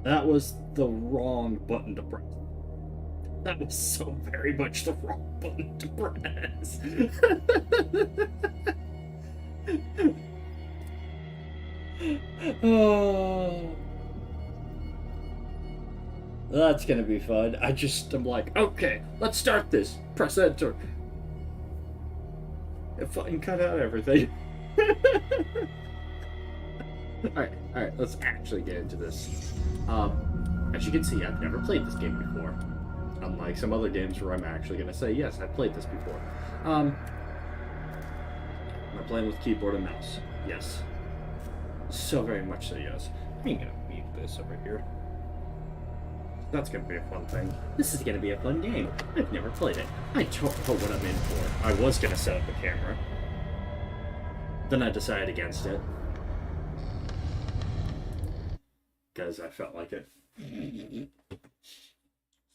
That was the wrong button to press. That was so very much the wrong button to press. Oh, that's gonna be fun. I'm like, okay, let's start this. Press enter. And fucking cut out everything. Alright, let's actually get into this. As you can see, I've never played this game before. Unlike some other games where I'm actually gonna say, yes, I've played this before. Am I playing with keyboard and mouse? Yes. So very much so, yes. I'm gonna mute this over here. That's gonna be a fun thing. This is gonna be a fun game. I've never played it. I don't know what I'm in for. I was gonna set up a camera. Then I decided against it. Because I felt like it.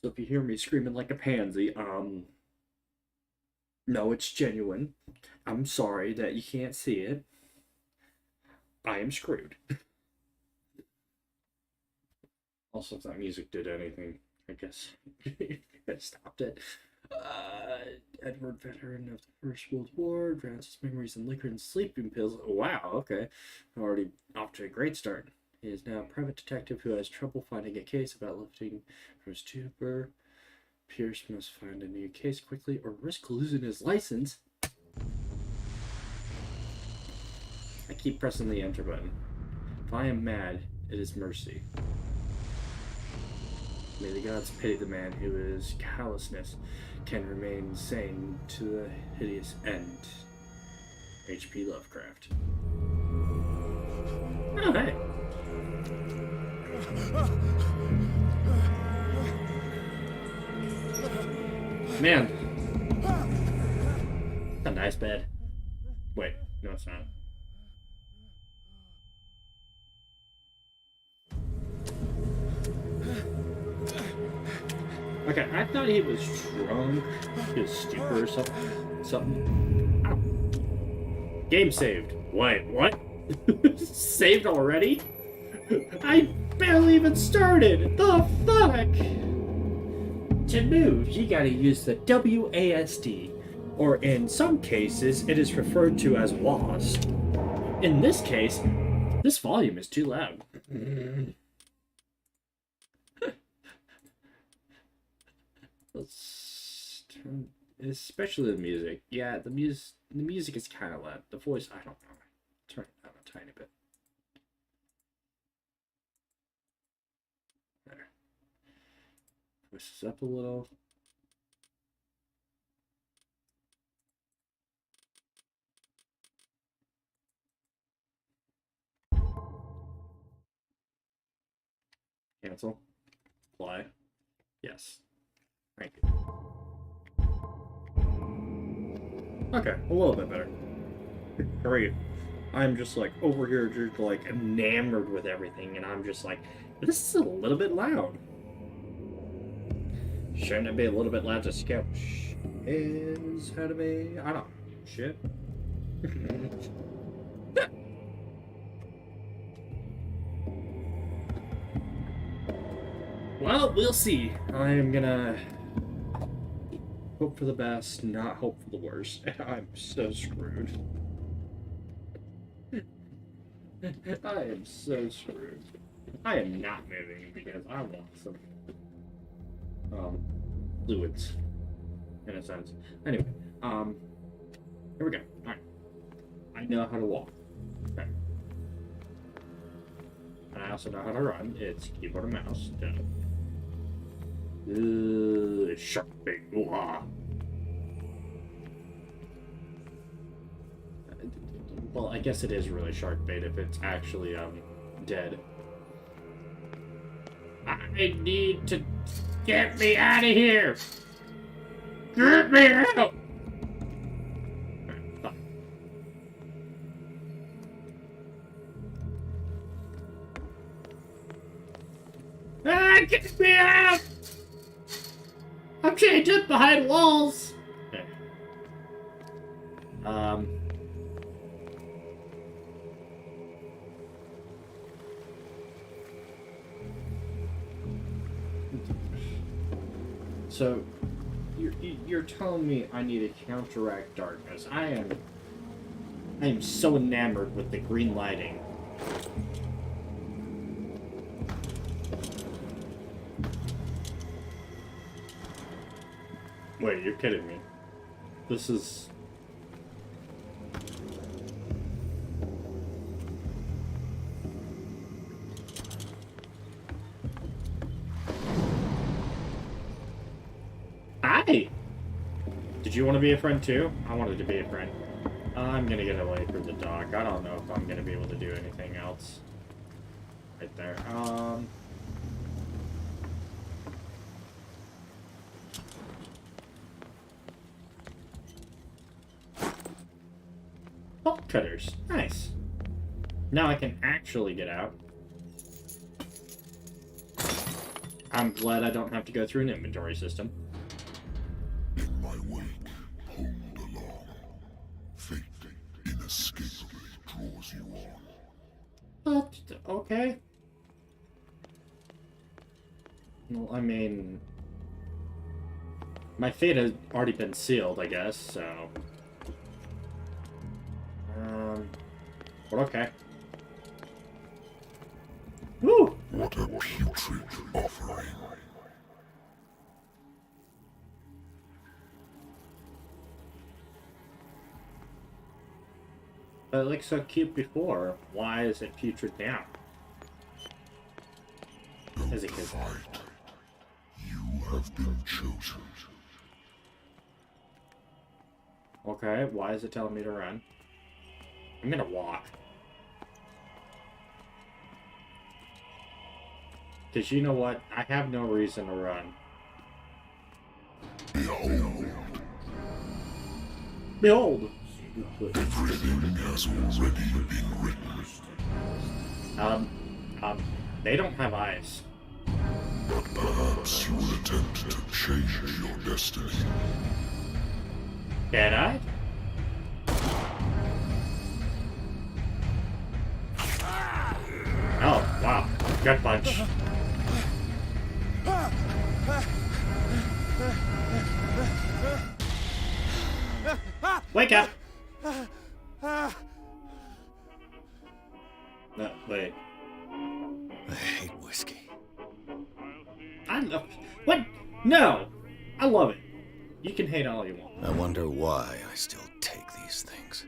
So if you hear me screaming like a pansy, no, it's genuine. I'm sorry that you can't see it. I am screwed. Also, if that music did anything, I guess I stopped it. Edward, veteran of the First World War, drowns his memories in liquor and sleeping pills. Wow, okay. Already off to a great start. He is now a private detective who has trouble finding a case about lifting from his stupor. Pierce must find a new case quickly or risk losing his license. I keep pressing the enter button. If I am mad, it is mercy. May the gods pity the man whose callousness can remain sane to the hideous end. H.P. Lovecraft. Oh, hey. Man. A nice bed. Wait, no it's not. Okay, I thought he was drunk, he was stupid or something. Ow. Game saved. Wait, what? Saved already? I barely even started! The fuck? To move, you gotta use the WASD, or in some cases, it is referred to as WAS. In this case, this volume is too loud. Let's turn, especially the music. Yeah, the music is kind of loud. The voice, I don't know. Turn it down a tiny bit. There. Push this up a little. Cancel. Apply. Yes. Thank you. Okay, a little bit better. Great. I'm just like over here, just like enamored with everything, and I'm just like, this is a little bit loud. Shouldn't it be a little bit loud to sketch? Is how to be. I don't know. Shit. Well, we'll see. I am gonna hope for the best, not hope for the worst. I'm so screwed. I am so screwed. I am not moving because I want some fluids, in a sense. Anyway, here we go. All right, I know how to walk. Okay. And I also know how to run. It's keyboard and mouse. Done. Shark bait. Well, I guess it is really shark bait if it's actually dead. I need to get me out of here. Get me out. Ah, get me out! I'm chained up behind walls. Okay. So, you're telling me I need to counteract darkness. I am so enamored with the green lighting. Wait, you're kidding me. This is... Hi! Did you want to be a friend too? I wanted to be a friend. I'm gonna get away from the dock. I don't know if I'm gonna be able to do anything else. Right there. Bolt cutters. Nice. Now I can actually get out. I'm glad I don't have to go through an inventory system. In my wake, pulled along. Fate inescapably draws you on. But, okay. Well, I mean... my fate has already been sealed, I guess, so... but okay. Woo! What a putrid offering. But it looked so cute before. Why is it putrid now? As a kid. Fight. You have been chosen. Okay, why is it telling me to run? I'm gonna walk. Because you know what? I have no reason to run. Behold, Behold! everything has already been written. They don't have eyes. But perhaps you will attempt to change your destiny. Can I? Oh, wow. Gut punch. Wake up! No, wait. I hate whiskey. I love... What? No! I love it. You can hate all you want. I wonder why I still take these things.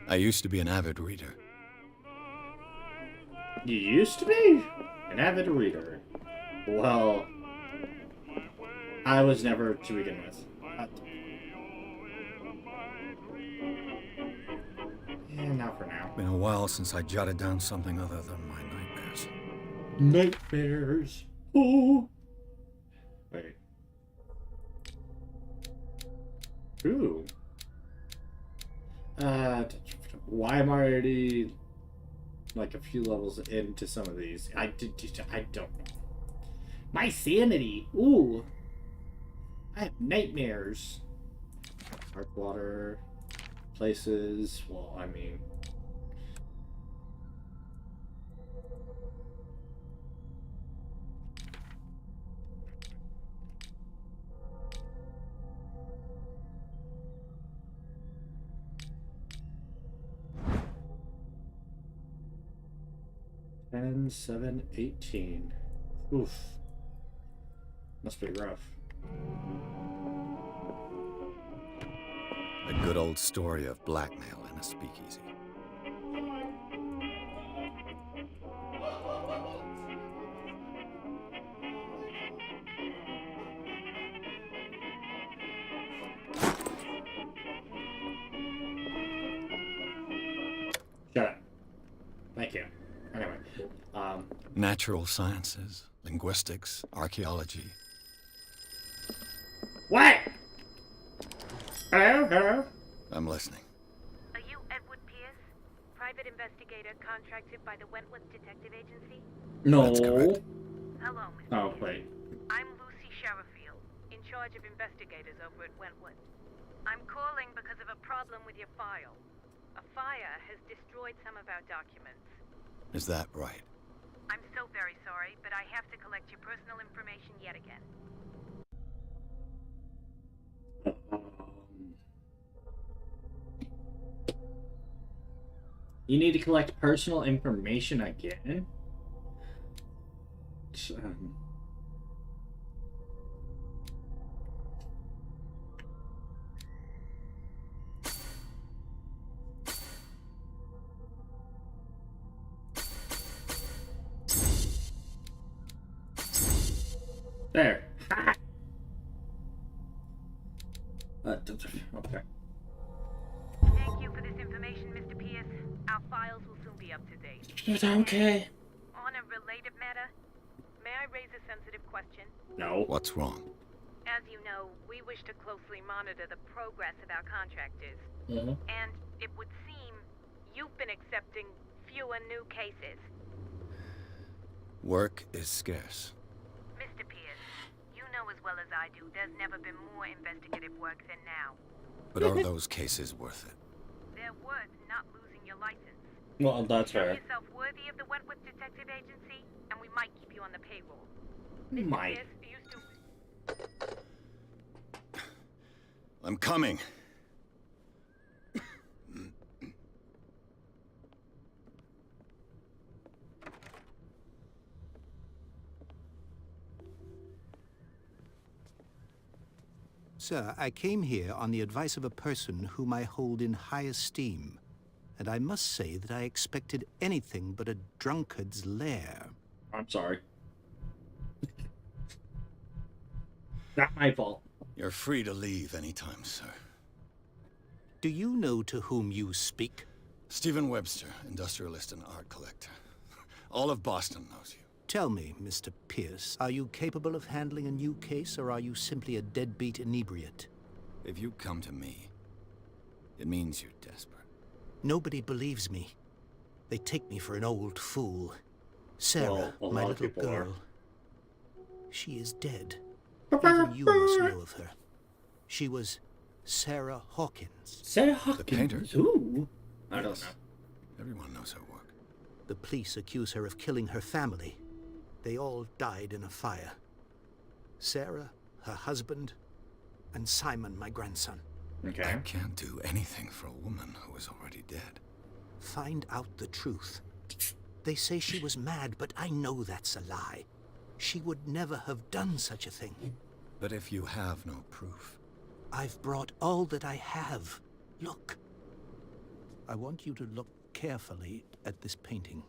I used to be an avid reader. You used to be an avid reader. Well, I was never to begin with. Yeah, not for now. Been a while since I jotted down something other than my nightmares. Nightmares. Oh. Wait. Ooh. Why am I already like a few levels into some of these? I don't know. My sanity. Ooh. I have nightmares. Dark water. Places. Well, I mean. And 7, 18. Oof. Must be rough. A good old story of blackmail in a speakeasy. Shut up. Thank you. Anyway, Natural sciences, linguistics, archaeology. what? Hello, hello. I'm listening. Are you Edward Pierce, private investigator contracted by the Wentworth Detective Agency? No. That's correct. Hello, Mr. Oh, Pierce. wait. I'm Lucy Sherifield, in charge of investigators over at Wentworth. I'm calling because of a problem with your file. A fire has destroyed some of our documents. Is that right? I'm so very sorry, but I have to collect your personal information yet again. You need to collect personal information again? There. Okay. Thank you for this information, Mr. Pierce. Our files will soon be up to date. Okay. On a related matter, may I raise a sensitive question? No. What's wrong? As you know, we wish to closely monitor the progress of our contractors. Mm-hmm. And it would seem you've been accepting fewer new cases. Work is scarce. Mr. Pierce, you know as well as I do, there's never been more investigative work than now. But are those cases worth it? They're worth not losing your license. Well, that's Show fair. yourself worthy of the Wentworth Detective Agency, and we might keep you on the payroll. Mr. Might. Pierce, you still... I'm coming. Sir, I came here on the advice of a person whom I hold in high esteem, and I must say that I expected anything but a drunkard's lair. I'm sorry. Not my fault. You're free to leave anytime, sir. Do you know to whom you speak? Stephen Webster, industrialist and art collector. All of Boston knows you. Tell me, Mr. Pierce, are you capable of handling a new case, or are you simply a deadbeat inebriate? If you come to me, it means you're desperate. Nobody believes me. They take me for an old fool. Sarah, Well, a my lot of little people are. girl. She is dead. Even you must know of her. She was Sarah Hawkins. Sarah Hawkins. The painter? Ooh. I don't Yes. know. Everyone knows her work. The police accuse her of killing her family. They all died in a fire. Sarah, her husband, and Simon, my grandson. Okay. I can't do anything for a woman who is already dead. Find out the truth. They say she was mad, but I know that's a lie. She would never have done such a thing. But if you have no proof, I've brought all that I have. Look. I want you to look carefully at this painting.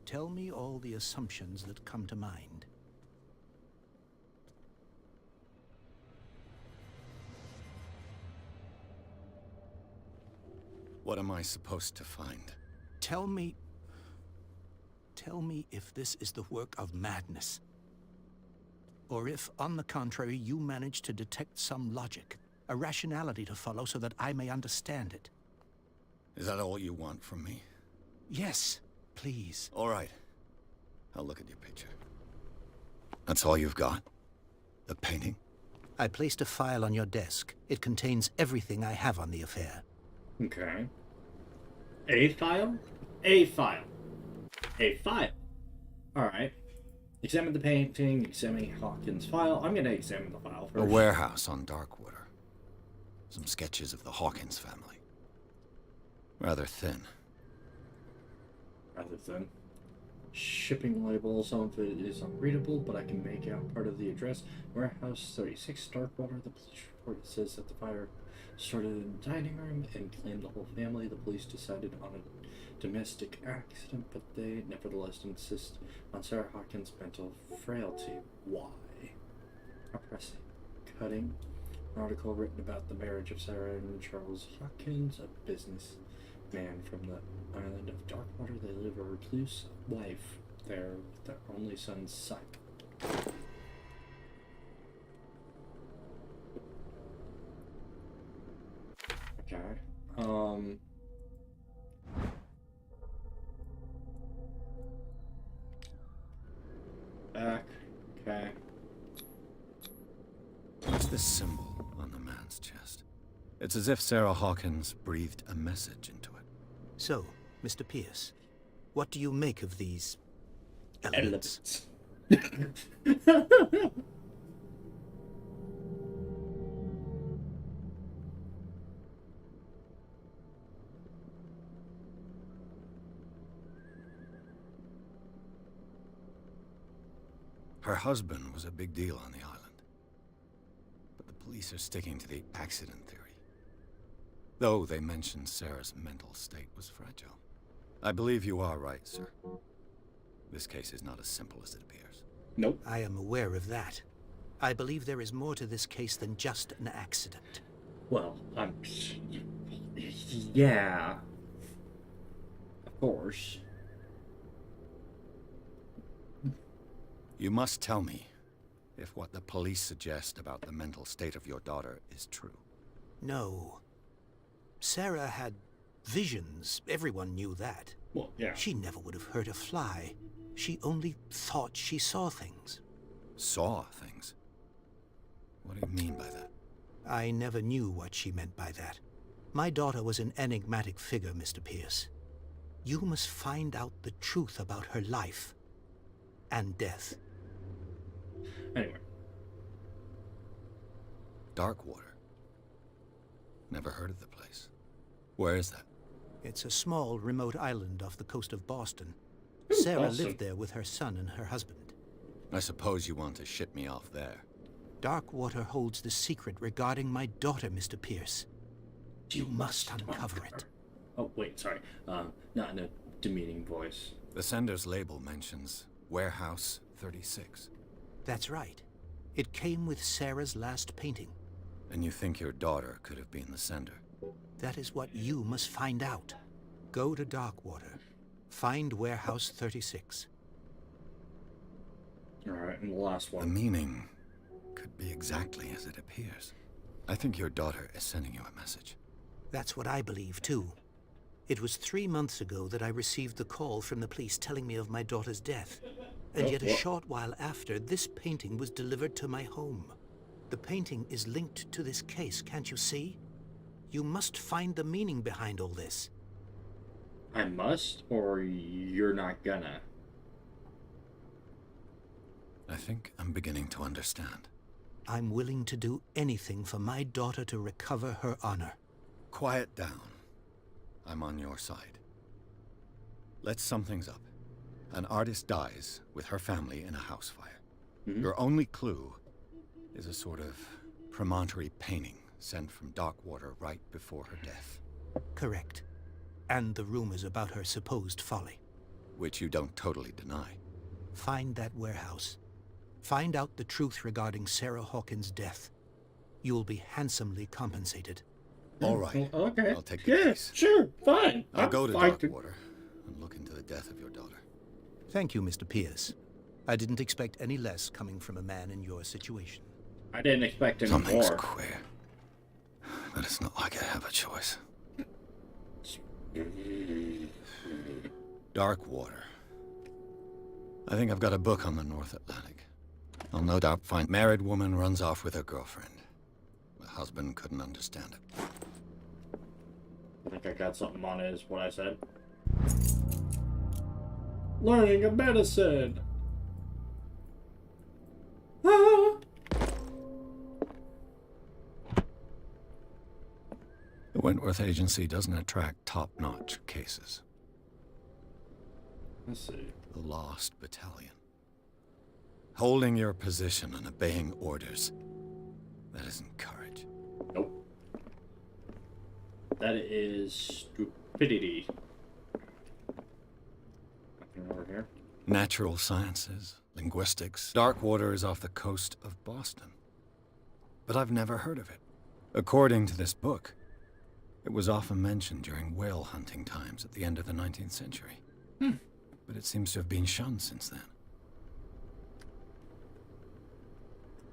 Tell me all the assumptions that come to mind. what am I supposed to find? Tell me if this is the work of madness. Or if, on the contrary, you manage to detect some logic, a rationality to follow so that I may understand it. Is that all you want from me? Yes, please. All right. I'll look at your picture. That's all you've got? The painting? I placed a file on your desk. It contains everything I have on the affair. Okay. A file? A file. A file. Alright. Examine the painting, examine Hawkins' file. I'm gonna examine the file A first. warehouse on Darkwater. Some sketches of the Hawkins family. Rather thin. Rather than shipping label. Some of it is unreadable, but I can make out part of the address. Warehouse 36, Darkwater. The police report says that the fire started in the dining room and claimed the whole family. The police decided on a domestic accident, but they nevertheless insist on Sarah Hawkins' mental frailty. Why? Oppressing. Cutting. An article written about the marriage of Sarah and Charles Hawkins, a businessman from the island of Darkwater. They live a recluse life there with their only son, Simon. Okay. Back. Okay. This symbol on the man's chest. It's as if Sarah Hawkins breathed a message into it. So, Mr. Pierce, what do you make of these elements? Her husband was a big deal on the island. But the police are sticking to the accident theory. Though they mentioned Sarah's mental state was fragile. I believe you are right, sir. This case is not as simple as it appears. Nope. I am aware of that. I believe there is more to this case than just an accident. Well, yeah. Of course. You must tell me if what the police suggest about the mental state of your daughter is true. No. Sarah had visions. Everyone knew that. Well, yeah. She never would have hurt a fly. She only thought she saw things. Saw things? What do you mean by that? I never knew what she meant by that. My daughter was an enigmatic figure, Mr. Pierce. You must find out the truth about her life and death. Anyway. Darkwater. Never heard of the place. Where is that? It's a small, remote island off the coast of Boston. Ooh, Sarah Boston. lived there with her son and her husband. I suppose you want to ship me off there. Darkwater holds the secret regarding my daughter, Mr. Pierce. You must uncover it. Oh, wait, sorry. Not in a demeaning voice. The sender's label mentions Warehouse 36. That's right. It came with Sarah's last painting. And you think your daughter could have been the sender? That is what you must find out. Go to Darkwater. Find Warehouse 36. Alright, and the last The one. meaning could be exactly as it appears. I think your daughter is sending you a message. That's what I believe, too. It was 3 months ago that I received the call from the police telling me of my daughter's death. And yet a short while after, this painting was delivered to my home. The painting is linked to this case, can't you see? You must find the meaning behind all this. I must, or you're not gonna? I think I'm beginning to understand. I'm willing to do anything for my daughter to recover her honor. Quiet down. I'm on your side. Let's sum things up. An artist dies with her family in a house fire. Your only clue is a sort of promontory painting sent from Darkwater right before her death. Correct. And the rumors about her supposed folly. Which you don't totally deny. Find that warehouse. Find out the truth regarding Sarah Hawkins' death. You'll be handsomely compensated. All right. Okay. I'll take the Yeah, case. sure, fine. I'll go to fine Darkwater and look into the death of your daughter. Thank you, Mr. Pierce. I didn't expect any less coming from a man in your situation. I didn't expect any Something's more. queer. But it's not like I have a choice. Darkwater. I think I've got a book on the North Atlantic. I'll no doubt find married woman runs off with her girlfriend. The husband couldn't understand it. I think I got something on it, is what I said. Learning a medicine! Ah! The Wentworth Agency doesn't attract top-notch cases. Let's see. The Lost Battalion. Holding your position and obeying orders. That isn't courage. Nope. That is stupidity. Nothing over here. Natural sciences, linguistics. Darkwater is off the coast of Boston. But I've never heard of it. According to this book, it was often mentioned during whale hunting times at the end of the 19th century. But it seems to have been shunned since then.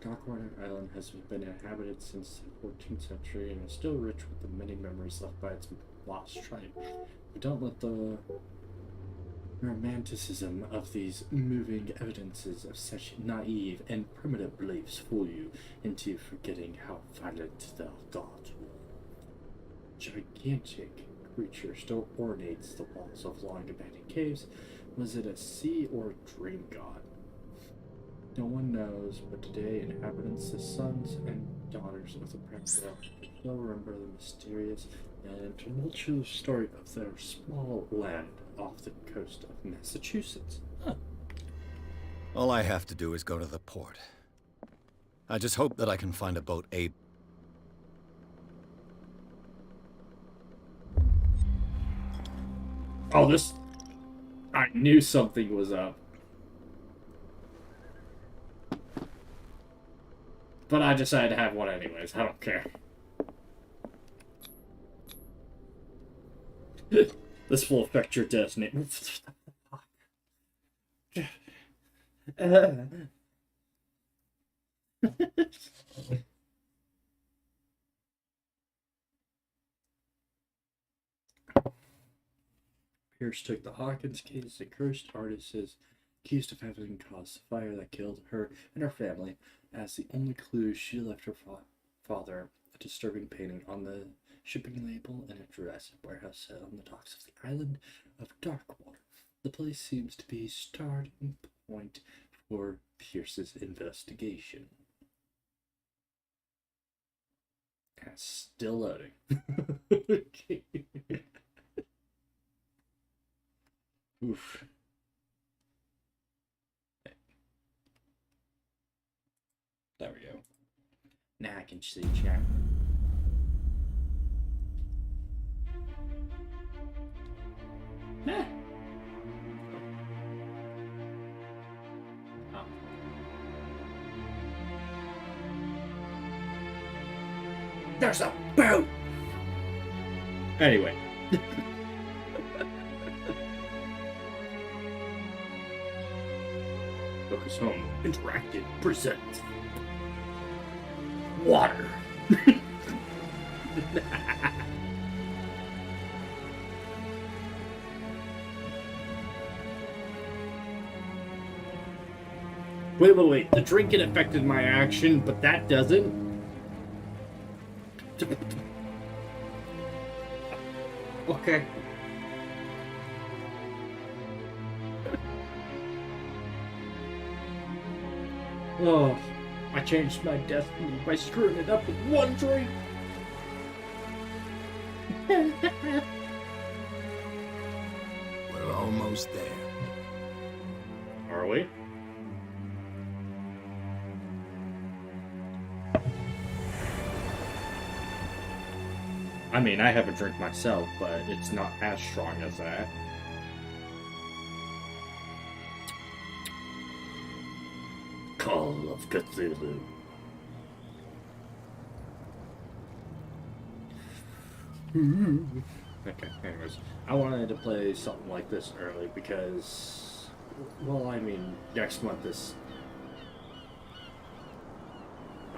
Darkwater Island has been inhabited since the 14th century and is still rich with the many memories left by its lost tribe. But don't let the romanticism of these moving evidences of such naive and primitive beliefs fool you into forgetting how violent the gods were. Gigantic creature still ornates the walls of long abandoned caves. Was it a sea or a dream god? No one knows, but today inhabitants, the sons and daughters of the Practical, still remember the mysterious and tumultuous story of their small land off the coast of Massachusetts. Huh. All I have to do is go to the port. I just hope that I can find a boat able... Oh, this... I knew something was up. But I decided to have one anyways. I don't care. This will affect your destiny. Pierce took the Hawkins case. The cursed artist is accused of having caused the fire that killed her and her family. As the only clue, she left her father a disturbing painting on the shipping label and a Jurassic warehouse set on the docks of the island of Darkwater. The place seems to be a starting point for Pierce's investigation. That's still loading. Okay. Oof. There we go. Now I can see chat. Nah. Oh. There's a boat! Anyway. Focus Home Interactive presents water. Wait. The drinking affected my action, but that doesn't. Okay. Oh, I changed my destiny by screwing it up with one drink. We're almost there. Are we? I mean, I have a drink myself, but it's not as strong as that. Call of Cthulhu. Okay, anyways. I wanted to play something like this early because, well, I mean, next month is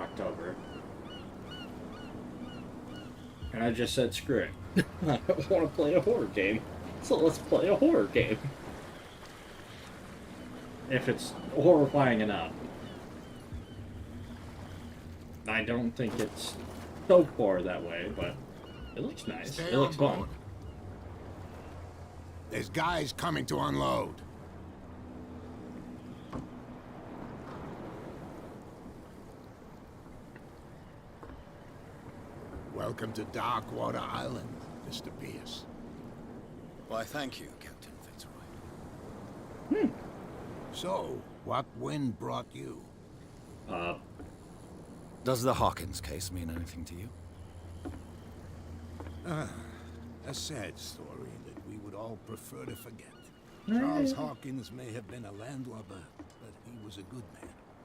October. And I just said, screw it. I don't want to play a horror game. So let's play a horror game. If it's horrifying enough. I don't think it's so far that way, but it looks nice. Stay It looks on fun. board. There's guys coming to unload. Welcome to Darkwater Island, Mr. Pierce. Why, thank you, Captain Fitzroy. So, what wind brought you? Does the Hawkins case mean anything to you? A sad story that we would all prefer to forget. Charles Hawkins may have been a landlubber, but he was a good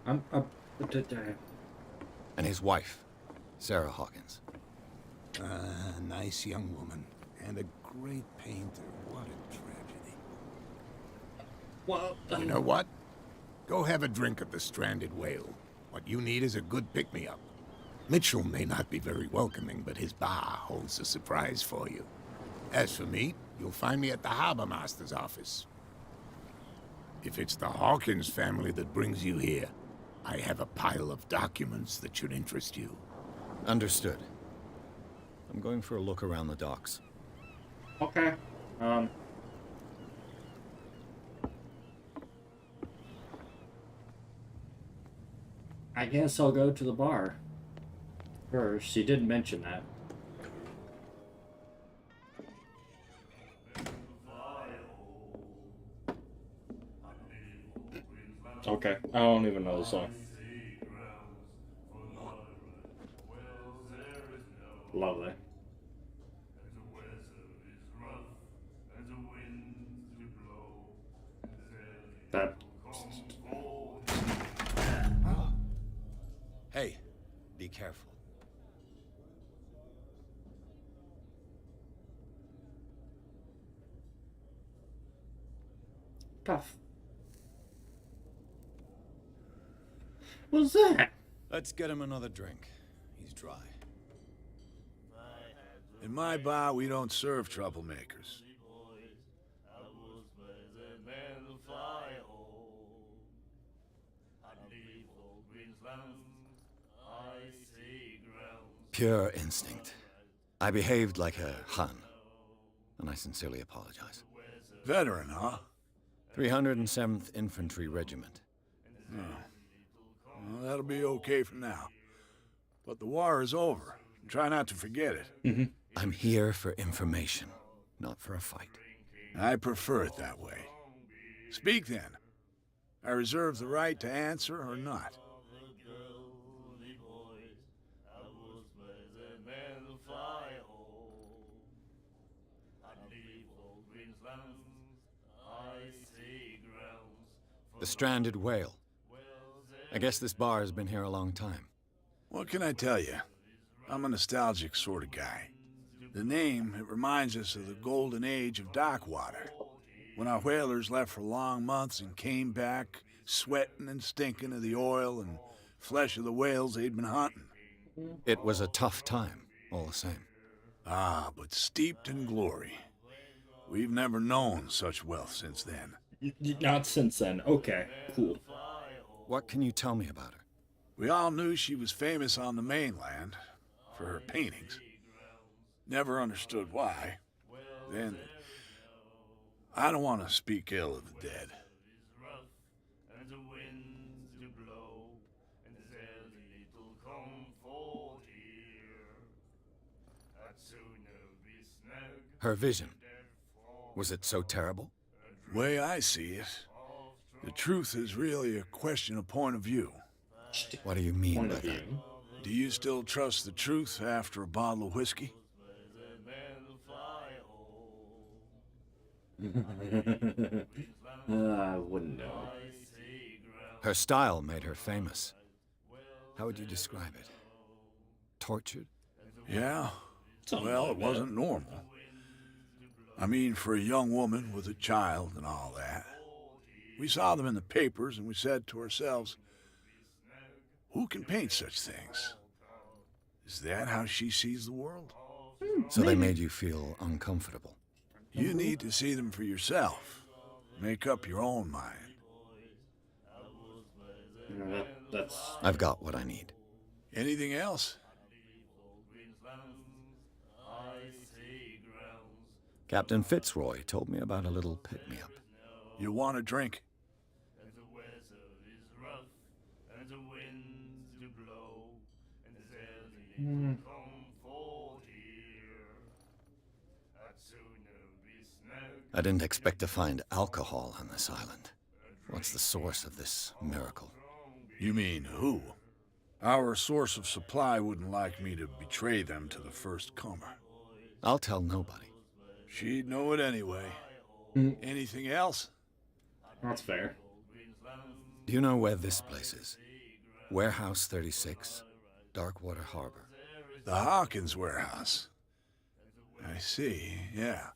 man. And his wife, Sarah Hawkins. A nice young woman, and a great painter. What a tragedy. Well, You know what? Go have a drink at the Stranded Whale. What you need is a good pick-me-up. Mitchell may not be very welcoming, but his bar holds a surprise for you. As for me, you'll find me at the Harbor Master's office. If it's the Hawkins family that brings you here, I have a pile of documents that should interest you. Understood. I'm going for a look around the docks. Okay. I guess I'll go to the bar. First, she did mention that. Okay, I don't even know the song. Lovely. That. Hey, be careful. Tough. What's that? Let's get him another drink. He's dry. In my bar, we don't serve troublemakers. Pure instinct. I behaved like a Hun, and I sincerely apologize. Veteran, huh? 307th Infantry Regiment. Well, that'll be okay for now. But the war is over. Try not to forget it. I'm here for information, not for a fight. I prefer it that way. Speak then. I reserve the right to answer or not. The stranded whale. I guess this bar has been here a long time. What can I tell you? I'm a nostalgic sort of guy. The name, it reminds us of the golden age of dockwater, when our whalers left for long months and came back sweating and stinking of the oil and flesh of the whales they'd been hunting. It was a tough time, all the same. Ah, but steeped in glory. We've never known such wealth since then. Not since then. Okay, cool. What can you tell me about her? We all knew she was famous on the mainland for her paintings. Never understood why. Then, I don't want to speak ill of the dead. Her vision. Was it so terrible? Way I see it, the truth is really a question of point of view. What do you mean Point by of that? view. Do you still trust the truth after a bottle of whiskey? I wouldn't know. Her style made her famous. How would you describe it? Tortured? Yeah. Something Well, like it wasn't normal. I mean, for a young woman with a child and all that. We saw them in the papers and we said to ourselves, who can paint such things? Is that how she sees the world? So they made you feel uncomfortable. You need to see them for yourself. Make up your own mind. That's I've got what I need. Anything else? Captain Fitzroy told me about a little pick-me-up. You want a drink? I didn't expect to find alcohol on this island. What's the source of this miracle? You mean who? Our source of supply wouldn't like me to betray them to the first comer. I'll tell nobody. She'd know it anyway. Anything else? that's fair. Do you know where this place is? Warehouse 36, Darkwater Harbor. The Hawkins warehouse. I see, yeah.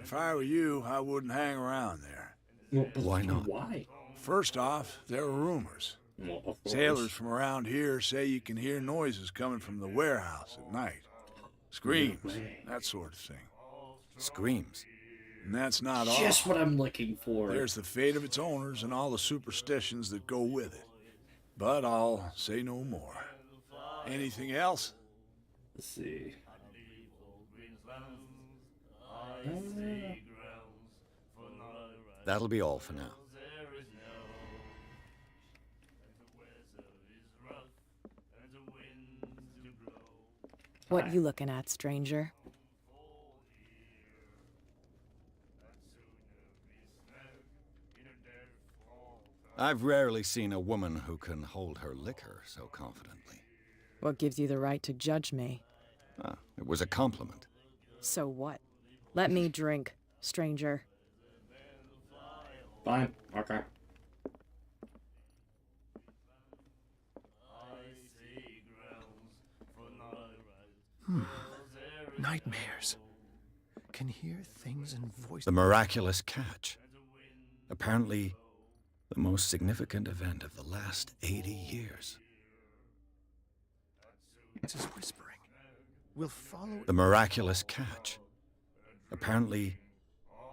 If I were you, I wouldn't hang around there. Well, but Why not? Why? First off, there are rumors. Well, of course. Sailors from around here say you can hear noises coming from the warehouse at night. Screams, that sort of thing. Screams. And that's not all. Just what I'm looking for. There's the fate of its owners and all the superstitions that go with it. But I'll say no more. Anything else? Let's see. That'll be all for now. What you looking at, stranger? I've rarely seen a woman who can hold her liquor so confidently. What gives you the right to judge me? Ah, it was a compliment. So what? Let me drink, stranger. Fine. Okay. Nightmares. Can hear things and voices. The miraculous catch. Apparently, the most significant event of the last 80 years. It's whispering. We'll follow. The miraculous catch. Apparently,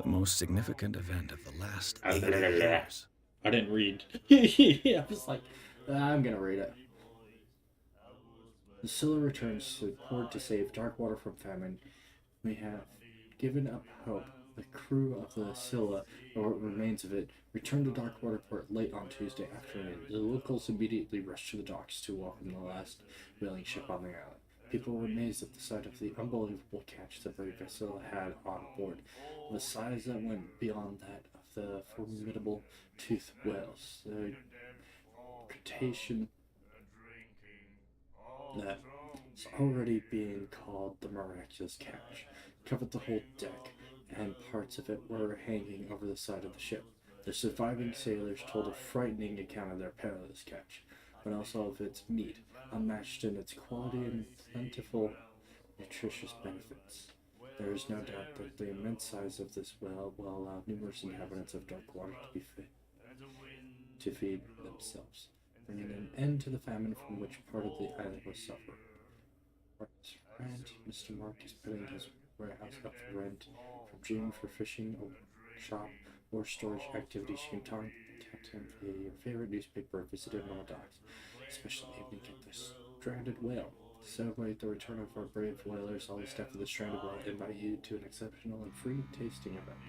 the most significant event of the last 80 years. I didn't read. I was like, I'm gonna read it. The Scylla returns to port to save Darkwater from famine. We have given up hope. The crew of the Scylla, or what remains of it, returned to Darkwater port late on Tuesday afternoon. The locals immediately rushed to the docks to welcome the last whaling ship on the island. People were amazed at the sight of the unbelievable catch that the vessel had on board, of a size that went beyond that of the formidable toothed whales. The cetacean that is already being called the miraculous catch covered the whole deck, and parts of it were hanging over the side of the ship. The surviving sailors told a frightening account of their perilous catch, but also of its meat, unmatched in its quality and plentiful, nutritious benefits. There is no doubt that the immense size of this whale will allow numerous inhabitants of Darkwater to be fit to feed themselves, bringing an end to the famine from which part of the island was suffering. Friend, Mr. Mark is putting his warehouse up for rent from June for fishing or shop or storage activities. You can contact him via your favorite newspaper or visit him on the docks. Special evening at the stranded whale. To celebrate the return of our brave whalers, all the staff of the stranded whale invite you to an exceptional and free tasting event.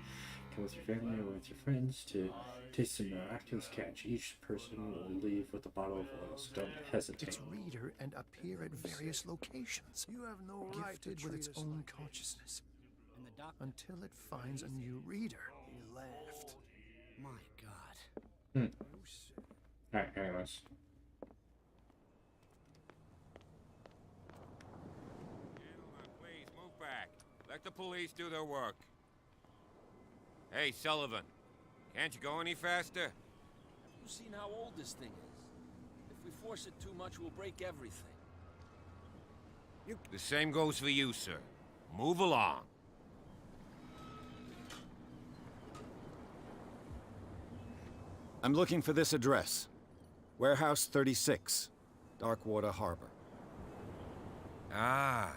Come with your family or with your friends to taste the miraculous catch. Each person will leave with a bottle of oil, so don't hesitate. Its reader and appear at various locations. You have no right to Gifted with treat its us own like consciousness. Until it finds a new reader. He laughed. My God. Alright, anyways. Gentlemen, please move back. Let the police do their work. Hey, Sullivan. Can't you go any faster? Have you seen how old this thing is? If we force it too much, we'll break everything. The same goes for you, sir. Move along. I'm looking for this address. Warehouse 36, Darkwater Harbor. Ah.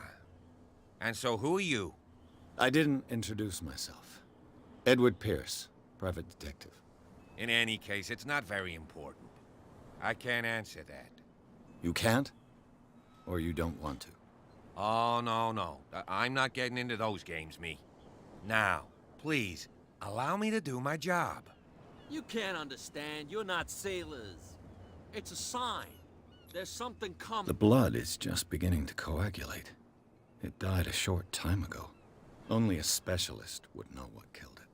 And so who are you? I didn't introduce myself. Edward Pierce, private detective. In any case, it's not very important. I can't answer that. You can't? Or you don't want to? Oh, no. I'm not getting into those games, me. Now, please, allow me to do my job. You can't understand. You're not sailors. It's a sign. There's something coming. The blood is just beginning to coagulate. It died a short time ago. Only a specialist would know what killed it.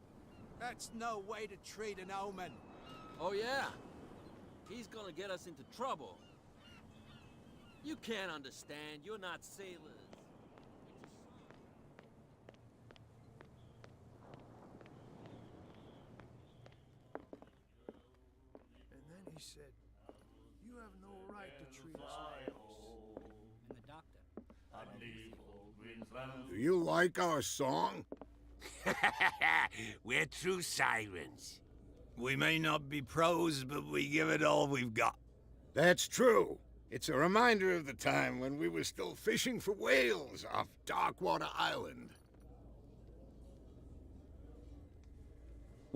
That's no way to treat an omen. Oh, yeah? He's gonna get us into trouble. You can't understand. You're not sailors. And then he said, "You have no right to treat us like this." And the doctor. Do you like our song? We're true sirens. We may not be pros, but we give it all we've got. That's true. It's a reminder of the time when we were still fishing for whales off Darkwater Island.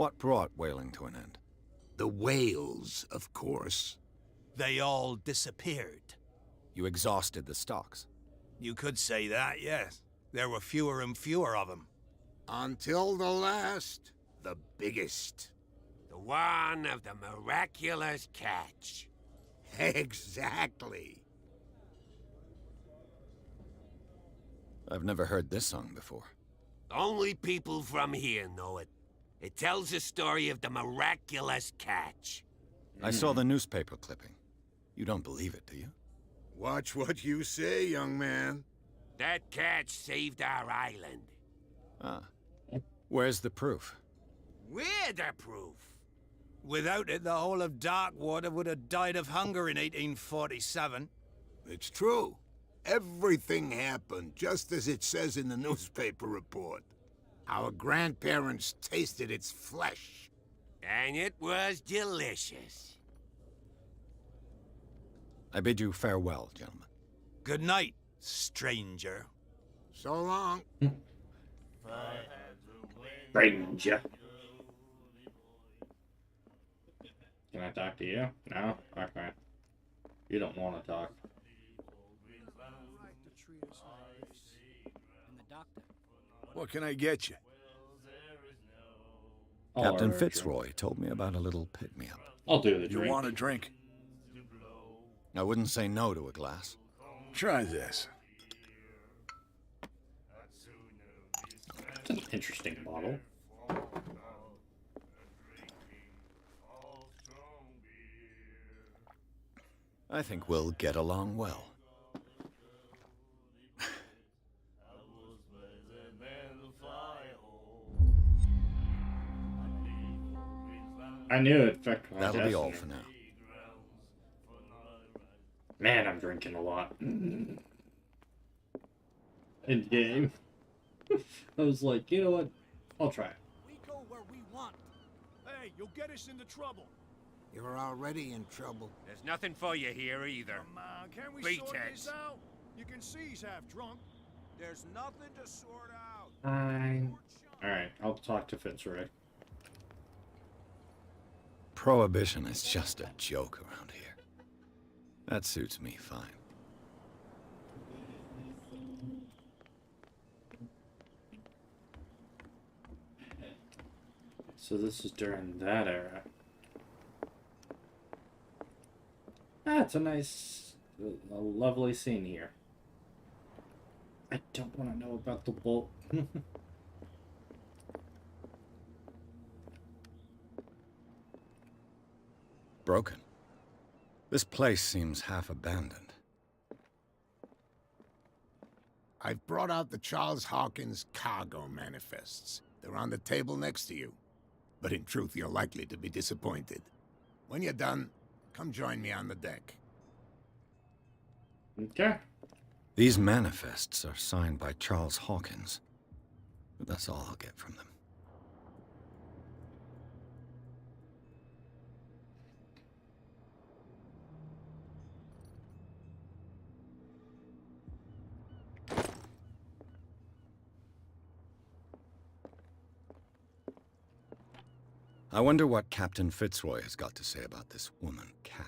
What brought whaling to an end? The whales, of course. They all disappeared. You exhausted the stocks. You could say that, yes. There were fewer and fewer of them. Until the last, the biggest. The one of the miraculous catch. Exactly. I've never heard this song before. Only people from here know it. It tells the story of the miraculous catch. I saw the newspaper clipping. You don't believe it, do you? Watch what you say, young man. That catch saved our island. Ah. Where's the proof? We're the proof. Without it, the whole of Darkwater would have died of hunger in 1847. It's true. Everything happened just as it says in the newspaper report. Our grandparents tasted its flesh. And it was delicious. I bid you farewell, gentlemen. Good night, stranger. So long. Stranger. Can I talk to you? No? Okay. You don't want to talk. What can I get you? I'll Captain order a drink. Fitzroy told me about a little pick-me-up. I'll do the You drink. want a drink? I wouldn't say no to a glass. Try this. It's an interesting bottle. I think we'll get along well. I knew it affected my That'll be all destiny. for now. Man, I'm drinking a lot. In game. I was like, you know what? I'll try it. We go where we want. Hey, you'll get us into trouble. You're already in trouble. There's nothing for you here either. Come on, can we sort Pretense. this out? You can see he's half drunk. There's nothing to sort out. Fine. Alright, I'll talk to Fitzroy. Prohibition is just a joke around here. That suits me fine. So this is during that era. Ah, it's a nice, a lovely scene here. I don't want to know about the bolt. Broken. This place seems half abandoned. I've brought out the Charles Hawkins cargo manifests. They're on the table next to you. But in truth, you're likely to be disappointed. When you're done, come join me on the deck. Okay. These manifests are signed by Charles Hawkins. But that's all I'll get from them. I wonder what Captain Fitzroy has got to say about this woman, Cat.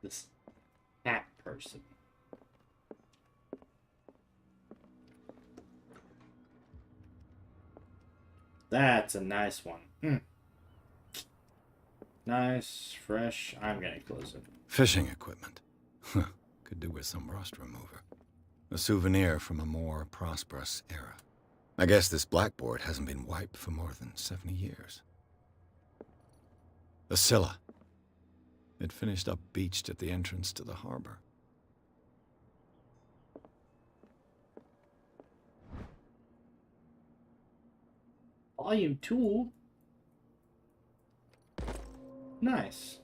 This cat person. That's a nice one. Nice, fresh. I'm gonna close it. Fishing equipment. Could do with some rust remover. A souvenir from a more prosperous era. I guess this blackboard hasn't been wiped for more than 70 years. The Scylla. It finished up beached at the entrance to the harbor. Volume 2? Nice.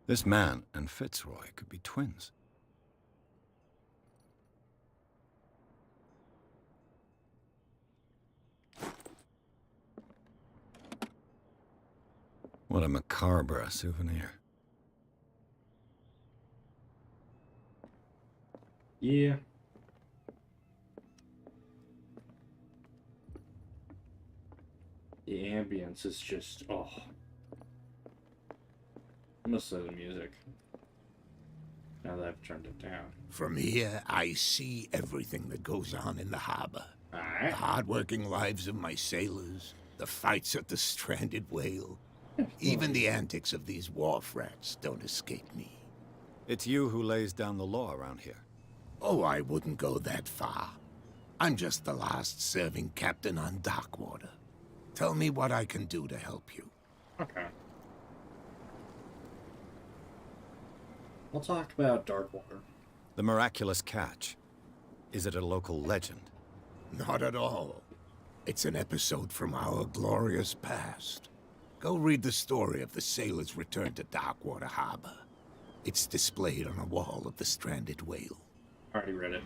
This man and Fitzroy could be twins. What a macabre souvenir. Yeah. The ambience is just, oh. I must say the music. Now that I've turned it down. From here, I see everything that goes on in the harbor. Alright. The hard-working lives of my sailors, the fights at the stranded whale. Even the antics of these wharf rats don't escape me. It's you who lays down the law around here. Oh, I wouldn't go that far. I'm just the last serving captain on Darkwater. Tell me what I can do to help you. Okay. We'll talk about Darkwater. The miraculous catch. Is it a local legend? Not at all. It's an episode from our glorious past. Go read the story of the sailors' return to Darkwater Harbor. It's displayed on a wall of the stranded whale. Already read it.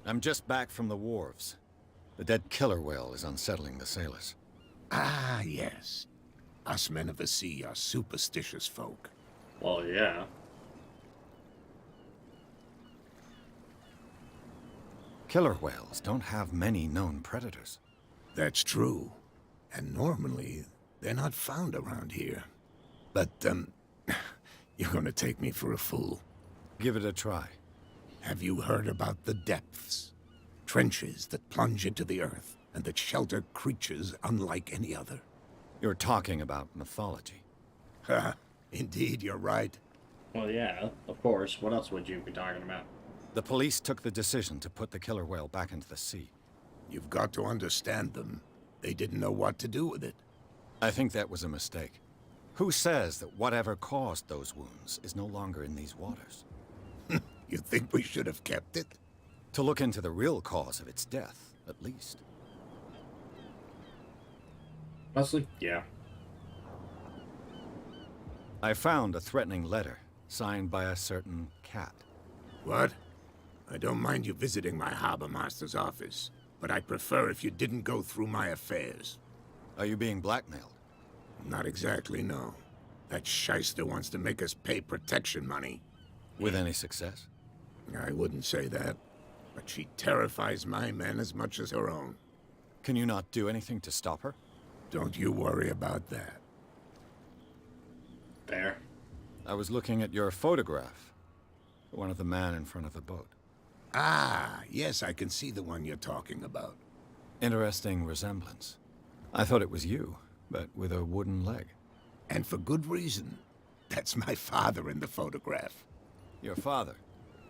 I'm just back from the wharves. The dead killer whale is unsettling the sailors. Ah, yes. Us men of the sea are superstitious folk. Well, yeah. Killer whales don't have many known predators. That's true. And normally, they're not found around here. But, you're gonna take me for a fool. Give it a try. Have you heard about the depths? Trenches that plunge into the earth and that shelter creatures unlike any other. You're talking about mythology. Ha! Indeed, you're right. Well, yeah, of course. What else would you be talking about? The police took the decision to put the killer whale back into the sea. You've got to understand them. They didn't know what to do with it. I think that was a mistake. Who says that whatever caused those wounds is no longer in these waters? You think we should have kept it? To look into the real cause of its death, at least. Honestly, yeah. I found a threatening letter, signed by a certain cat. What? I don't mind you visiting my harbor master's office, but I'd prefer if you didn't go through my affairs. Are you being blackmailed? Not exactly, no. That shyster wants to make us pay protection money. With any success? I wouldn't say that, but she terrifies my men as much as her own. Can you not do anything to stop her? Don't you worry about that. There. I was looking at your photograph. The one of the man in front of the boat. Ah, yes, I can see the one you're talking about. Interesting resemblance. I thought it was you, but with a wooden leg. And for good reason. That's my father in the photograph. Your father?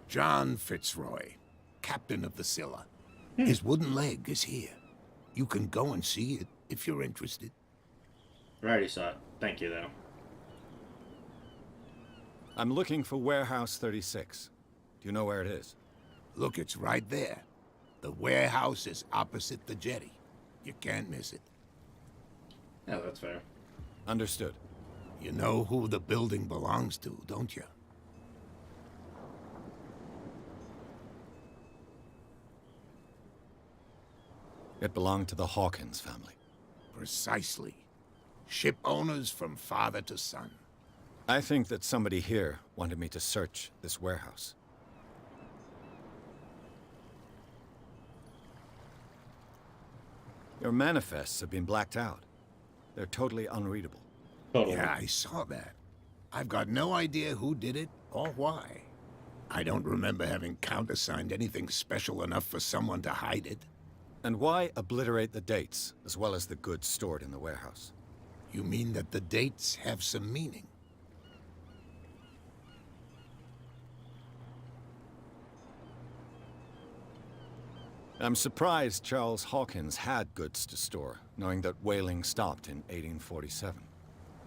John Fitzroy, captain of the Scylla. His wooden leg is here. You can go and see it if you're interested. I already saw it. Thank you, though. I'm looking for Warehouse 36. Do you know where it is? Look, it's right there. The warehouse is opposite the jetty. You can't miss it. Yeah, that's fair. Understood. You know who the building belongs to, don't you? It belonged to the Hawkins family. Precisely. Ship owners from father to son. I think that somebody here wanted me to search this warehouse. Your manifests have been blacked out. They're totally unreadable. Totally. Yeah, I saw that. I've got no idea who did it or why. I don't remember having countersigned anything special enough for someone to hide it. And why obliterate the dates, as well as the goods stored in the warehouse? You mean that the dates have some meaning? I'm surprised Charles Hawkins had goods to store, knowing that whaling stopped in 1847.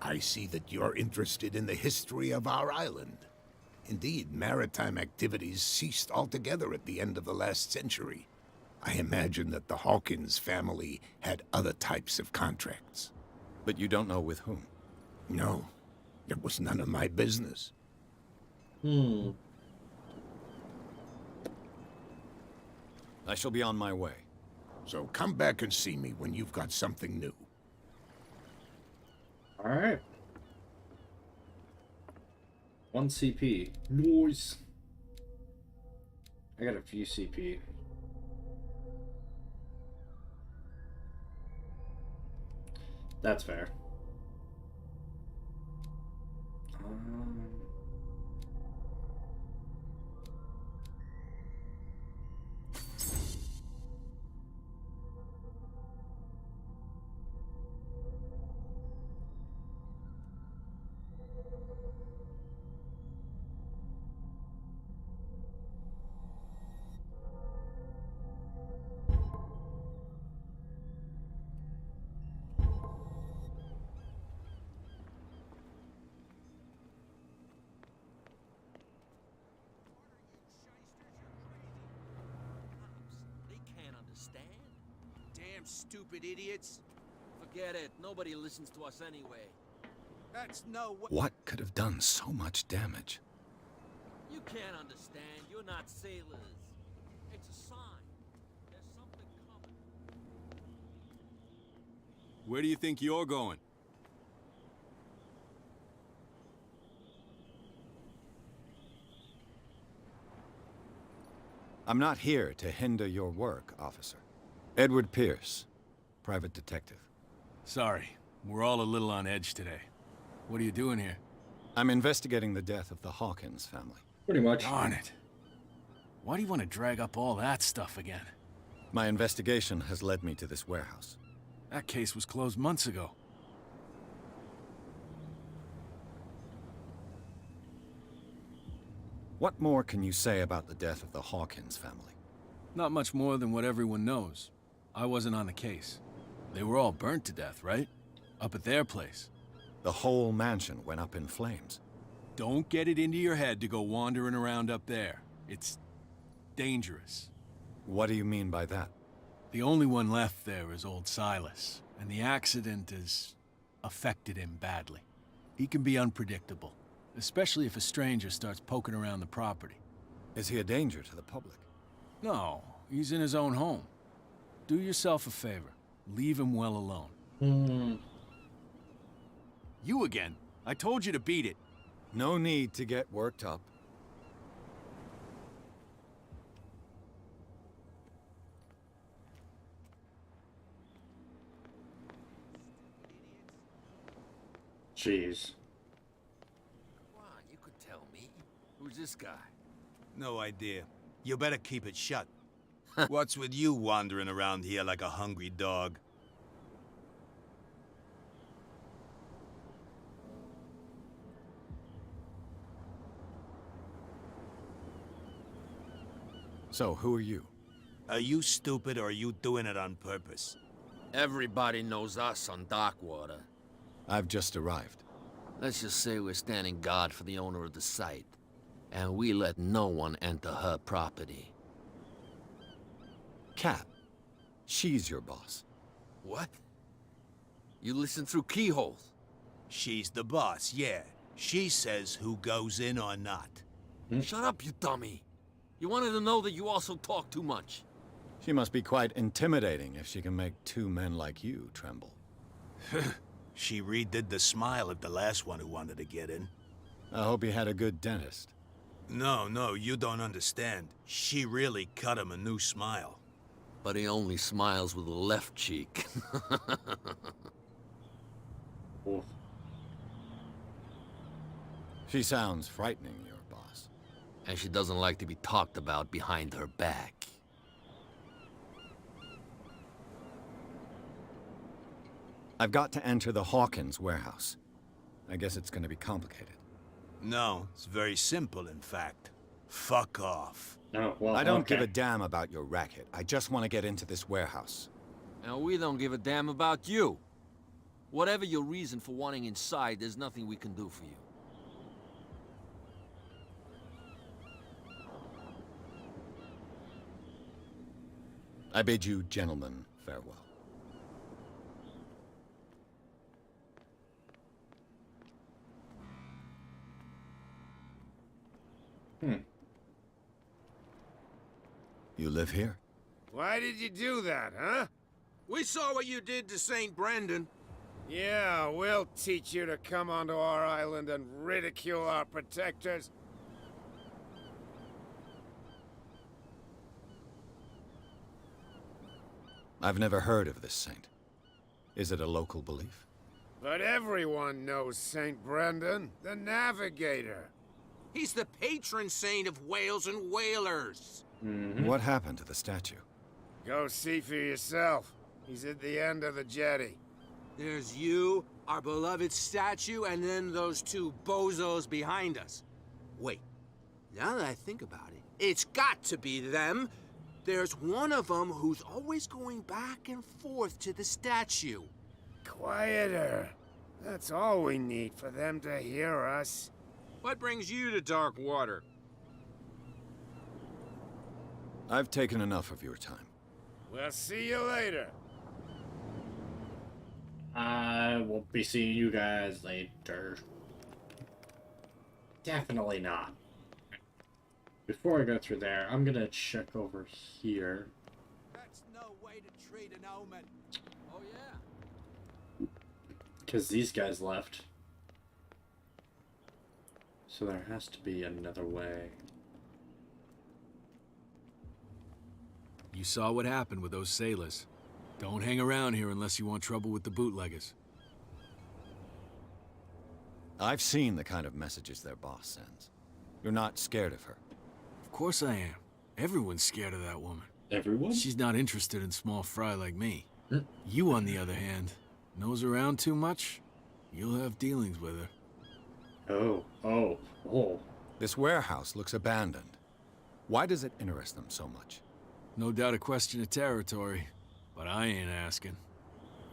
I see that you're interested in the history of our island. Indeed, maritime activities ceased altogether at the end of the last century. I imagine that the Hawkins family had other types of contracts. But you don't know with whom. No, it was none of my business. I shall be on my way. So come back and see me when you've got something new. Alright. 1 CP. Nice. I got a few CP. That's fair. They can't understand. Damn stupid idiots. Forget it. Nobody listens to us anyway. That's no way. What could have done so much damage? You can't understand. You're not sailors. It's a sign. There's something coming. Where do you think you're going? I'm not here to hinder your work, officer. Edward Pierce, private detective. Sorry, we're all a little on edge today. What are you doing here? I'm investigating the death of the Hawkins family. Pretty much. Darn it. Why do you want to drag up all that stuff again? My investigation has led me to this warehouse. That case was closed months ago. What more can you say about the death of the Hawkins family? Not much more than what everyone knows. I wasn't on the case. They were all burnt to death, right? Up at their place. The whole mansion went up in flames. Don't get it into your head to go wandering around up there. It's dangerous. What do you mean by that? The only one left there is old Silas, and the accident has affected him badly. He can be unpredictable, especially if a stranger starts poking around the property. Is he a danger to the public? No, he's in his own home. Do yourself a favor. Leave him well alone. You again. I told you to beat it. No need to get worked up. Jeez. Come on, you could tell me. Who's this guy? No idea. You better keep it shut. What's with you wandering around here like a hungry dog? So, who are you? Are you stupid or are you doing it on purpose? Everybody knows us on Darkwater. I've just arrived. Let's just say we're standing guard for the owner of the site. And we let no one enter her property. Kat. She's your boss. What? You listen through keyholes? She's the boss, yeah. She says who goes in or not. Shut up, you dummy. You wanted to know that you also talk too much. She must be quite intimidating if she can make two men like you tremble. She redid the smile at the last one who wanted to get in. I hope he had a good dentist. No, you don't understand. She really cut him a new smile. But he only smiles with the left cheek. Oof. She sounds frightening, your boss. And she doesn't like to be talked about behind her back. I've got to enter the Hawkins warehouse. I guess it's going to be complicated. No, it's very simple, in fact. Fuck off. Oh, well, I don't okay. give a damn about your racket. I just want to get into this warehouse. And we don't give a damn about you. Whatever your reason for wanting inside, there's nothing we can do for you. I bid you gentlemen farewell. You live here? Why did you do that, huh? We saw what you did to St. Brendan. Yeah, we'll teach you to come onto our island and ridicule our protectors. I've never heard of this saint. Is it a local belief? But everyone knows St. Brendan, the Navigator. He's the patron saint of whales and whalers. What happened to the statue? Go see for yourself. He's at the end of the jetty. There's you, our beloved statue, and then those two bozos behind us. Wait, now that I think about it, it's got to be them. There's one of them who's always going back and forth to the statue. Quieter. That's all we need for them to hear us. What brings you to Darkwater? I've taken enough of your time. We'll see you later. I won't be seeing you guys later. Definitely not. Before I go through there, I'm gonna check over here. That's no way to treat an omen. Oh, yeah. Because these guys left. So there has to be another way. You saw what happened with those sailors. Don't hang around here unless you want trouble with the bootleggers. I've seen the kind of messages their boss sends. You're not scared of her. Of course I am. Everyone's scared of that woman. Everyone? She's not interested in small fry like me. You, on the other hand, nose around too much, you'll have dealings with her. Oh. This warehouse looks abandoned. Why does it interest them so much? No doubt a question of territory, but I ain't asking.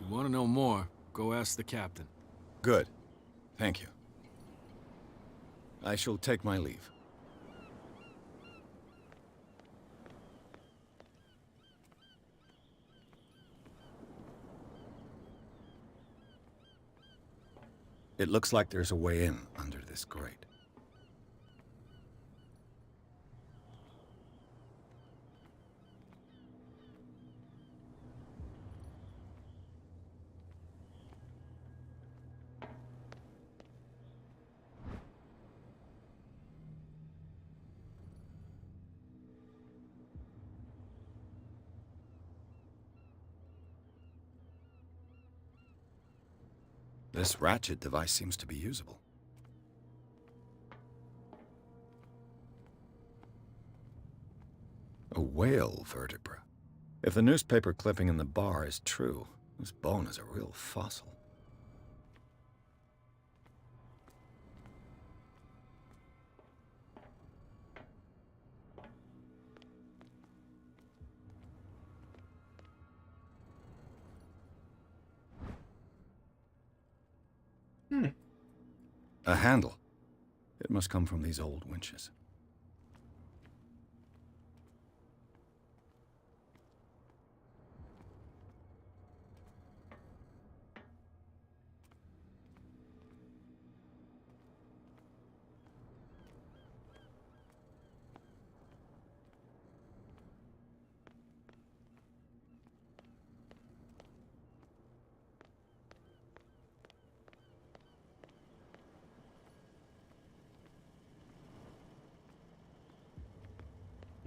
You want to know more, go ask the captain. Good. Thank you. I shall take my leave. It looks like there's a way in under this grate. This ratchet device seems to be usable. A whale vertebra. If the newspaper clipping in the bar is true, this bone is a real fossil. A handle. It must come from these old winches.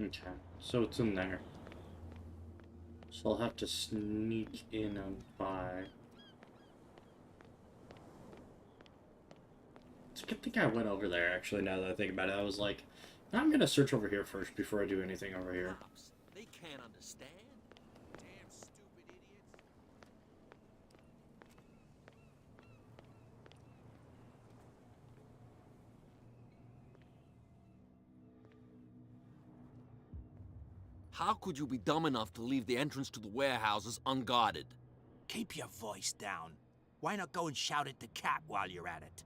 Okay, so it's in there. So I'll have to sneak in and by. It's a good thing I went over there, actually, now that I think about it. I was like, I'm gonna search over here first before I do anything over here. Cops, they can't understand. Damn stupid idiots. How could you be dumb enough to leave the entrance to the warehouses unguarded? Keep your voice down. Why not go and shout at the cat while you're at it?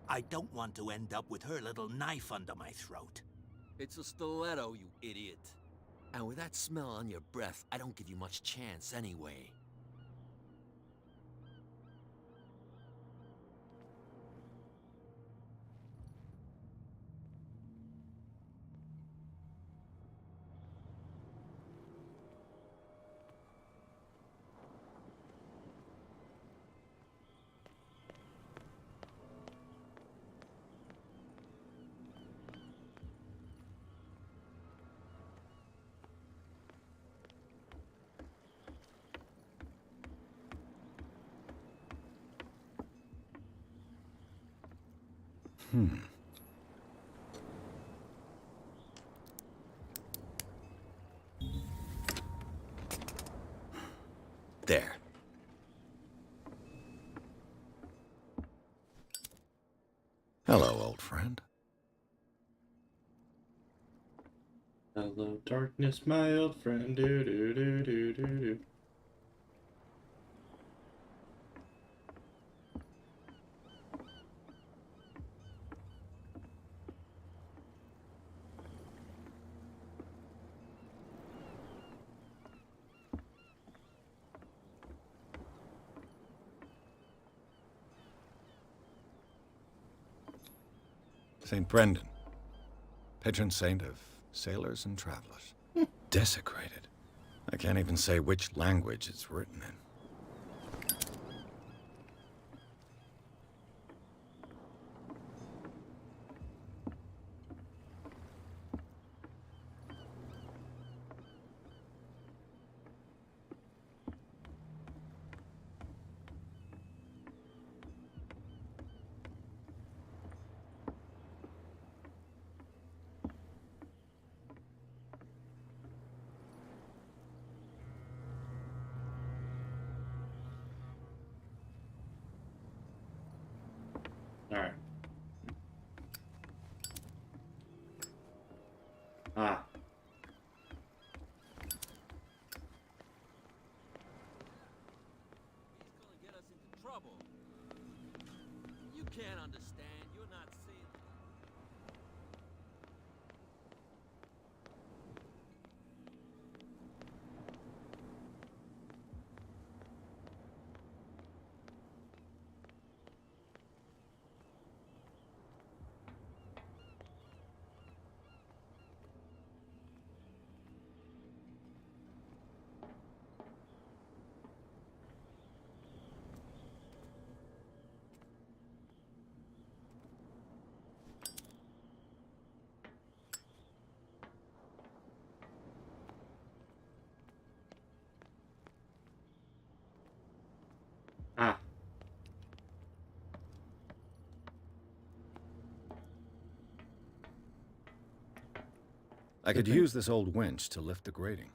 I don't want to end up with her little knife under my throat. It's a stiletto, you idiot. And with that smell on your breath, I don't give you much chance anyway. There. Hello, old friend. Hello, darkness, my old friend. Do do do do do do. St. Brendan, patron saint of sailors and travelers. Desecrated. I can't even say which language it's written in. All right. Ah. He's gonna get us into trouble. You can't understand. You're not seeing. Ah. I could use this old winch to lift the grating.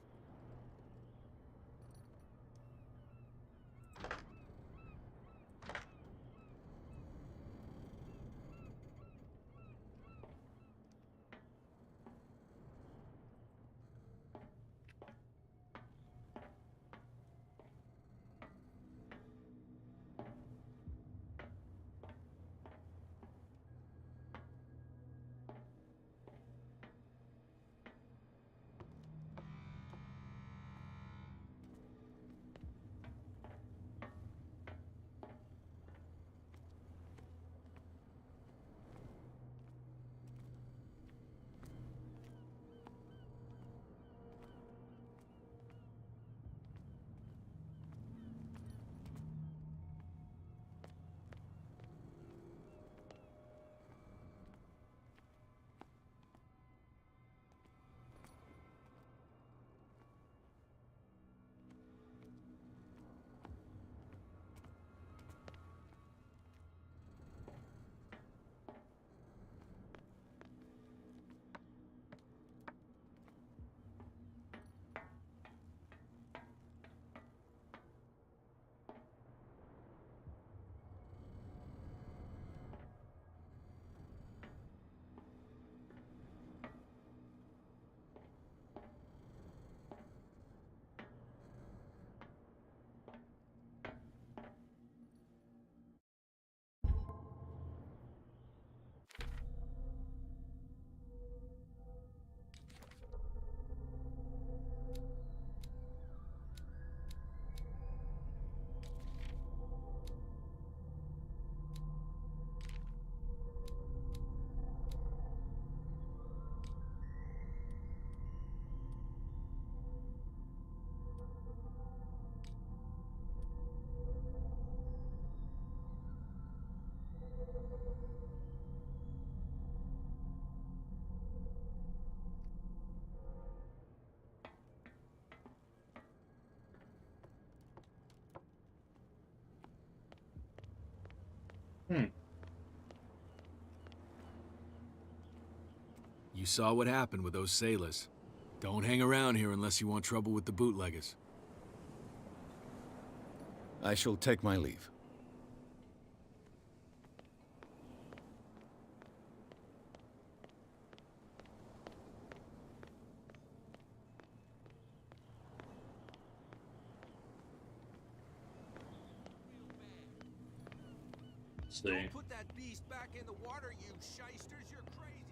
saw what happened with those sailors. Don't hang around here unless you want trouble with the bootleggers. I shall take my leave. See. Don't put that beast back in the water, you shysters. You're crazy.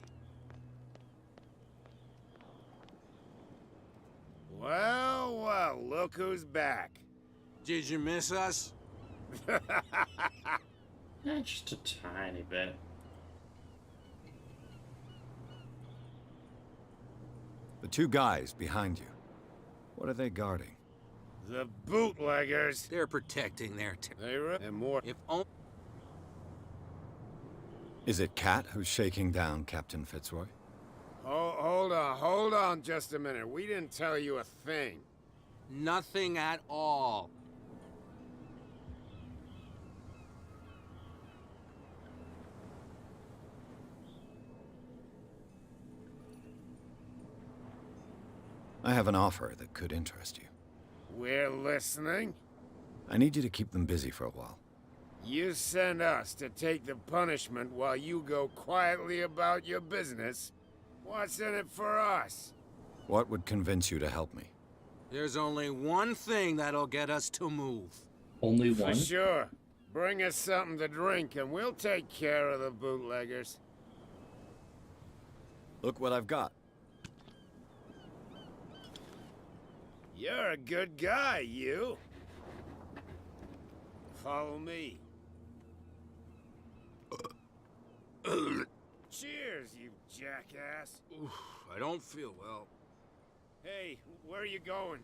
Well, well, look who's back. Did you miss us? Just a tiny bit. The two guys behind you. What are they guarding? The bootleggers. They're protecting their And more. If only. Is it Cat who's shaking down Captain Fitzroy? Hold on just a minute. We didn't tell you a thing. Nothing at all. I have an offer that could interest you. We're listening. I need you to keep them busy for a while. You send us to take the punishment while you go quietly about your business. What's in it for us? What would convince you to help me? There's only one thing that'll get us to move. Only For one? sure. Bring us something to drink and we'll take care of the bootleggers. Look what I've got. You're a good guy, you. Follow me. Cheers, you jackass. Oof, I don't feel well. Hey, where are you going?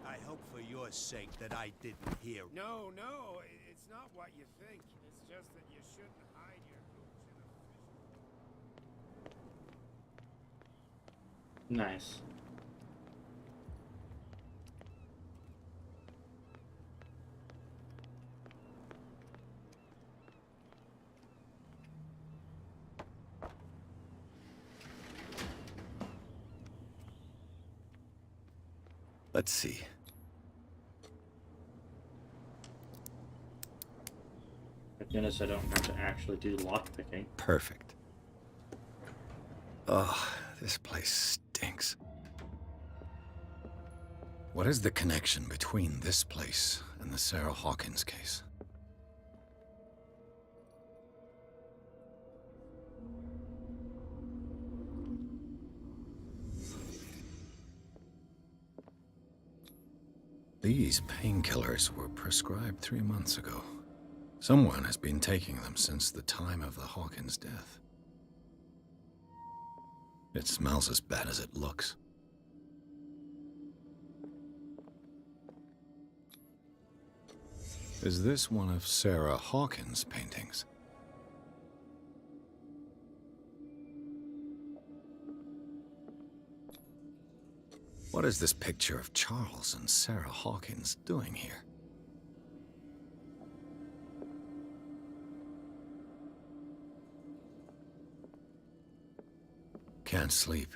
I hope for your sake that I didn't hear. No, it's not what you think. It's just that you shouldn't hide your hooch in a Nice. Let's see. Thank goodness I don't have to actually do lockpicking. Perfect. Ugh, this place stinks. What is the connection between this place and the Sarah Hawkins case? These painkillers were prescribed 3 months ago. Someone has been taking them since the time of the Hawkins death. It smells as bad as it looks. Is this one of Sarah Hawkins' paintings? What is this picture of Charles and Sarah Hawkins doing here? Can't sleep.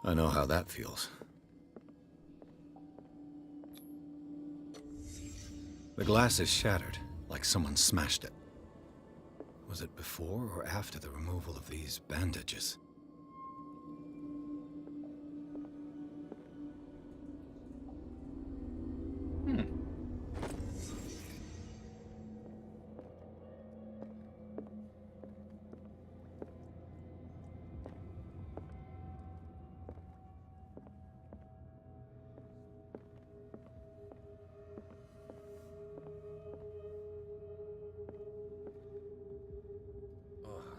I know how that feels. The glass is shattered, like someone smashed it. Was it before or after the removal of these bandages?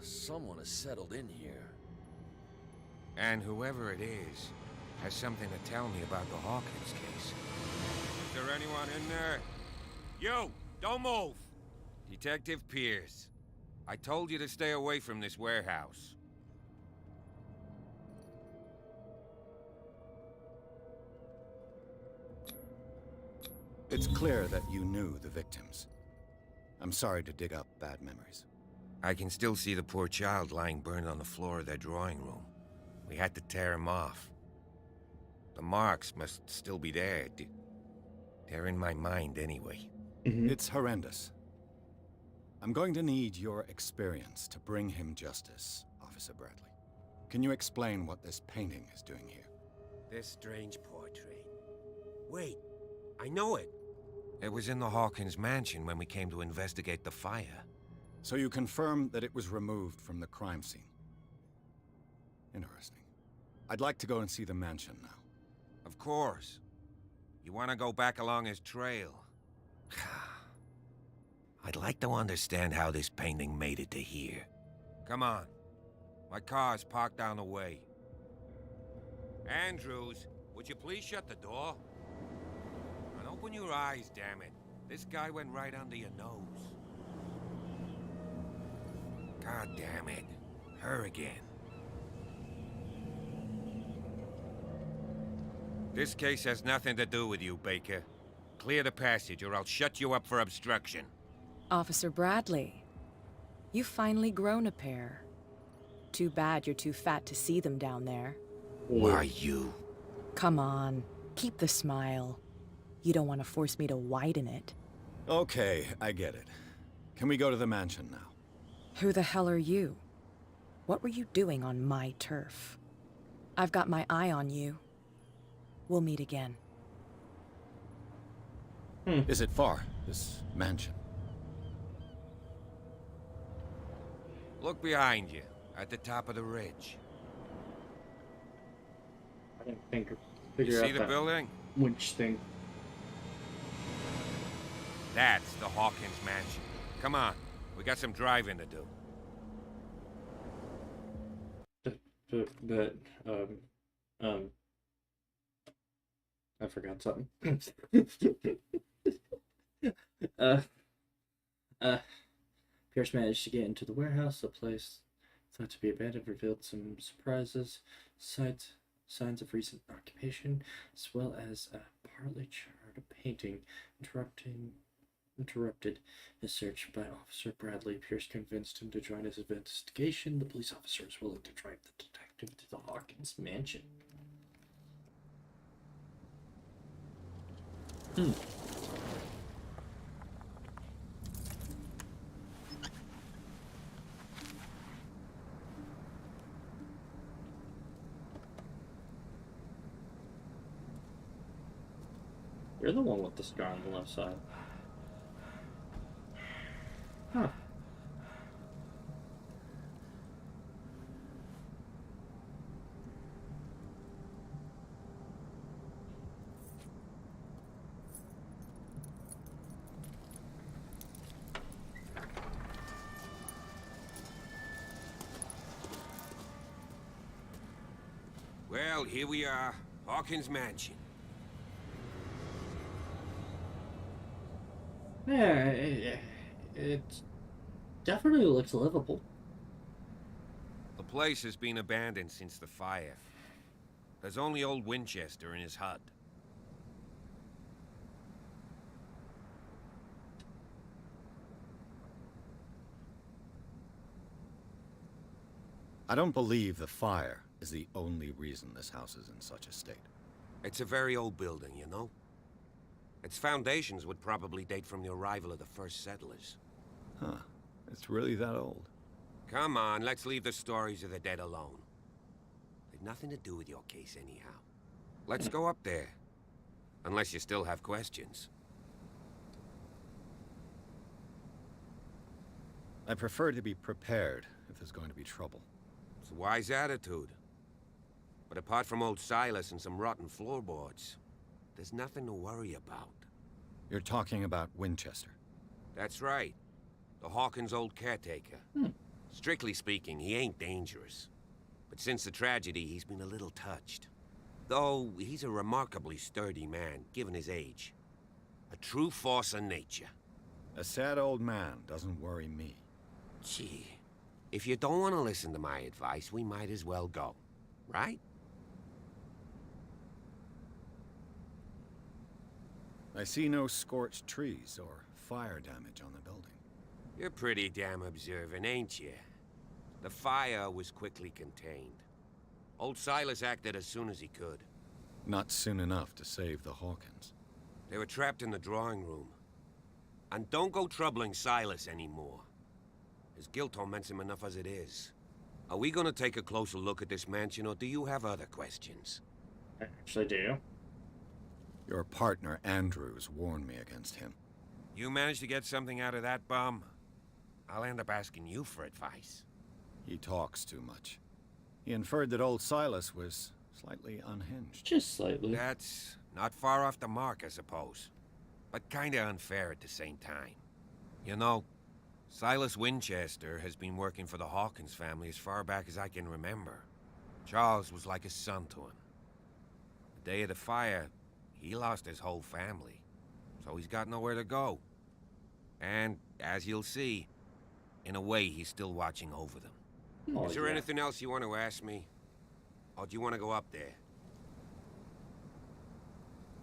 Someone has settled in here. And whoever it is has something to tell me about the Hawkins case. Is there anyone in there? You! Don't move! Detective Pierce. I told you to stay away from this warehouse. It's clear that you knew the victims. I'm sorry to dig up bad memories. I can still see the poor child lying burned on the floor of their drawing room. We had to tear him off. The marks must still be there. They're in my mind anyway. It's horrendous. I'm going to need your experience to bring him justice, Officer Bradley. Can you explain what this painting is doing here? This strange portrait. Wait, I know it. It was in the Hawkins mansion when we came to investigate the fire. So you confirm that it was removed from the crime scene. Interesting. I'd like to go and see the mansion now. Of course. You want to go back along his trail? I'd like to understand how this painting made it to here. Come on. My car's parked down the way. Andrews, would you please shut the door? And open your eyes, damn it. This guy went right under your nose. God damn it. Her again. This case has nothing to do with you, Baker. Clear the passage or I'll shut you up for obstruction. Officer Bradley, you've finally grown a pair. Too bad you're too fat to see them down there. Why you? Come on, keep the smile. You don't want to force me to widen it. Okay, I get it. Can we go to the mansion now? Who the hell are you? What were you doing on my turf? I've got my eye on you. We'll meet again. Is it far, this mansion? Look behind you, at the top of the ridge. I didn't You figure see out the that building? winch thing. That's the Hawkins mansion. Come on, we got some driving to do. But I forgot something. Pierce managed to get into the warehouse. The place thought to be abandoned revealed some surprises, signs of recent occupation, as well as a partly charred painting interrupted his search by Officer Bradley. Pierce convinced him to join his investigation. The police officer was willing to drive the detective to the Hawkins mansion. You're the one with the scar on the left side. Huh. Well, here we are. Hawkins mansion. Yeah, it definitely looks livable. The place has been abandoned since the fire. There's only old Winchester in his hut. I don't believe the fire is the only reason this house is in such a state. It's a very old building, you know? Its foundations would probably date from the arrival of the first settlers. Huh. It's really that old. Come on, let's leave the stories of the dead alone. They've nothing to do with your case anyhow. Let's go up there. Unless you still have questions. I prefer to be prepared if there's going to be trouble. It's a wise attitude. But apart from old Silas and some rotten floorboards, there's nothing to worry about. You're talking about Winchester? That's right. The Hawkins' old caretaker. Strictly speaking, he ain't dangerous. But since the tragedy, he's been a little touched. Though, he's a remarkably sturdy man, given his age. A true force of nature. A sad old man doesn't worry me. Gee, if you don't want to listen to my advice, we might as well go. Right? I see no scorched trees or fire damage on the building. You're pretty damn observant, ain't you? The fire was quickly contained. Old Silas acted as soon as he could. Not soon enough to save the Hawkins. They were trapped in the drawing room. And don't go troubling Silas anymore. His guilt torments him enough as it is. Are we gonna take a closer look at this mansion, or do you have other questions? I actually do. Your partner, Andrews, warned me against him. You managed to get something out of that bum? I'll end up asking you for advice. He talks too much. He inferred that old Silas was slightly unhinged. Just slightly. That's not far off the mark, I suppose. But kinda unfair at the same time. You know, Silas Winchester has been working for the Hawkins family as far back as I can remember. Charles was like a son to him. The day of the fire, he lost his whole family. So he's got nowhere to go. And, as you'll see, in a way, he's still watching over them. Oh, Is there yeah. anything else you want to ask me? Or do you want to go up there?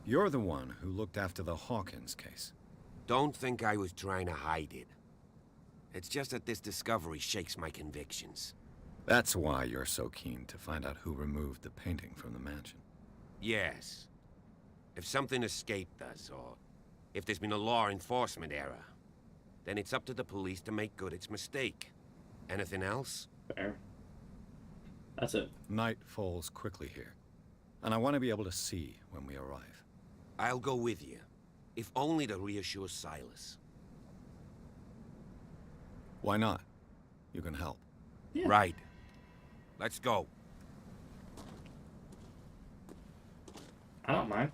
You're the one who looked after the Hawkins case. Don't think I was trying to hide it. It's just that this discovery shakes my convictions. That's why you're so keen to find out who removed the painting from the mansion. Yes. If something escaped us, or if there's been a law enforcement error, then it's up to the police to make good its mistake. Anything else? Fair. That's it. Night falls quickly here, and I want to be able to see when we arrive. I'll go with you, if only to reassure Silas. Why not? You can help. Yeah. Right. Let's go. I don't mind.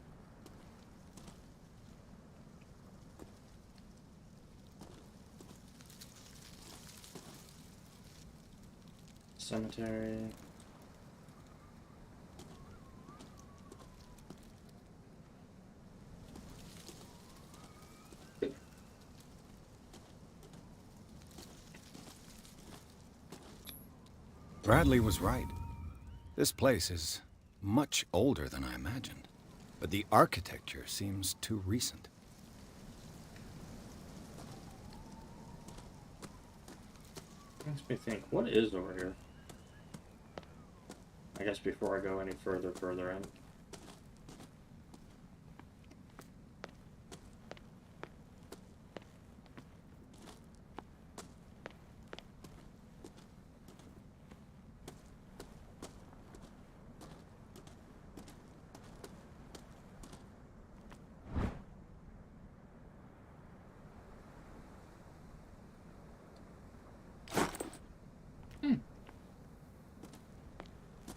Cemetery. Bradley was right. This place is much older than I imagined, but the architecture seems too recent. Makes me think, what is over here? I guess before I go any further in.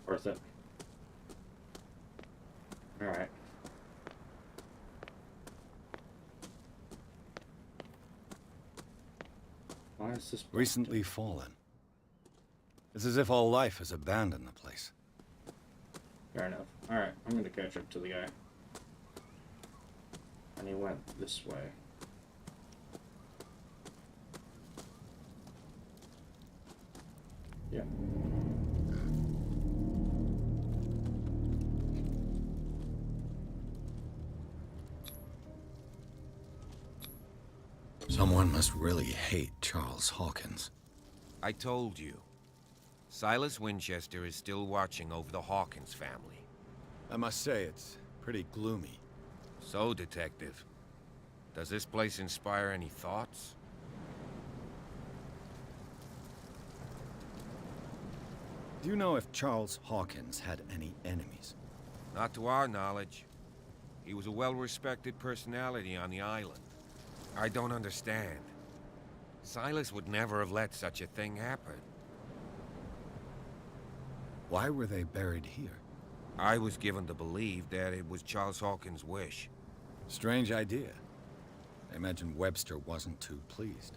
Worth it. Alright. Why is this Recently fallen. It's as if all life has abandoned the place. Fair enough. Alright, I'm gonna catch up to the guy. And he went this way. Yeah. Someone must really hate Charles Hawkins. I told you. Silas Winchester is still watching over the Hawkins family. I must say, it's pretty gloomy. So, Detective, does this place inspire any thoughts? Do you know if Charles Hawkins had any enemies? Not to our knowledge. He was a well-respected personality on the island. I don't understand. Silas would never have let such a thing happen. Why were they buried here? I was given to believe that it was Charles Hawkins' wish. Strange idea. I imagine Webster wasn't too pleased.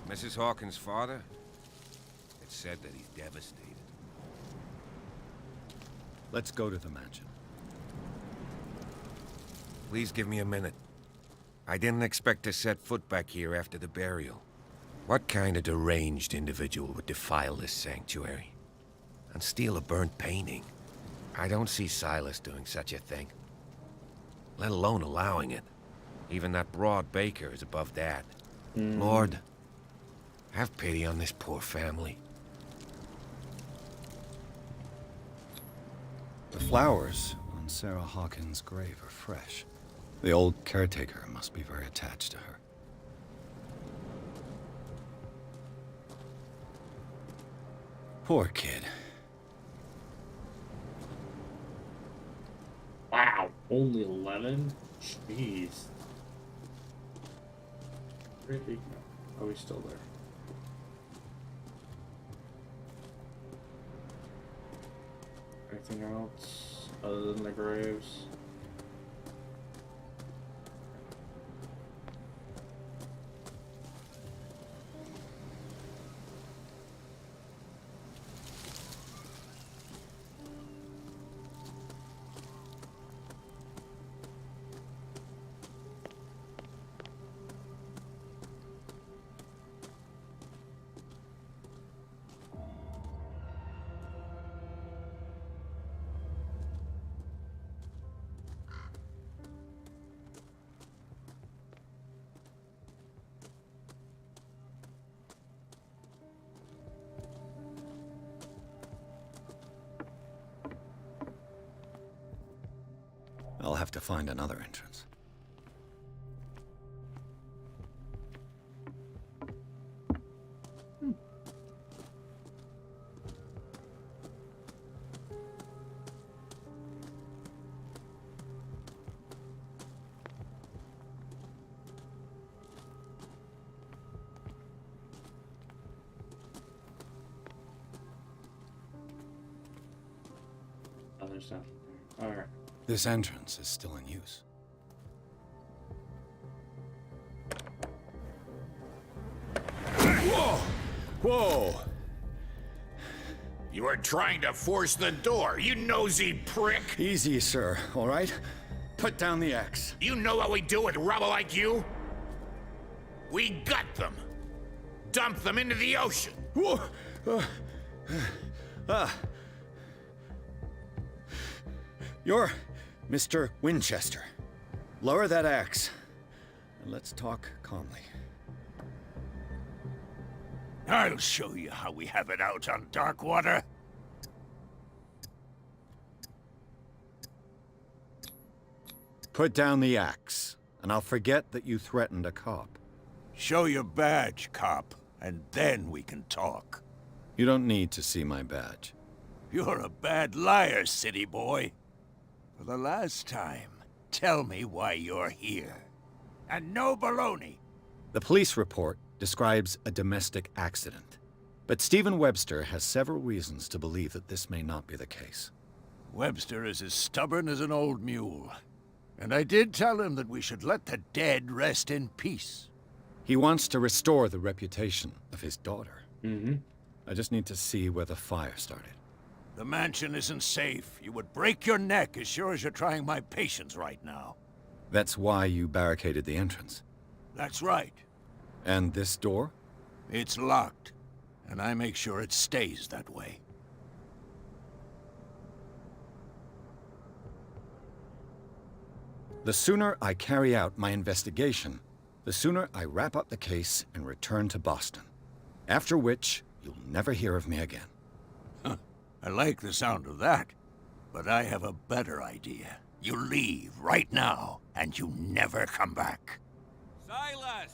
Mrs. Hawkins' father? It's said that he's devastated. Let's go to the mansion. Please give me a minute. I didn't expect to set foot back here after the burial. What kind of deranged individual would defile this sanctuary? And steal a burnt painting? I don't see Silas doing such a thing. Let alone allowing it. Even that broad Baker is above that. Lord, Have pity on this poor family. The flowers on Sarah Hawkins' grave are fresh. The old caretaker must be very attached to her. Poor kid. Wow, only 11? Jeez. Where'd he go? Oh, he's still there. Anything else other than the graves? I'll have to find another entrance. Oh, there's nothing there. Alright. This entrance is still in use. Whoa! Whoa! You were trying to force the door, you nosy prick! Easy, sir, all right? Put down the axe. You know what we do with rubble like you? We gut them. Dump them into the ocean. Whoa! You're Mr. Winchester. Lower that axe, and let's talk calmly. I'll show you how we have it out on Darkwater. Put down the axe, and I'll forget that you threatened a cop. Show your badge, cop, and then we can talk. You don't need to see my badge. You're a bad liar, city boy. For the last time, tell me why you're here. And no baloney. The police report describes a domestic accident, but Stephen Webster has several reasons to believe that this may not be the case. Webster is as stubborn as an old mule. And I did tell him that we should let the dead rest in peace. He wants to restore the reputation of his daughter. Mm-hmm. I just need to see where the fire started. The mansion isn't safe. You would break your neck as sure as you're trying my patience right now. That's why you barricaded the entrance. That's right. And this door? It's locked, and I make sure it stays that way. The sooner I carry out my investigation, the sooner I wrap up the case and return to Boston. After which, you'll never hear of me again. Huh. I like the sound of that, but I have a better idea. You leave right now, and you never come back. Silas!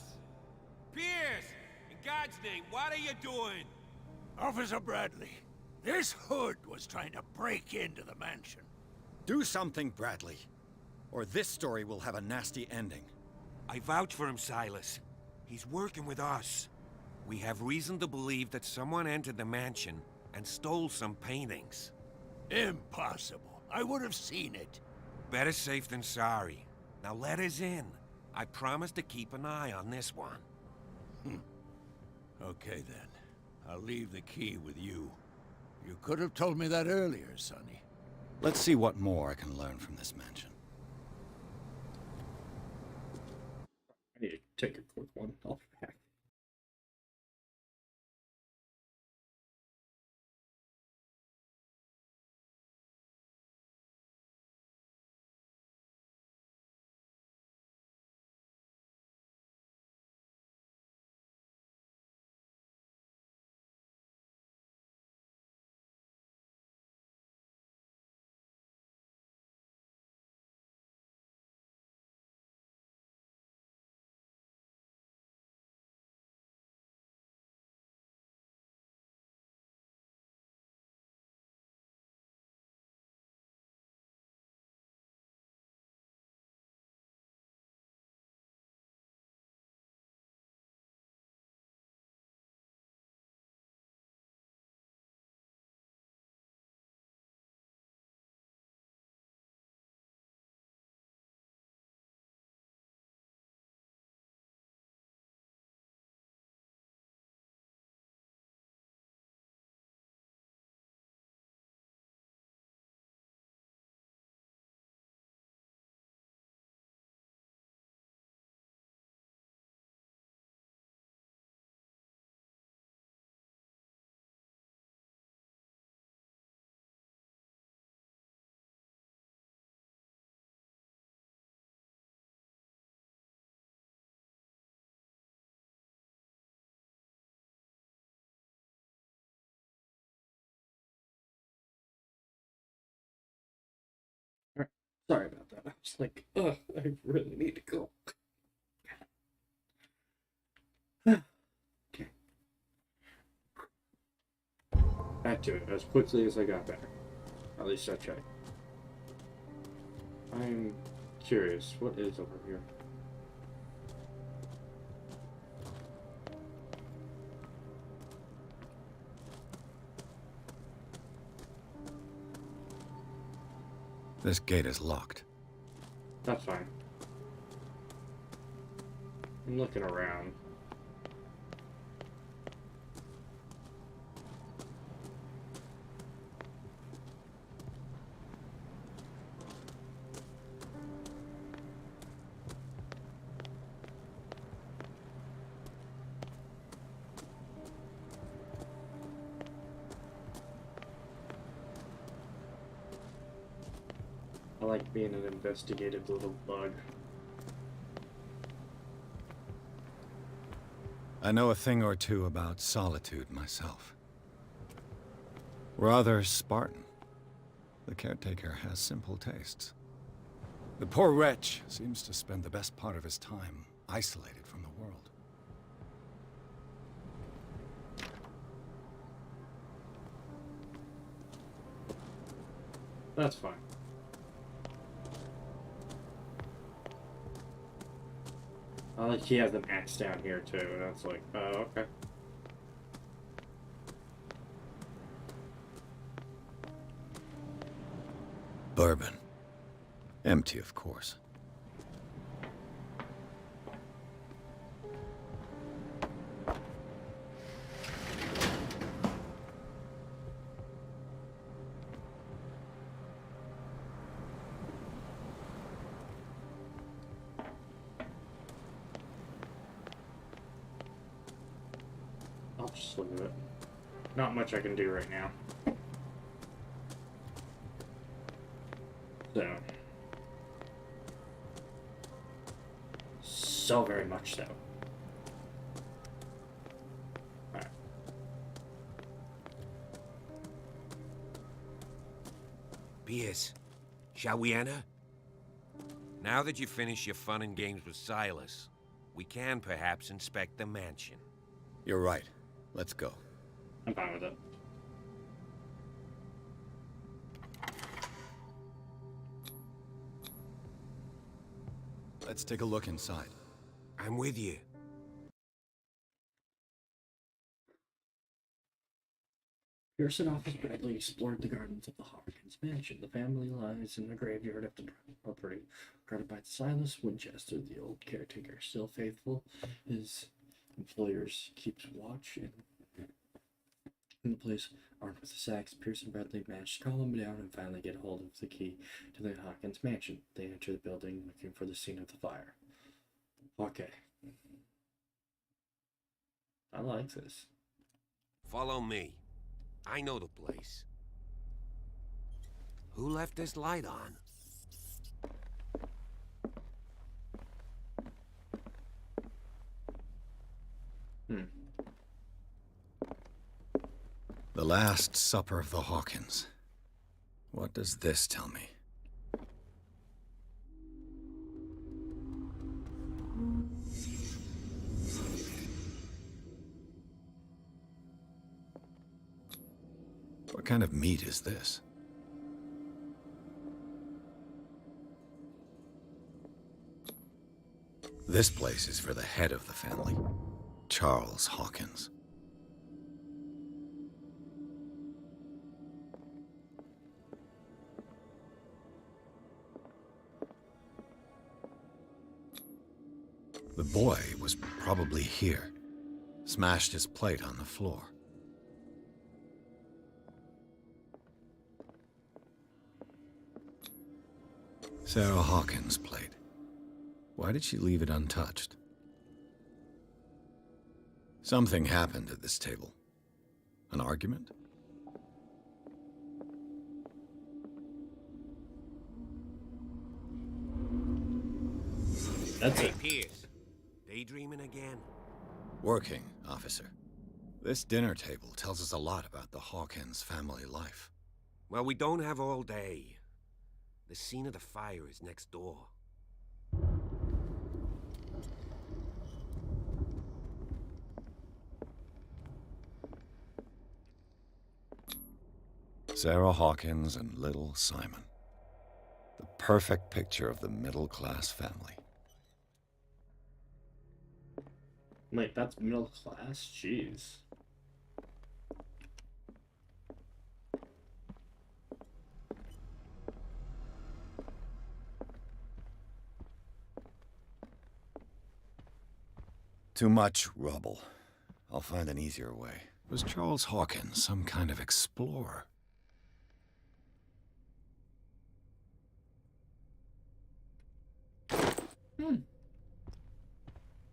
Pierce! In God's name, what are you doing? Officer Bradley, this hood was trying to break into the mansion. Do something, Bradley, or this story will have a nasty ending. I vouch for him, Silas. He's working with us. We have reason to believe that someone entered the mansion and stole some paintings. Impossible. I would have seen it. Better safe than sorry. Now let us in. I promise to keep an eye on this one. Okay, then. I'll leave the key with you. You could have told me that earlier, Sonny. Let's see what more I can learn from this mansion. I need to take a quick one. I'll be back. Sorry about that. I was like, ugh, I really need to go. Okay. Back to it as quickly as I got back. At least I tried. I'm curious, what is over here? This gate is locked. That's fine. I'm looking around. I like being an investigative little bug. I know a thing or two about solitude myself. Rather Spartan. The caretaker has simple tastes. The poor wretch seems to spend the best part of his time isolated from the world. That's fine. I like he has an axe down here too, and that's like, oh, okay. Bourbon. Empty, of course. I'll just look at it. Not much I can do right now. So very much so. Alright. Pierce, shall we enter? Now that you've finished your fun and games with Silas, we can perhaps inspect the mansion. You're right. Let's go. I'm fine with it. Let's take a look inside. I'm with you. Pearson Office Bradley explored the gardens of the Hawkins mansion. The family lies in the graveyard of the property, guarded by Silas Winchester, the old caretaker. Still faithful, his employers keeps watch in the place. Armed with the axe, Pearson Bradley managed to calm him down and finally get hold of the key to the Hawkins mansion. They enter the building looking for the scene of the fire. Okay. I like this. Follow me. I know the place. Who left this light on? The Last Supper of the Hawkins. What does this tell me? What kind of meat is this? This place is for the head of the family, Charles Hawkins. The boy was probably here. Smashed his plate on the floor. Sarah Hawkins' plate. Why did she leave it untouched? Something happened at this table. An argument? Hey, Pierce. Daydreaming again? Working, officer. This dinner table tells us a lot about the Hawkins family life. Well, we don't have all day. The scene of the fire is next door. Sarah Hawkins and little Simon. The perfect picture of the middle-class family. Wait, that's middle class? Jeez. Too much rubble. I'll find an easier way. Was Charles Hawkins some kind of explorer?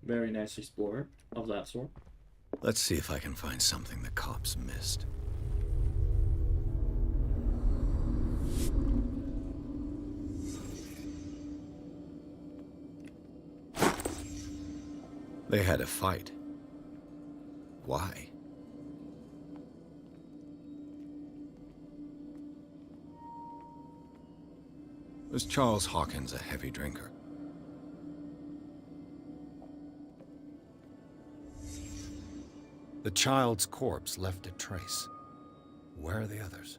Very nice explorer of that sort. Let's see if I can find something the cops missed. They had a fight. Why? Was Charles Hawkins a heavy drinker? The child's corpse left a trace. Where are the others?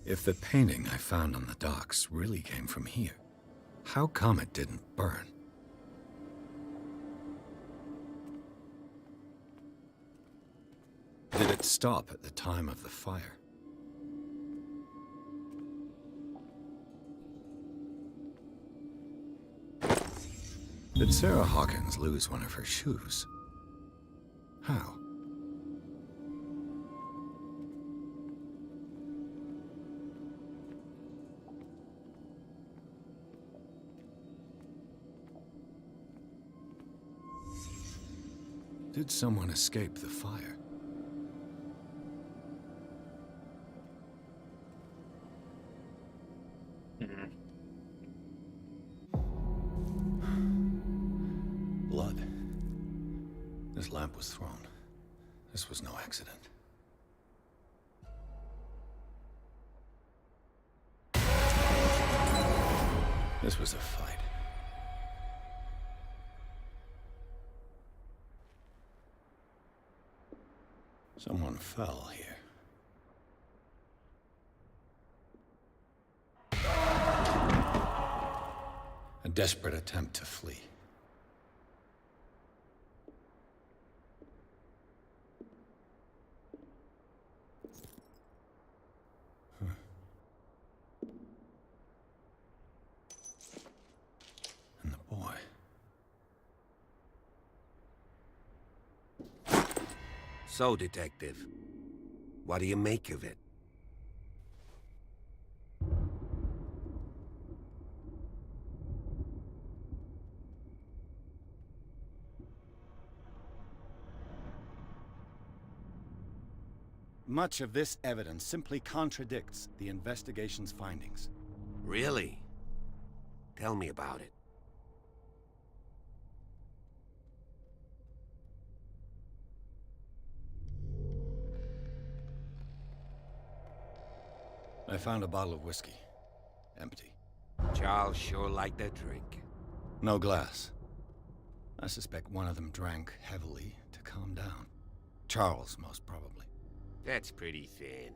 If the painting I found on the docks really came from here, how come it didn't burn? Did it stop at the time of the fire? Did Sarah Hawkins lose one of her shoes? How? Did someone escape the fire? Blood. This lamp was thrown. This was no accident. This was a fight. Someone fell here. A desperate attempt to flee. And the boy. So, Detective, what do you make of it? Much of this evidence simply contradicts the investigation's findings. Really? Tell me about it. I found a bottle of whiskey. Empty. Charles sure liked that drink. No glass. I suspect one of them drank heavily to calm down. Charles, most probably. That's pretty thin.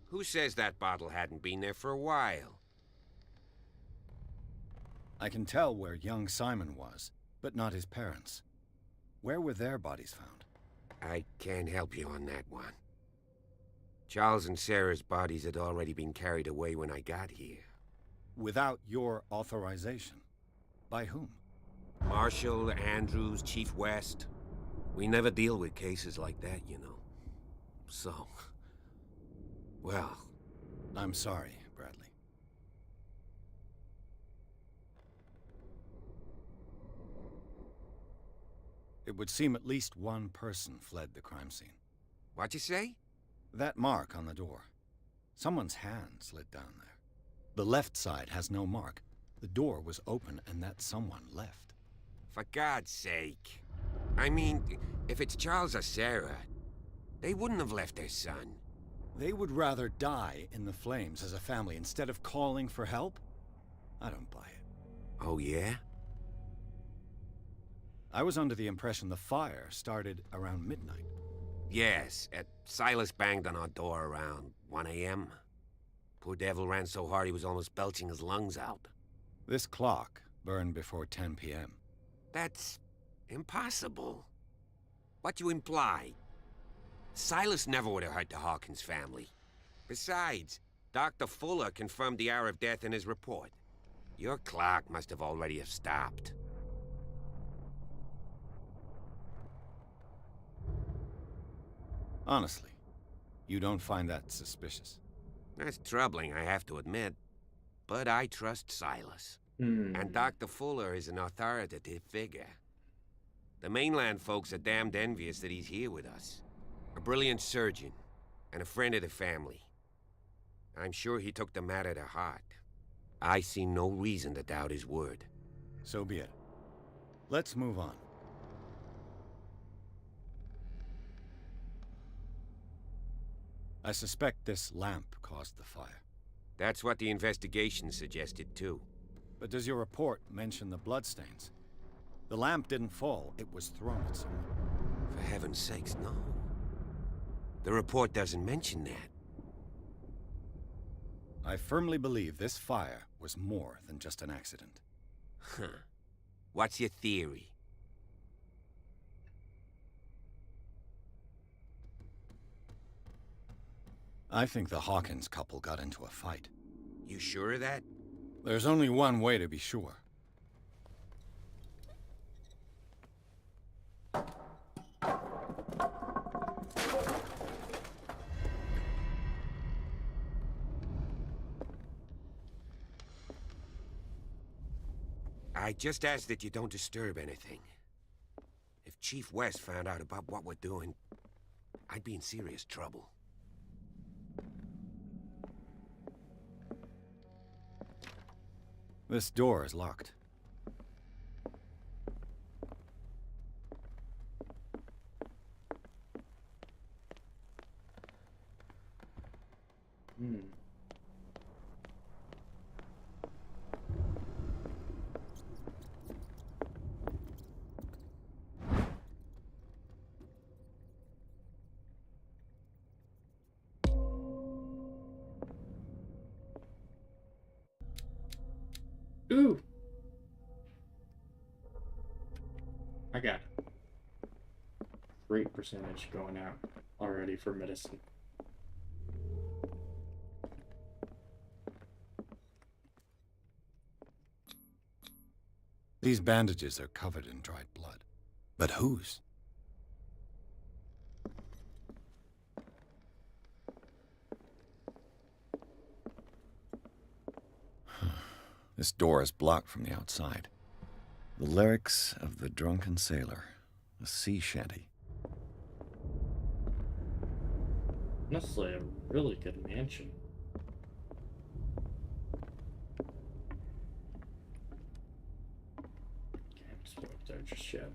Who says that bottle hadn't been there for a while? I can tell where young Simon was, but not his parents. Where were their bodies found? I can't help you on that one. Charles and Sarah's bodies had already been carried away when I got here. Without your authorization? By whom? Marshall, Andrews, Chief West. We never deal with cases like that, you know. So... well... I'm sorry, Bradley. It would seem at least one person fled the crime scene. What'd you say? That mark on the door. Someone's hand slid down there. The left side has no mark. The door was open and that someone left. For God's sake. I mean, if it's Charles or Sarah, They wouldn't have left their son. They would rather die in the flames as a family instead of calling for help? I don't buy it. Oh, yeah? I was under the impression the fire started around midnight. Yes, Silas banged on our door around 1 a.m. Poor devil ran so hard he was almost belching his lungs out. This clock burned before 10 p.m. That's impossible. What you imply? Silas never would have hurt the Hawkins family. Besides, Dr. Fuller confirmed the hour of death in his report. Your clock must have already have stopped. Honestly, you don't find that suspicious? That's troubling, I have to admit. But I trust Silas. And Dr. Fuller is an authoritative figure. The mainland folks are damned envious that he's here with us. A brilliant surgeon, and a friend of the family. I'm sure he took the matter to heart. I see no reason to doubt his word. So be it. Let's move on. I suspect this lamp caused the fire. That's what the investigation suggested, too. But does your report mention the bloodstains? The lamp didn't fall, it was thrown at someone. For heaven's sakes, no. The report doesn't mention that. I firmly believe this fire was more than just an accident. Huh. What's your theory? I think the Hawkins couple got into a fight. You sure of that? There's only one way to be sure. I just ask that you don't disturb anything. If Chief West found out about what we're doing, I'd be in serious trouble. This door is locked. Ooh! I got it. Great percentage going out already for medicine. These bandages are covered in dried blood. But whose? This door is blocked from the outside. The lyrics of the drunken sailor. A sea shanty. Honestly, a really good mansion. Can't just go up there just yet.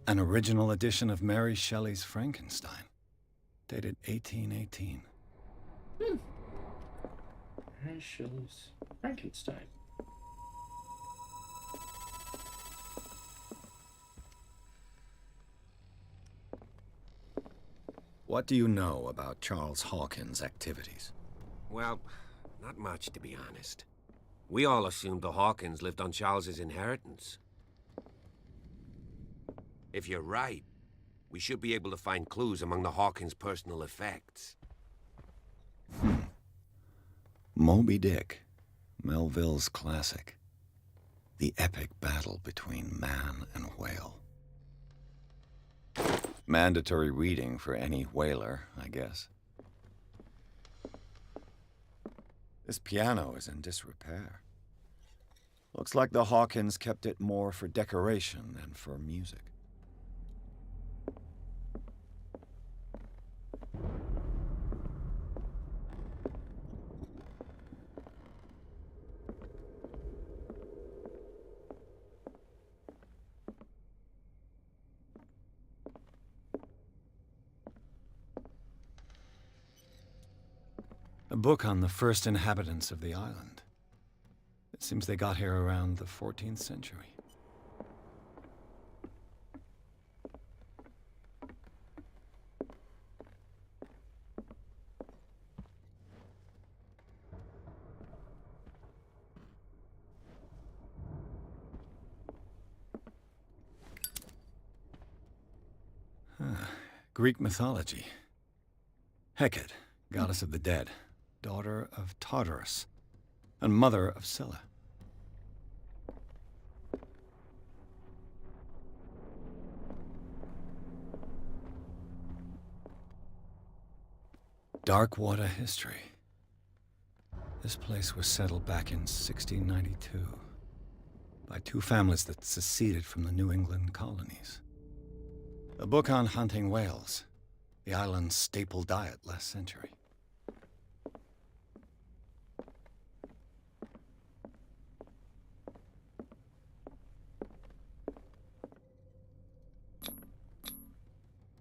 An original edition of Mary Shelley's Frankenstein. Dated 1818. Mary Shelley's Frankenstein. What do you know about Charles Hawkins' activities? Well, not much, to be honest. We all assumed the Hawkins lived on Charles's inheritance. If you're right, we should be able to find clues among the Hawkins' personal effects. Moby Dick, Melville's classic. The epic battle between man and whale. Mandatory reading for any whaler, I guess. This piano is in disrepair. Looks like the Hawkins kept it more for decoration than for music. book on the first inhabitants of the island. It seems they got here around the 14th century. Greek mythology. Hecate, goddess of the dead, daughter of Tartarus, and mother of Scylla. Darkwater history. This place was settled back in 1692 by two families that seceded from the New England colonies. A book on hunting whales, the island's staple diet last century.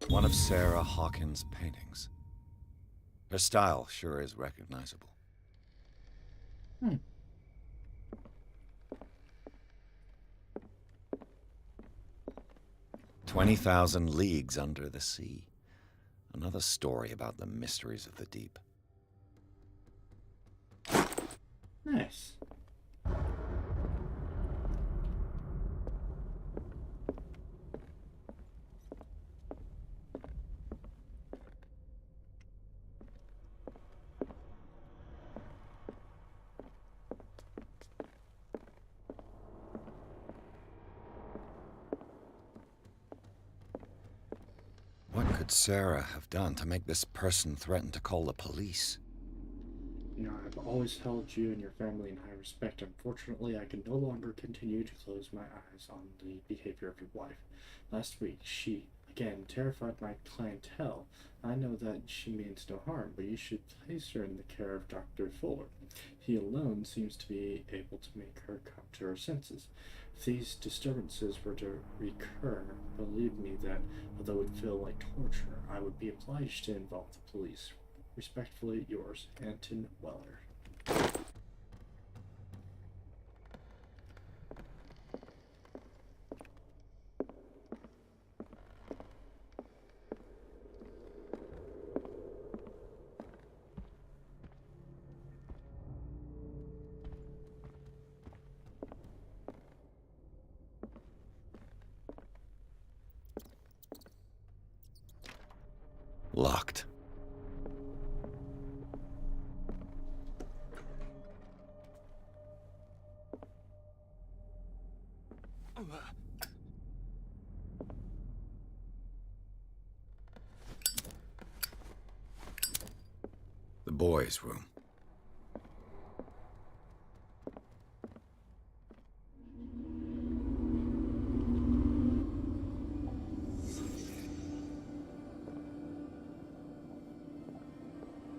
One of Sarah Hawkins' paintings. Her style sure is recognizable. 20,000 Leagues Under the Sea. Another story about the mysteries of the deep. Nice. What could Sarah have done to make this person threaten to call the police? You know, I've always held you and your family in high respect. Unfortunately, I can no longer continue to close my eyes on the behavior of your wife. Last week, she, again, terrified my clientele. I know that she means no harm, but you should place her in the care of Dr. Fuller. He alone seems to be able to make her come to her senses. If these disturbances were to recur, believe me that, although it would feel like torture, I would be obliged to involve the police. Respectfully yours, Anton Weller. Locked. The boys' room.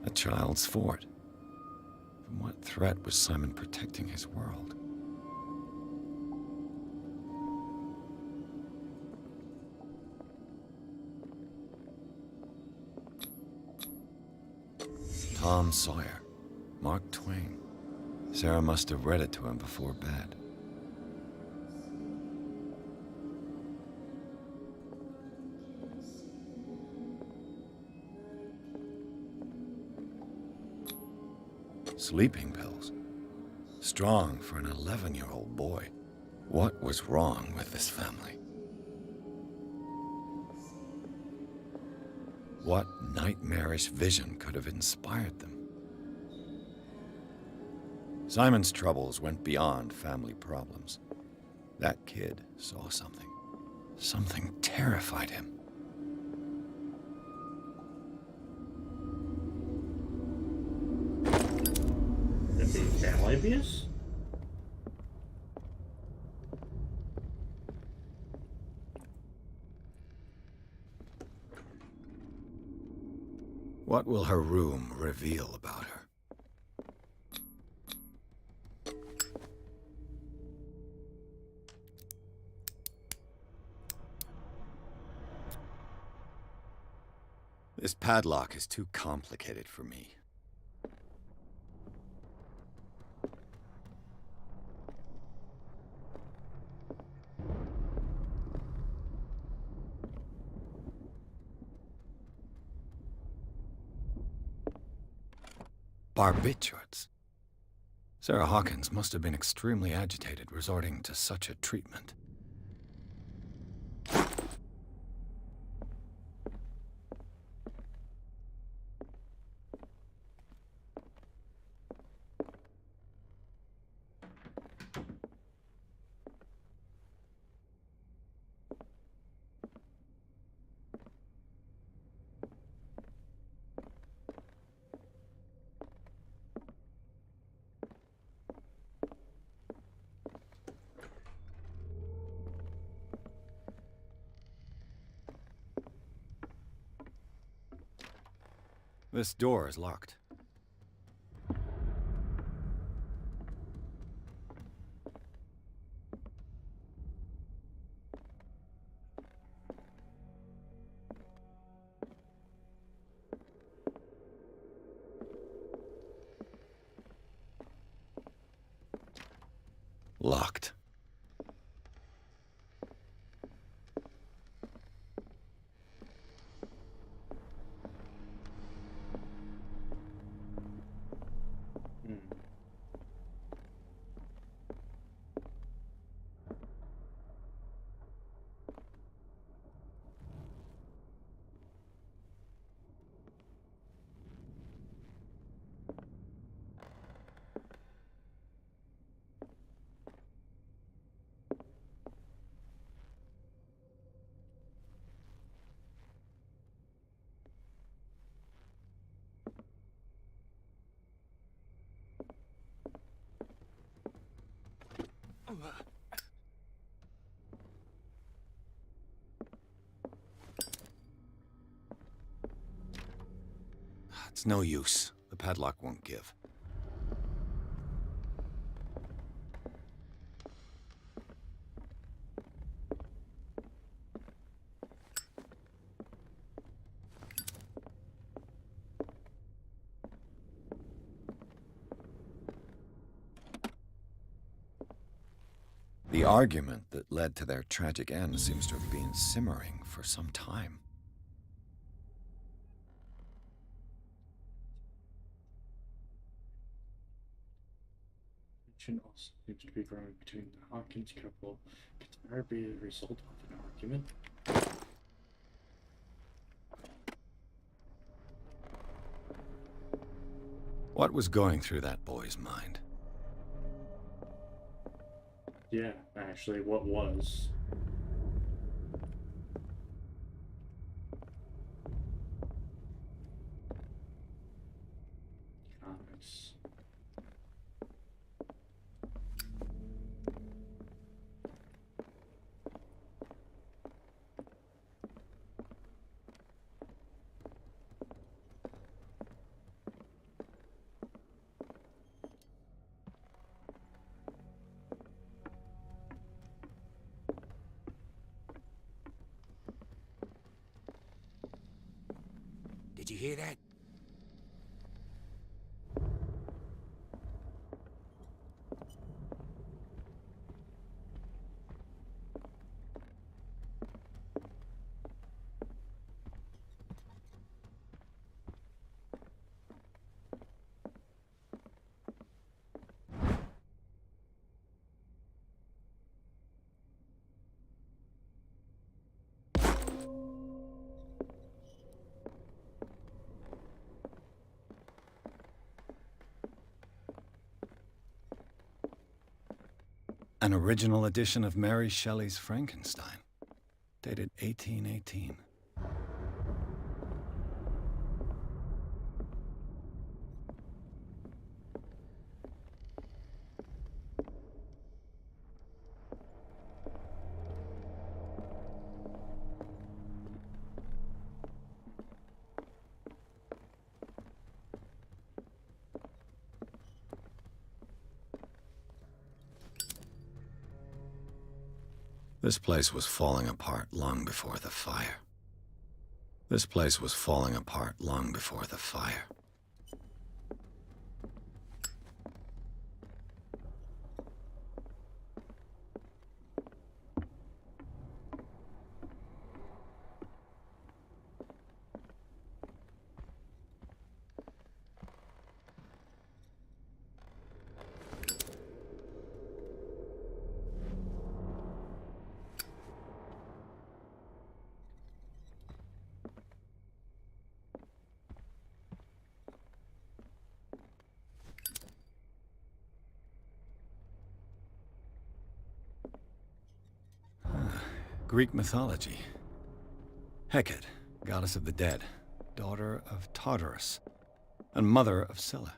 A child's fort. From what threat was Simon protecting his world? Tom Sawyer, Mark Twain. Sarah must have read it to him before bed. Sleeping pills. Strong for an 11-year-old boy. What was wrong with this family? What nightmarish vision could have inspired them? Simon's troubles went beyond family problems. That kid saw something. Something terrified him. Could be family abuse? What will her room reveal about her? This padlock is too complicated for me. Barbiturates. Sarah Hawkins must have been extremely agitated resorting to such a treatment. This door is locked. Locked. It's no use. The padlock won't give. The argument that led to their tragic end seems to have been simmering for some time. Tension also seems to be growing between the Hawkins couple. Could there be a result of an argument? What was going through that boy's mind? Yeah, actually, what was? Comics. Did you hear that? An original edition of Mary Shelley's Frankenstein, dated 1818. This place was falling apart long before the fire. This place was falling apart long before the fire. Greek mythology. Hecate, goddess of the dead, daughter of Tartarus, and mother of Scylla.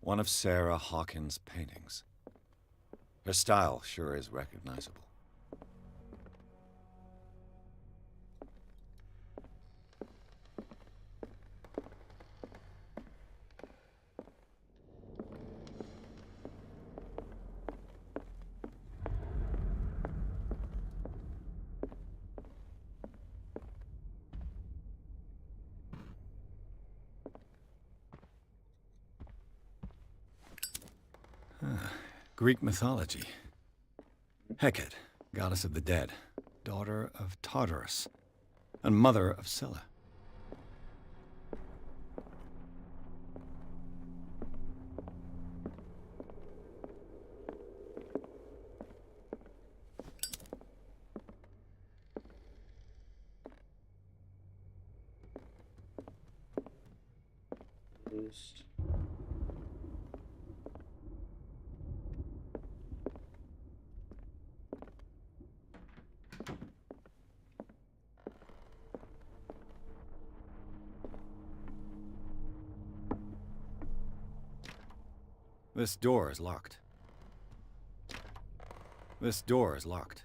One of Sarah Hawkins' paintings. Her style sure is recognizable. Greek mythology. Hecate, goddess of the dead, daughter of Tartarus, and mother of Scylla. This door is locked. This door is locked.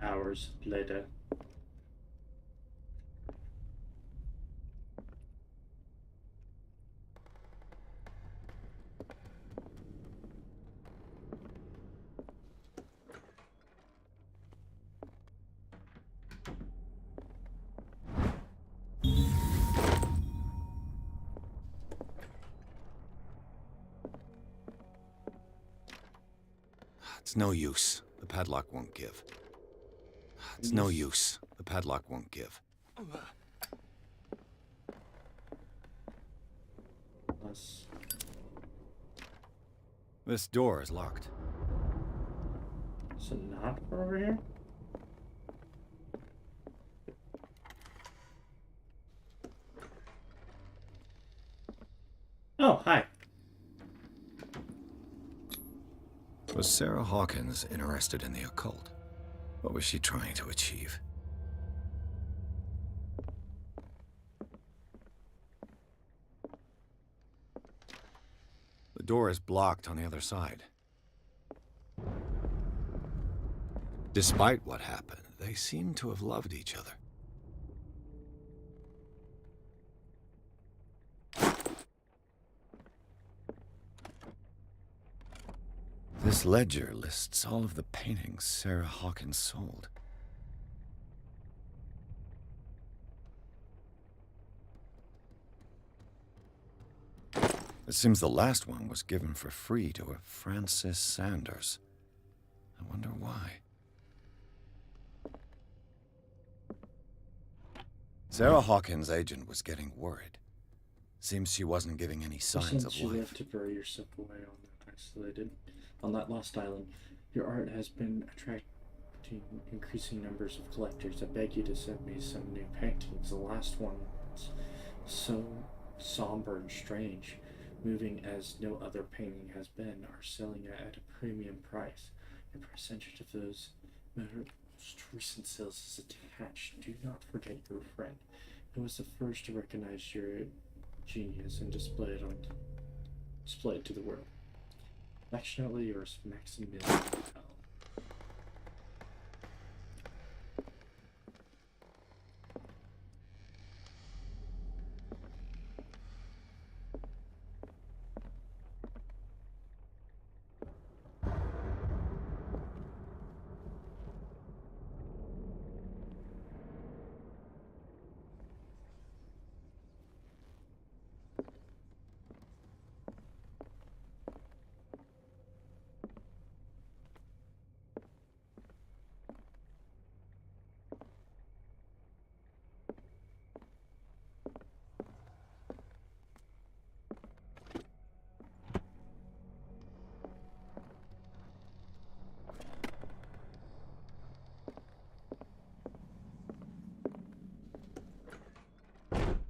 Hours later. It's no use. The padlock won't give. It's no use. The padlock won't give. Let's... This door is locked. So not over here? Oh, hi. Was Sarah Hawkins interested in the occult? What was she trying to achieve? The door is blocked on the other side. Despite what happened, they seem to have loved each other. This ledger lists all of the paintings Sarah Hawkins sold. It seems the last one was given for free to a Francis Sanders. I wonder why. Sarah Hawkins' agent was getting worried. Seems she wasn't giving any signs of Since you life. left to bury yourself away on that isolated, on that lost island, your art has been attracting increasing numbers of collectors. I beg you to send me some new paintings. The last one was so somber and strange, moving as no other painting has been, are selling it at a premium price. A percentage of those most recent sales is attached. Do not forget your friend, who was the first to recognize your genius and display it to the world. Affectionately yours, Maximilian Bell.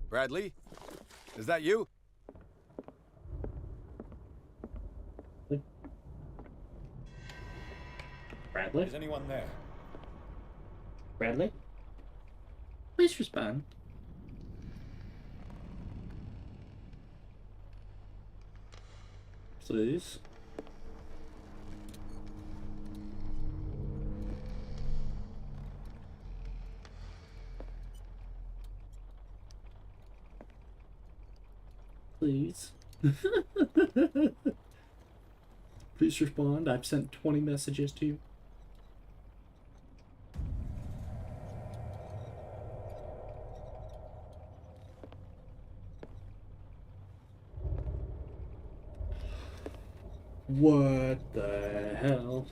Bradley? Is that you? Bradley? Is anyone there? Bradley? Please respond. Please. Please. Please respond. I've sent 20 messages to you. What the hell?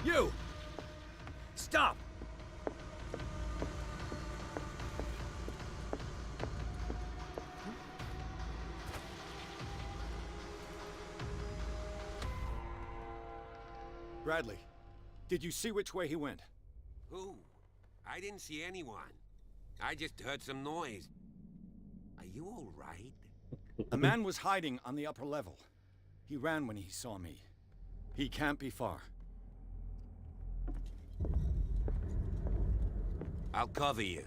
You! Stop! Bradley, did you see which way he went? Who? I didn't see anyone. I just heard some noise. Are you all right? A man was hiding on the upper level. He ran when he saw me. He can't be far. I'll cover you.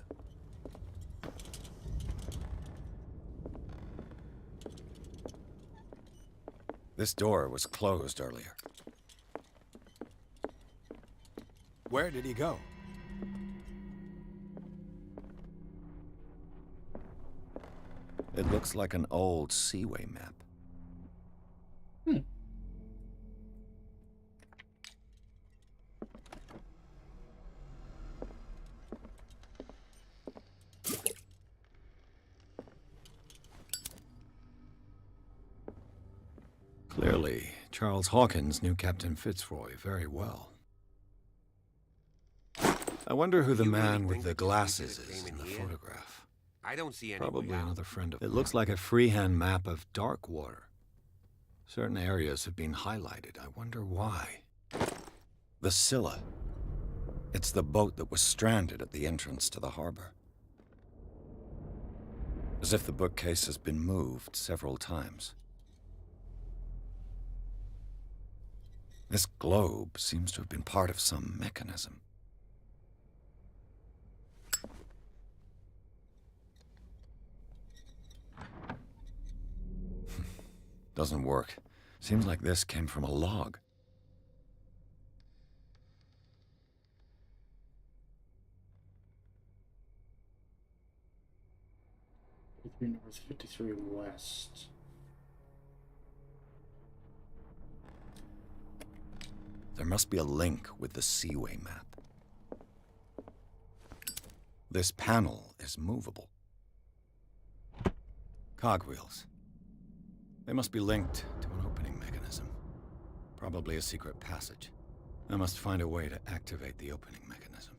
This door was closed earlier. Where did he go? It looks like an old Seaway map. Clearly, Charles Hawkins knew Captain Fitzroy very well. I wonder who the You really man with think the that glasses this is came in in the here? photograph. I don't see any Probably way out. another friend of... It looks like a freehand map of Darkwater. Certain areas have been highlighted. I wonder why. The Scylla. It's the boat that was stranded at the entrance to the harbor. As if the bookcase has been moved several times. This globe seems to have been part of some mechanism. Doesn't work. Seems like this came from a log. North, 53 West. There must be a link with the Seaway map. This panel is movable. Cogwheels. They must be linked to an opening mechanism. Probably a secret passage. I must find a way to activate the opening mechanism.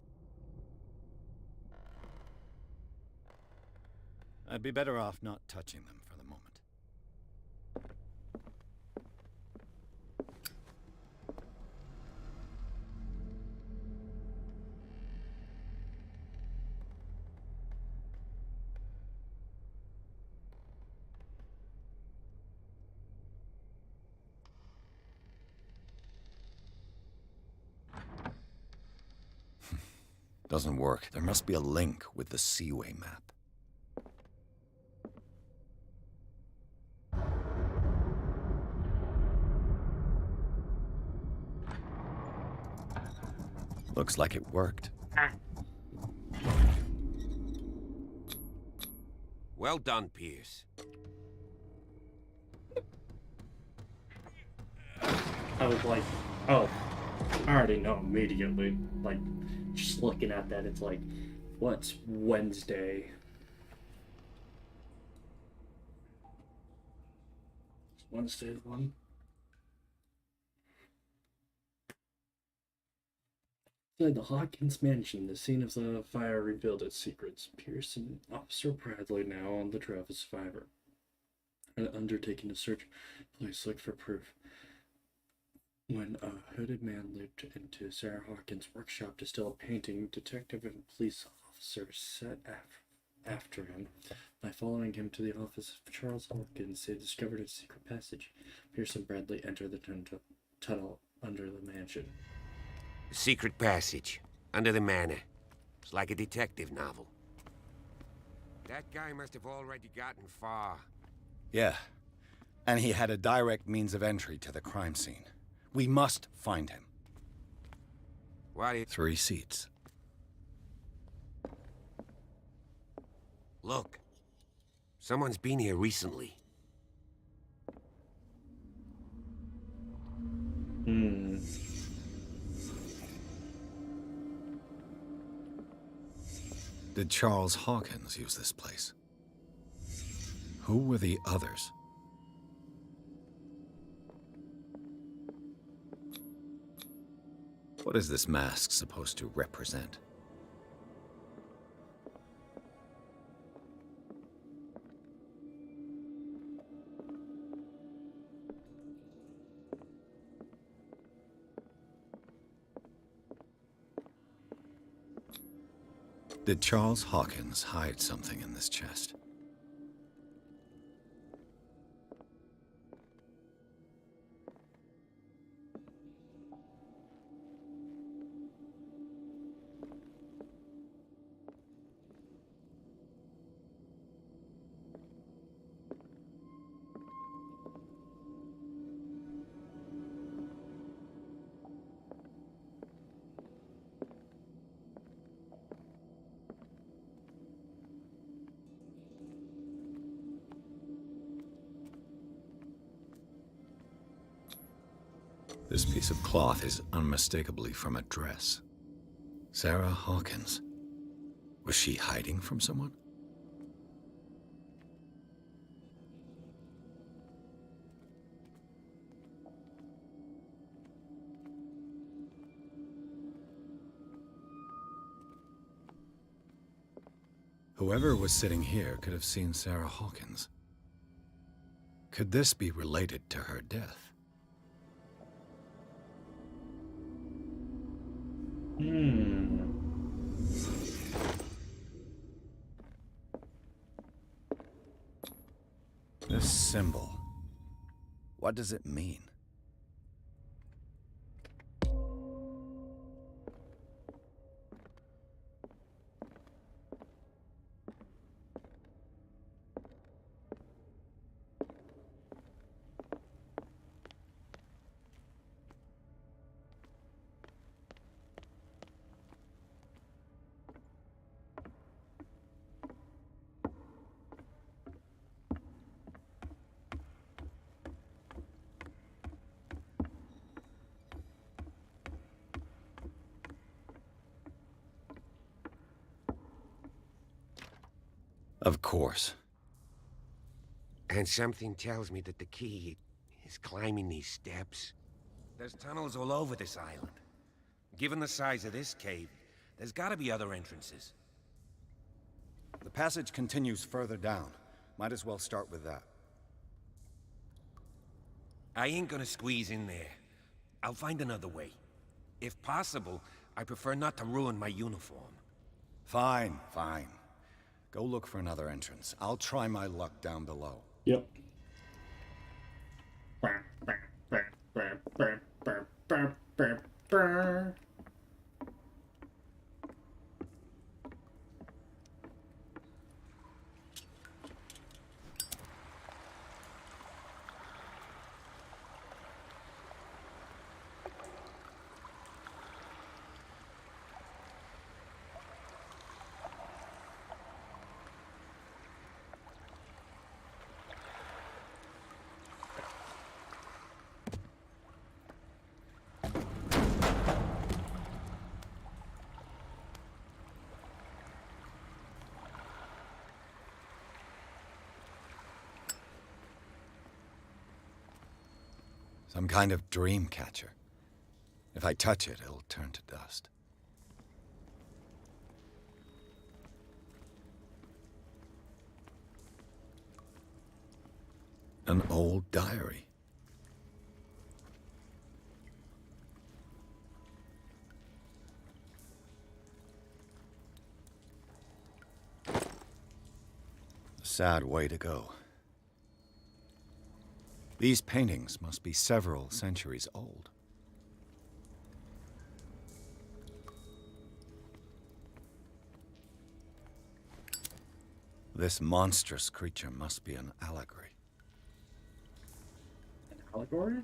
I'd be better off not touching them for the moment. Doesn't work. There must be a link with the Seaway map. Looks like it worked. Well done, Pierce. I was like, oh, I already know immediately. Like, just looking at that, it's like, what's Wednesday? Wednesday one. Inside the Hawkins mansion, the scene of the fire revealed its secrets. Pierce and Officer Bradley, now on the trail of a survivor, are undertaking a search. Police look for proof. When a hooded man leaped into Sarah Hawkins' workshop to steal a painting, detective and police officers set after him. By following him to the office of Charles Hawkins, they discovered a secret passage. Pierce and Bradley enter the tunnel under the mansion. A secret passage under the manor. It's like a detective novel. That guy must have already gotten far. Yeah, and he had a direct means of entry to the crime scene. We must find him. What is... 3 seats. Look. Someone's been here recently. Did Charles Hawkins use this place? Who were the others? What is this mask supposed to represent? Did Charles Hawkins hide something in this chest? This piece of cloth is unmistakably from a dress. Sarah Hawkins. Was she hiding from someone? Whoever was sitting here could have seen Sarah Hawkins. Could this be related to her death? This symbol, what does it mean? Of course. And something tells me that the key is climbing these steps. There's tunnels all over this island. Given the size of this cave, there's gotta be other entrances. The passage continues further down. Might as well start with that. I ain't gonna squeeze in there. I'll find another way. If possible, I prefer not to ruin my uniform. Fine, fine. Go look for another entrance. I'll try my luck down below. Yep. Some kind of dream catcher. If I touch it, it'll turn to dust. An old diary. A sad way to go. These paintings must be several centuries old. This monstrous creature must be an allegory. An allegory?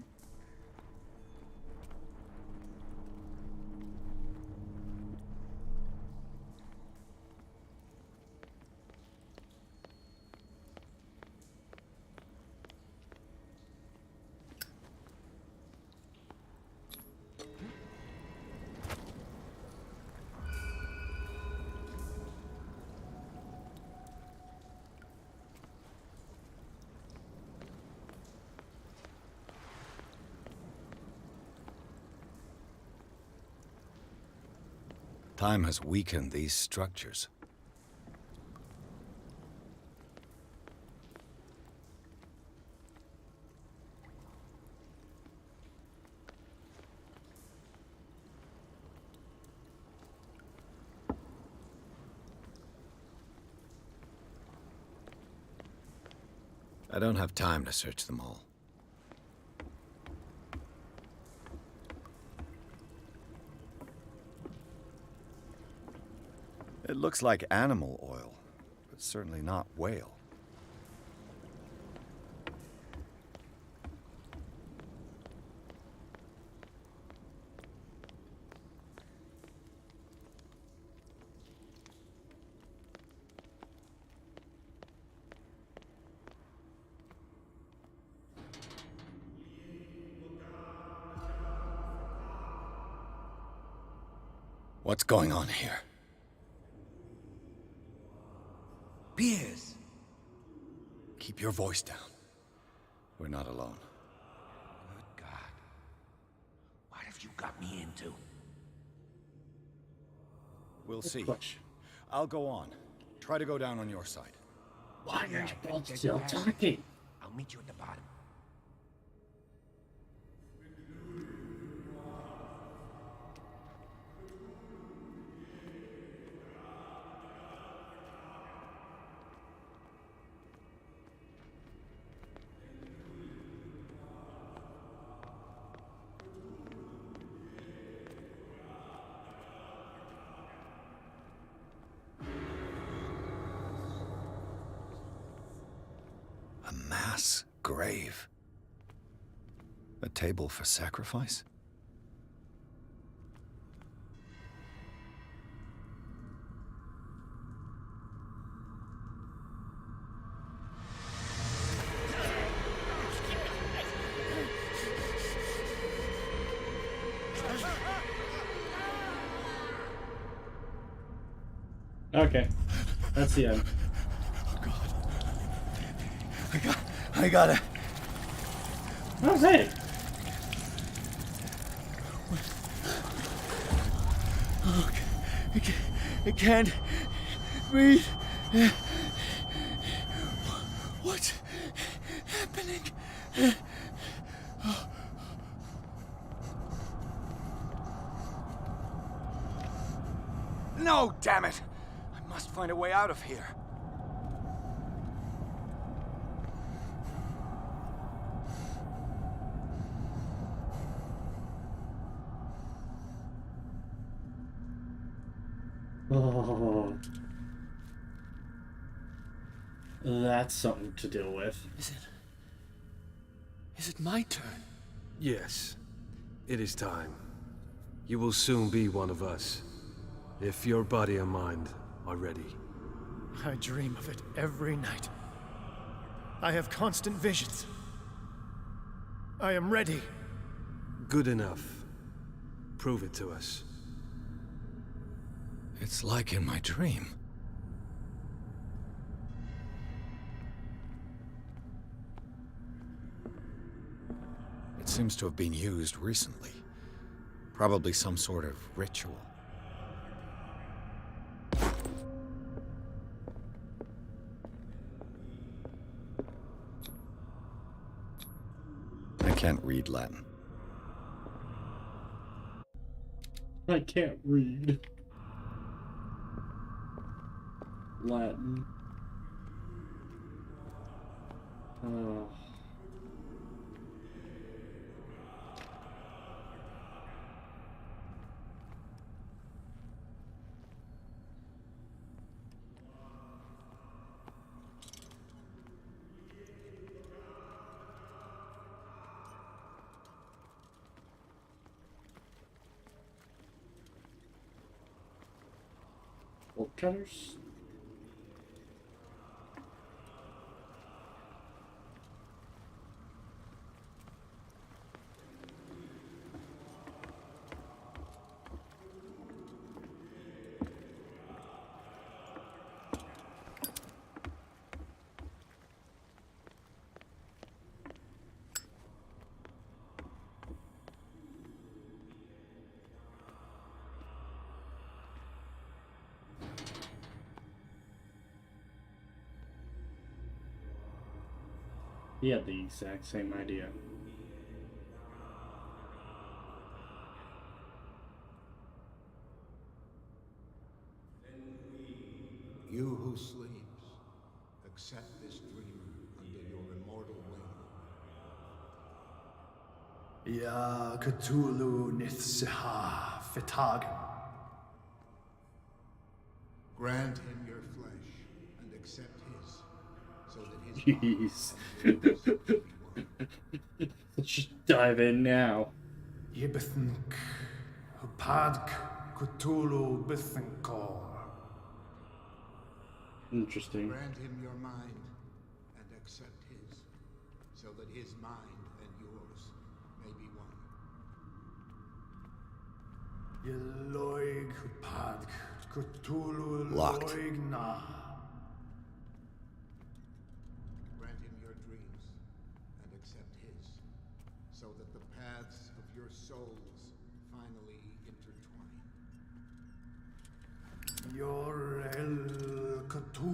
Time has weakened these structures. I don't have time to search them all. It looks like animal oil, but certainly not whale. What's going on here? Piers! Keep your voice down. We're not alone. Good God. What have you got me into? We'll see. Clutch. I'll go on. Try to go down on your side. Why are you both still talking? I'll meet you at the bottom. A mass grave. A table for sacrifice? Okay, that's the end. I got it. How's it? Oh, I can't breathe. What's happening? No, damn it! I must find a way out of here. Oh, that's something to deal with. Is it my turn? Yes, it is time. You will soon be one of us, if your body and mind are ready. I dream of it every night. I have constant visions. I am ready. Good enough. Prove it to us. It's like in my dream. It seems to have been used recently. Probably some sort of ritual. I can't read Latin. I can't read Latin. Bolt cutters. He had the exact same idea. You who sleeps, accept this dream under your immortal wing. Ya Cthulhu Nithsiha Fitag. Grant him your flesh and accept his, so that his Jeez. Let's just dive in now. Yibithink Hupadk Cthulhu Bithinkor. Interesting. Grant him your mind and accept his, so that his mind and yours may be one. Yeloig Hupadk Cthulhu Locked. Loigna. Grant him your dreams and accept his, so that the paths of your souls finally intertwine. Yorel Cthulhu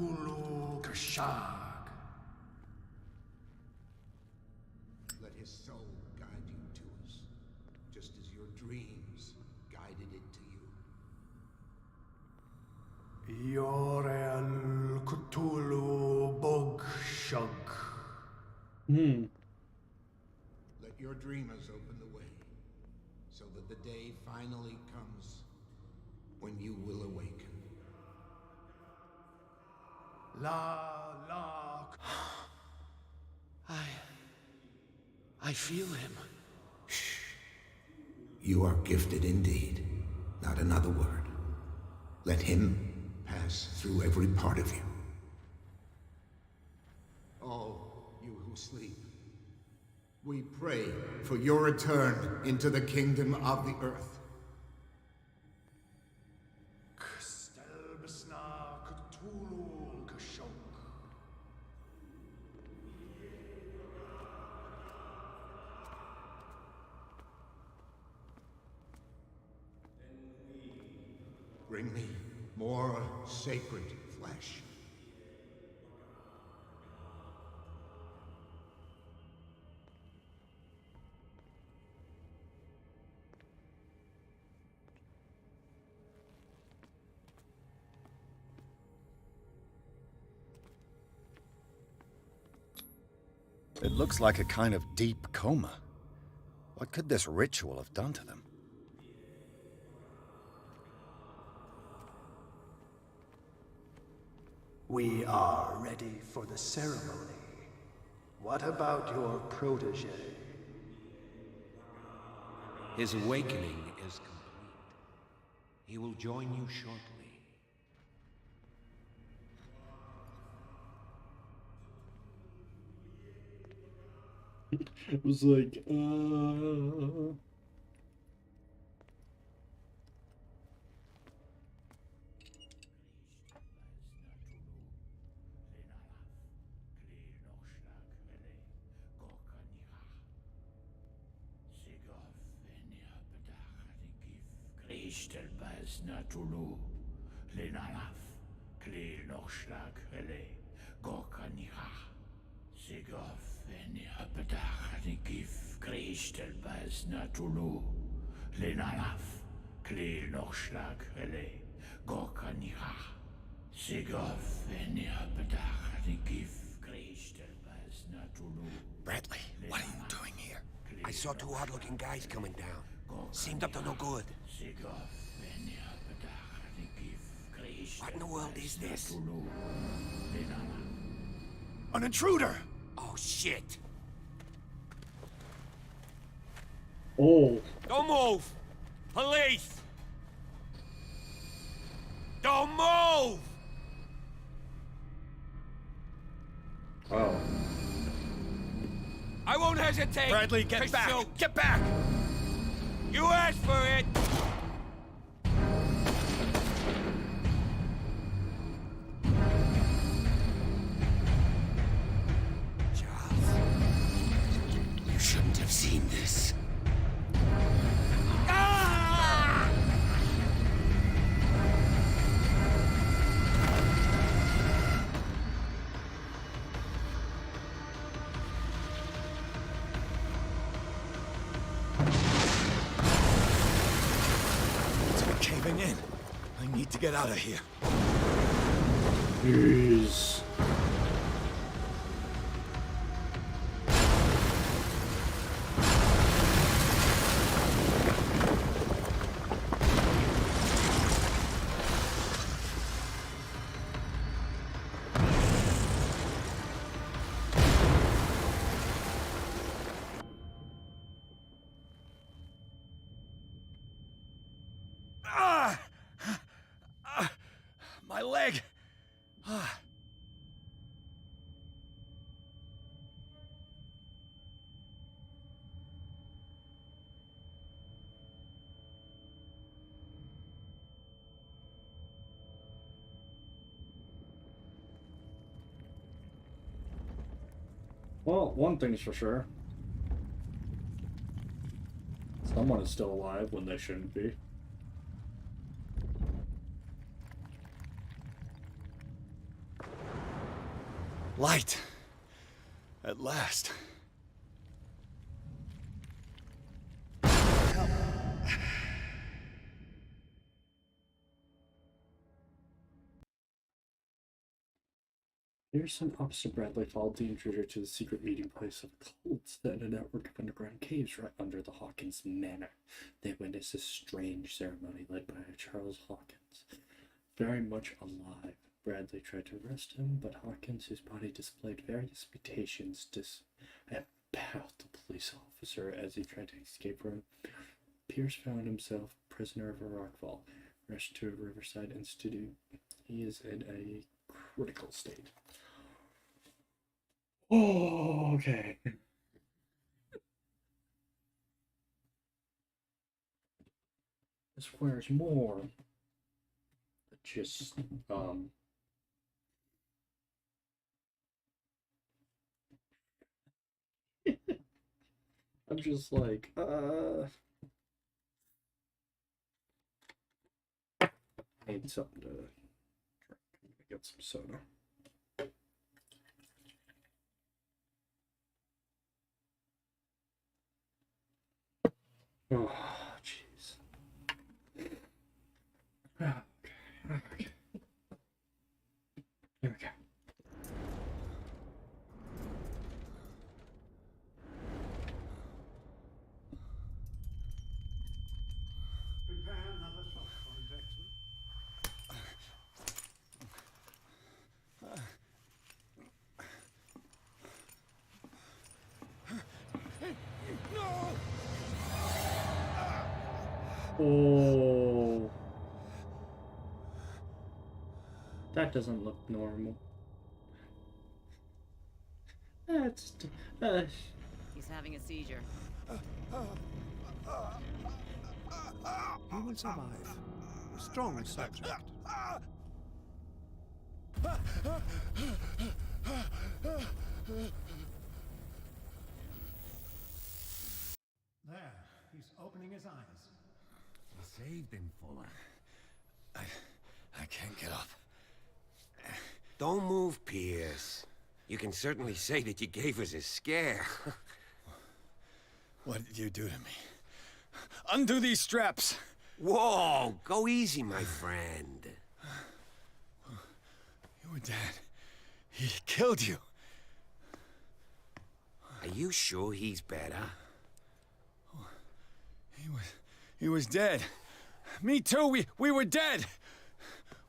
Shag. Let his soul guide you to us, just as your dreams guided it to you. Yorel Cthulhu Bog Shug. Let your dreamers open the way, so that the day finally comes when you will awaken. La I feel him. You are gifted indeed. Not another word. Let him pass through every part of you. All you who sleep, we pray for your return into the kingdom of the earth. Kstelbsna Cthulhu Kashok. Bring me more sacred flesh. It looks like a kind of deep coma. What could this ritual have done to them? We are ready for the ceremony. What about your protege? His awakening is complete. He will join you shortly. It was like, Krishtelbaz Natulu, Lenalaf, Klil Nochschlag, Hele, Gorkaniha, Sigov, Veniapetach, Nikif, Krishtelbaz Natulu, Lenalaf, Klil Nochschlag, Hele, Gorkaniha, Sigov, Veniapetach, Nikif, Krishtelbaz Natulu. Bradley, what are you doing here? I saw two odd-looking guys coming down. Seemed up to no good. What in the world is this? An intruder! Oh, shit! oh, Don't move! Police! Don't move! wow. I won't hesitate! Bradley, get to back! shoot. Get back! You asked for it! Charles, you shouldn't have seen this. Ah! It's caving in. I need to get out of here. Jeez. My leg! Ah. Well, one thing's for sure. Someone is still alive when they shouldn't be. Light. At last. Pearson, Officer Bradley followed the intruder to the secret meeting place of cults that had a network of underground caves right under the Hawkins Manor. They witnessed a strange ceremony led by Charles Hawkins. Very much alive, Bradley tried to arrest him, but Hawkins, whose body displayed various mutations, about the police officer as he tried to escape from him. Pierce found himself prisoner of a rockfall, rushed to a Riverside Institute. He is in a critical state. Oh, okay. This requires more than just, I'm just like, need something to drink. I'm gonna get some soda. Oh, jeez. Okay. Here we go. Prepare another shot for injection. Oh, that doesn't look normal. That's He's having a seizure. He will survive. Strong subject. There, he's opening his eyes. You saved him, Fuller. I can't get up. Don't move, Pierce. You can certainly say that you gave us a scare. What did you do to me? Undo these straps! Whoa! Go easy, my friend. Your dad, he killed you. Are you sure he's better? He was dead. Me too, we were dead.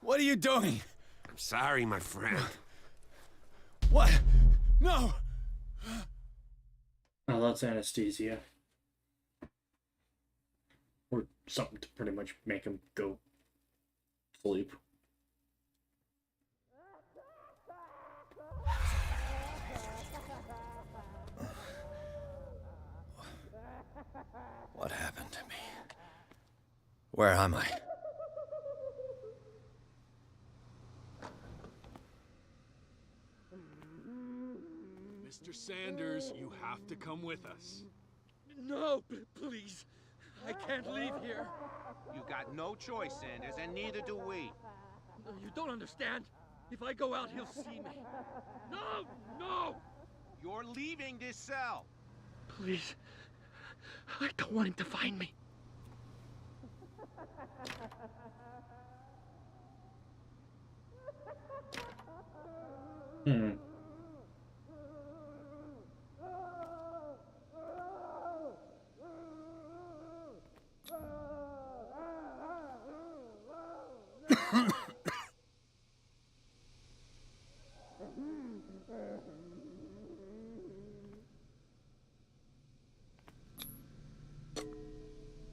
What are you doing? I'm sorry, my friend. What? No! Oh, that's anesthesia. Or something to pretty much make him go sleep. What happened to me? Where am I? Mr. Sanders, you have to come with us. No, please. I can't leave here. You got no choice, Sanders, and neither do we. You don't understand. If I go out, he'll see me. No! No! You're leaving this cell. Please. I don't want him to find me. Hmm.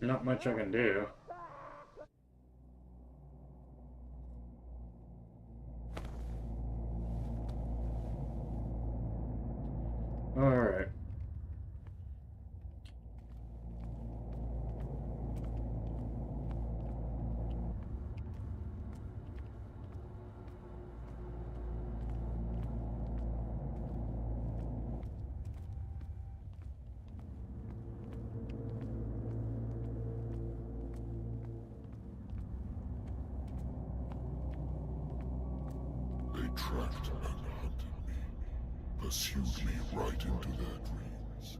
Not much I can do. All right. They trapped and hunted me. pursued me right into their dreams.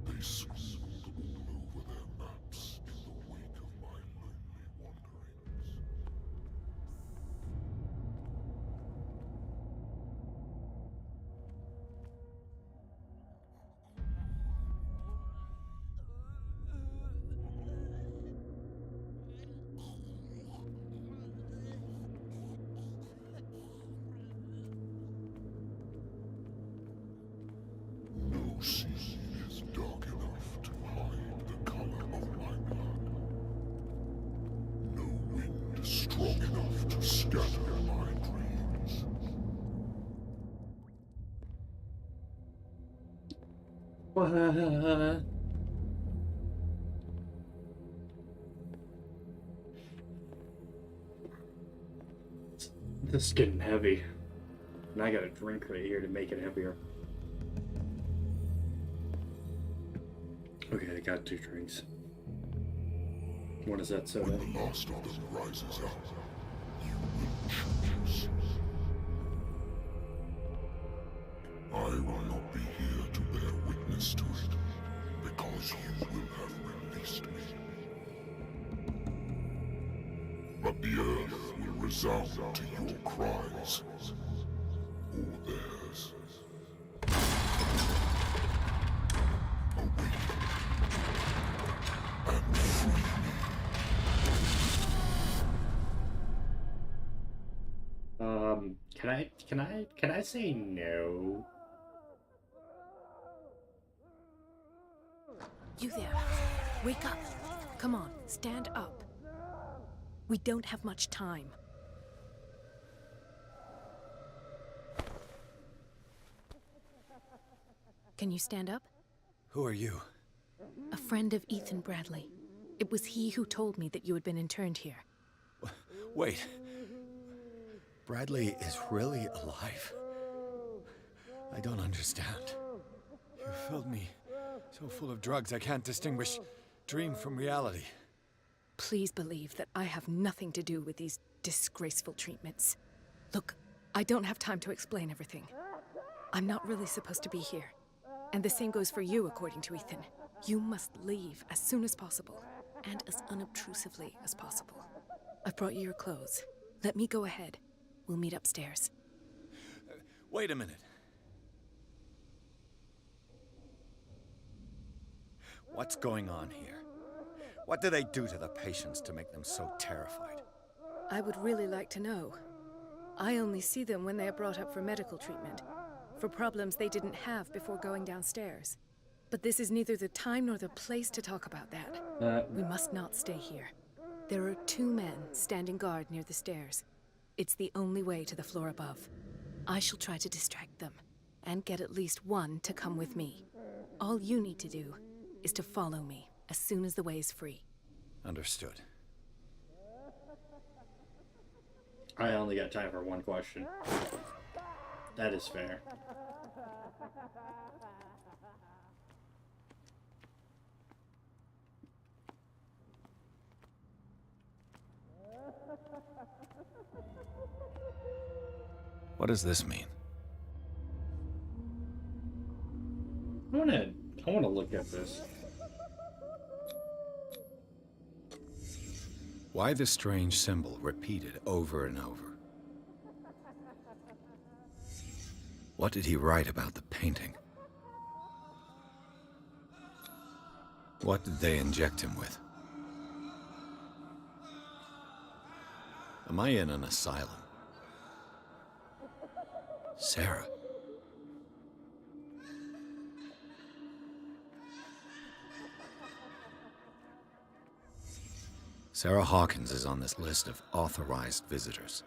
They scribbled all over their maps in the wake of my lonely wanderings. No sea is dark enough to hide the color of my blood. No wind strong enough to scatter my dreams. What? This is getting heavy. And I got a drink right here to make it heavier. Okay, I got 2 drinks. What is that soda? When the last of them rises up, you will choose. I will not be here to bear witness to it, because you will have released me. But the earth will resound to your cries, or theirs. Awaken and free me. Can I say no? You there. Wake up. Come on, stand up. We don't have much time. Can you stand up? Who are you? A friend of Ethan Bradley. It was he who told me that you had been interned here. Wait. Bradley is really alive? I don't understand. You filled me so full of drugs I can't distinguish dream from reality. Please believe that I have nothing to do with these disgraceful treatments. Look, I don't have time to explain everything. I'm not really supposed to be here. And the same goes for you, according to Ethan. You must leave as soon as possible, and as unobtrusively as possible. I've brought you your clothes. Let me go ahead. We'll meet upstairs. Wait a minute. What's going on here? What do they do to the patients to make them so terrified? I would really like to know. I only see them when they are brought up for medical treatment, for problems they didn't have before going downstairs. But this is neither the time nor the place to talk about that. We must not stay here. There are 2 men standing guard near the stairs. It's the only way to the floor above. I shall try to distract them, and get at least one to come with me. All you need to do is to follow me as soon as the way is free. Understood. I only got time for one question. That is fair. What does this mean? I wanna look at this. Why the strange symbol repeated over and over? What did he write about the painting? What did they inject him with? Am I in an asylum? Sarah. Sarah Hawkins is on this list of authorized visitors.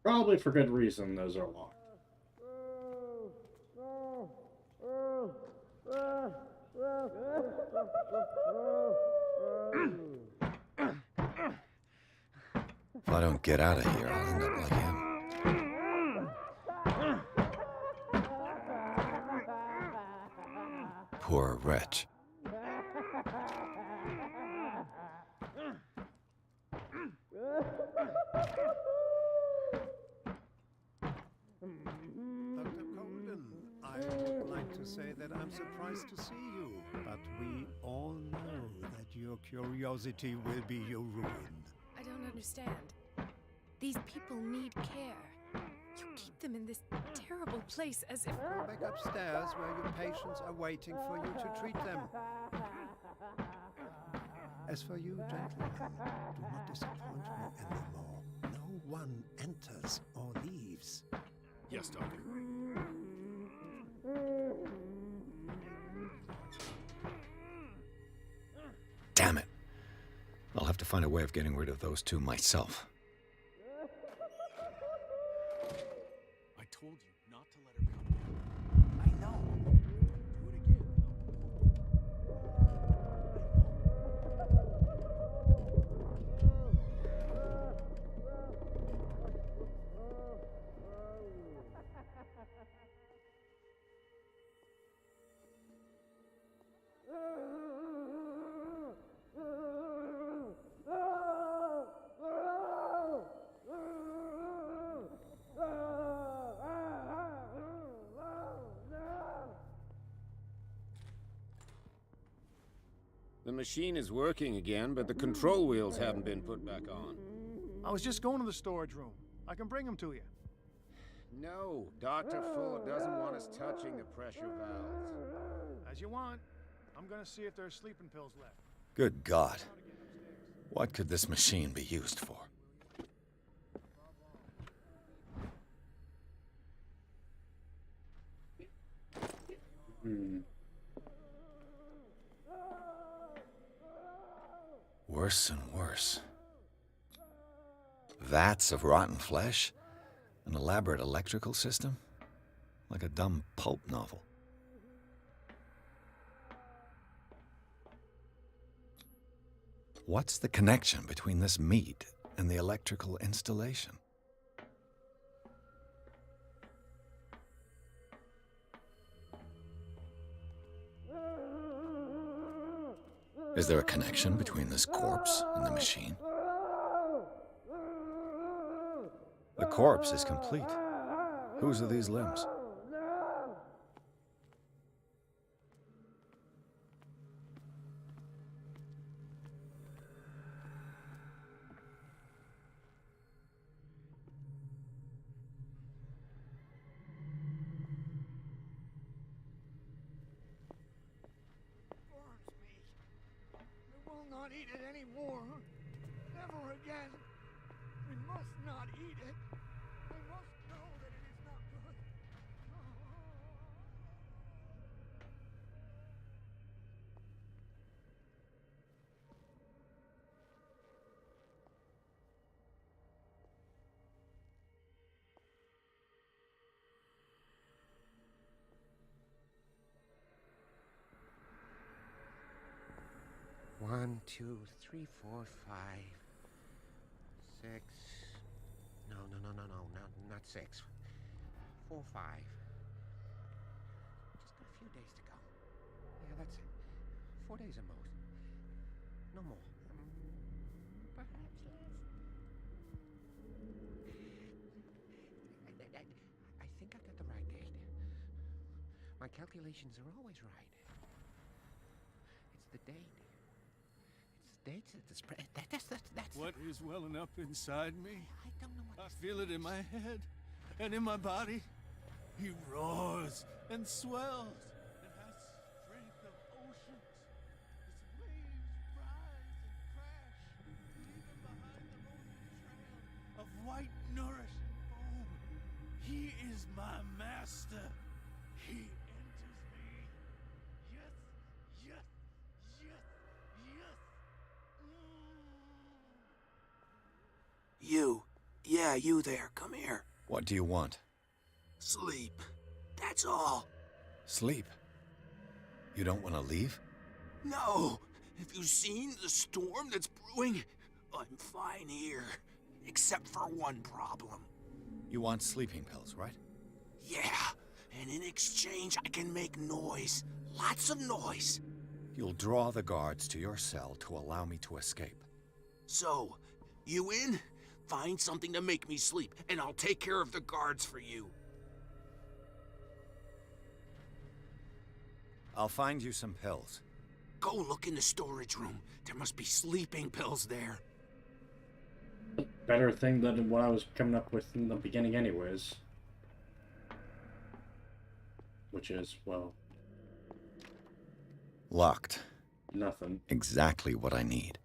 Probably for good reason those are locked. If I don't get out of here, I'll end up like him. wretch. Dr. Colden, I would like to say that I'm surprised to see you, but we all know that your curiosity will be your ruin. I don't understand. These people need care. You keep them in this terrible place as if... Go back upstairs where your patients are waiting for you to treat them. As for you, gentlemen, do not disappoint me anymore. No one enters or leaves. Yes, Doctor. Damn it. I'll have to find a way of getting rid of those two myself. I told you not to let her come. I know. Do it again. The machine is working again, but the control wheels haven't been put back on. I was just going to the storage room. I can bring them to you. No, Dr. Full doesn't want us touching the pressure valves. As you want. I'm gonna see if there's sleeping pills left. Good God. What could this machine be used for? Worse and worse. Vats of rotten flesh? An elaborate electrical system? Like a dumb pulp novel. What's the connection between this meat and the electrical installation? Is there a connection between this corpse and the machine? The corpse is complete. Whose are these limbs? Not eat it anymore. Never again. We must not eat it. We must know that it is not good. One, two, three, four, 5, 6. No, not 6. 4, 5. Just got a few days to go. Yeah, that's it. 4 days at most. No more. Perhaps less. I think I got the right date. My calculations are always right. It's the date. Dates at the spread. That's what is welling up inside me? I don't know what. I feel it in my head and in my body. He roars and swells and has strength of oceans. His waves rise and crash, leaving behind the lonely trail of white, nourishing foam. He is my master. He enters me. Yes, yes, yes, yes. You. Yeah, you there. Come here. What do you want? Sleep. That's all. Sleep? You don't want to leave? No. Have you seen the storm that's brewing? I'm fine here. Except for one problem. You want sleeping pills, right? Yeah. And in exchange, I can make noise. Lots of noise. You'll draw the guards to your cell to allow me to escape. So, you in? Find something to make me sleep, and I'll take care of the guards for you. I'll find you some pills. Go look in the storage room. There must be sleeping pills there. Better thing than what I was coming up with in the beginning anyways. Which is, well... Locked. Nothing. Exactly what I need.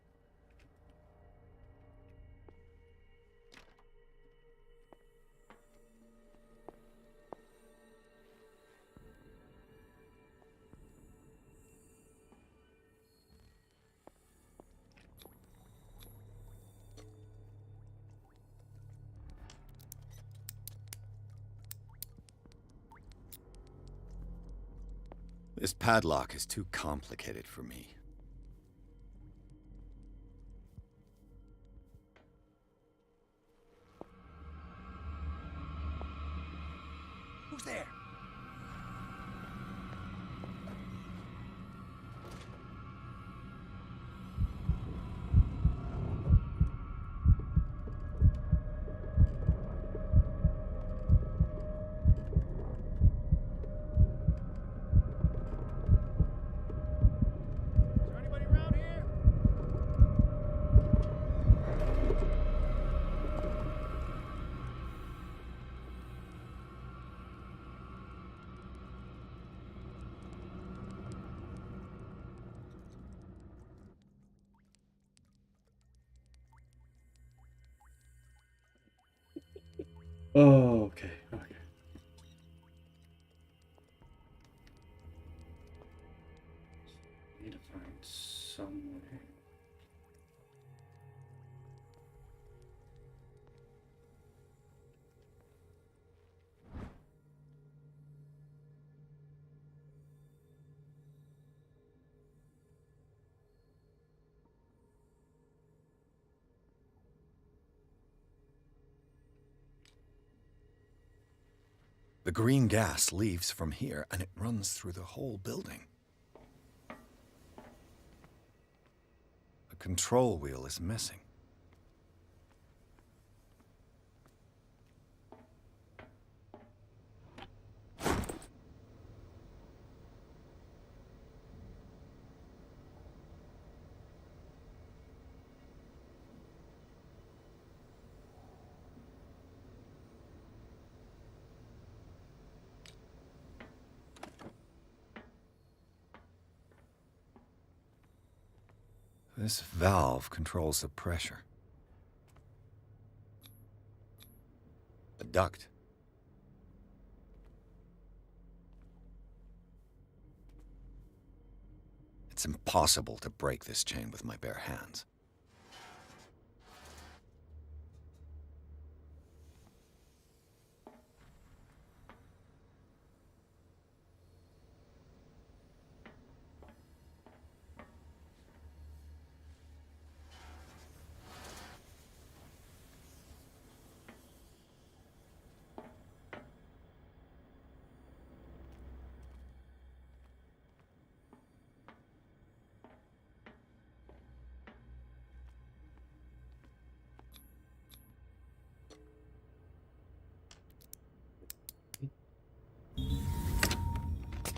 This padlock is too complicated for me. Who's there? Oh, okay, okay. Need to find some way. The green gas leaves from here, and it runs through the whole building. The control wheel is missing. This valve controls the pressure. A duct. It's impossible to break this chain with my bare hands.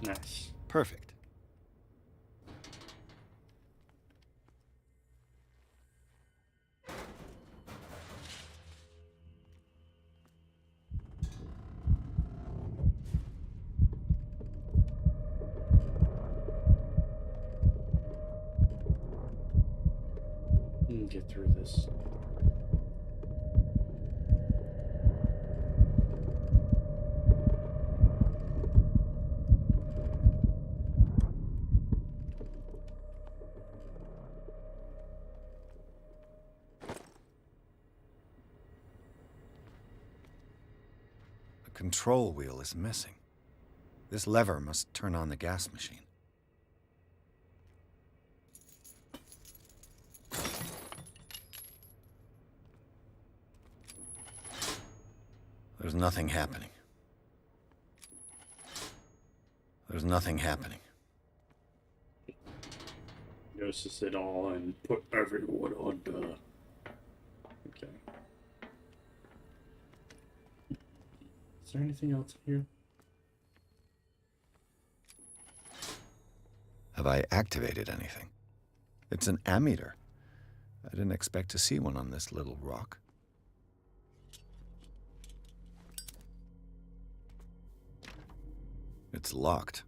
Nice. Perfect. Get through this. The control wheel is missing. This lever must turn on the gas machine. There's nothing happening. There's nothing happening. diagnoses it all and put everyone on the... Okay. Is there anything else here? Have I activated anything? It's an ammeter. I didn't expect to see one on this little rock. It's locked.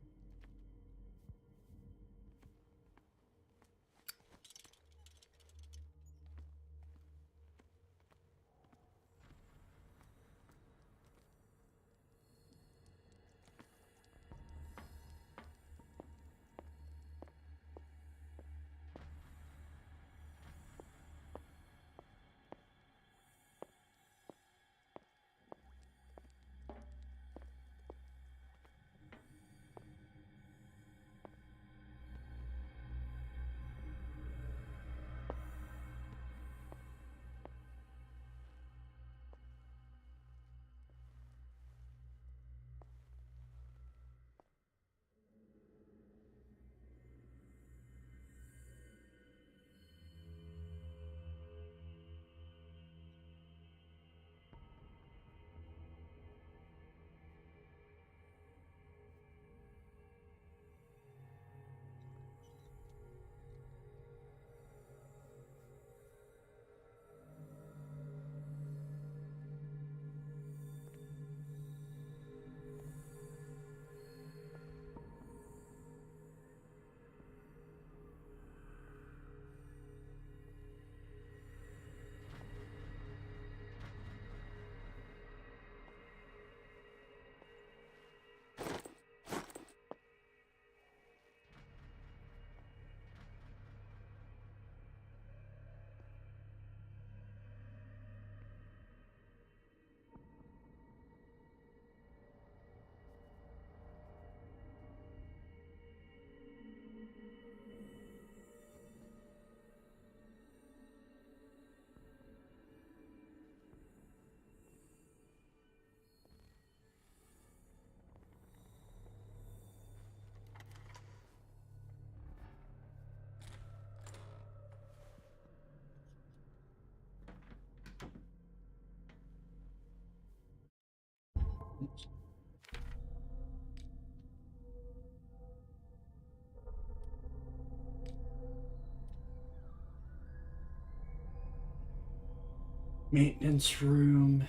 Maintenance room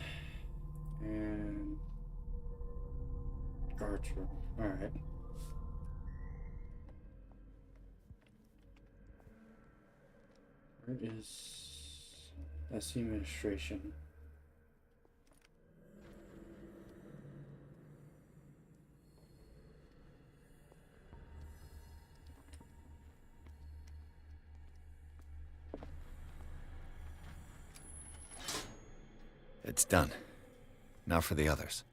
and guards room. Alright. Where is SC administration? It's done. Now for the others.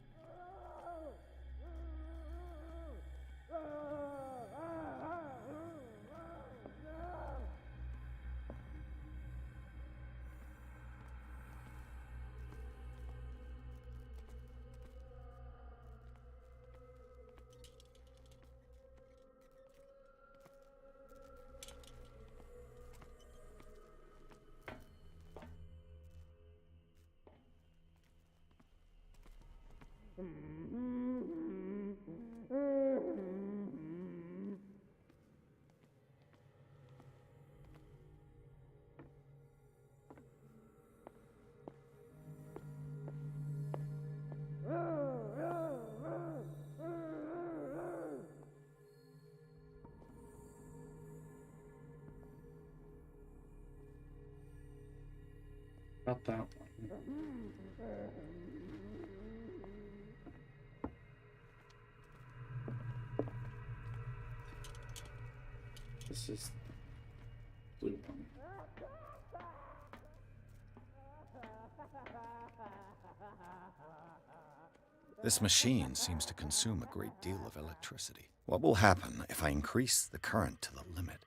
About that one. This is blue one. This machine seems to consume a great deal of electricity. What will happen if I increase the current to the limit?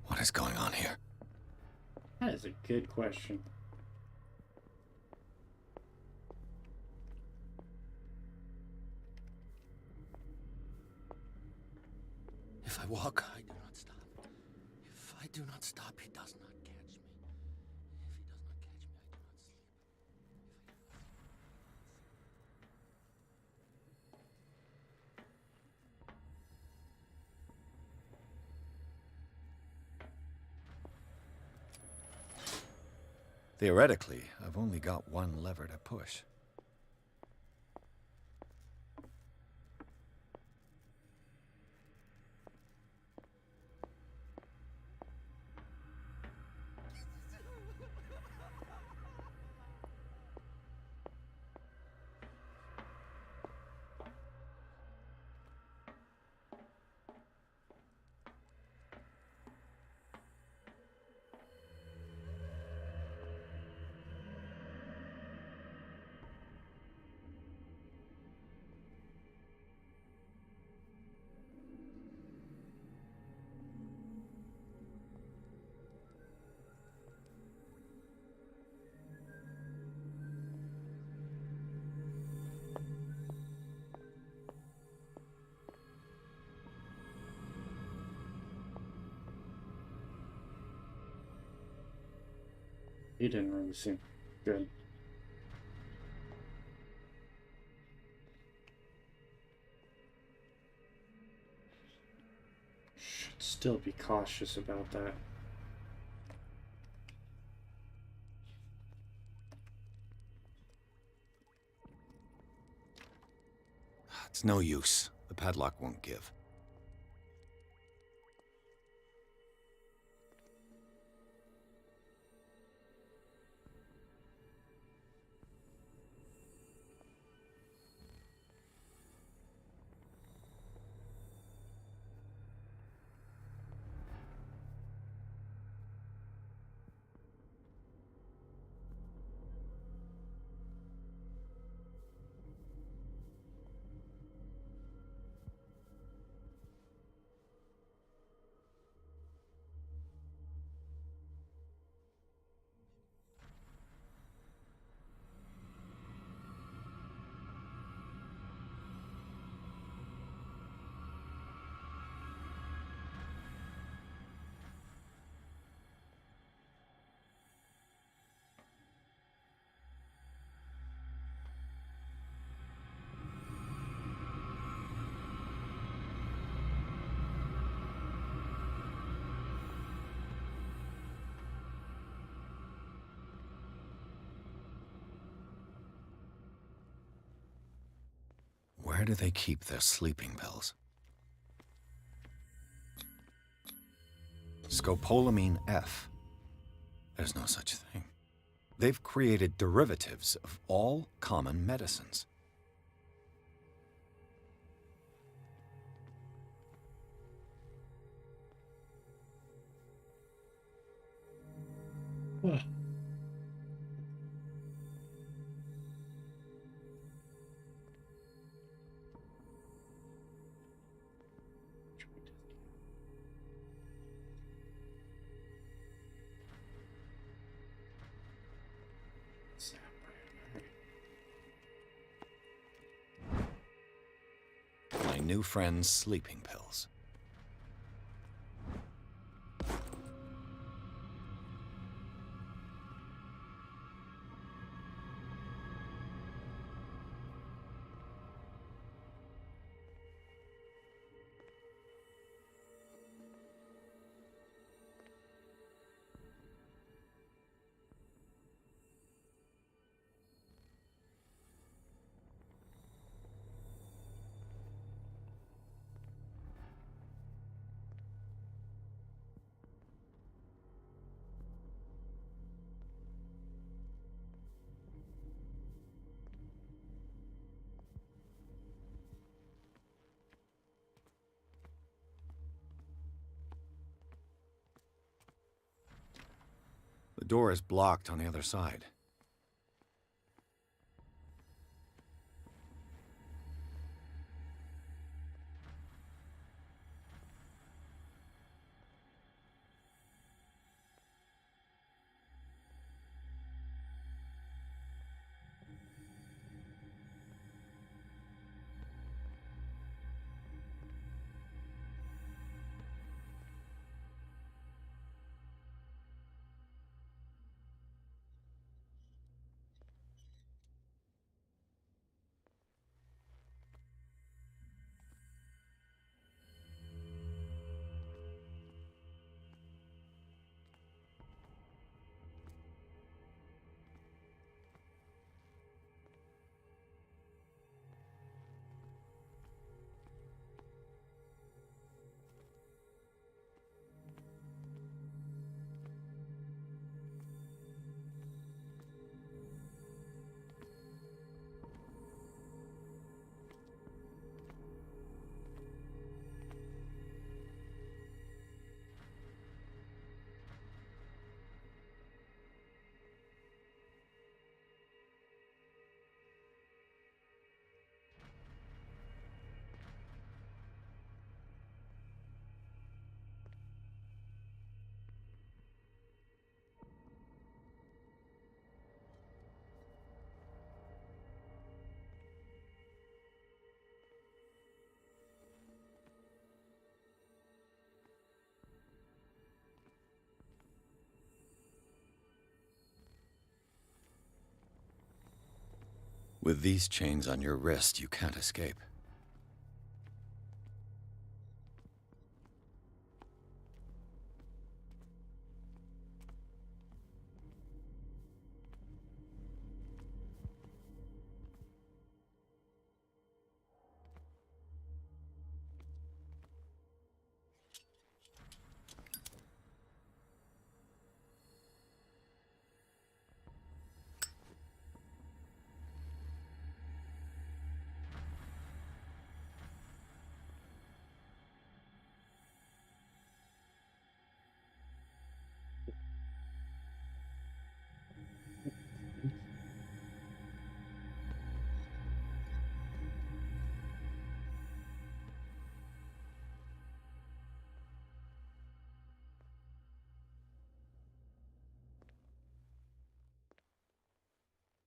What is going on here? That is a good question. If I walk, I do not stop. If I do not stop, he does not catch me. If he does not catch me, I do not sleep. Theoretically, I've only got one lever to push. He didn't really seem good. Should still be cautious about that. It's no use. The padlock won't give. Where do they keep their sleeping pills? Scopolamine F. There's no such thing. They've created derivatives of all common medicines. My new friend's sleeping pills. The door is blocked on the other side. With these chains on your wrist, you can't escape.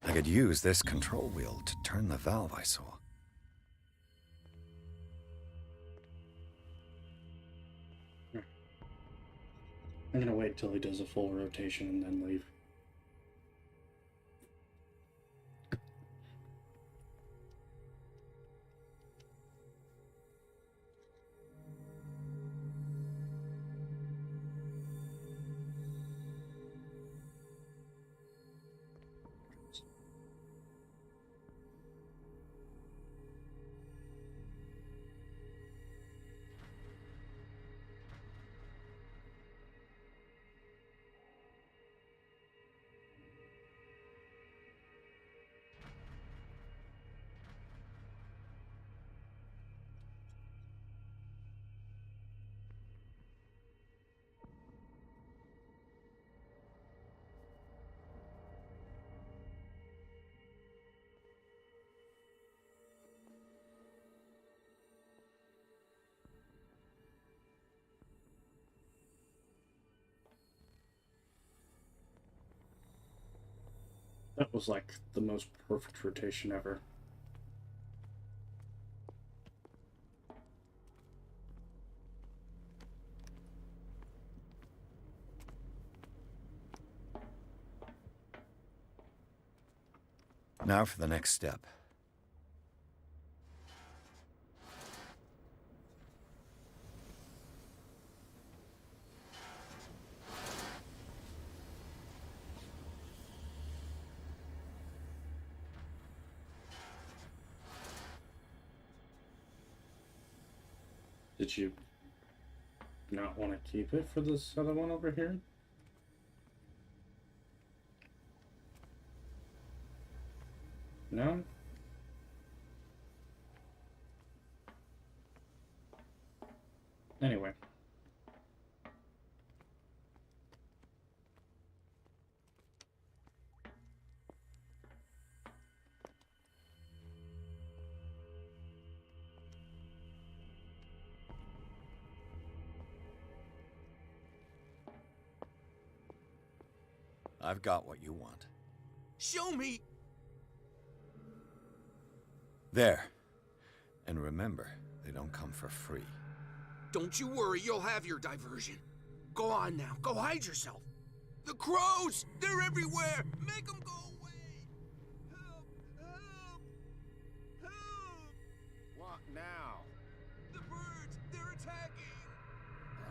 I could use this control wheel to turn the valve I saw. I'm gonna wait till he does a full rotation and then leave. That was like the most perfect rotation ever. Now for the next step. Did you not want to keep it for this other one over here? No? Anyway. I've got what you want. Show me! There. And remember, they don't come for free. Don't you worry, you'll have your diversion. Go on now, go hide yourself. The crows! They're everywhere! Make them go away! Help! Help! Help! What now? The birds! They're attacking!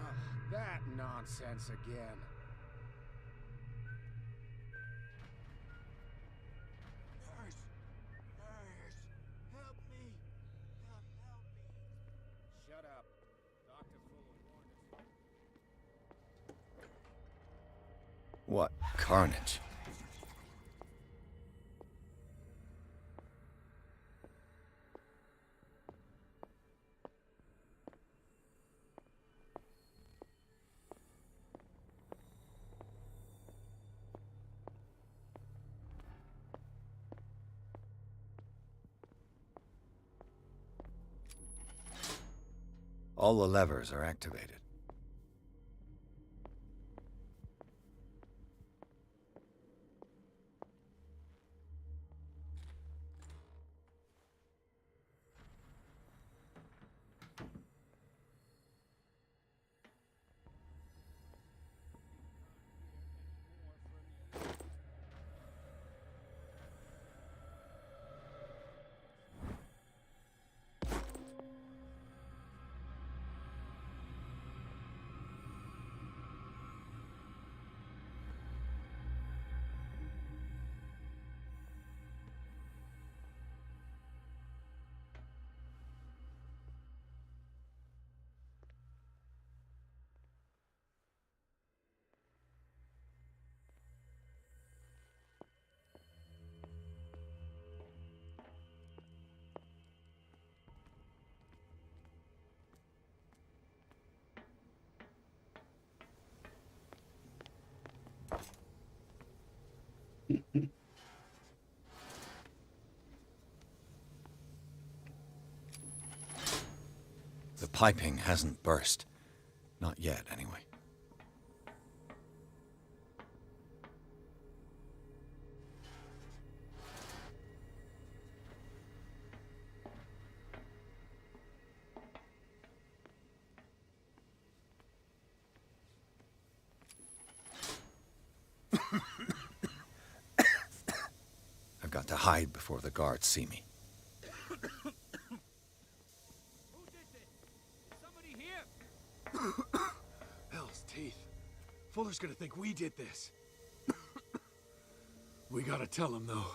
Ugh, that nonsense again. Nurse! Nurse! Help me! Help me! Shut up. Dr. Fuller warned us. What carnage. All the levers are activated. The piping hasn't burst. Not yet, anyway. I've got to hide before the guards see me. Hell's teeth. Fuller's gonna think we did this. We gotta tell him, though.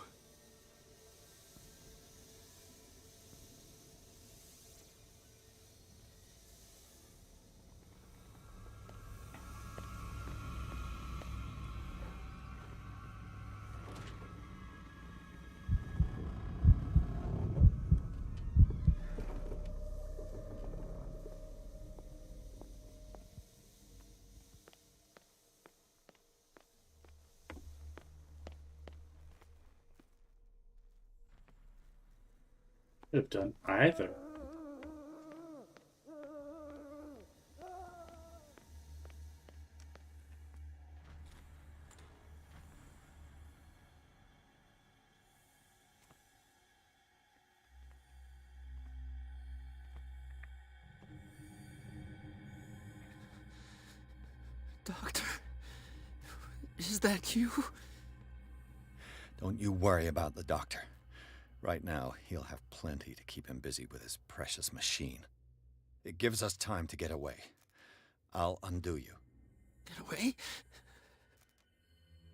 Have done either. Doctor, is that you? Don't you worry about the doctor. Right now, he'll have plenty to keep him busy with his precious machine. It gives us time to get away. I'll undo you. Get away?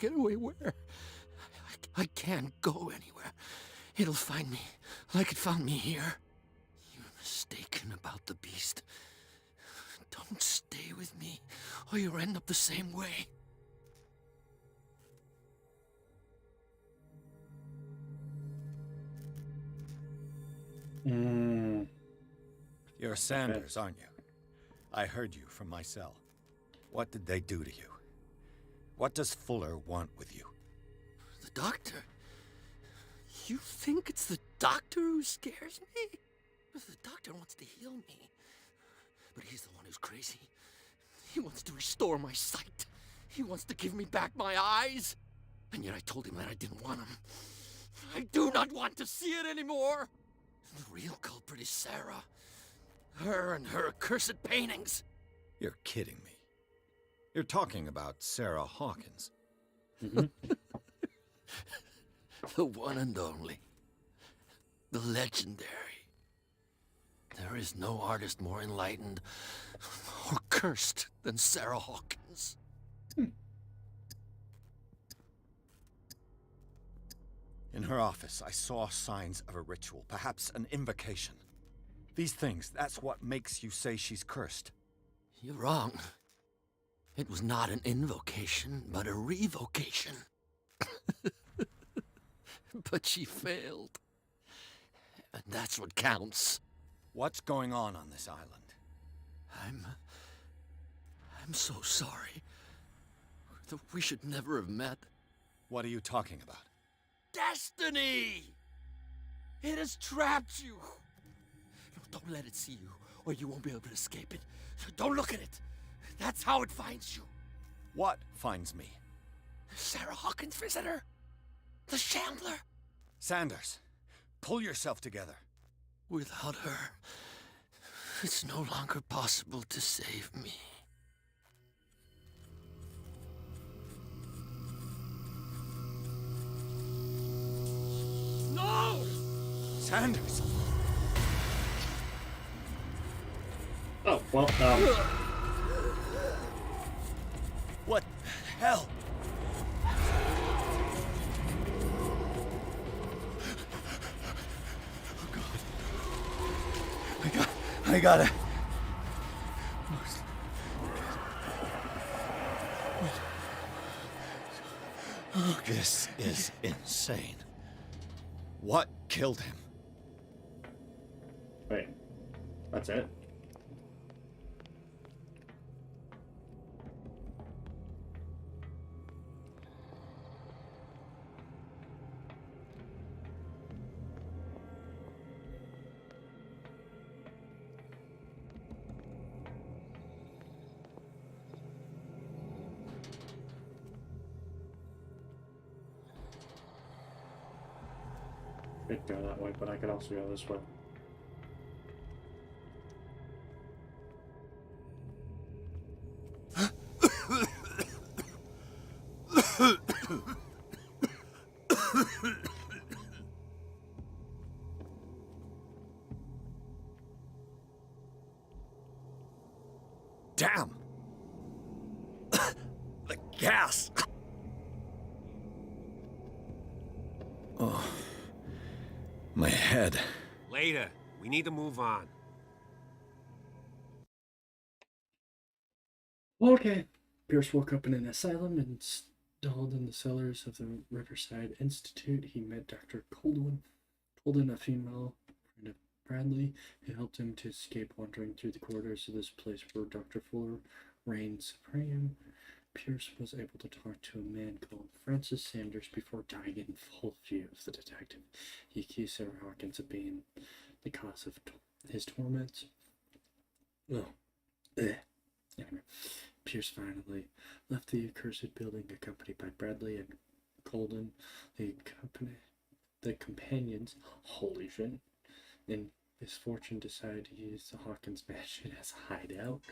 Get away where? I can't go anywhere. It'll find me, like it found me here. You're mistaken about the beast. Don't stay with me, or you'll end up the same way. You're Sanders, aren't you? I heard you from my cell. What did they do to you? What does Fuller want with you? The doctor? You think it's the doctor who scares me? The doctor wants to heal me. But he's the one who's crazy. He wants to restore my sight. He wants to give me back my eyes. And yet I told him that I didn't want him. I do not want to see it anymore. The real culprit is Sarah. Her and her accursed paintings. You're kidding me. You're talking about Sarah Hawkins. The one and only. The legendary. There is no artist more enlightened or cursed than Sarah Hawkins. In her office, I saw signs of a ritual, perhaps an invocation. These things, that's what makes you say she's cursed. You're wrong. It was not an invocation, but a revocation. But she failed. And that's what counts. What's going on this island? I'm so sorry. We should never have met. What are you talking about? Destiny! It has trapped you. No, don't let it see you, or you won't be able to escape it. Don't look at it. That's how it finds you. What finds me? Sarah Hawkins' visitor. The Shambler. Sanders, pull yourself together. Without her, it's no longer possible to save me. No! Sanders! Oh, well, What the hell? I gotta... This is insane. What killed him? Wait, that's it? could go that way, but I could also go this way. Damn! The gas! Oh, my head. Later. We need to move on. Okay. Pierce woke up in an asylum and installed in the cellars of the Riverside Institute. He met Dr. Colden, a female friend of Bradley, who helped him to escape wandering through the corridors of this place where Dr. Fuller reigned supreme. Pierce was able to talk to a man called Francis Sanders before dying in full view of the detective. He accused Sarah Hawkins of being the cause of his torments. Anyway, Pierce finally left the accursed building accompanied by Bradley and Colden. The companions, holy shit, in misfortune decided to use the Hawkins mansion as a hideout.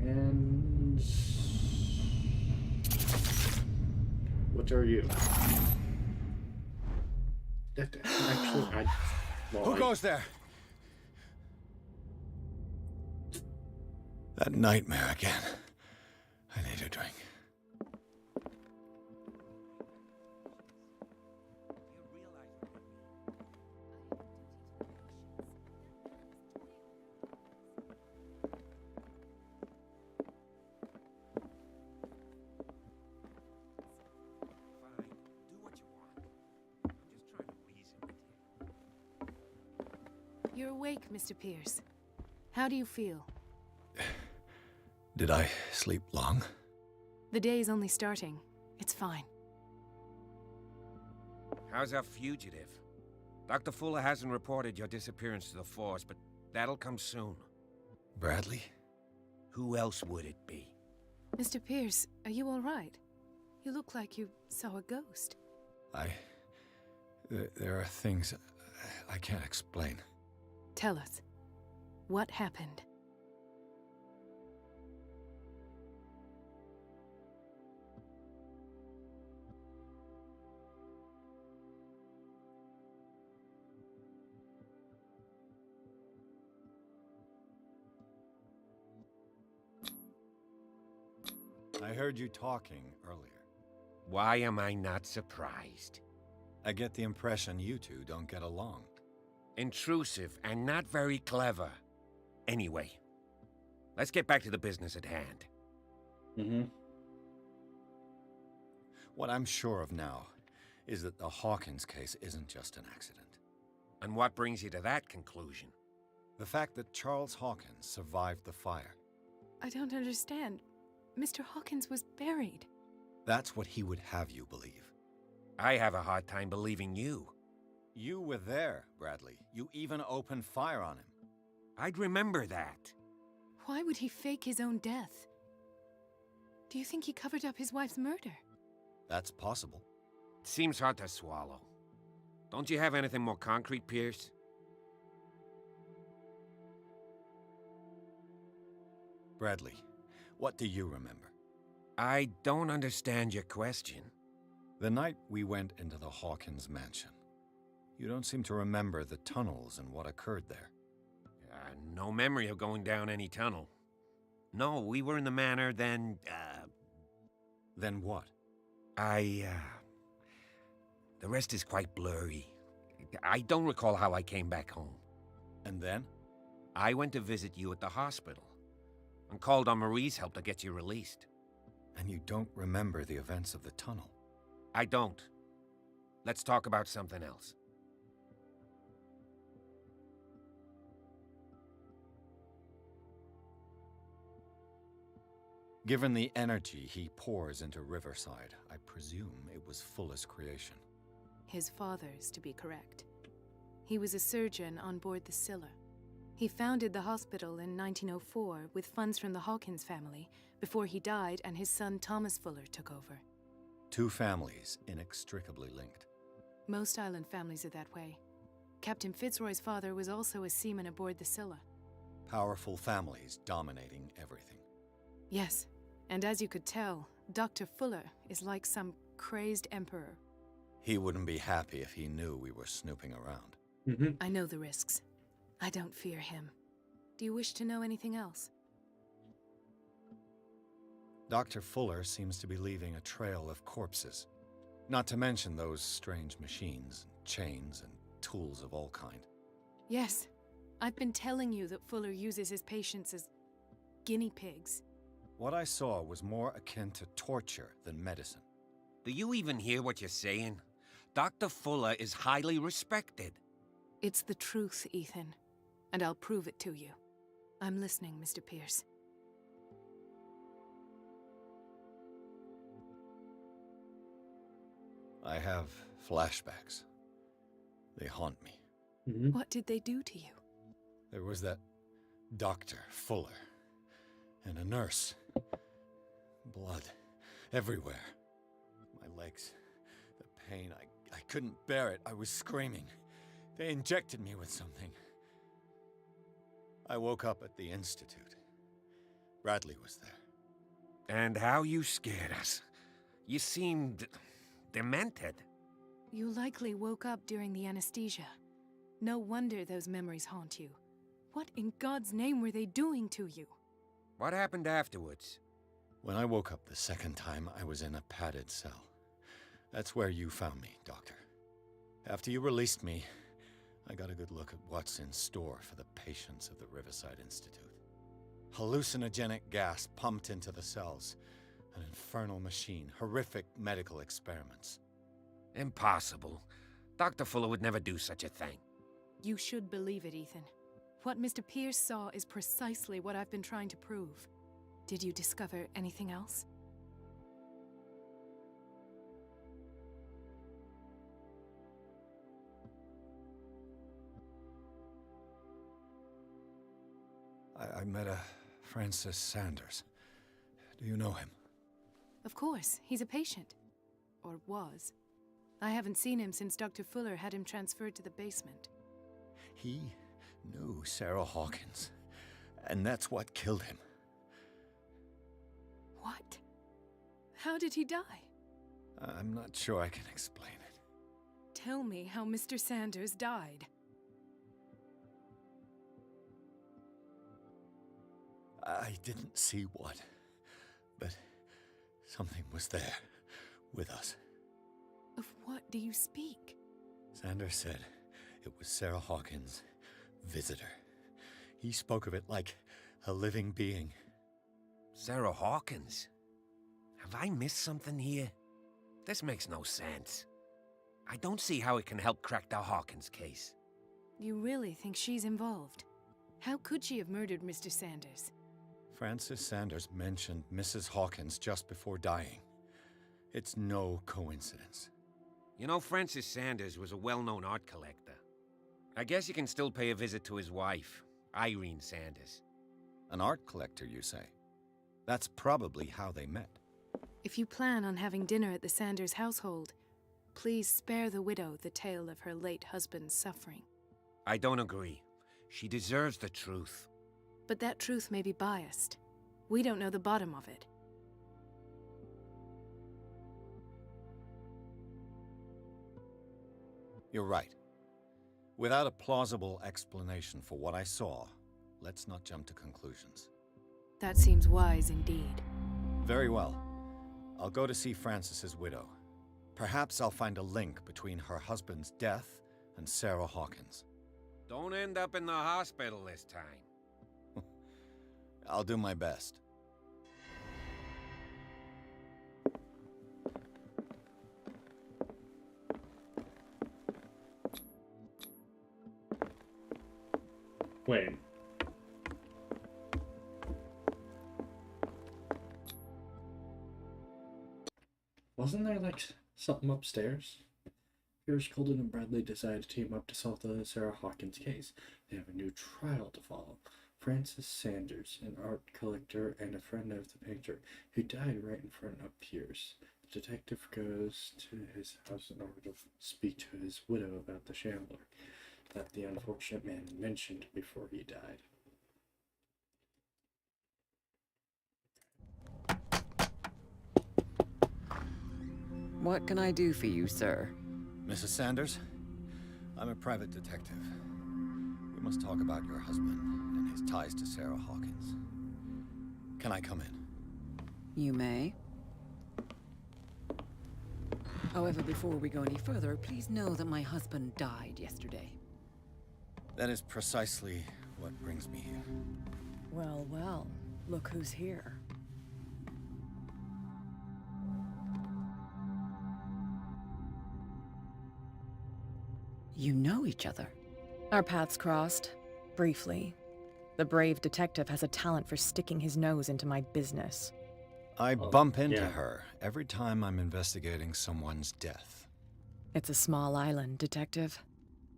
And what are you? Actually, Who goes there? That nightmare again. I need a drink. You're awake, Mr. Pierce. How do you feel? Did I sleep long? The day's only starting. It's fine. How's our fugitive? Dr. Fuller hasn't reported your disappearance to the force, but that'll come soon. Bradley? Who else would it be? Mr. Pierce, are you all right? You look like you saw a ghost. There are things I can't explain. Tell us. What happened? I heard you talking earlier. Why am I not surprised? I get the impression you two don't get along. Intrusive and not very clever. Anyway, let's get back to the business at hand. What I'm sure of now is that the Hawkins case isn't just an accident. And what brings you to that conclusion? The fact that Charles Hawkins survived the fire. I don't understand. Mr. Hawkins was buried. That's what he would have you believe. I have a hard time believing you. You were there, Bradley. You even opened fire on him. I'd remember that. Why would he fake his own death? Do you think he covered up his wife's murder? That's possible. It seems hard to swallow. Don't you have anything more concrete, Pierce? Bradley, what do you remember? I don't understand your question. The night we went into the Hawkins mansion. You don't seem to remember the tunnels and what occurred there. No memory of going down any tunnel. No, we were in the manor, then, Then what? The rest is quite blurry. I don't recall how I came back home. And then? I went to visit you at the hospital, and called on Marie's help to get you released. And you don't remember the events of the tunnel? I don't. Let's talk about something else. Given the energy he pours into Riverside, I presume it was Fuller's creation. His father's, to be correct. He was a surgeon on board the Scylla. He founded the hospital in 1904 with funds from the Hawkins family before he died and his son Thomas Fuller took over. Two families inextricably linked. Most island families are that way. Captain Fitzroy's father was also a seaman aboard the Scylla. Powerful families dominating everything. Yes, and as you could tell, Dr. Fuller is like some crazed emperor. He wouldn't be happy if he knew we were snooping around. I know the risks. I don't fear him. Do you wish to know anything else? Dr. Fuller seems to be leaving a trail of corpses. Not to mention those strange machines, chains, and tools of all kind. Yes. I've been telling you that Fuller uses his patients as guinea pigs. What I saw was more akin to torture than medicine. Do you even hear what you're saying? Dr. Fuller is highly respected. It's the truth, Ethan. And I'll prove it to you. I'm listening, Mr. Pierce. I have flashbacks. They haunt me. What did they do to you? There was that Dr. Fuller and a nurse. Blood everywhere. My legs, the pain, I couldn't bear it. I was screaming. They injected me with something. I woke up at the Institute. Bradley was there. And how you scared us. You seemed demented. You likely woke up during the anesthesia. No wonder those memories haunt you. What in God's name were they doing to you? What happened afterwards? When I woke up the second time, I was in a padded cell. That's where you found me, Doctor. After you released me, I got a good look at what's in store for the patients of the Riverside Institute. Hallucinogenic gas pumped into the cells. An infernal machine. Horrific medical experiments. Impossible. Dr. Fuller would never do such a thing. You should believe it, Ethan. What Mr. Pierce saw is precisely what I've been trying to prove. Did you discover anything else? I met a Francis Sanders. Do you know him? Of course. He's a patient. Or was. I haven't seen him since Dr. Fuller had him transferred to the basement. He knew Sarah Hawkins, and that's what killed him. What? How did he die? I'm not sure I can explain it. Tell me how Mr. Sanders died. I didn't see what, but something was there, with us. Of what do you speak? Sanders said it was Sarah Hawkins' visitor. He spoke of it like a living being. Sarah Hawkins? Have I missed something here? This makes no sense. I don't see how it can help crack the Hawkins case. You really think she's involved? How could she have murdered Mr. Sanders? Francis Sanders mentioned Mrs. Hawkins just before dying. It's no coincidence. You know, Francis Sanders was a well-known art collector. I guess you can still pay a visit to his wife, Irene Sanders. An art collector, you say? That's probably how they met. If you plan on having dinner at the Sanders household, please spare the widow the tale of her late husband's suffering. I don't agree. She deserves the truth. But that truth may be biased. We don't know the bottom of it. You're right. Without a plausible explanation for what I saw, let's not jump to conclusions. That seems wise indeed. Very well. I'll go to see Francis's widow. Perhaps I'll find a link between her husband's death and Sarah Hawkins. Don't end up in the hospital this time. I'll do my best. Wait. Wasn't there like something upstairs? Pierce, Colden, and Bradley decide to team up to solve the Sarah Hawkins case. They have a new trial to follow. Francis Sanders, an art collector and a friend of the painter, who died right in front of Pierce. The detective goes to his house in order to speak to his widow about the shambler that the unfortunate man mentioned before he died. What can I do for you, sir? Mrs. Sanders, I'm a private detective. We must talk about your husband and his ties to Sarah Hawkins. Can I come in? You may. However, before we go any further, please know that my husband died yesterday. That is precisely what brings me here. Well, well, look who's here. You know each other. Our paths crossed, briefly. The brave detective has a talent for sticking his nose into my business. I bump into her every time I'm investigating someone's death. It's a small island, Detective.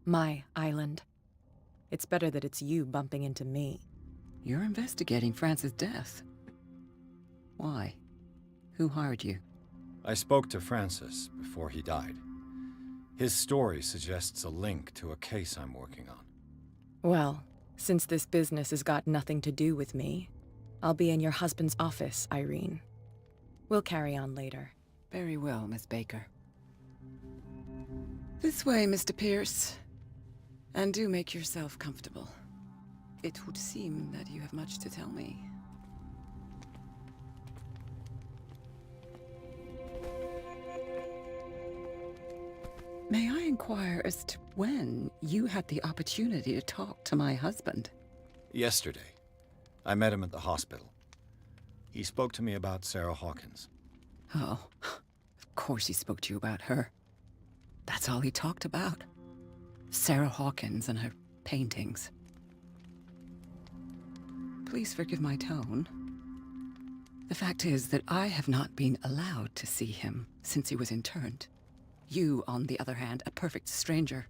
My island. It's better that it's you bumping into me. You're investigating Francis' death. Why? Who hired you? I spoke to Francis before he died. His story suggests a link to a case I'm working on. Well, since this business has got nothing to do with me, I'll be in your husband's office, Irene. We'll carry on later. Very well, Miss Baker. This way, Mr. Pierce. And do make yourself comfortable. It would seem that you have much to tell me. May I inquire as to when you had the opportunity to talk to my husband? Yesterday, I met him at the hospital. He spoke to me about Sarah Hawkins. Oh, of course he spoke to you about her. That's all he talked about. Sarah Hawkins and her paintings. Please forgive my tone. The fact is that I have not been allowed to see him since he was interned. You, on the other hand, a perfect stranger,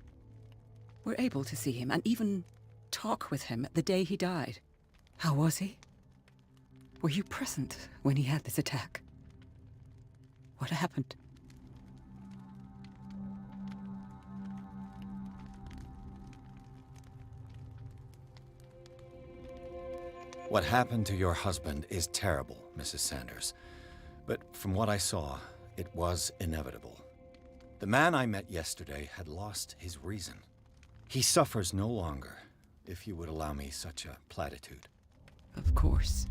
were able to see him and even talk with him the day he died. How was he? Were you present when he had this attack? What happened? What happened to your husband is terrible, Mrs. Sanders. But from what I saw, it was inevitable. The man I met yesterday had lost his reason. He suffers no longer, if you would allow me such a platitude. Of course.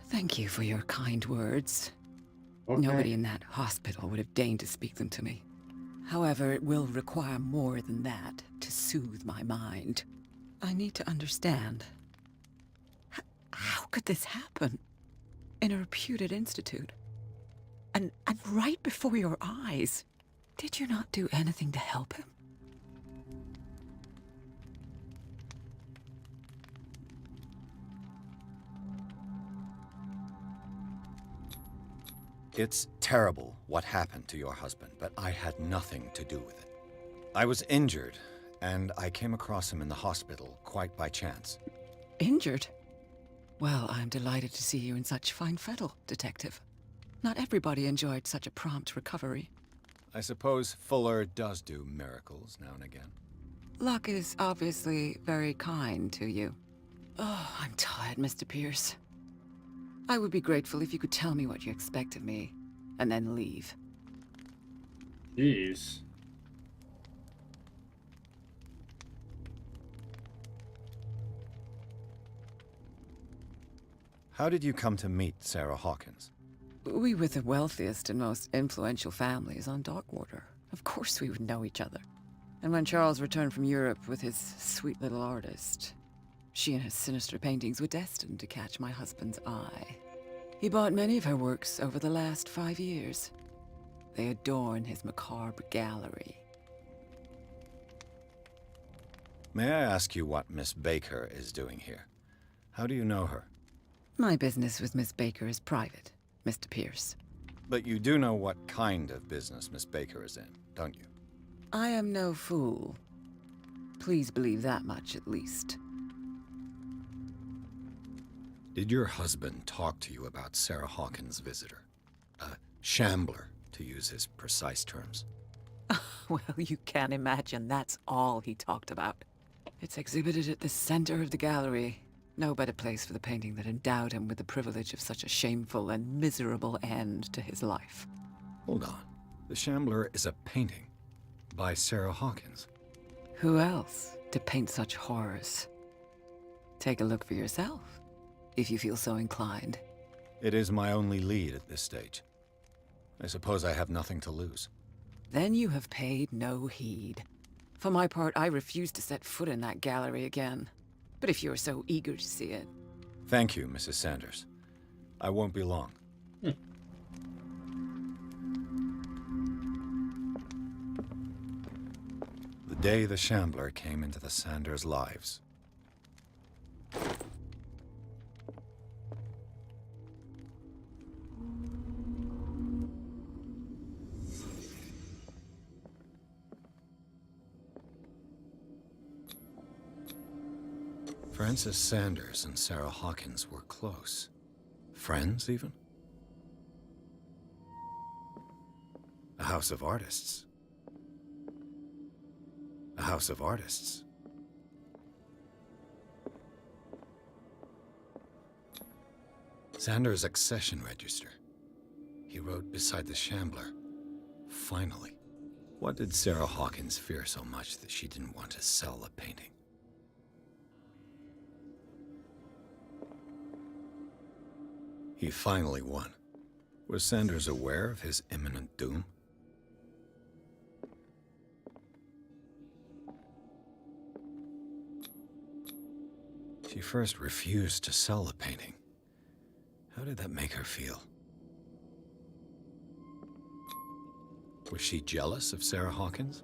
Thank you for your kind words. Okay. Nobody in that hospital would have deigned to speak them to me. However, it will require more than that to soothe my mind. I need to understand. How could this happen? In a reputed institute? And right before your eyes. Did you not do anything to help him? It's terrible what happened to your husband, but I had nothing to do with it. I was injured, and I came across him in the hospital quite by chance. Injured? Well, I'm delighted to see you in such fine fettle, Detective. Not everybody enjoyed such a prompt recovery. I suppose Fuller does do miracles now and again. Luck is obviously very kind to you. Oh, I'm tired, Mr. Pierce. I would be grateful if you could tell me what you expect of me, and then leave. Jeez. How did you come to meet Sarah Hawkins? We were the wealthiest and most influential families on Darkwater. Of course we would know each other. And when Charles returned from Europe with his sweet little artist, she and her sinister paintings were destined to catch my husband's eye. He bought many of her works over the last 5 years. They adorn his macabre gallery. May I ask you what Miss Baker is doing here? How do you know her? My business with Miss Baker is private, Mr. Pierce. But you do know what kind of business Miss Baker is in, don't you? I am no fool. Please believe that much, at least. Did your husband talk to you about Sarah Hawkins' visitor? A shambler, to use his precise terms. Well, you can imagine that's all he talked about. It's exhibited at the center of the gallery. No better place for the painting that endowed him with the privilege of such a shameful and miserable end to his life. Hold on. The Shambler is a painting by Sarah Hawkins. Who else to paint such horrors? Take a look for yourself, if you feel so inclined. It is my only lead at this stage. I suppose I have nothing to lose. Then you have paid no heed. For my part, I refuse to set foot in that gallery again. But if you're so eager to see it... Thank you, Mrs. Sanders. I won't be long. The day the Shambler came into the Sanders' lives. Francis Sanders and Sarah Hawkins were close. Friends, even? A house of artists. A house of artists. Sanders' accession register. He wrote beside the Shambler, "Finally." What did Sarah Hawkins fear so much that she didn't want to sell the painting? He finally won. Was Sanders aware of his imminent doom? She first refused to sell the painting. How did that make her feel? Was she jealous of Sarah Hawkins?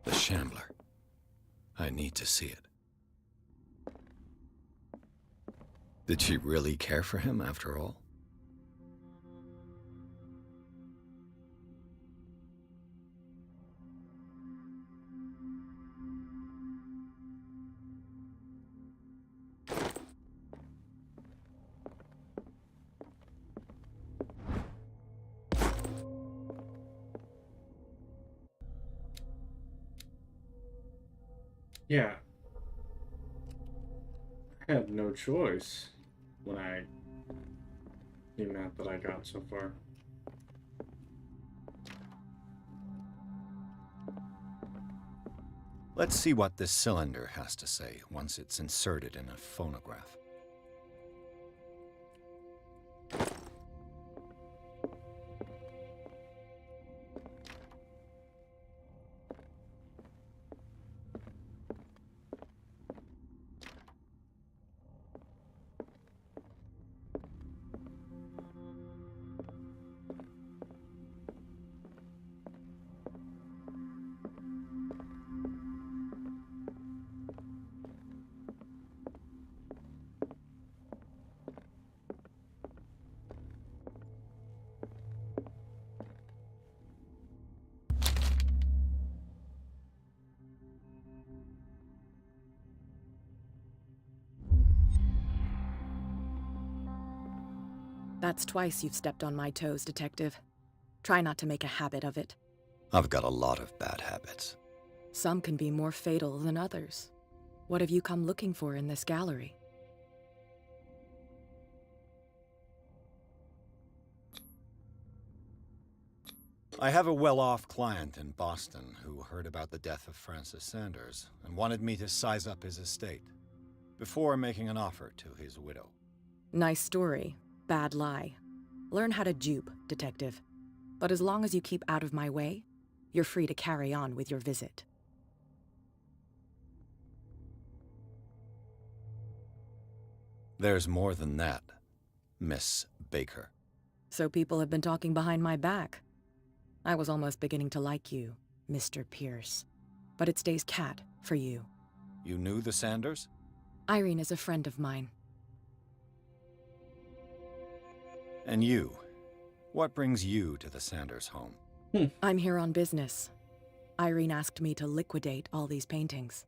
The Shambler. I need to see it. Did she really care for him after all? Yeah. I had no choice when the amount that I got so far. Let's see what this cylinder has to say once it's inserted in a phonograph. That's twice you've stepped on my toes, Detective. Try not to make a habit of it. I've got a lot of bad habits. Some can be more fatal than others. What have you come looking for in this gallery? I have a well-off client in Boston who heard about the death of Francis Sanders and wanted me to size up his estate before making an offer to his widow. Nice story. Bad lie. Learn how to dupe, Detective. But as long as you keep out of my way, you're free to carry on with your visit. There's more than that, Miss Baker. So people have been talking behind my back. I was almost beginning to like you, Mr. Pierce. But it stays Cat for you. You knew the Sanders? Irene is a friend of mine. And you? What brings you to the Sanders home? I'm here on business. Irene asked me to liquidate all these paintings.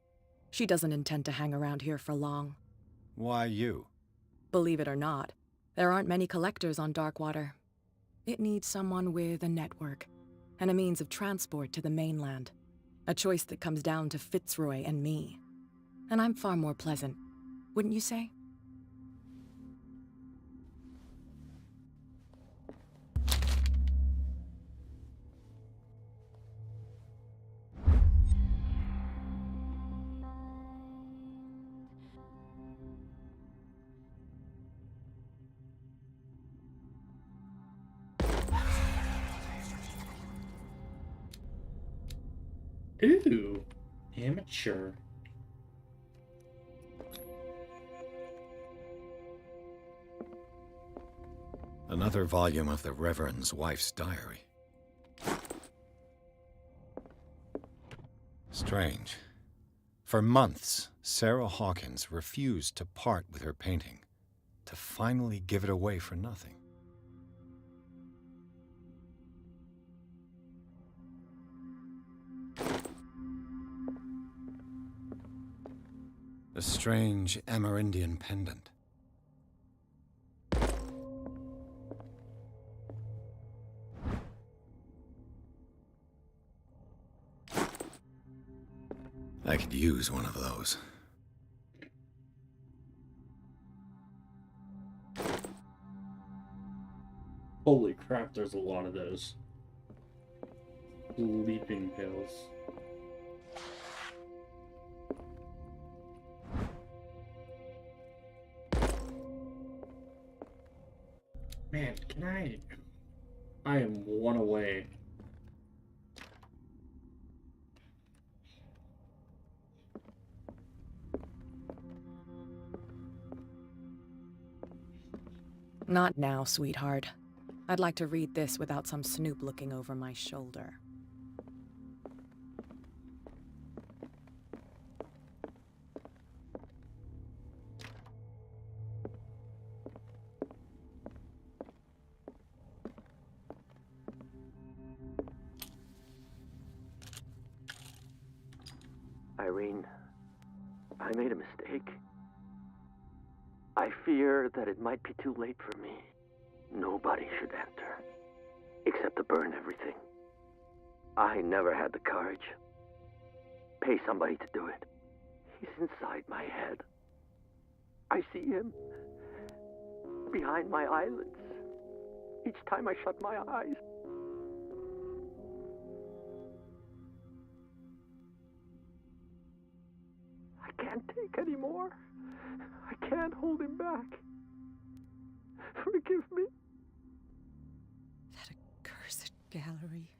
She doesn't intend to hang around here for long. Why you? Believe it or not, there aren't many collectors on Darkwater. It needs someone with a network, and a means of transport to the mainland. A choice that comes down to Fitzroy and me. And I'm far more pleasant, wouldn't you say? Ooh, amateur. Another volume of the Reverend's wife's diary. Strange. For months, Sarah Hawkins refused to part with her painting, to finally give it away for nothing. A strange Amerindian pendant. I could use one of those. Holy crap, there's a lot of those. Leaping pills. Man, can I am one away. Not now, sweetheart. I'd like to read this without some snoop looking over my shoulder. Irene, I made a mistake. I fear that it might be too late for me. Nobody should enter, except to burn everything. I never had the courage. Pay somebody to do it. He's inside my head. I see him behind my eyelids each time I shut my eyes. I can't take any more. I can't hold him back. Forgive me. That accursed gallery.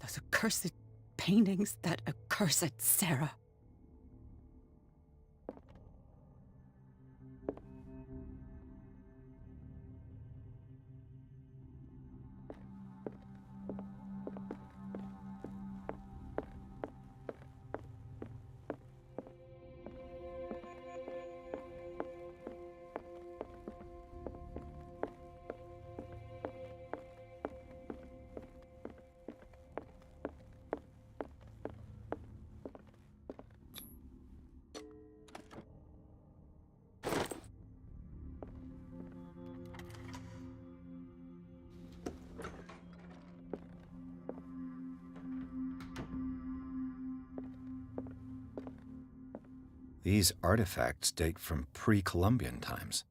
Those accursed paintings. That accursed Sarah. These artifacts date from pre-Columbian times.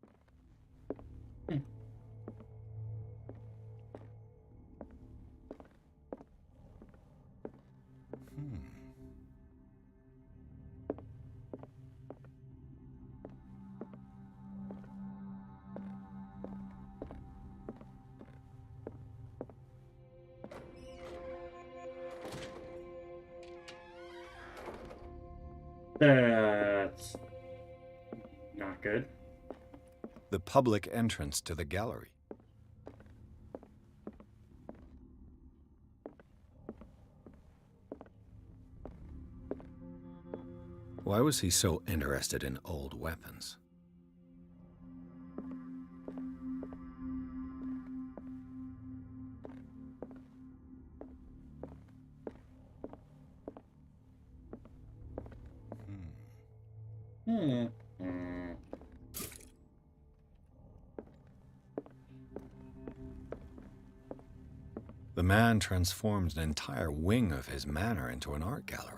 That's not good. The public entrance to the gallery. Why was he so interested in old weapons? The man transforms an entire wing of his manor into an art gallery.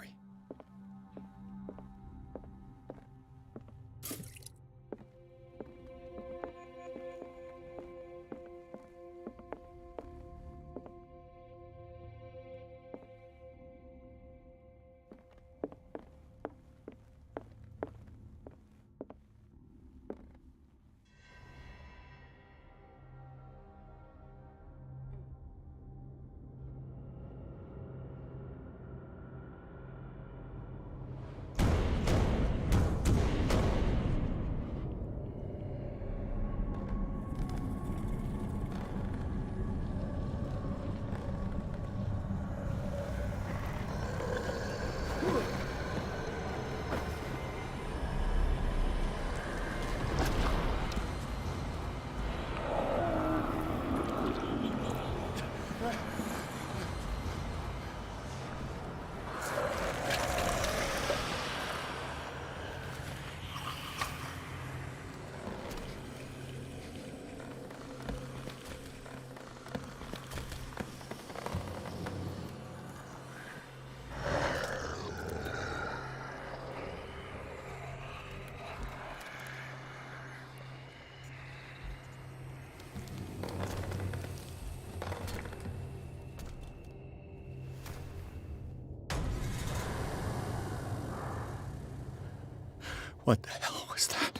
What the hell was that?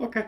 Okay.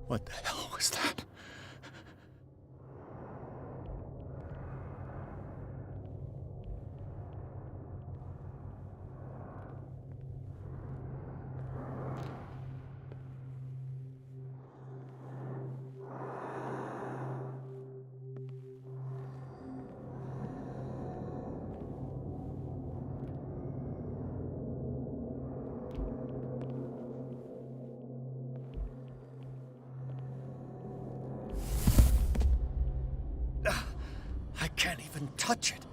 What the hell was that? I can't even touch it.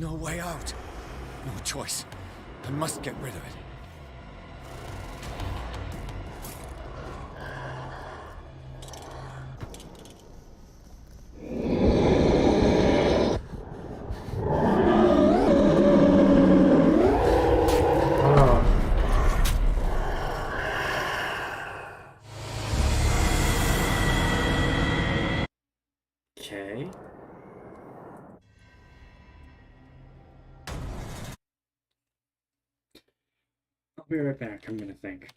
no way out. No choice. I must get rid of it. Okay. I'll be right back. I'm gonna think.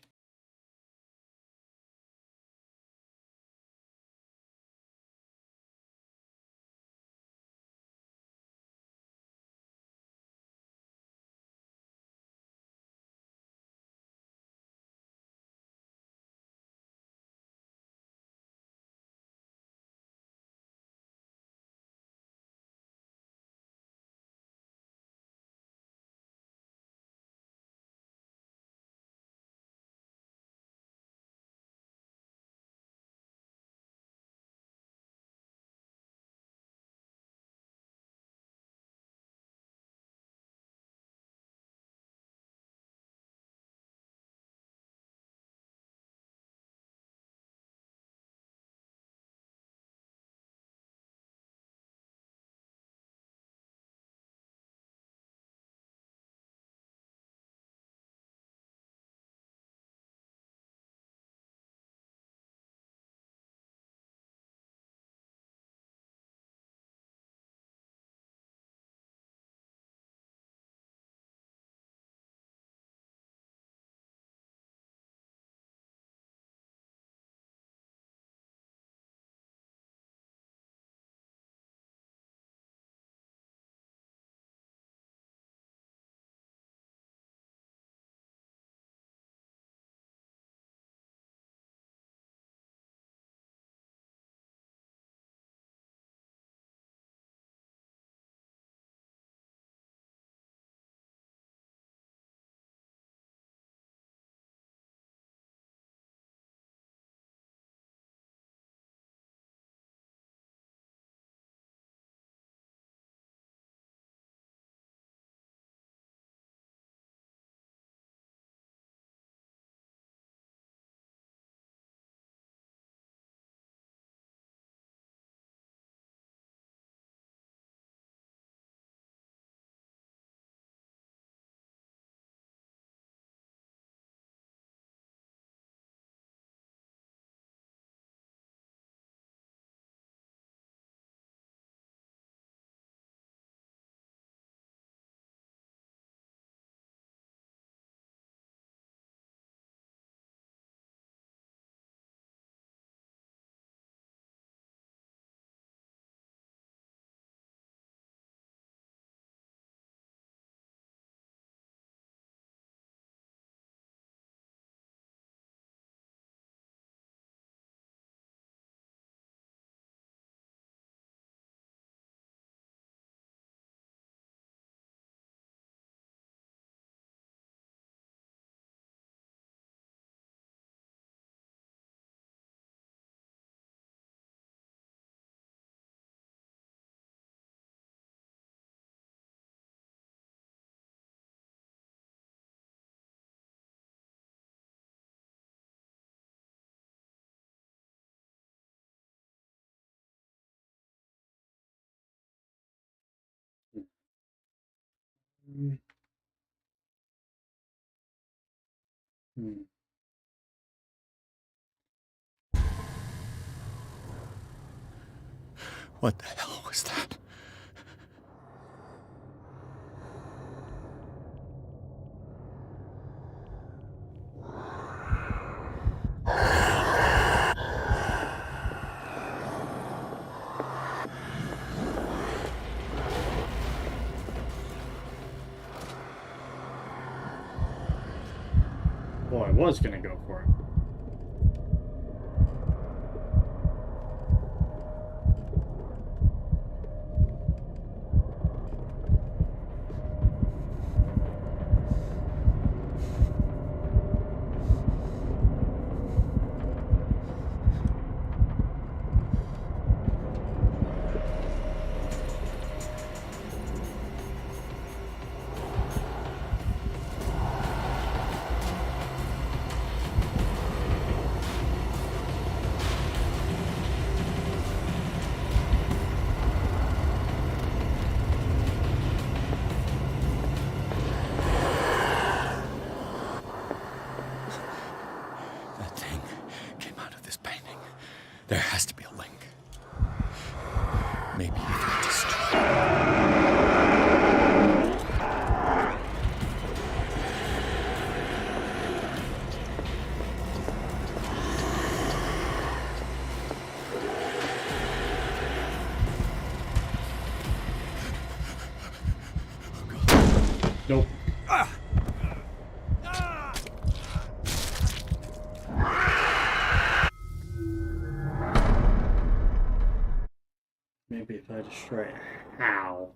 Mm. Hmm. What the hell was that? Well, I was gonna go for it. Maybe if I destroy it. How?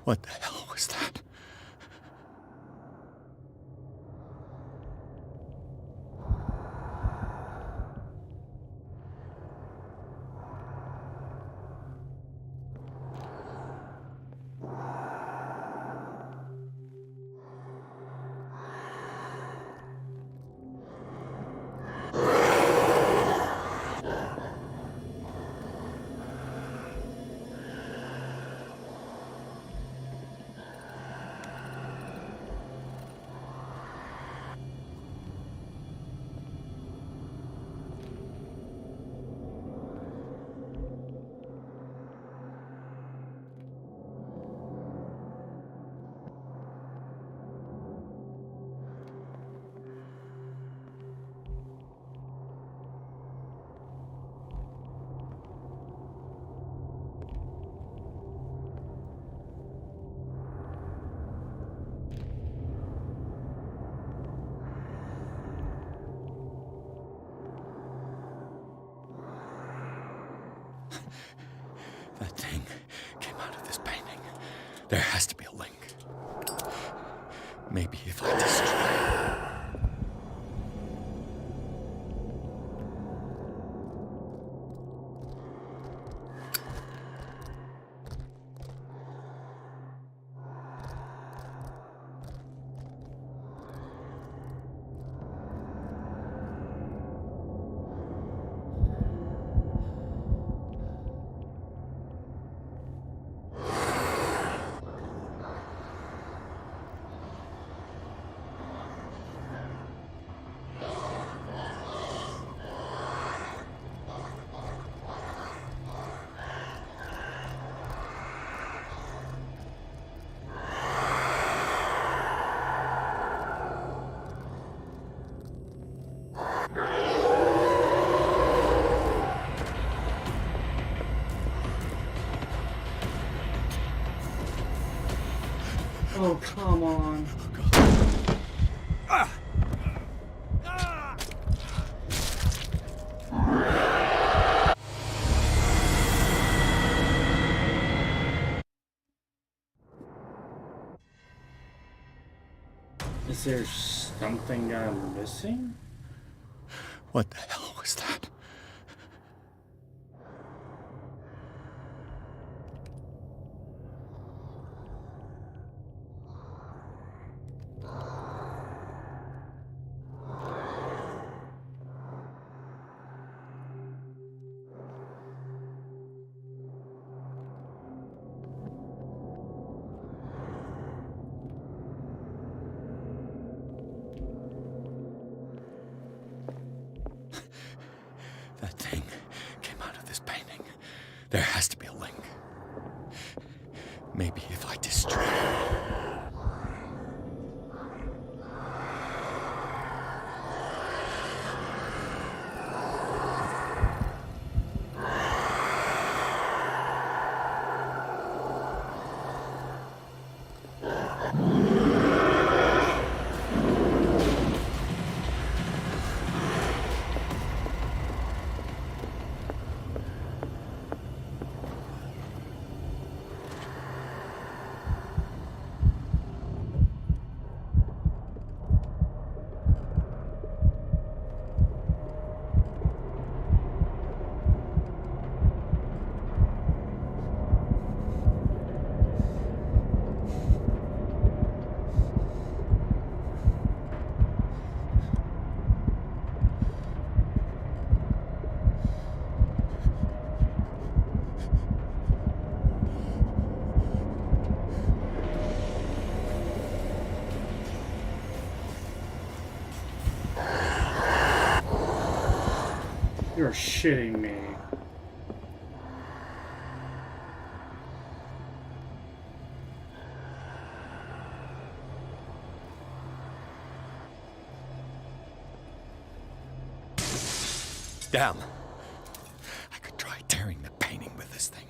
What the hell was that? That thing came out of this painting. There has to be a link. Maybe if I destroy it. Oh, come on. Is there something I'm missing? What the hell was that? That thing came out of this painting. There has to be a link. Maybe if I destroy it. You're shitting me. Damn. I could try tearing the painting with this thing.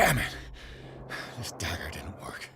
Damn it! This dagger didn't work.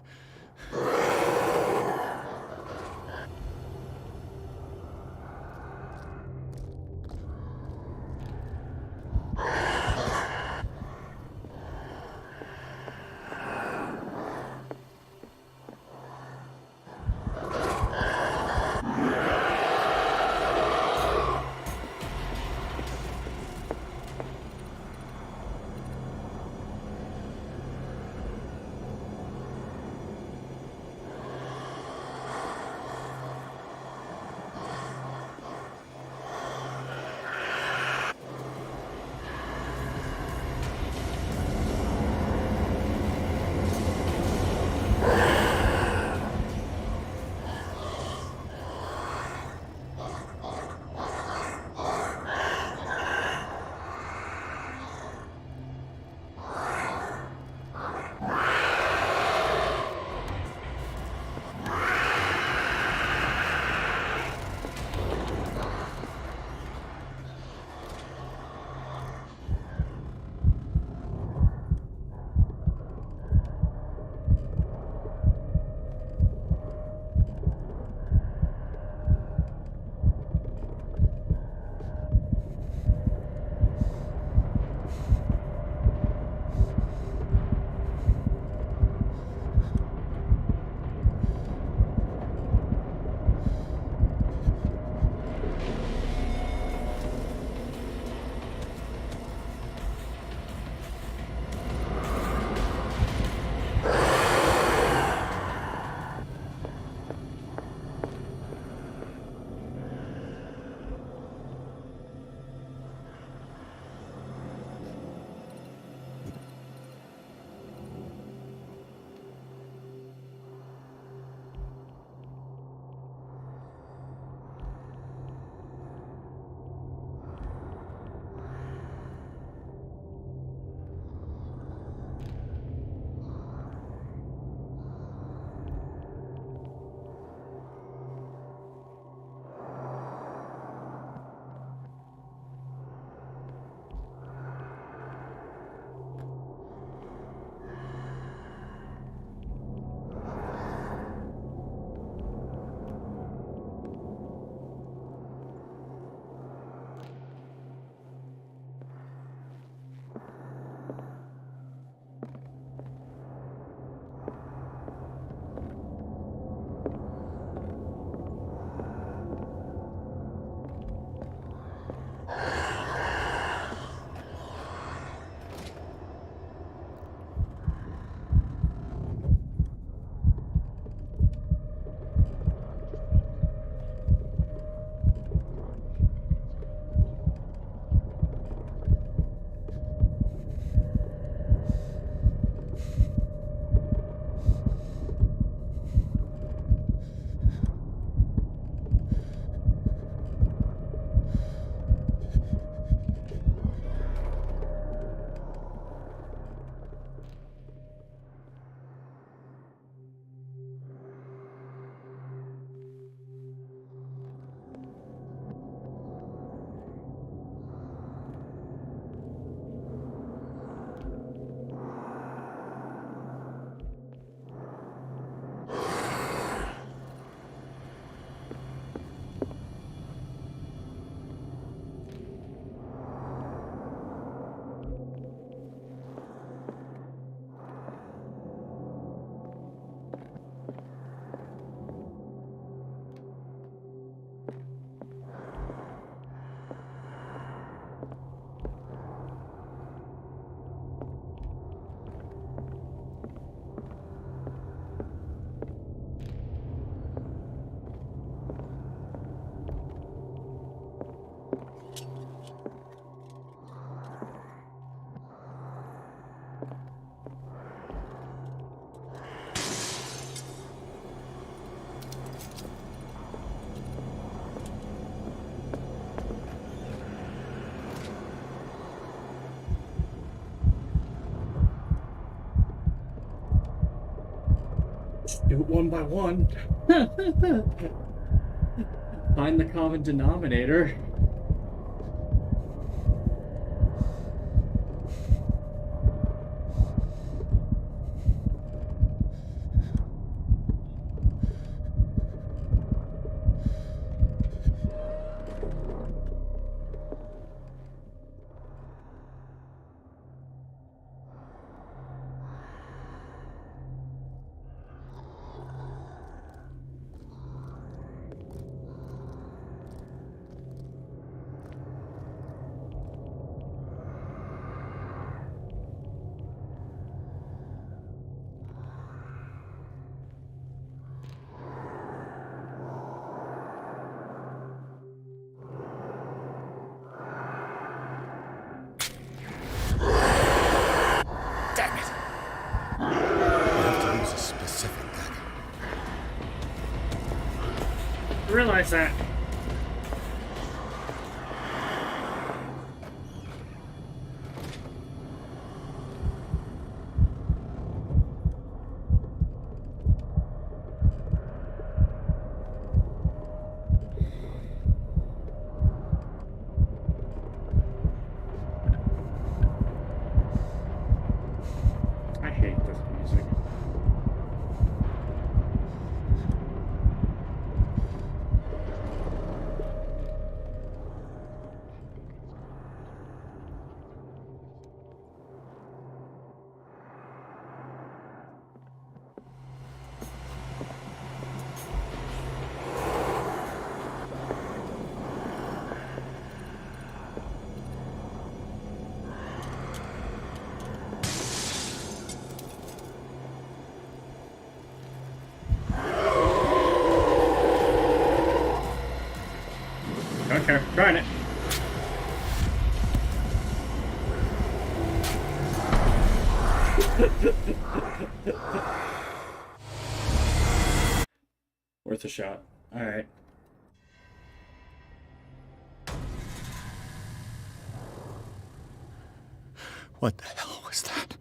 Do it one by one. Find the common denominator. miss that. I hate this music. Don't care. Trying it. Worth a shot. Alright. What the hell was that?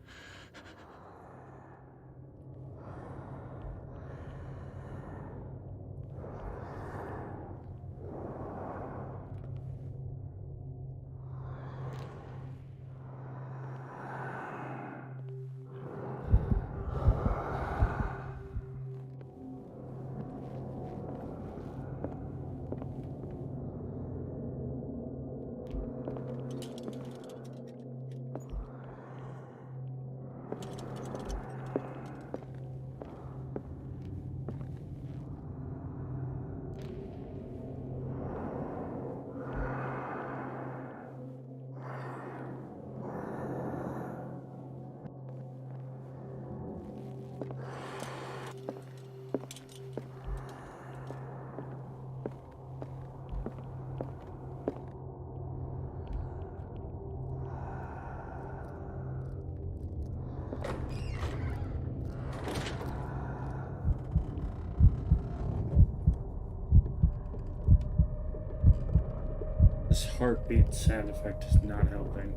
This heartbeat sound effect is not helping.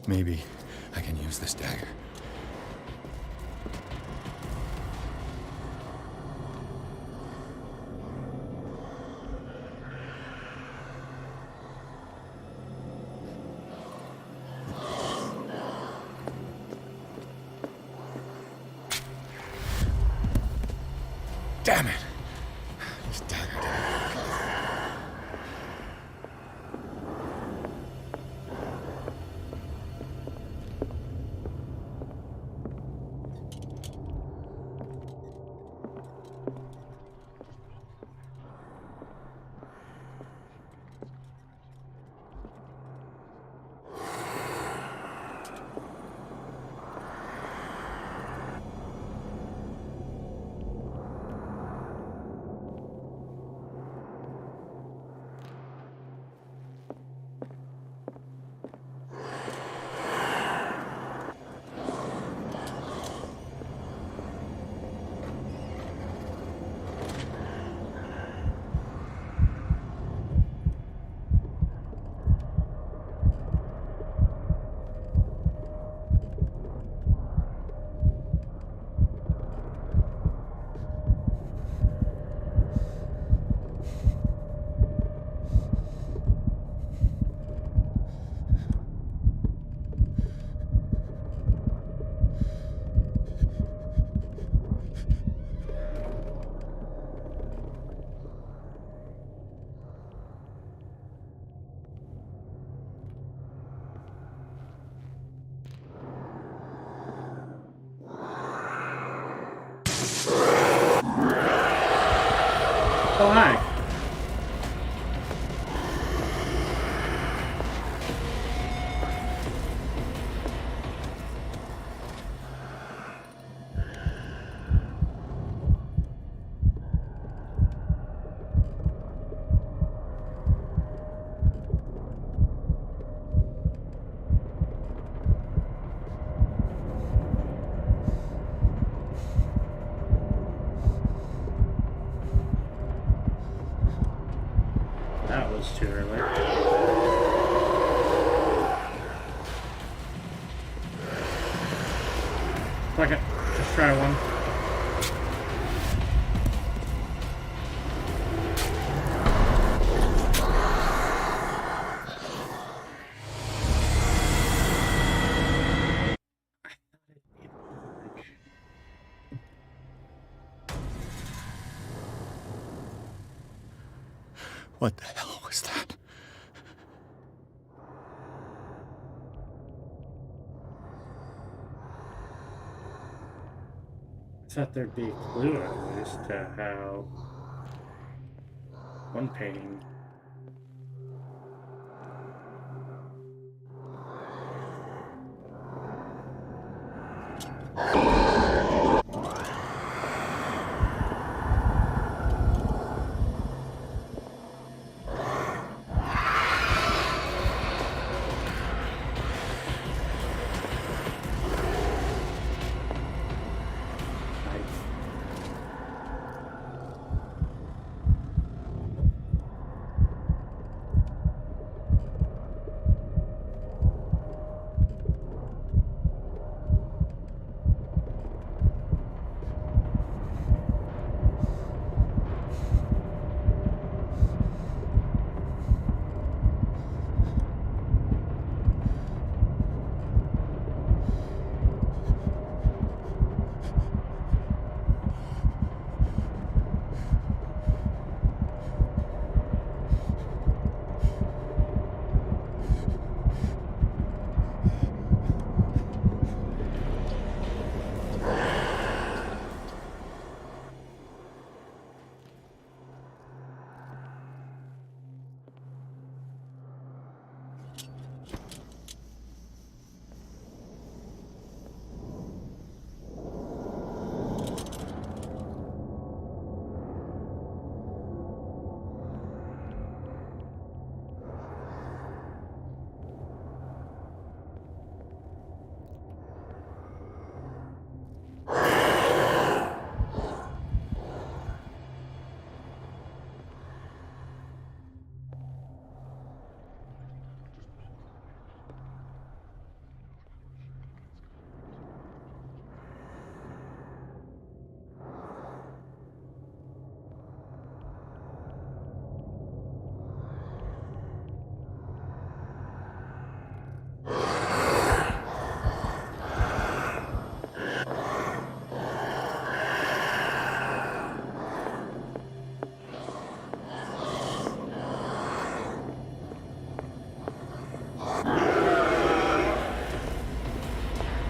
Maybe I can use this dagger. Damn it! This dagger didn't work. Oh, hi. That was too early. Fuck it. Just try one. What the hell was that? I thought there'd be a clue at least to how one painting.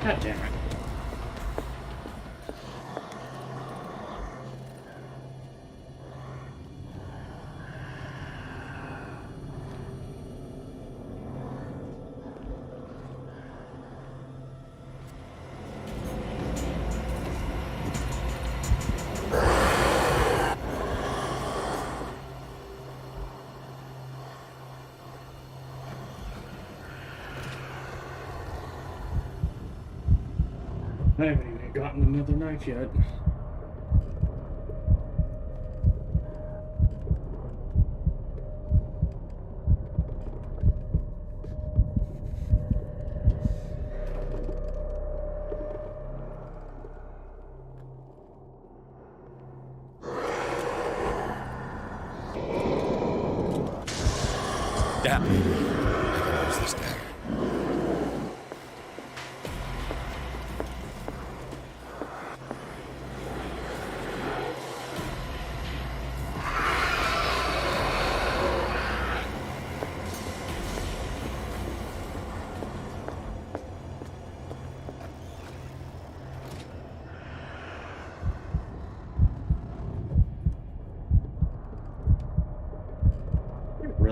God damn it. I haven't even gotten another knife yet. Damn. I can use this dagger.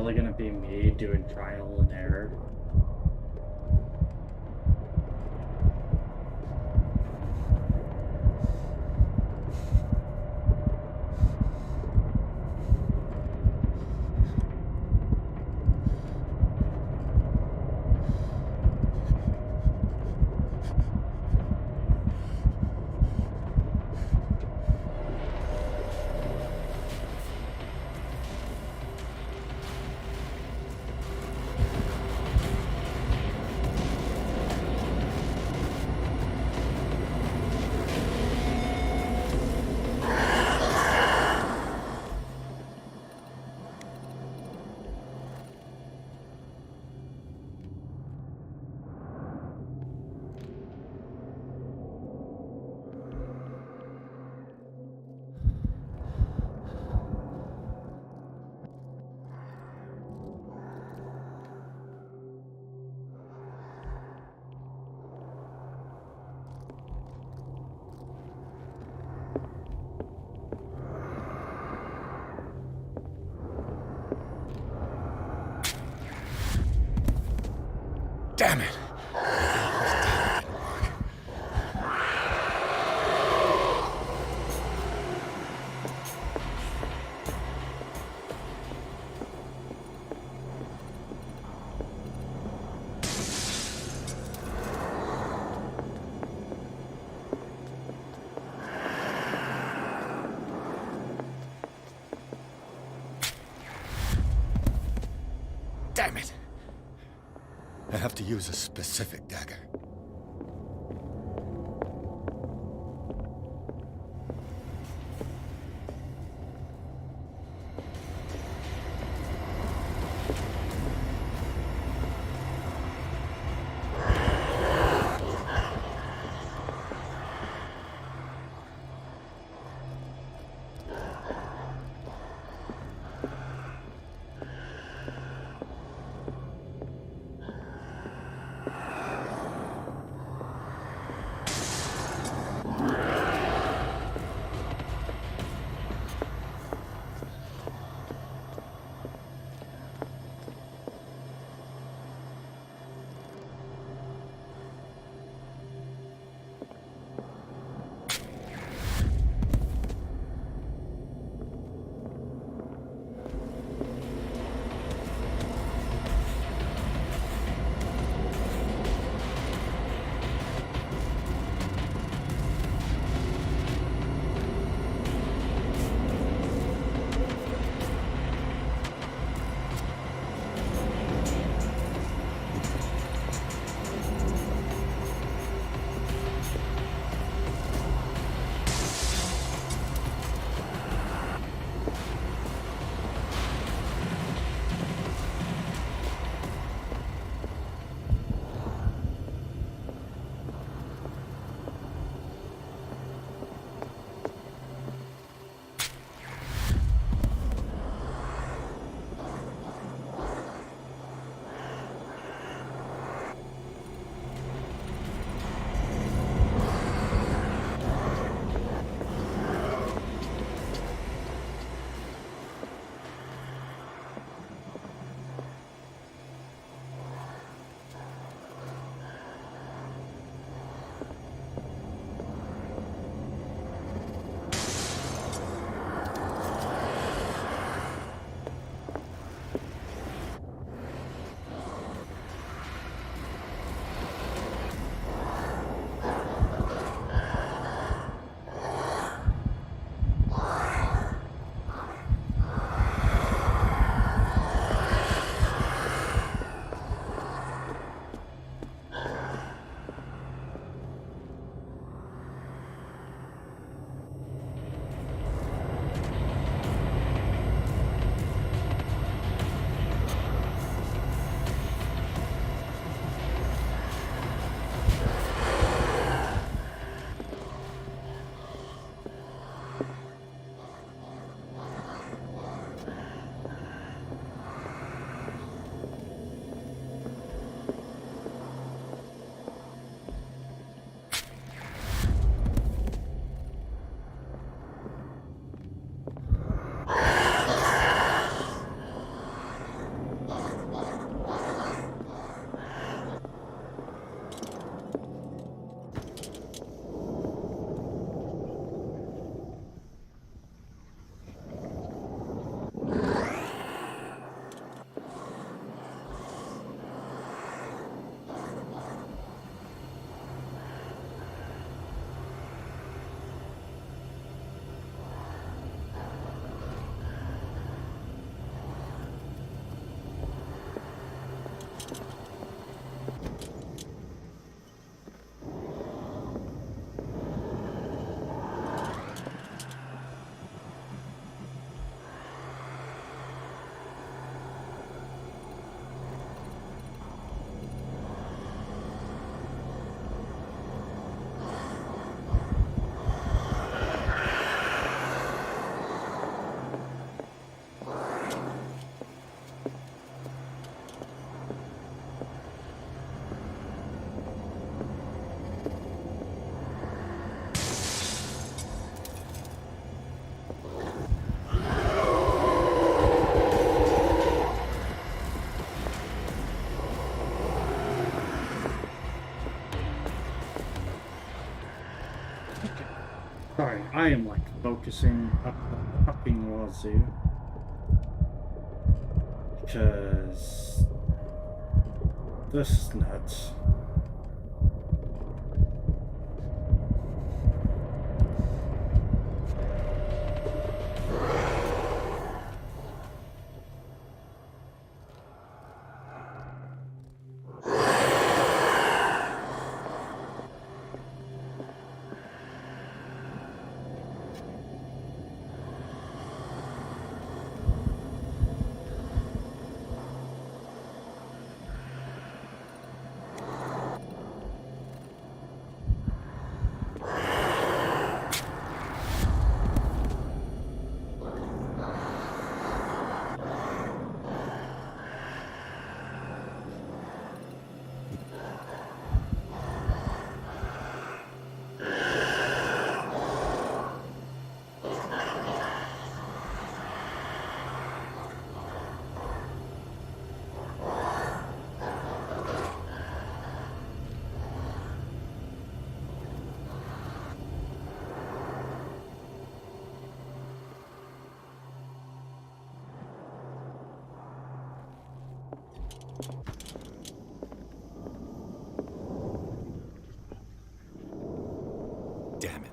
really gonna be me doing trial and error? Damn it! Damn it! I have to use a specific dagger. I am like focusing up the fucking wazoo. Because this is nuts. Damn it.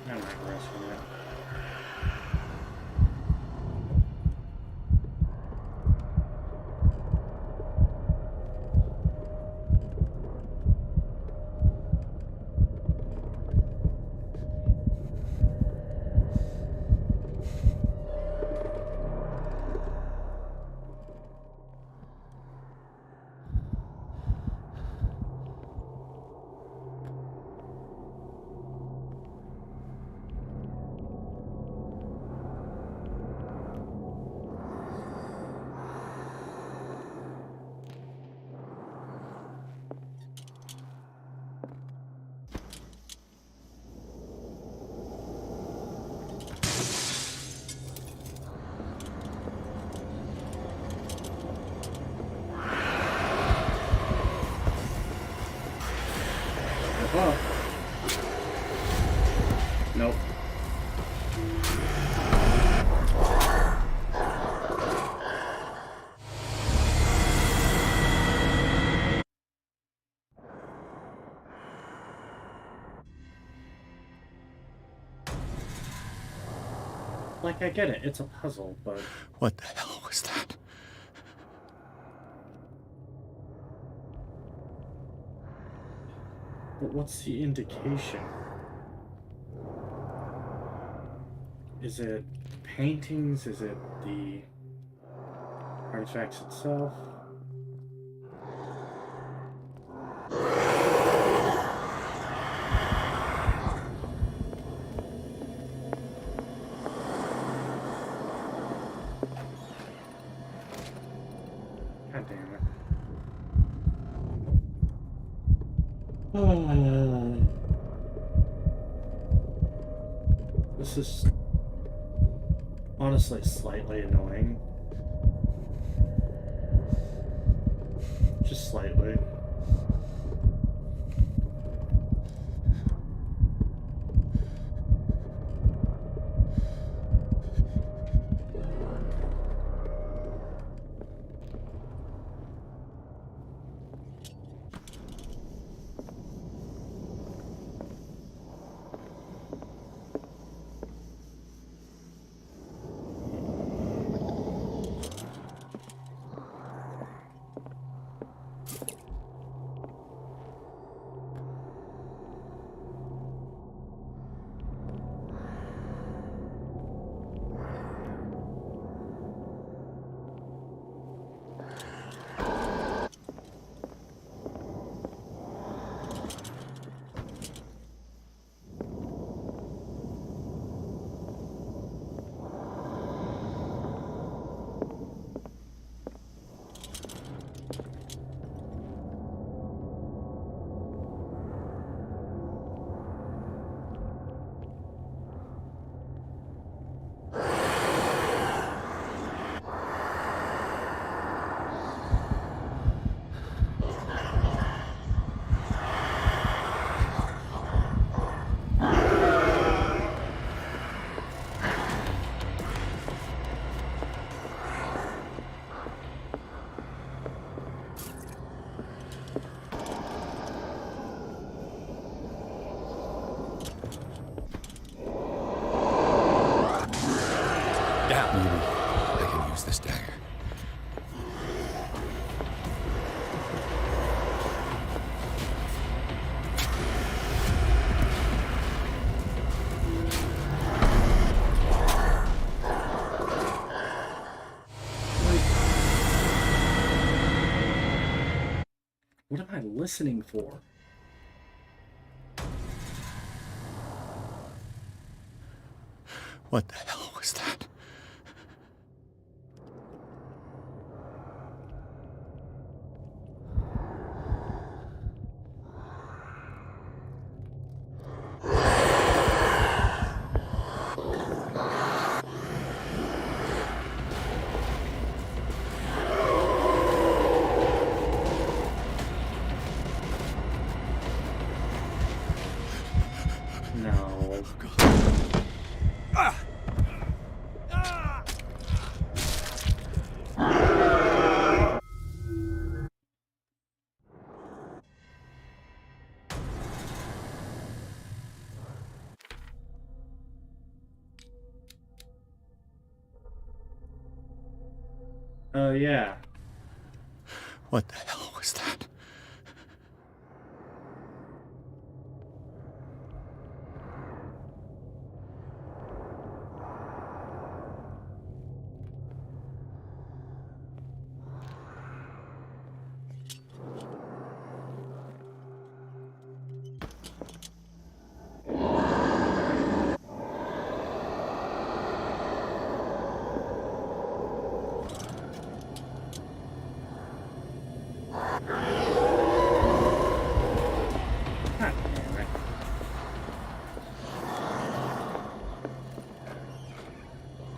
I'm not resting it. Nope. Like, I get it, it's a puzzle, but... What the hell was that? But what's the indication? Is it paintings? Is it the artifacts itself? God damn it. This is honestly slightly annoying. Just slightly. Maybe I can use this dagger. What am I listening for? What the hell was that? No. Oh, yeah. What the hell was that?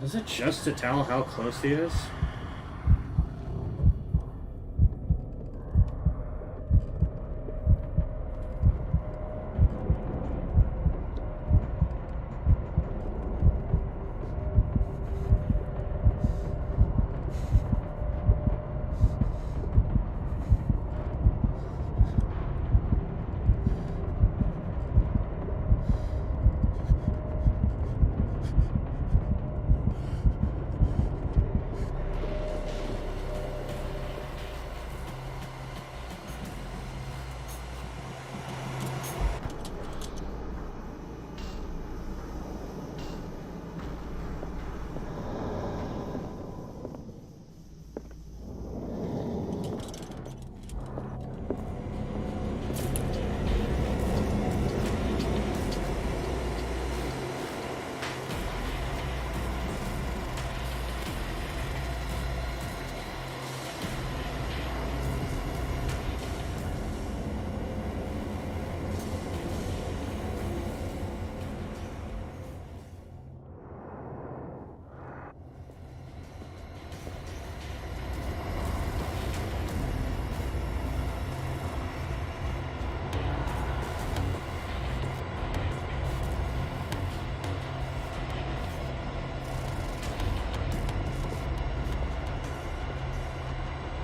Is it just to tell how close he is?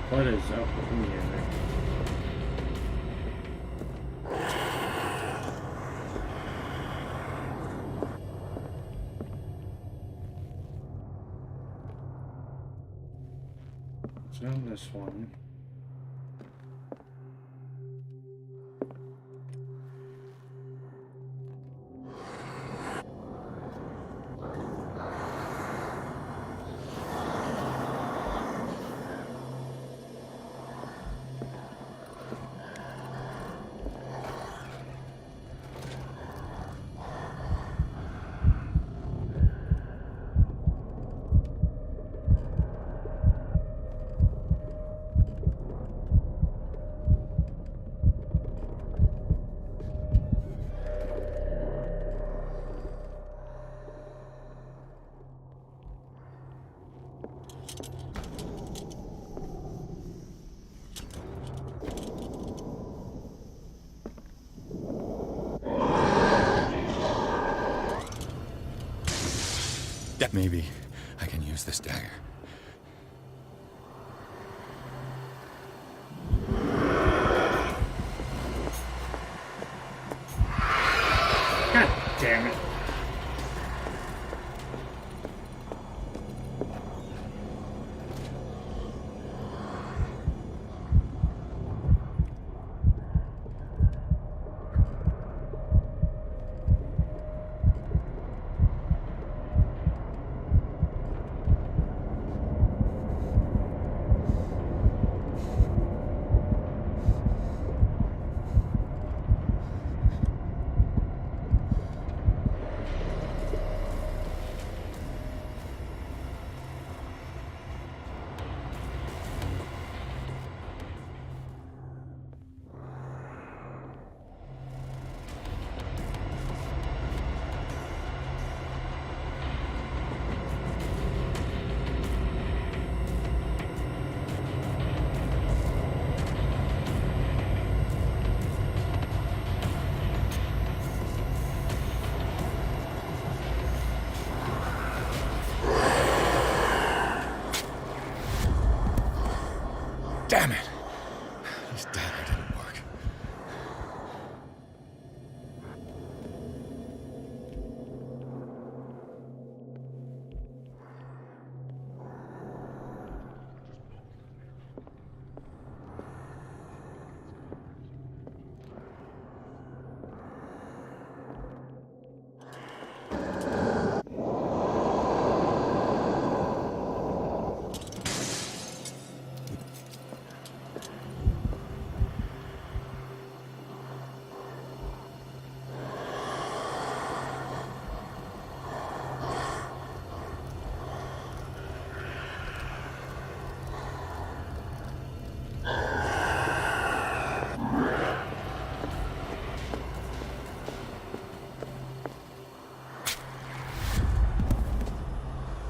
What is up with music? So this one. Maybe I can use this dagger. God damn it. Damn it! This dagger didn't work.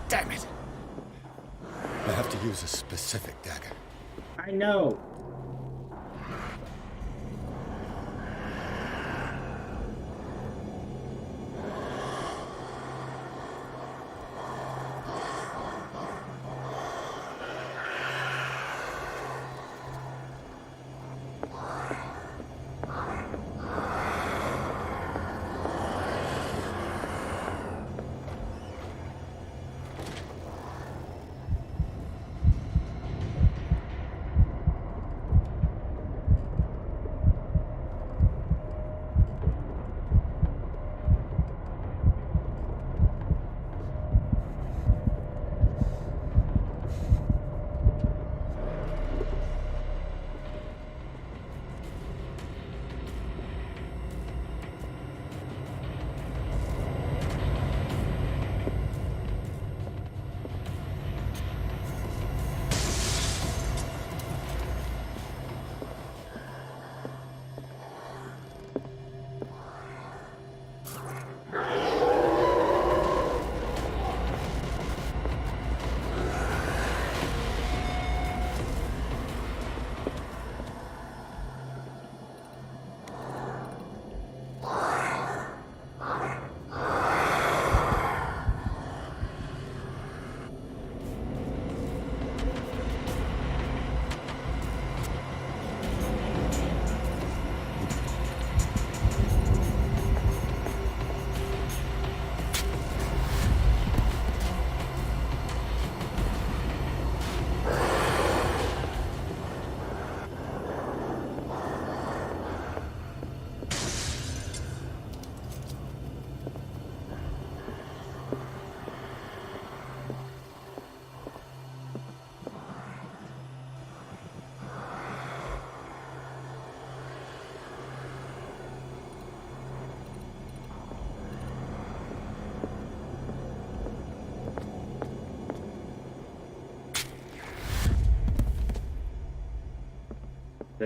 Damn it! I have to use a specific dagger. I know.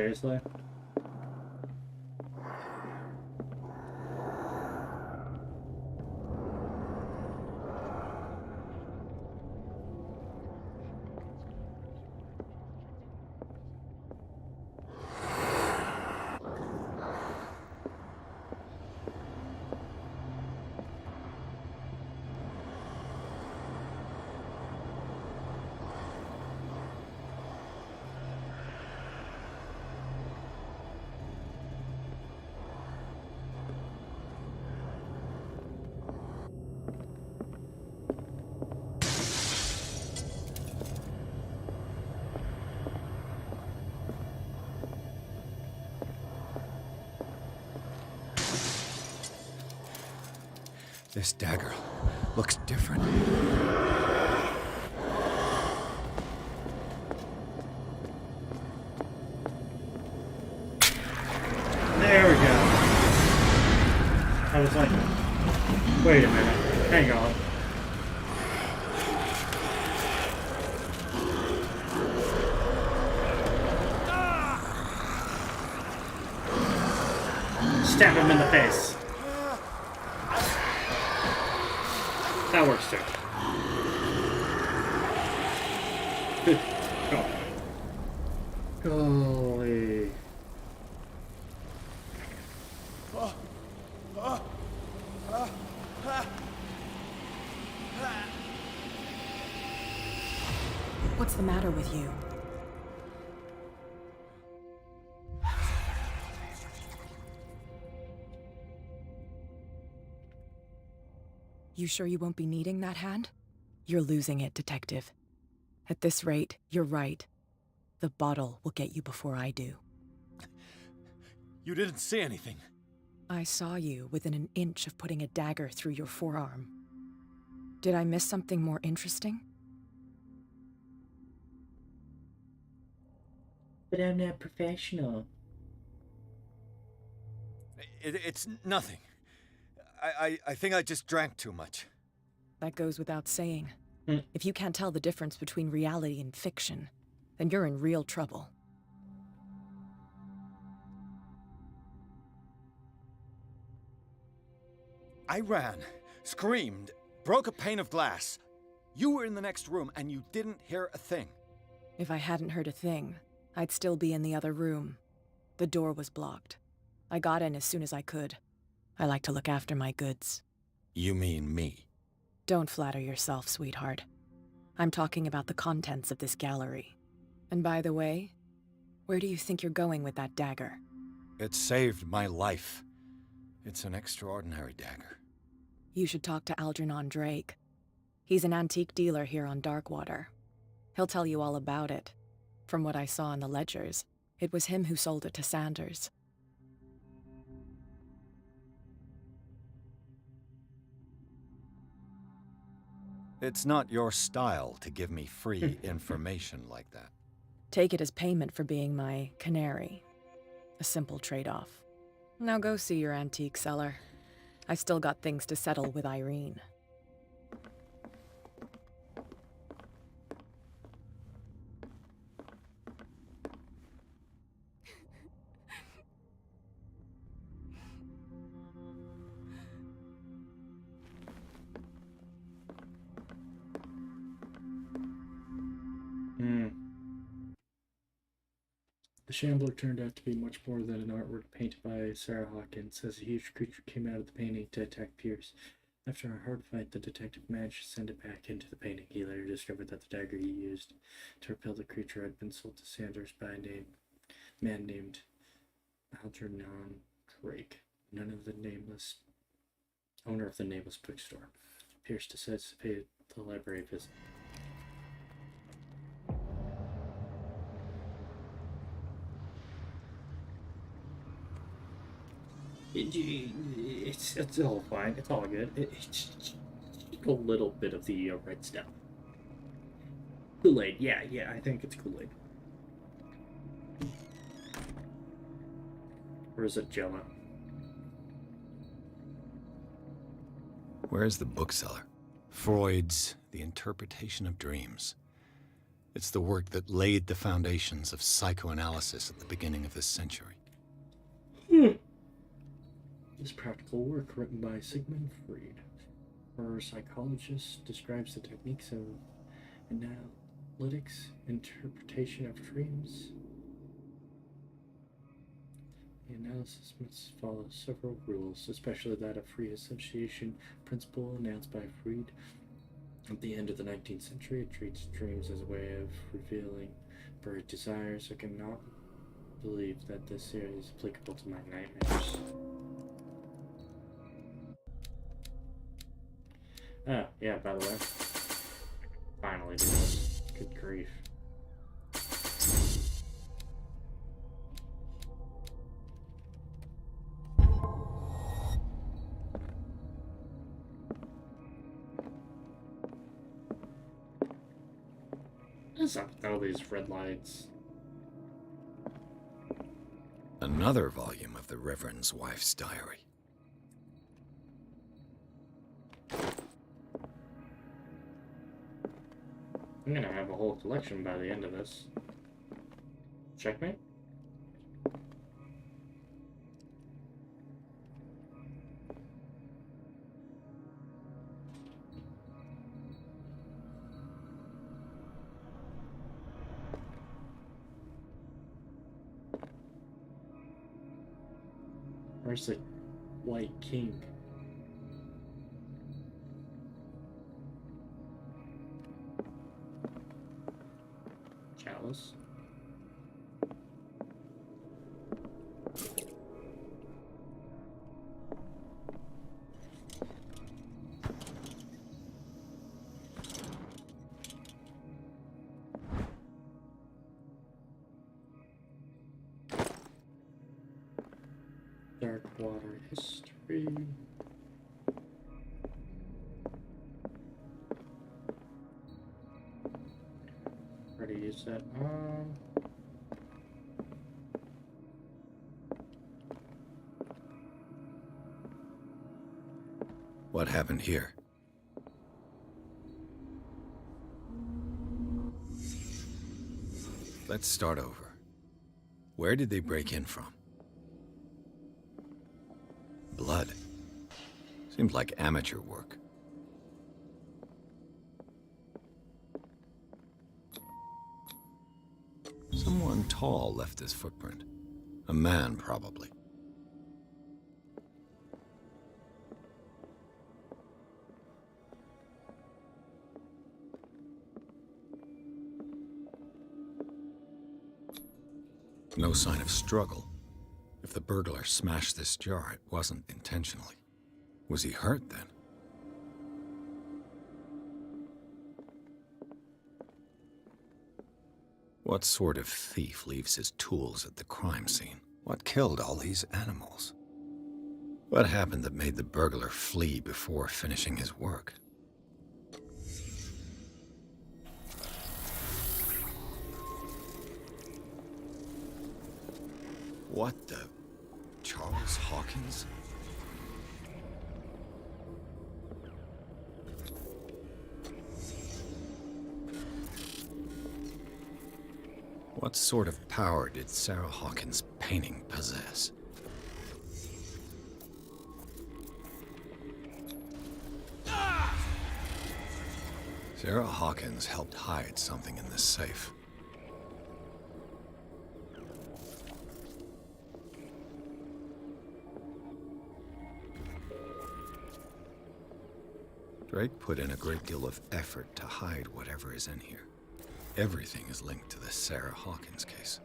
seriously? This dagger looks different. There we go. I was like, wait a minute, hang on. Stab him in the face. That works too. Good God. Golly. What's the matter with you? You sure you won't be needing that hand? You're losing it, Detective. At this rate, you're right. The bottle will get you before I do. You didn't say anything. I saw you within an inch of putting a dagger through your forearm. Did I miss something more interesting? But I'm not professional. It's nothing. I think I just drank too much. That goes without saying. If you can't tell the difference between reality and fiction, then you're in real trouble. I ran, screamed, broke a pane of glass. You were in the next room and you didn't hear a thing. If I hadn't heard a thing, I'd still be in the other room. The door was blocked. I got in as soon as I could. I like to look after my goods. You mean me? Don't flatter yourself, sweetheart. I'm talking about the contents of this gallery. And by the way, where do you think you're going with that dagger? It saved my life. It's an extraordinary dagger. You should talk to Algernon Drake. He's an antique dealer here on Darkwater. He'll tell you all about it. From what I saw in the ledgers, it was him who sold it to Sanders. It's not your style to give me free information like that. Take it as payment for being my canary. A simple trade-off. Now go see your antique seller. I've still got things to settle with Irene. The Shambler turned out to be much more than an artwork painted by Sarah Hawkins, as a huge creature came out of the painting to attack Pierce. After a hard fight, the detective managed to send it back into the painting. He later discovered that the dagger he used to repel the creature had been sold to Sanders by a man named Algernon Drake, owner of the nameless bookstore. Pierce decides to pay the library a visit. It's all fine. It's all good. It's just a little bit of the red stuff. Kool-Aid. Yeah, I think it's Kool-Aid. Or is it Jello? Where's the bookseller? Freud's The Interpretation of Dreams. It's the work that laid the foundations of psychoanalysis at the beginning of this century. This practical work, written by Sigmund Freud, her psychologist, describes the techniques of analytics, interpretation of dreams. The analysis must follow several rules, especially that of free association principle announced by Freud. At the end of the 19th century, it treats dreams as a way of revealing buried desires. I cannot believe that this theory is applicable to my nightmares. Oh, yeah, by the way. Finally do this. Good grief. What's up with all these red lights? Another volume of the Reverend's wife's diary. I'm gonna have a whole collection by the end of this. Checkmate? Where's the White King? Chalice. Darkwater history. Already used that. What happened here? Let's start over. Where did they break in from? Blood. Seemed like amateur work. Someone tall left this footprint. A man, probably. No sign of struggle. If the burglar smashed this jar, it wasn't intentionally. Was he hurt then? What sort of thief leaves his tools at the crime scene? What killed all these animals? What happened that made the burglar flee before finishing his work? What the... Charles Hawkins? What sort of power did Sarah Hawkins' painting possess? Sarah Hawkins helped hide something in this safe. Drake put in a great deal of effort to hide whatever is in here. Everything is linked to the Sarah Hawkins case.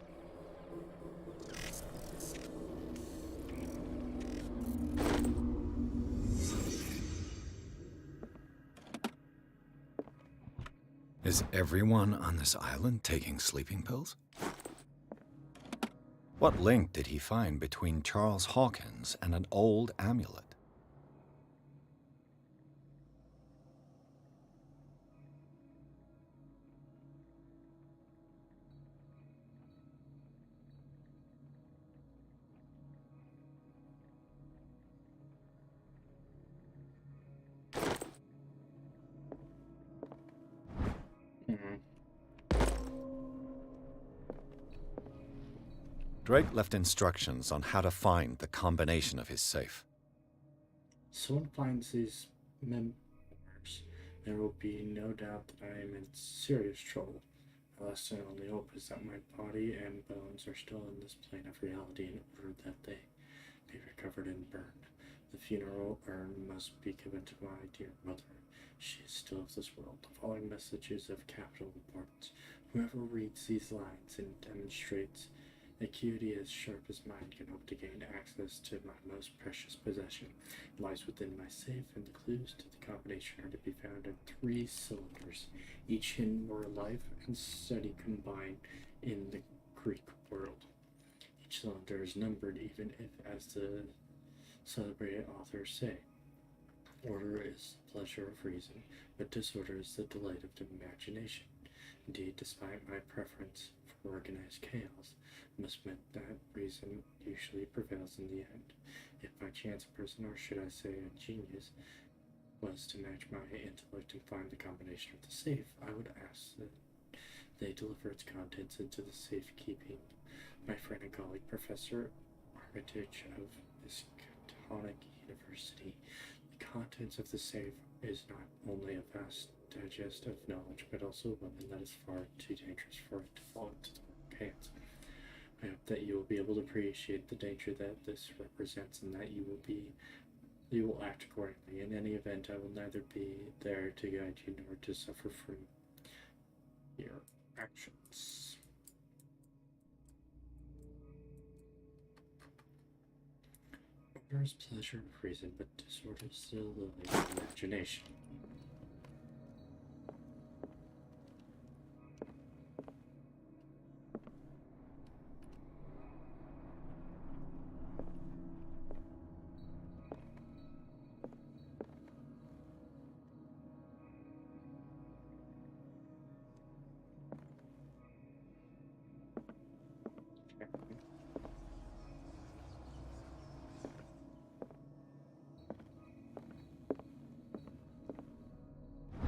Is everyone on this island taking sleeping pills? What link did he find between Charles Hawkins and an old amulet? Drake left instructions on how to find the combination of his safe. Someone finds these memoirs, there will be no doubt that I am in serious trouble. My last and only hope is that my body and bones are still in this plane of reality in order that they be recovered and burned. The funeral urn must be given to my dear mother. She is still of this world. The following message is of capital importance. Whoever reads these lines and demonstrates acuity as sharp as mine can hope to gain access to my most precious possession. It lies within my safe, and the clues to the combination are to be found in 3 cylinders, each hidden where life and study combine in the Greek world. Each cylinder is numbered, even if, as the celebrated authors say, order is the pleasure of reason, but disorder is the delight of the imagination. Indeed, despite my preference for organized chaos, I must admit that reason usually prevails in the end. If by chance a person, or should I say a genius, was to match my intellect and find the combination of the safe, I would ask that they deliver its contents into the safekeeping. My friend and colleague, Professor Armitage of Miskatonic University, the contents of the safe is not only a vast digest of knowledge, but also a weapon that is far too dangerous for it to fall into the wrong hands. I hope that you will be able to appreciate the danger that this represents, and that you will act accordingly. In any event, I will neither be there to guide you nor to suffer from your actions. Order is pleasure of reason, but disorder is the lily of imagination.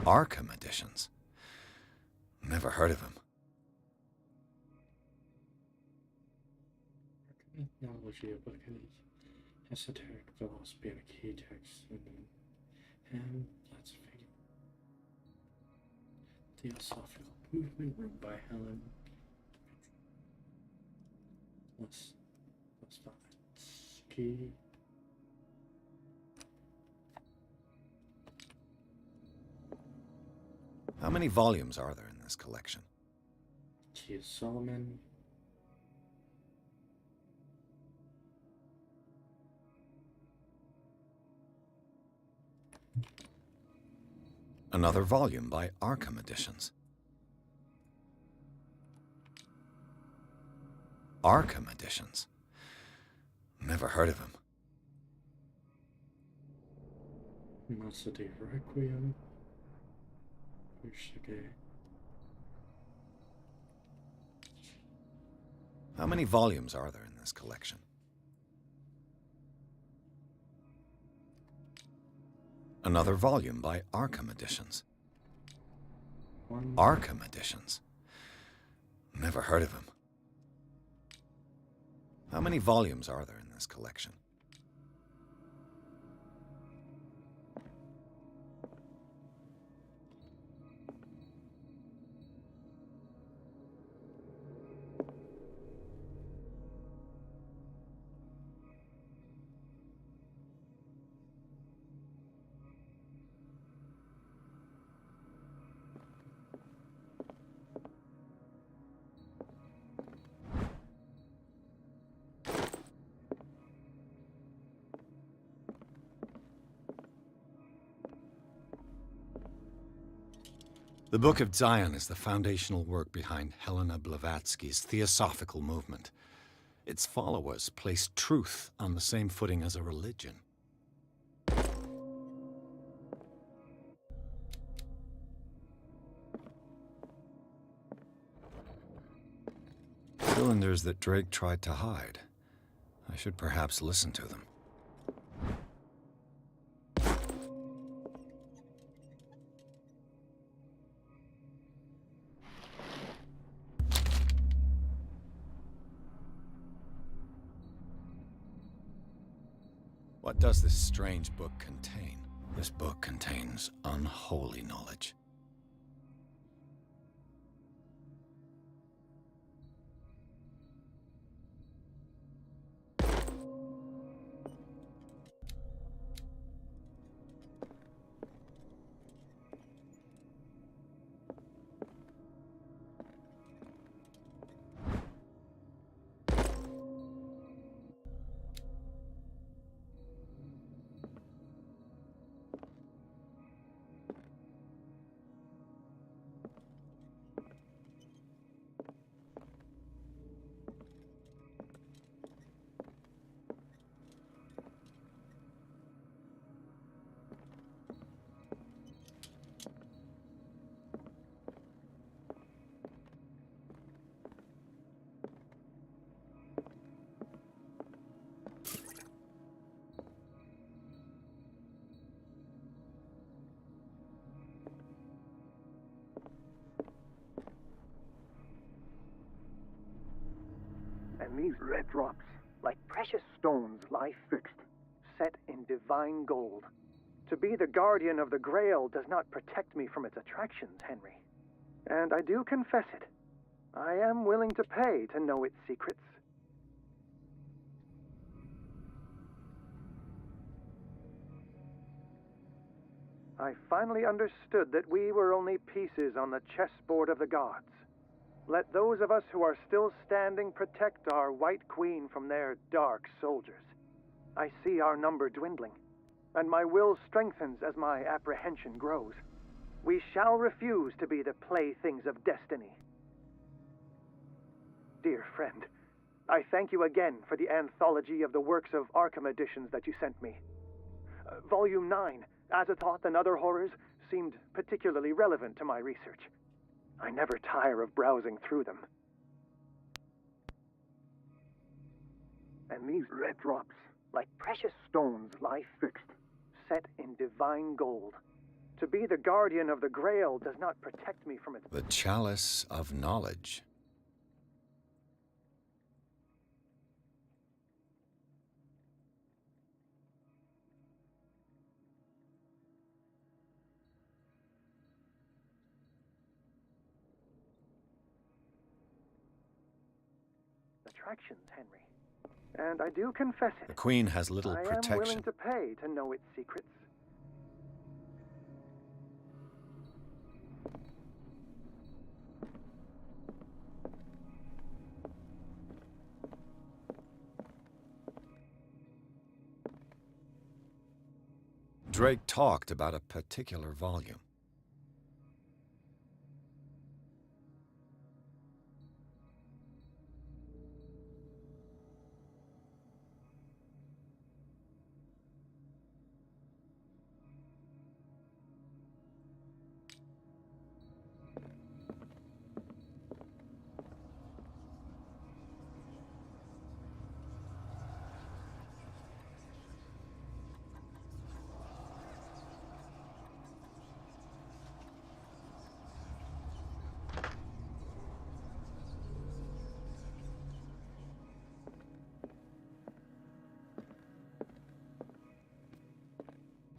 Arkham editions. Never heard of him. Technology of book is esoteric philosophy and a key text and let's figure. Theosophical movement written by Helen Blavatsky. How many volumes are there in this collection? T.S. Solomon. Another volume by Arkham Editions. Arkham Editions. Never heard of him. Masade Requiem. How many volumes are there in this collection? Another volume by Arkham Editions. Arkham Editions. Never heard of him. How many volumes are there in this collection? The Book of Zion is the foundational work behind Helena Blavatsky's Theosophical movement. Its followers place truth on the same footing as a religion. Cylinders that Drake tried to hide. I should perhaps listen to them. What does this strange book contain? This book contains unholy knowledge. And these red drops, like precious stones, lie fixed, set in divine gold. To be the guardian of the Grail does not protect me from its attractions, Henry. And I do confess it. I am willing to pay to know its secrets. I finally understood that we were only pieces on the chessboard of the gods. Let those of us who are still standing protect our White Queen from their dark soldiers. I see our number dwindling, and my will strengthens as my apprehension grows. We shall refuse to be the playthings of destiny. Dear friend, I thank you again for the anthology of the works of Arkham editions that you sent me. Volume 9, Azathoth and Other Horrors, seemed particularly relevant to my research. I never tire of browsing through them. And these red drops, like precious stones, lie fixed, set in divine gold. To be the guardian of the Grail does not protect me from its... The Chalice of Knowledge. Attractions, Henry. And I do confess it. The Queen has little I protection. am willing to pay to know its secrets. Drake talked about a particular volume.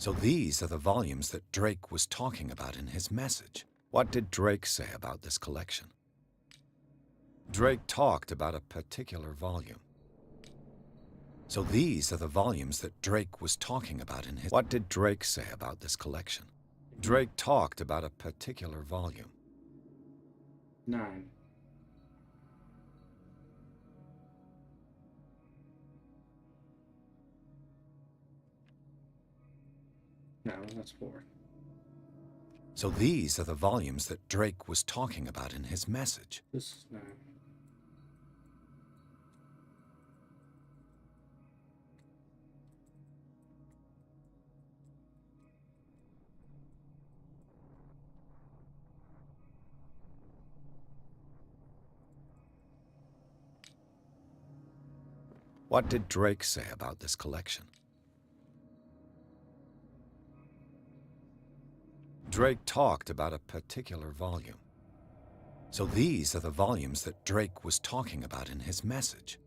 So these are the volumes that Drake was talking about in his message. What did Drake say about this collection? Drake talked about a particular volume. So these are the volumes that Drake was talking about in his... What did Drake say about this collection? Drake talked about a particular volume. 9. No, that's 4. So these are the volumes that Drake was talking about in his message. This is 9. What did Drake say about this collection? Drake talked about a particular volume. So these are the volumes that Drake was talking about in his message.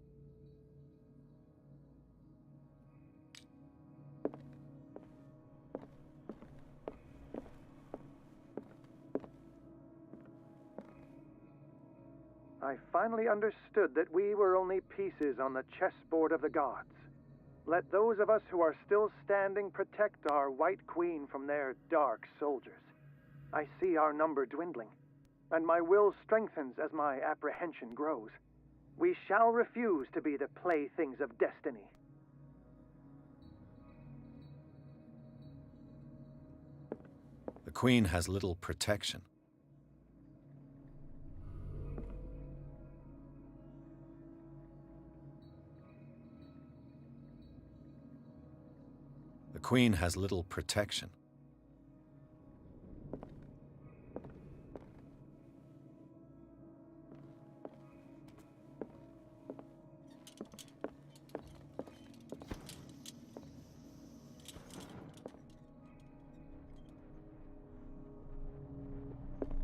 I finally understood that we were only pieces on the chessboard of the gods. Let those of us who are still standing protect our White Queen from their dark soldiers. I see our number dwindling, and my will strengthens as my apprehension grows. We shall refuse to be the playthings of destiny. The Queen has little protection. The Queen has little protection.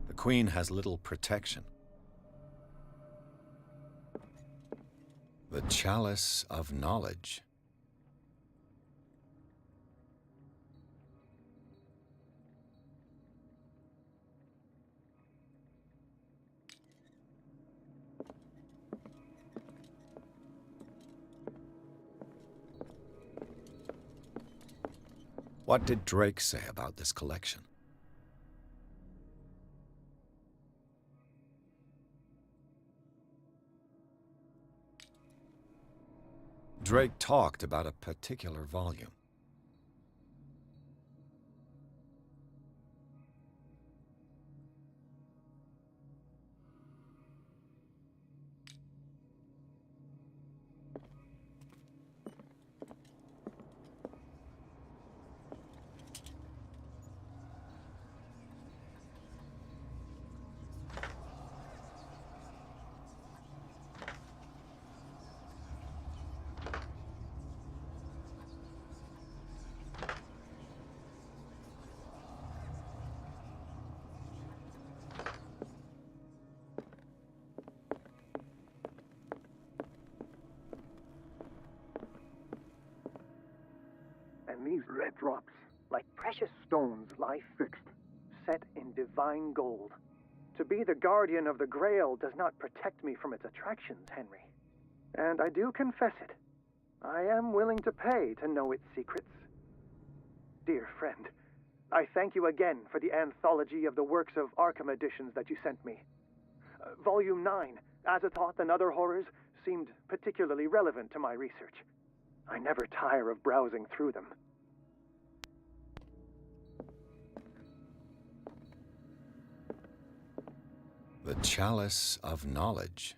The Queen has little protection. The Chalice of Knowledge. What did Drake say about this collection? Drake talked about a particular volume. And these red drops, like precious stones, lie fixed, set in divine gold. To be the guardian of the Grail does not protect me from its attractions, Henry. And I do confess it. I am willing to pay to know its secrets. Dear friend, I thank you again for the anthology of the works of Arkham editions that you sent me. Volume 9, Azathoth and Other Horrors, seemed particularly relevant to my research. I never tire of browsing through them. The Chalice of Knowledge.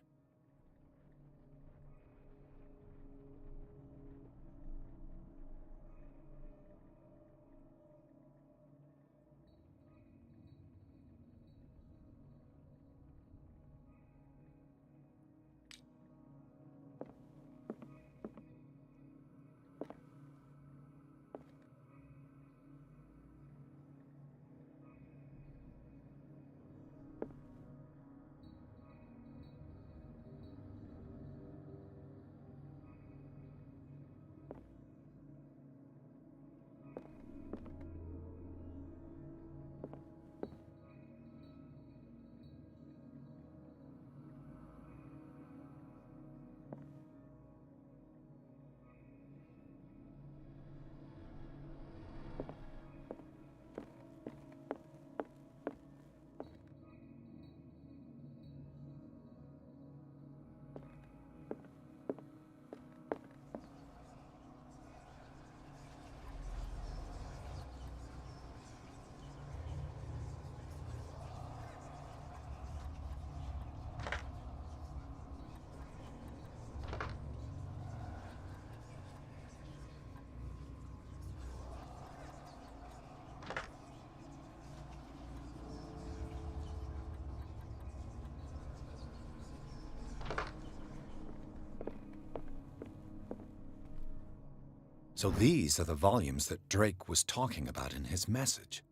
So these are the volumes that Drake was talking about in his message.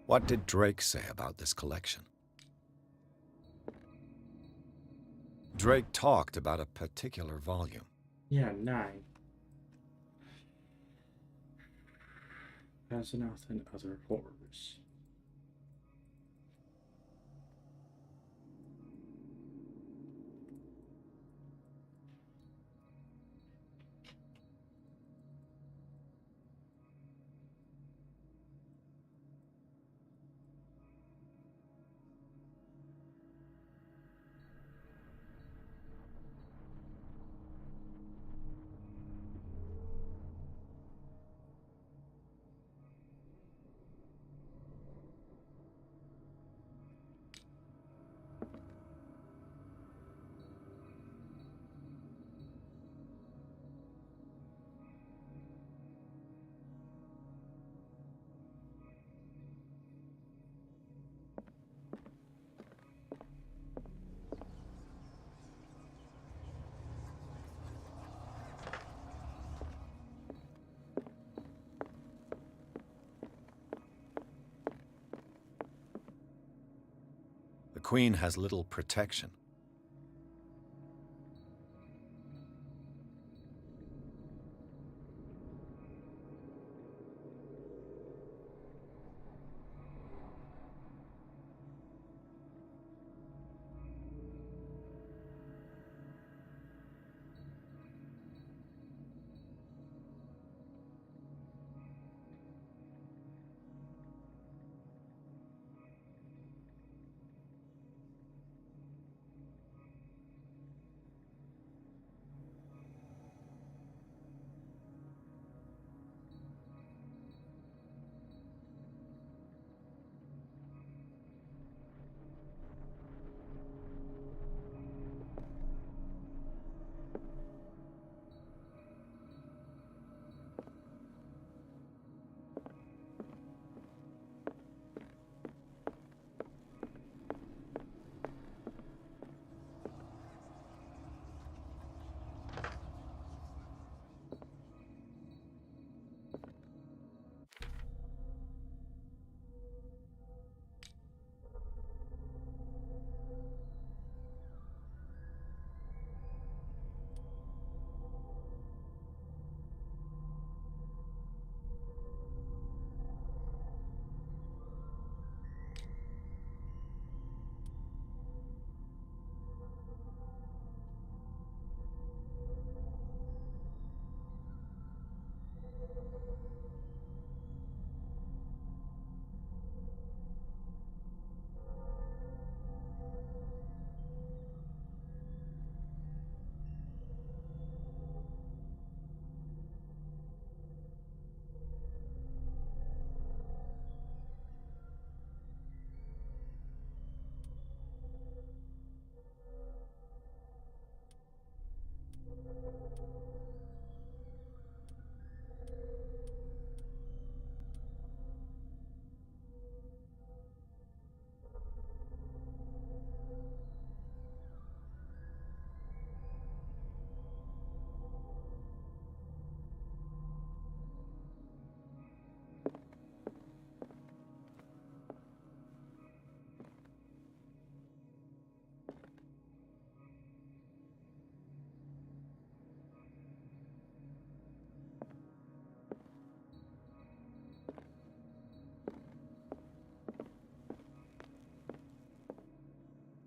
What did Drake say about this collection? Drake talked about a particular volume. Yeah, 9. Asenath and Other Horrors. The Queen has little protection.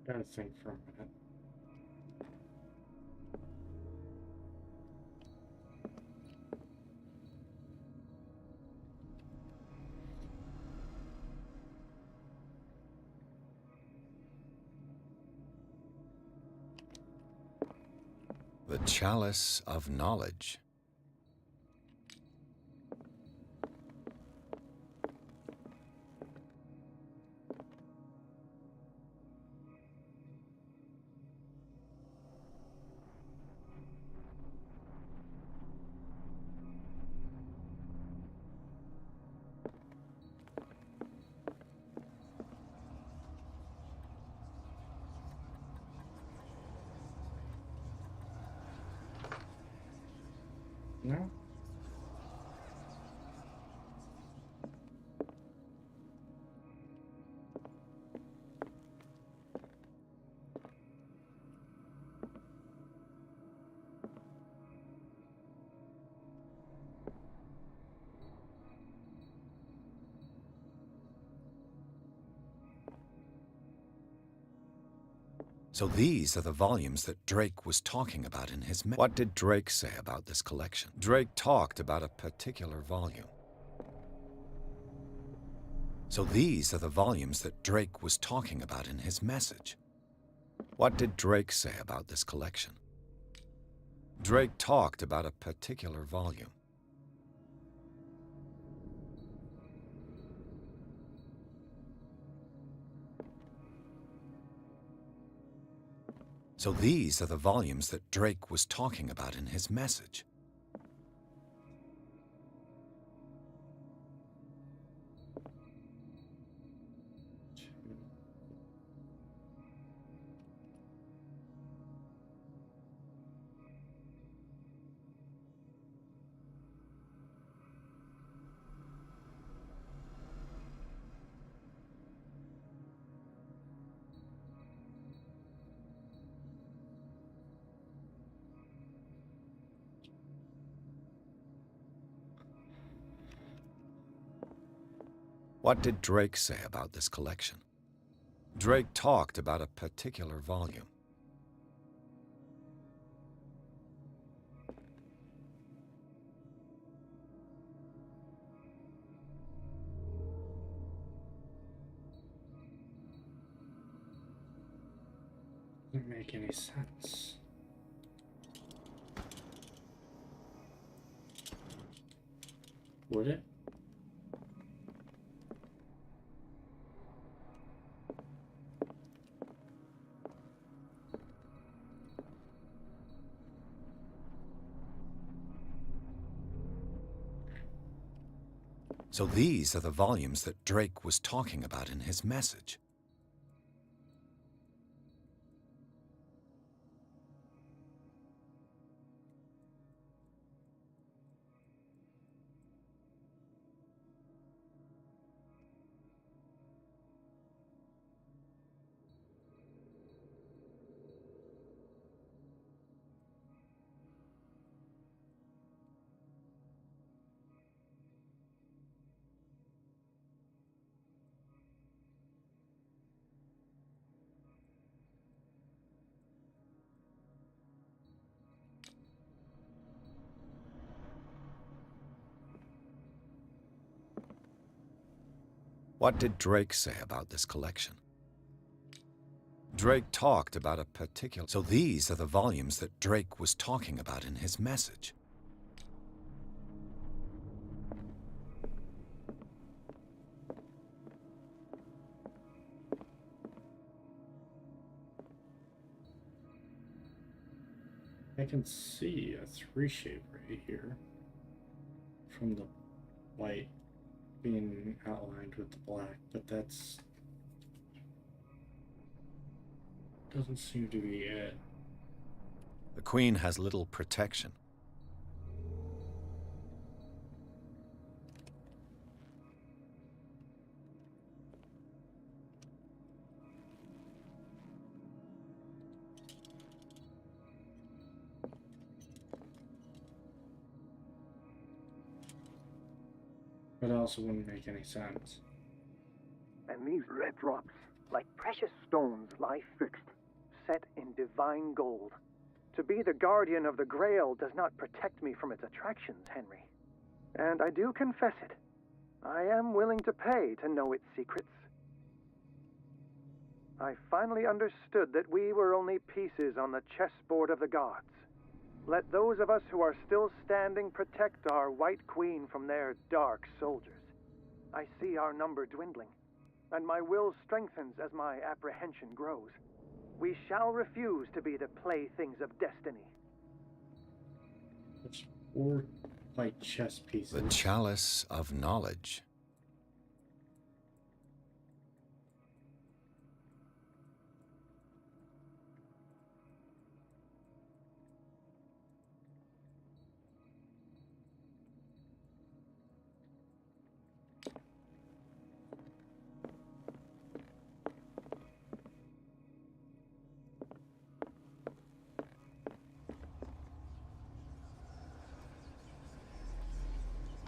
Gotta think for a minute. The Chalice of Knowledge. So these are the volumes that Drake was talking about in his... What did Drake say about this collection? Drake talked about a particular volume. So these are the volumes that Drake was talking about in his message. What did Drake say about this collection? Drake talked about a particular volume. So these are the volumes that Drake was talking about in his message. What did Drake say about this collection? Drake talked about a particular volume. Doesn't make any sense. Would it? So these are the volumes that Drake was talking about in his message. What did Drake say about this collection? Drake talked about a particular... So these are the volumes that Drake was talking about in his message. I can see a 3 shape right here from the white being outlined with the black, but that's doesn't seem to be it. The Queen has little protection. But it also wouldn't make any sense. And these red drops, like precious stones, lie fixed, set in divine gold. To be the guardian of the Grail does not protect me from its attractions, Henry. And I do confess it. I am willing to pay to know its secrets. I finally understood that we were only pieces on the chessboard of the gods. Let those of us who are still standing protect our White Queen from their dark soldiers. I see our number dwindling, and my will strengthens as my apprehension grows. We shall refuse to be the playthings of destiny. It's 4 white chess pieces. The Chalice of Knowledge.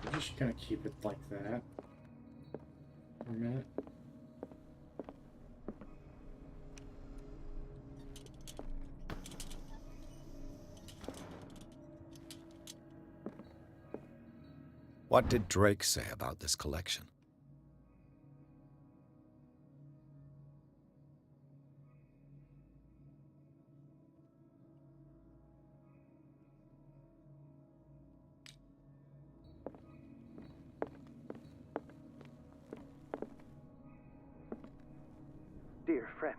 I'm just gonna keep it like that for a minute. What did Drake say about this collection? Dear friend,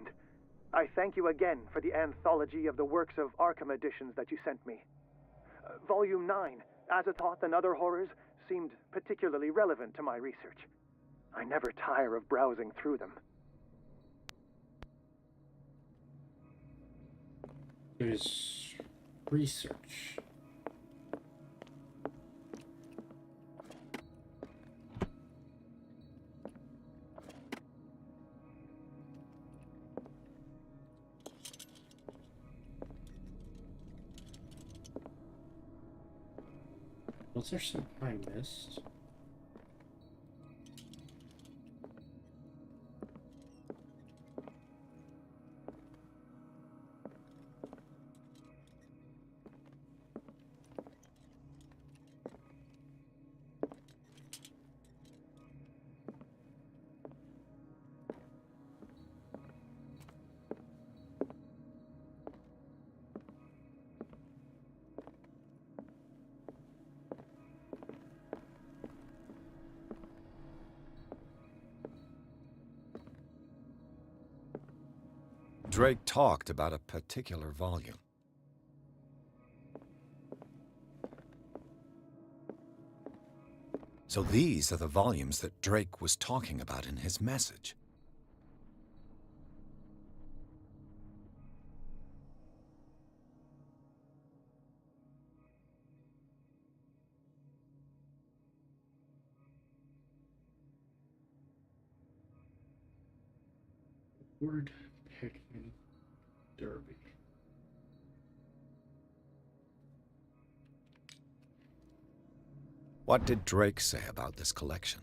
I thank you again for the anthology of the works of Arkham editions that you sent me. Volume 9, Azathoth and Other Horrors, seemed particularly relevant to my research. I never tire of browsing through them. There's research. Was there something I missed? Drake talked about a particular volume. So these are the volumes that Drake was talking about in his message. Word picking derby. What did Drake say about this collection?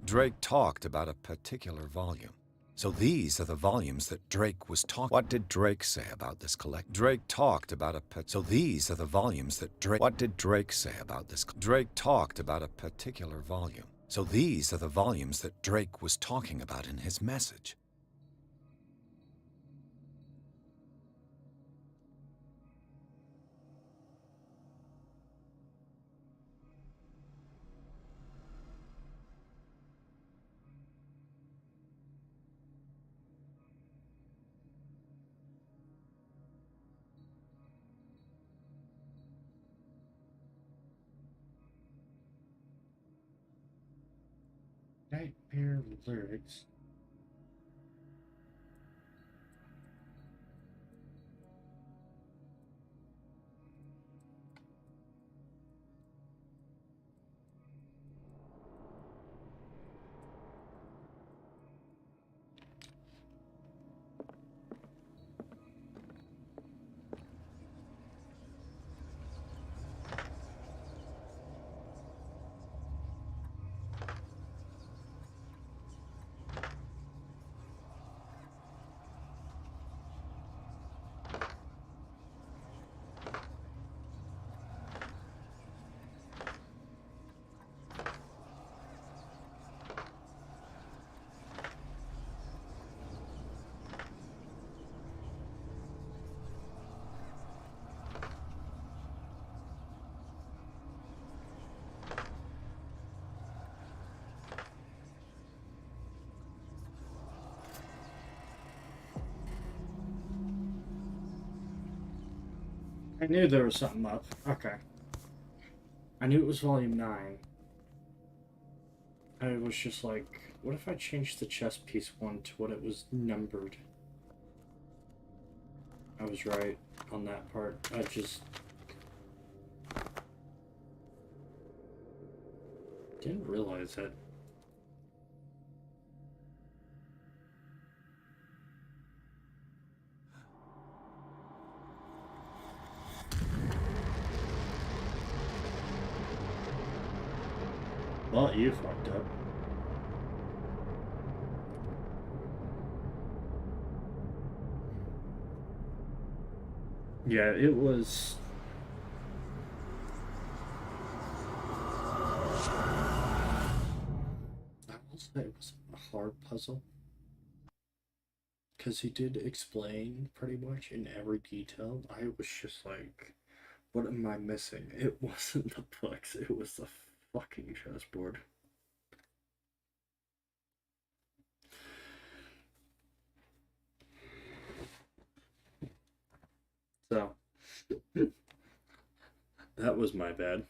Drake talked about a particular volume. So these are the volumes that Drake was talking. What did Drake say about this collection? Drake talked about so these are the volumes that Drake. What did Drake say about this? Drake talked about a particular volume. So these are the volumes that Drake was talking about in his message. Nightmare lyrics. I knew there was something up. Okay. I knew it was volume 9. I was just like, what if I changed the chess piece 1 to what it was numbered? I was right on that part. I just didn't realize it. Well, you fucked up. Yeah, it was... will say it was a hard puzzle. Because he did explain pretty much in every detail. I was just like, what am I missing? It wasn't the books, it was the fucking chessboard. So, that was my bad.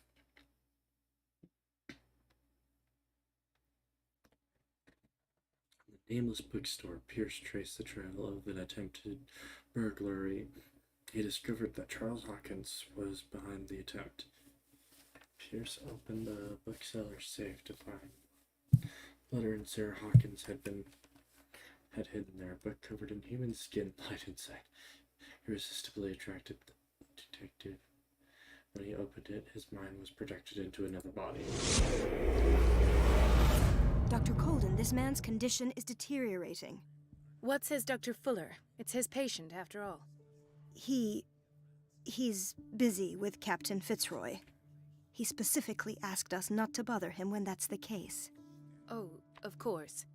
The nameless bookstore, Pierce traced the trail of an attempted burglary. He discovered that Charles Hawkins was behind the attempt. Pierce opened the bookseller's safe to find letter and Sarah Hawkins had hidden there, a book covered in human skin lied inside. Irresistibly attracted the detective. When he opened it, his mind was projected into another body. Dr. Colden, this man's condition is deteriorating. What says Dr. Fuller? It's his patient, after all. He's busy with Captain Fitzroy. He specifically asked us not to bother him when that's the case. Oh, of course.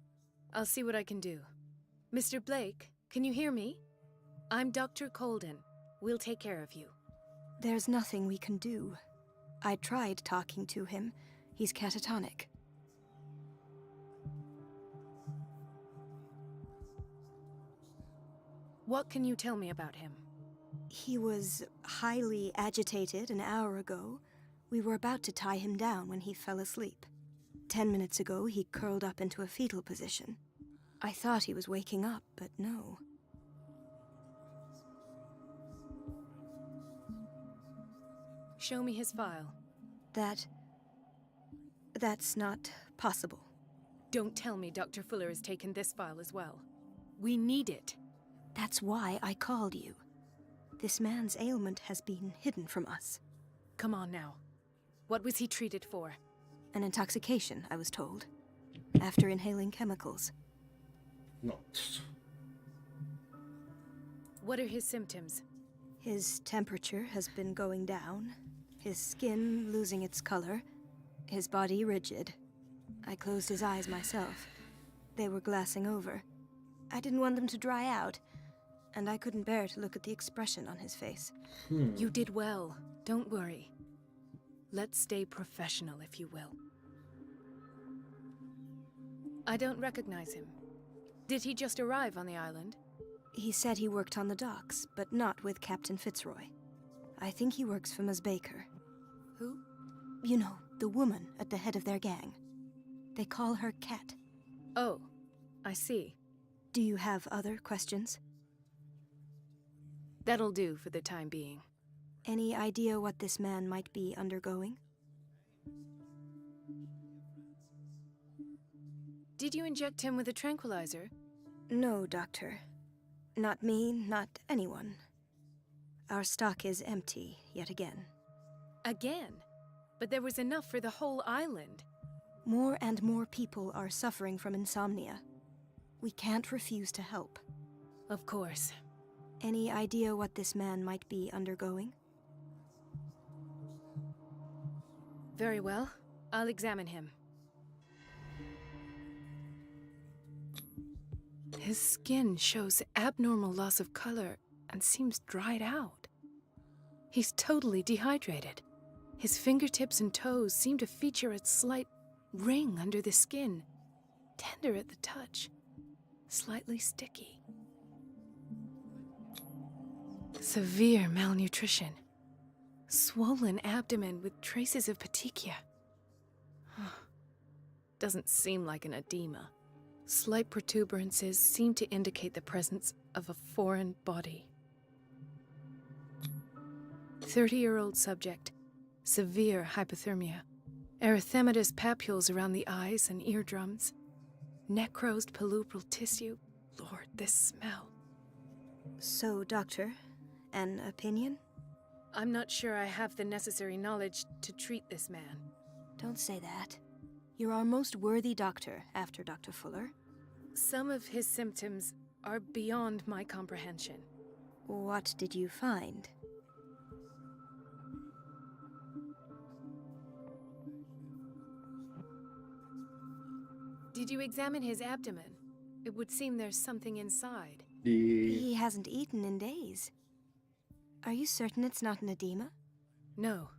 I'll see what I can do. Mr. Blake, can you hear me? I'm Dr. Colden. We'll take care of you. There's nothing we can do. I tried talking to him. He's catatonic. What can you tell me about him? He was highly agitated an hour ago. We were about to tie him down when he fell asleep. 10 minutes ago, he curled up into a fetal position. I thought he was waking up, but no. Show me his file. That's not possible. Don't tell me Dr. Fuller has taken this file as well. We need it. That's why I called you. This man's ailment has been hidden from us. Come on now. What was he treated for? An intoxication, I was told. After inhaling chemicals. No. What are his symptoms? His temperature has been going down. His skin losing its color. His body rigid. I closed his eyes myself. They were glassing over. I didn't want them to dry out. And I couldn't bear to look at the expression on his face. You did well. Don't worry. Let's stay professional, if you will. I don't recognize him. Did he just arrive on the island? He said he worked on the docks, but not with Captain Fitzroy. I think he works for Ms. Baker. Who? You know, the woman at the head of their gang. They call her Cat. Oh, I see. Do you have other questions? That'll do for the time being. Any idea what this man might be undergoing? Did you inject him with a tranquilizer? No, Doctor. Not me, not anyone. Our stock is empty, yet again. Again? But there was enough for the whole island. More and more people are suffering from insomnia. We can't refuse to help. Of course. Any idea what this man might be undergoing? Very well. I'll examine him. His skin shows abnormal loss of color and seems dried out. He's totally dehydrated. His fingertips and toes seem to feature a slight ring under the skin, tender at the touch, slightly sticky. Severe malnutrition. Swollen abdomen with traces of petechia. Doesn't seem like an edema. Slight protuberances seem to indicate the presence of a foreign body. 30-year-old subject. Severe hypothermia. Erythematous papules around the eyes and eardrums. Necrosed palpebral tissue. Lord, this smell. So, Doctor, an opinion? I'm not sure I have the necessary knowledge to treat this man. Don't say that. You're our most worthy doctor after Dr. Fuller. Some of his symptoms are beyond my comprehension. What did you find? Did you examine his abdomen? It would seem there's something inside. He hasn't eaten in days. Are you certain it's not an edema? No.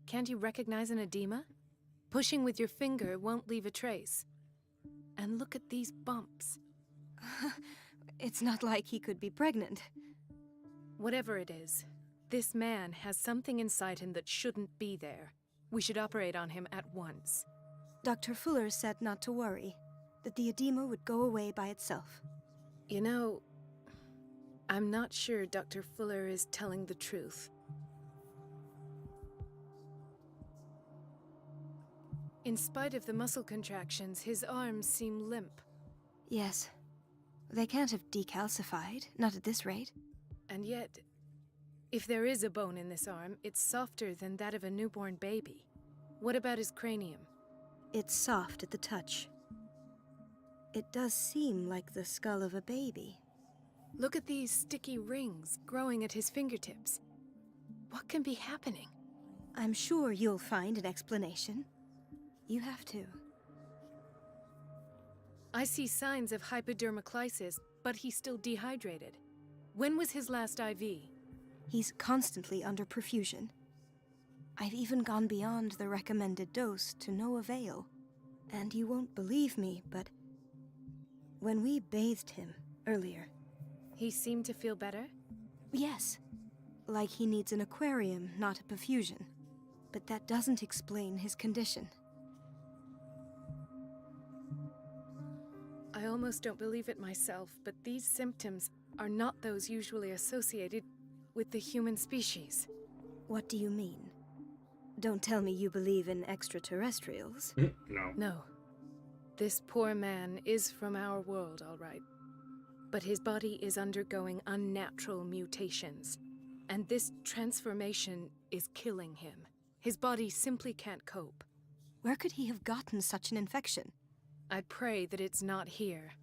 Can't you recognize an edema? Pushing with your finger won't leave a trace. And look at these bumps. It's not like he could be pregnant. Whatever it is, this man has something inside him that shouldn't be there. We should operate on him at once. Dr. Fuller said not to worry, that the edema would go away by itself. You know, I'm not sure Dr. Fuller is telling the truth. In spite of the muscle contractions, his arms seem limp. Yes. They can't have decalcified, not at this rate. And yet, if there is a bone in this arm, it's softer than that of a newborn baby. What about his cranium? It's soft at the touch. It does seem like the skull of a baby. Look at these sticky rings growing at his fingertips. What can be happening? I'm sure you'll find an explanation. You have to. I see signs of hypodermoclysis, but he's still dehydrated. When was his last IV? He's constantly under perfusion. I've even gone beyond the recommended dose to no avail. And you won't believe me, but when we bathed him earlier... He seemed to feel better? Yes. Like he needs an aquarium, not a perfusion. But that doesn't explain his condition. I almost don't believe it myself, but these symptoms are not those usually associated with the human species. What do you mean? Don't tell me you believe in extraterrestrials. No. No. This poor man is from our world, all right. But his body is undergoing unnatural mutations. And this transformation is killing him. His body simply can't cope. Where could he have gotten such an infection? I pray that it's not here.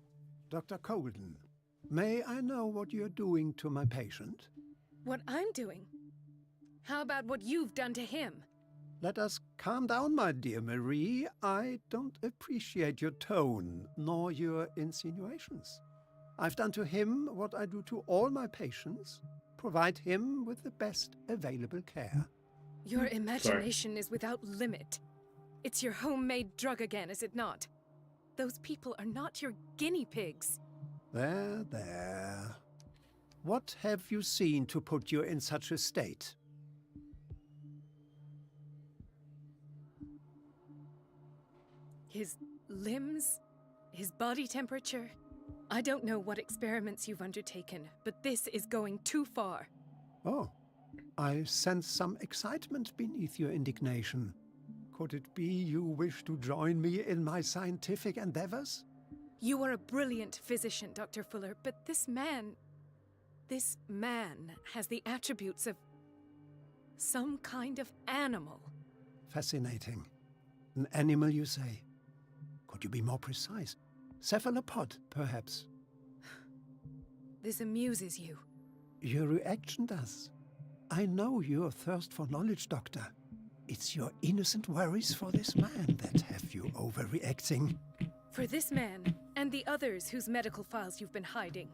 Dr. Colden, may I know what you're doing to my patient? What I'm doing? How about what you've done to him? Let us calm down, my dear Marie. I don't appreciate your tone, nor your insinuations. I've done to him what I do to all my patients, provide him with the best available care. Your imagination is without limit. It's your homemade drug again, is it not? Those people are not your guinea pigs. There, there. What have you seen to put you in such a state? His limbs? His body temperature? I don't know what experiments you've undertaken, but this is going too far. Oh, I sense some excitement beneath your indignation. Could it be you wish to join me in my scientific endeavors? You are a brilliant physician, Dr. Fuller, but this man has the attributes of some kind of animal. Fascinating. An animal, you say? Could you be more precise? Cephalopod, perhaps? This amuses you. Your reaction does. I know your thirst for knowledge, Doctor. It's your innocent worries for this man that have you overreacting. For this man, and the others whose medical files you've been hiding.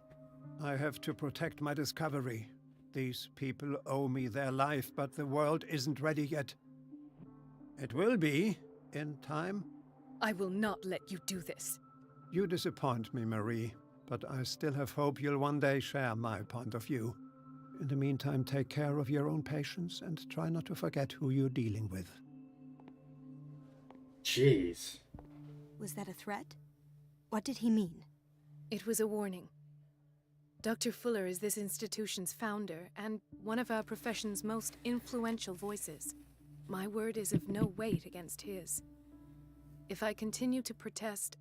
I have to protect my discovery. These people owe me their life, but the world isn't ready yet. It will be, in time. I will not let you do this. You disappoint me, Marie, but I still have hope you'll one day share my point of view. In the meantime, take care of your own patients and try not to forget who you're dealing with. Jeez. Was that a threat? What did he mean? It was a warning. Dr. Fuller is this institution's founder and one of our profession's most influential voices. My word is of no weight against his. If I continue to protest,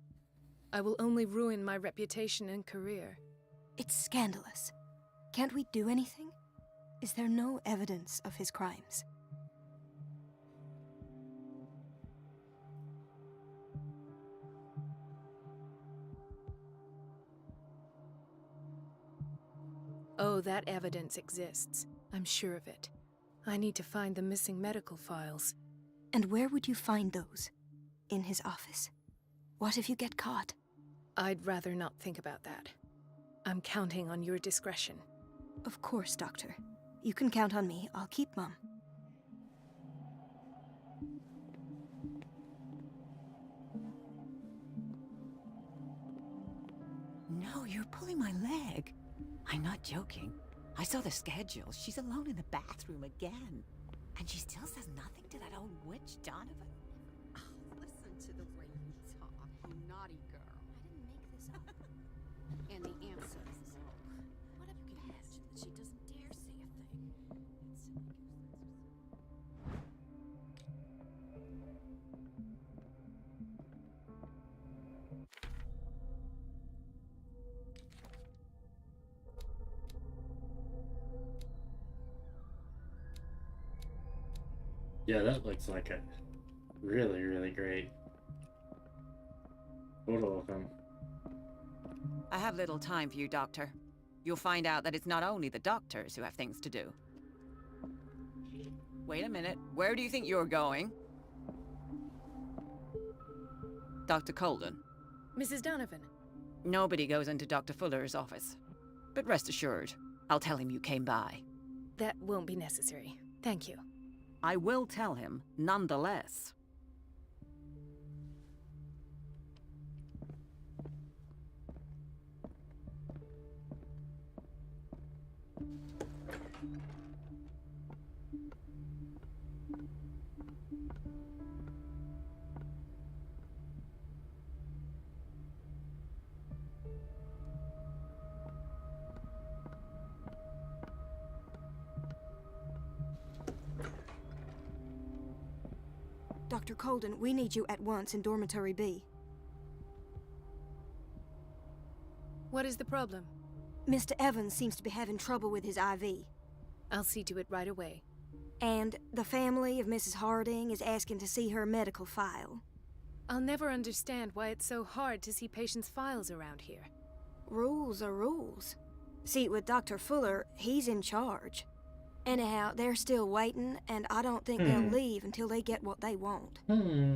I will only ruin my reputation and career. It's scandalous. Can't we do anything? Is there no evidence of his crimes? Oh, that evidence exists. I'm sure of it. I need to find the missing medical files. And where would you find those? In his office? What if you get caught? I'd rather not think about that. I'm counting on your discretion. Of course, Doctor. You can count on me. I'll keep Mum. No, you're pulling my leg. I'm not joking. I saw the schedule. She's alone in the bathroom again. And she still says nothing to that old witch, Donovan. Oh, listen to the way you talk, you naughty girl. I didn't make this up. And the answer is no. What a pest that she doesn't dare say a thing. Yeah, that looks like a really, really great photo of him. I have little time for you, Doctor. You'll find out that it's not only the doctors who have things to do. Wait a minute. Where do you think you're going? Dr. Colden. Mrs. Donovan. Nobody goes into Dr. Fuller's office. But rest assured, I'll tell him you came by. That won't be necessary. Thank you. I will tell him, nonetheless. Dr. Colden, we need you at once in Dormitory B. What is the problem? Mr. Evans seems to be having trouble with his IV. I'll see to it right away. And the family of Mrs. Harding is asking to see her medical file. I'll never understand why it's so hard to see patients' files around here. Rules are rules. See, with Dr. Fuller, he's in charge. Anyhow, they're still waiting, and I don't think they'll leave until they get what they want.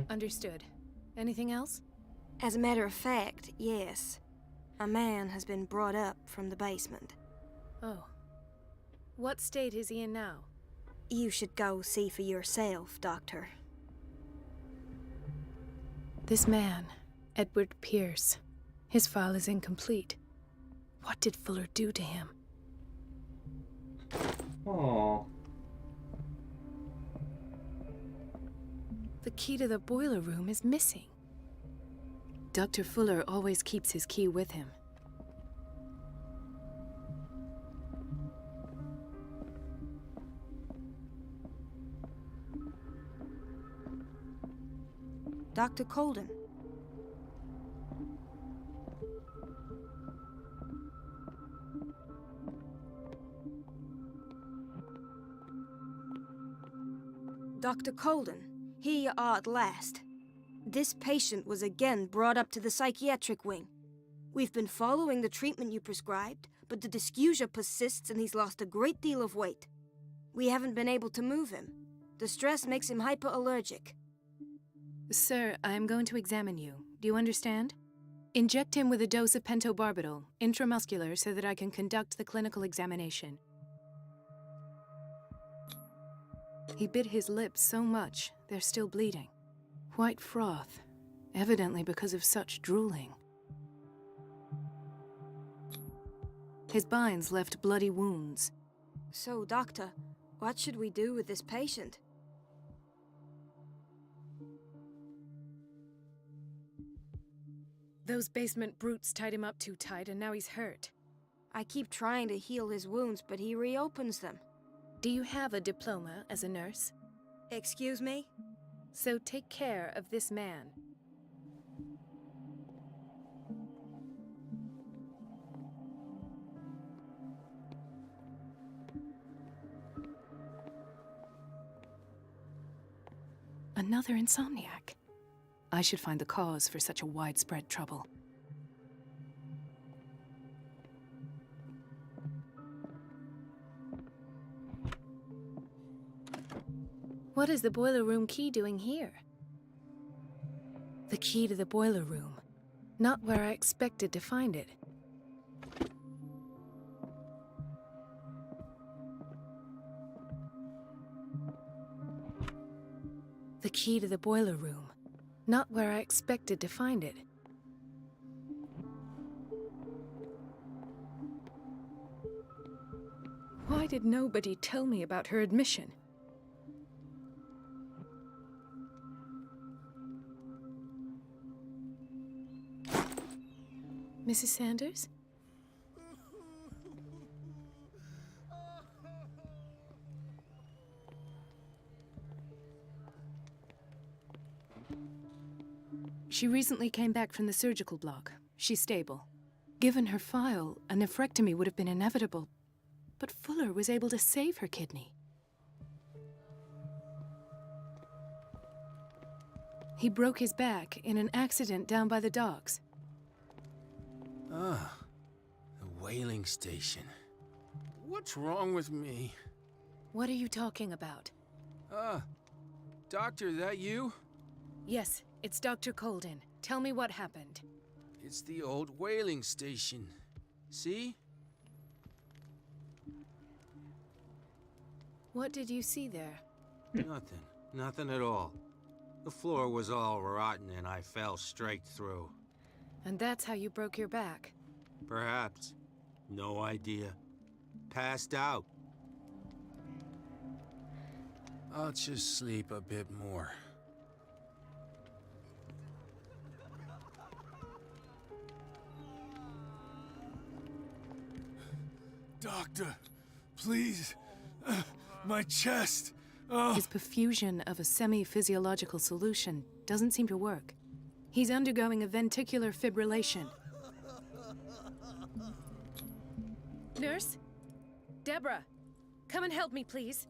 Understood. Anything else? As a matter of fact, yes. A man has been brought up from the basement. Oh. What state is he in now? You should go see for yourself, Doctor. This man, Edward Pierce. His file is incomplete. What did Fuller do to him? Oh. The key to the boiler room is missing. Dr. Fuller always keeps his key with him. Dr. Colden. Dr. Colden, here you are at last. This patient was again brought up to the psychiatric wing. We've been following the treatment you prescribed, but the dysgeusia persists and he's lost a great deal of weight. We haven't been able to move him. The stress makes him hyperallergic. Sir, I am going to examine you. Do you understand? Inject him with a dose of pentobarbital, intramuscular, so that I can conduct the clinical examination. He bit his lips so much, they're still bleeding. White froth, evidently because of such drooling. His binds left bloody wounds. So, Doctor, what should we do with this patient? Those basement brutes tied him up too tight, and now he's hurt. I keep trying to heal his wounds, but he reopens them. Do you have a diploma as a nurse? Excuse me? So take care of this man. Another insomniac. I should find the cause for such a widespread trouble. What is the boiler room key doing here? The key to the boiler room. Not where I expected to find it. The key to the boiler room. Not where I expected to find it. Why did nobody tell me about her admission? Mrs. Sanders? She recently came back from the surgical block. She's stable. Given her file, a nephrectomy would have been inevitable, but Fuller was able to save her kidney. He broke his back in an accident down by the docks. Ah, the whaling station. What's wrong with me? What are you talking about? Doctor, that you? Yes, it's Dr. Colden. Tell me what happened. It's the old whaling station. See? What did you see there? Nothing. Nothing at all. The floor was all rotten and I fell straight through. And that's how you broke your back? Perhaps. No idea. Passed out. I'll just sleep a bit more. Doctor, please. My chest. His perfusion of a semi-physiological solution doesn't seem to work. He's undergoing a ventricular fibrillation. Nurse? Deborah, come and help me, please.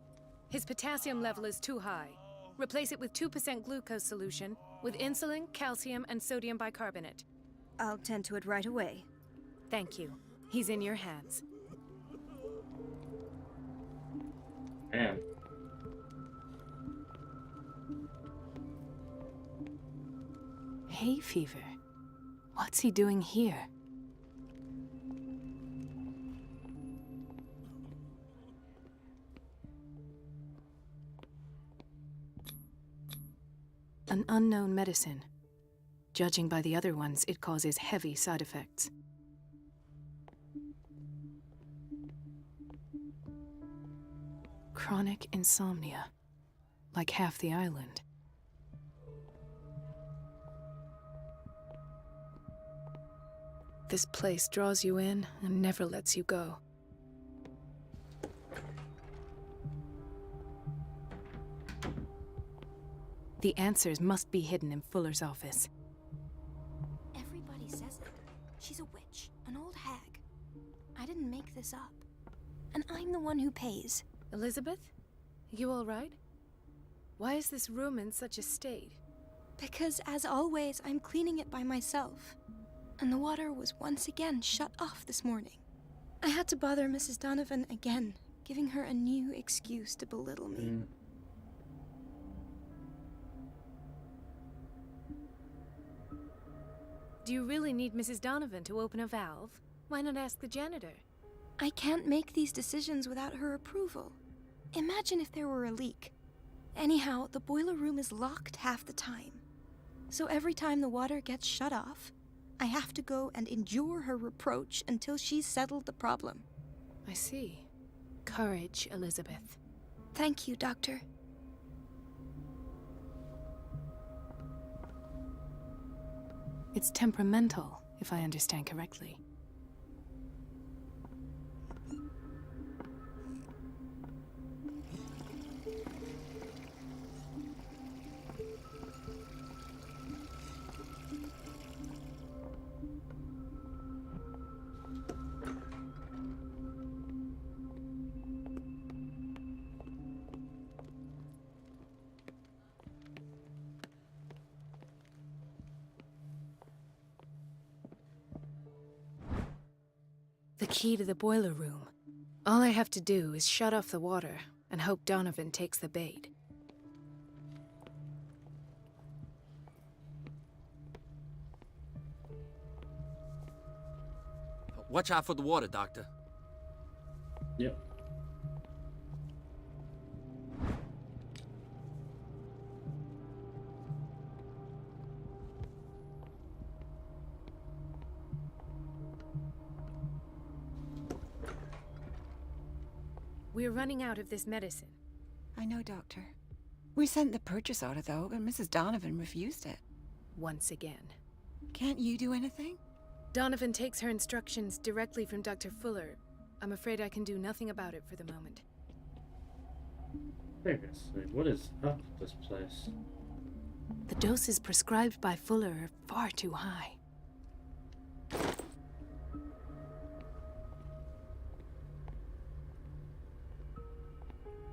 His potassium level is too high. Replace it with 2% glucose solution with insulin, calcium, and sodium bicarbonate. I'll tend to it right away. Thank you. He's in your hands. Man. Hay fever. What's he doing here? An unknown medicine. Judging by the other ones, it causes heavy side effects. Chronic insomnia. Like half the island. This place draws you in and never lets you go. The answers must be hidden in Fuller's office. Everybody says it. She's a witch, an old hag. I didn't make this up. And I'm the one who pays. Elizabeth? You all right? Why is this room in such a state? Because, as always, I'm cleaning it by myself. And the water was once again shut off this morning. I had to bother Mrs. Donovan again, giving her a new excuse to belittle me. Do you really need Mrs. Donovan to open a valve? Why not ask the janitor? I can't make these decisions without her approval. Imagine if there were a leak. Anyhow, the boiler room is locked half the time. So every time the water gets shut off, I have to go and endure her reproach until she's settled the problem. I see. Courage, Elizabeth. Thank you, Doctor. It's temperamental, if I understand correctly. The key to the boiler room. All I have to do is shut off the water and hope Donovan takes the bait. Watch out for the water, Doctor. Yep. We're running out of this medicine. I know, Doctor. We sent the purchase order, though, and Mrs. Donovan refused it. Once again. Can't you do anything? Donovan takes her instructions directly from Dr. Fuller. I'm afraid I can do nothing about it for the moment. Seriously, what is up with this place? The doses prescribed by Fuller are far too high.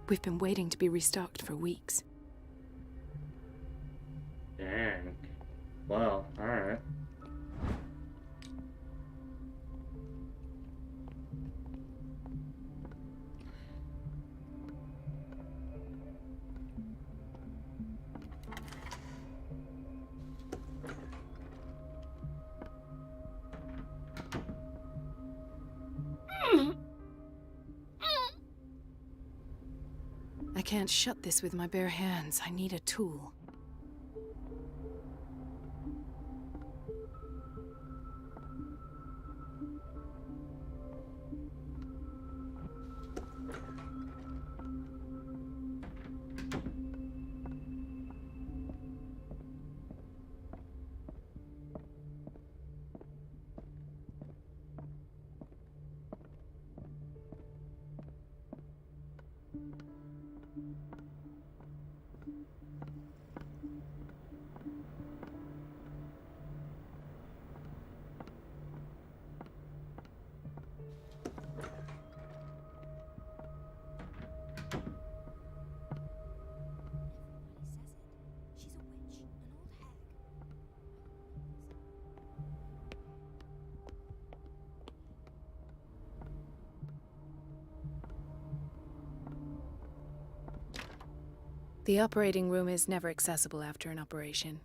We've been waiting to be restocked for weeks. Dang. Well, alright. I can't shut this with my bare hands. I need a tool. The operating room is never accessible after an operation.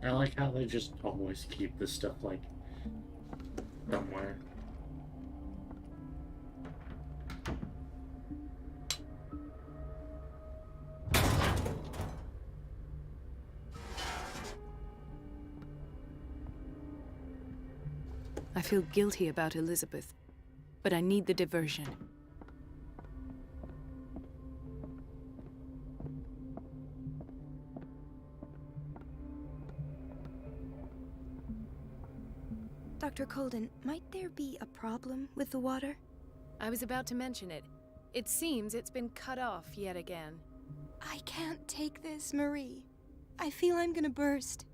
I like how they just always keep this stuff, like, somewhere. I feel guilty about Elizabeth, but I need the diversion. Dr. Colden, might there be a problem with the water? I was about to mention it. It seems it's been cut off yet again. I can't take this, Marie. I feel I'm gonna burst.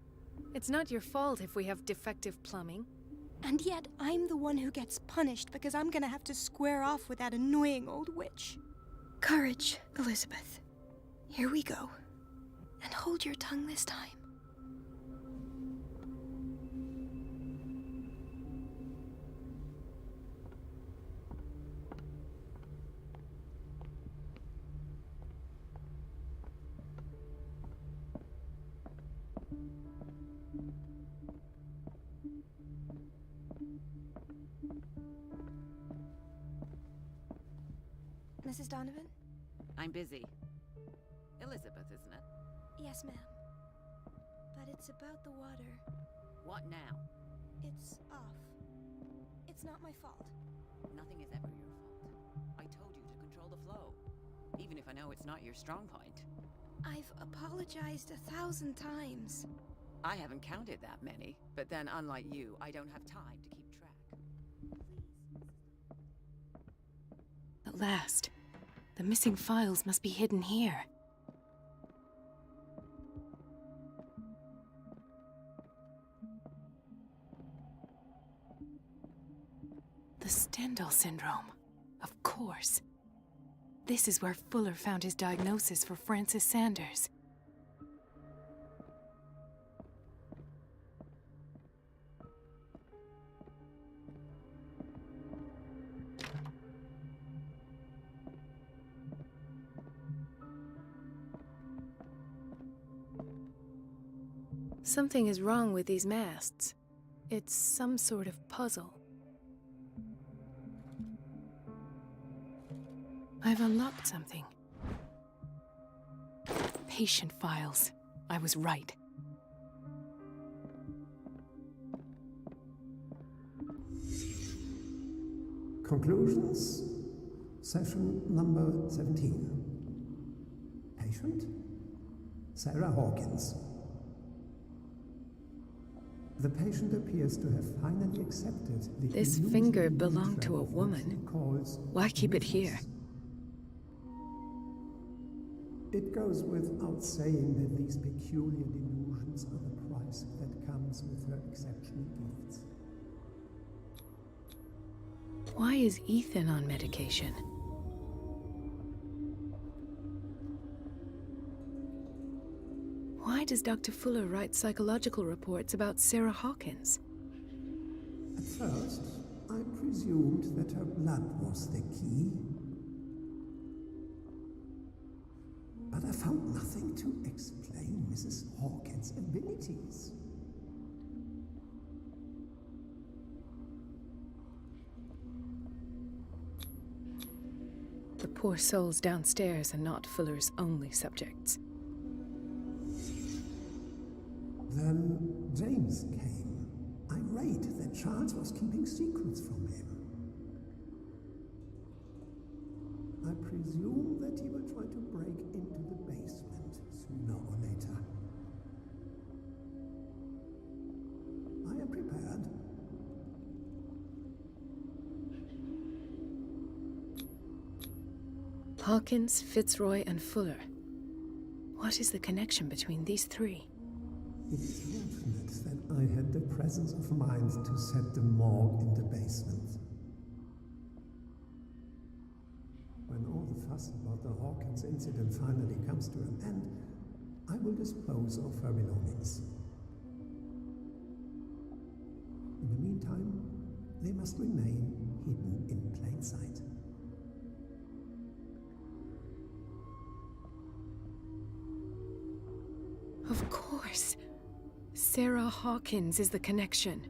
It's not your fault if we have defective plumbing. And yet, I'm the one who gets punished because I'm gonna have to square off with that annoying old witch. Courage, Elizabeth. Here we go. And hold your tongue this time. Mrs. Donovan? I'm busy. Elizabeth, isn't it? Yes, ma'am. But it's about the water. What now? It's off. It's not my fault. Nothing is ever your fault. I told you to control the flow. Even if I know it's not your strong point. I've apologized 1,000 times. I haven't counted that many, but then unlike you, I don't have time to keep track. At last. The missing files must be hidden here. The Stendhal syndrome. Of course. This is where Fuller found his diagnosis for Francis Sanders. Something is wrong with these masts. It's some sort of puzzle. I've unlocked something. Patient files. I was right. Conclusions. Session number 17. Patient? Sarah Hawkins. The patient appears to have finally accepted the This finger belonged to a woman. Why keep it here? It goes without saying that these peculiar delusions are the price that comes with her exceptional gifts. Why is Ethan on medication? Why does Dr. Fuller write psychological reports about Sarah Hawkins? At first, I presumed that her blood was the key. But I found nothing to explain Mrs. Hawkins' abilities. The poor souls downstairs are not Fuller's only subjects. Then James came, irate that Charles was keeping secrets from him. I presume that he will try to break into the basement sooner or later. I am prepared. Hawkins, Fitzroy, and Fuller. What is the connection between these three? It is fortunate that I had the presence of mind to set the morgue in the basement. When all the fuss about the Hawkins incident finally comes to an end, I will dispose of her belongings. In the meantime, they must remain hidden in plain sight. Of course. Sarah Hawkins is the connection.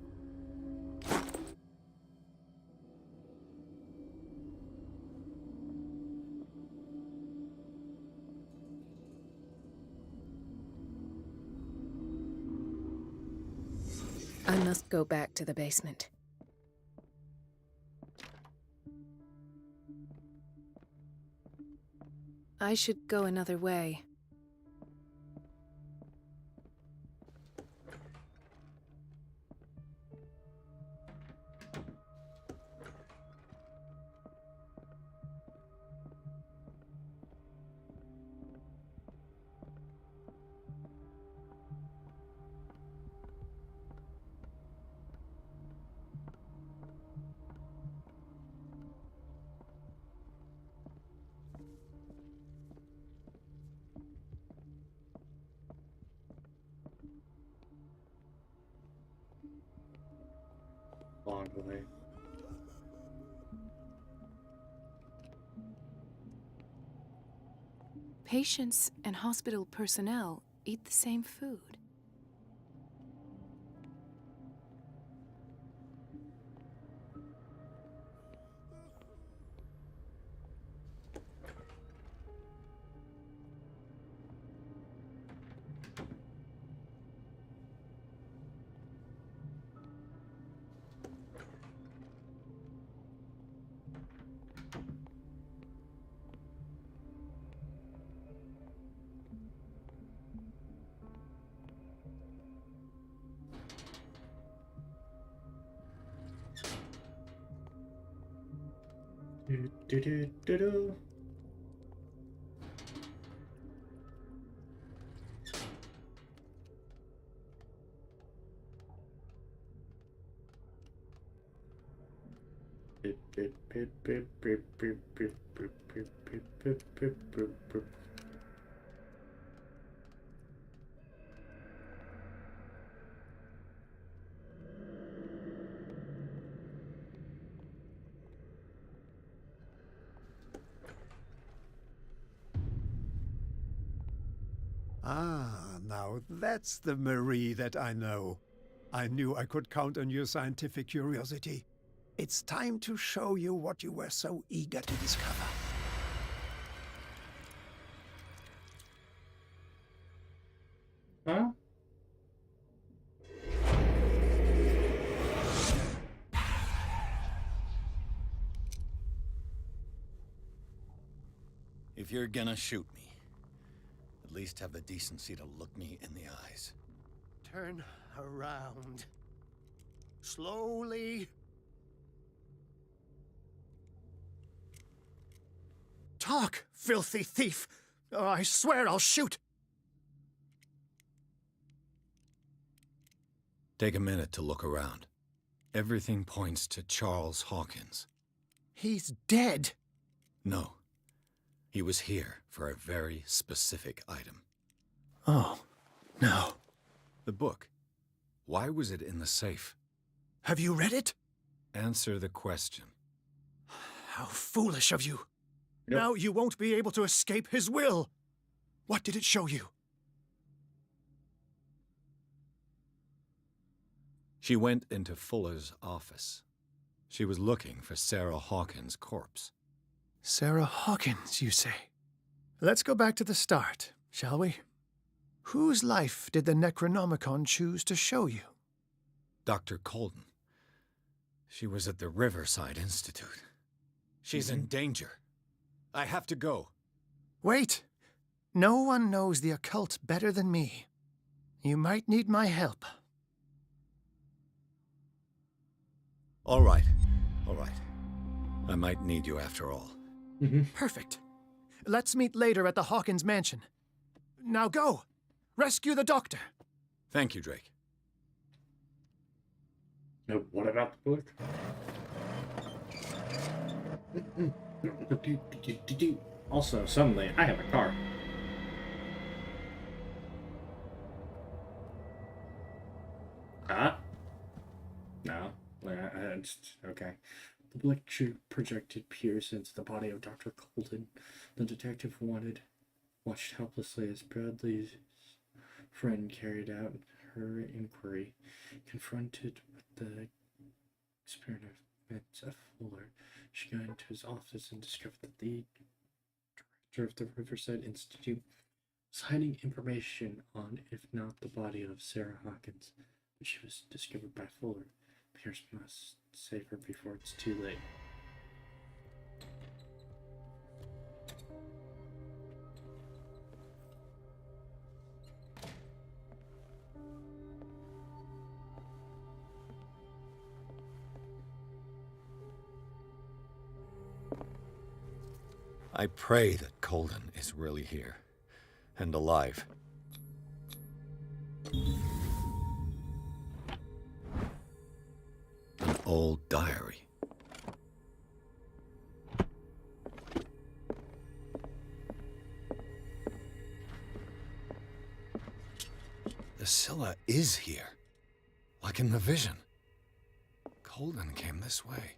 I must go back to the basement. I should go another way. Long way. Patients and hospital personnel eat the same food. Do, do, do, do, do. Beep, beep, beep, beep, beep, beep, beep, beep, beep, beep, beep, beep, beep, beep. Ah, now, that's the Marie that I know. I knew I could count on your scientific curiosity. It's time to show you what you were so eager to discover. Huh? If you're gonna shoot me, at least have the decency to look me in the eyes. Turn around. Slowly. Talk, filthy thief! Or I swear I'll shoot! Take a minute to look around. Everything points to Charles Hawkins. He's dead! No. He was here for a very specific item. Oh, no. The book. Why was it in the safe? Have you read it? Answer the question. How foolish of you. Yep. Now you won't be able to escape his will. What did it show you? She went into Fuller's office. She was looking for Sarah Hawkins' corpse. Sarah Hawkins, you say? Let's go back to the start, shall we? Whose life did the Necronomicon choose to show you? Dr. Colden. She was at the Riverside Institute. She's in danger. I have to go. Wait. No one knows the occult better than me. You might need my help. All right. All right. I might need you after all. Perfect. Let's meet later at the Hawkins mansion. Now go! Rescue the doctor! Thank you, Drake. Now, what about the book? Also, suddenly, I have a car. Huh? No. Okay. The book projected Pierce into the body of Dr. Colden. The detective watched helplessly as Bradley's friend carried out her inquiry. Confronted with the experiments of Fuller, she got into his office and discovered that the director of the Riverside Institute was hiding information on, if not the body of Sarah Hawkins, but she was discovered by Fuller. Pierce must save her before it's too late. I pray that Colden is really here and alive. An old diary. The Scylla is here, like in the vision. Colden came this way.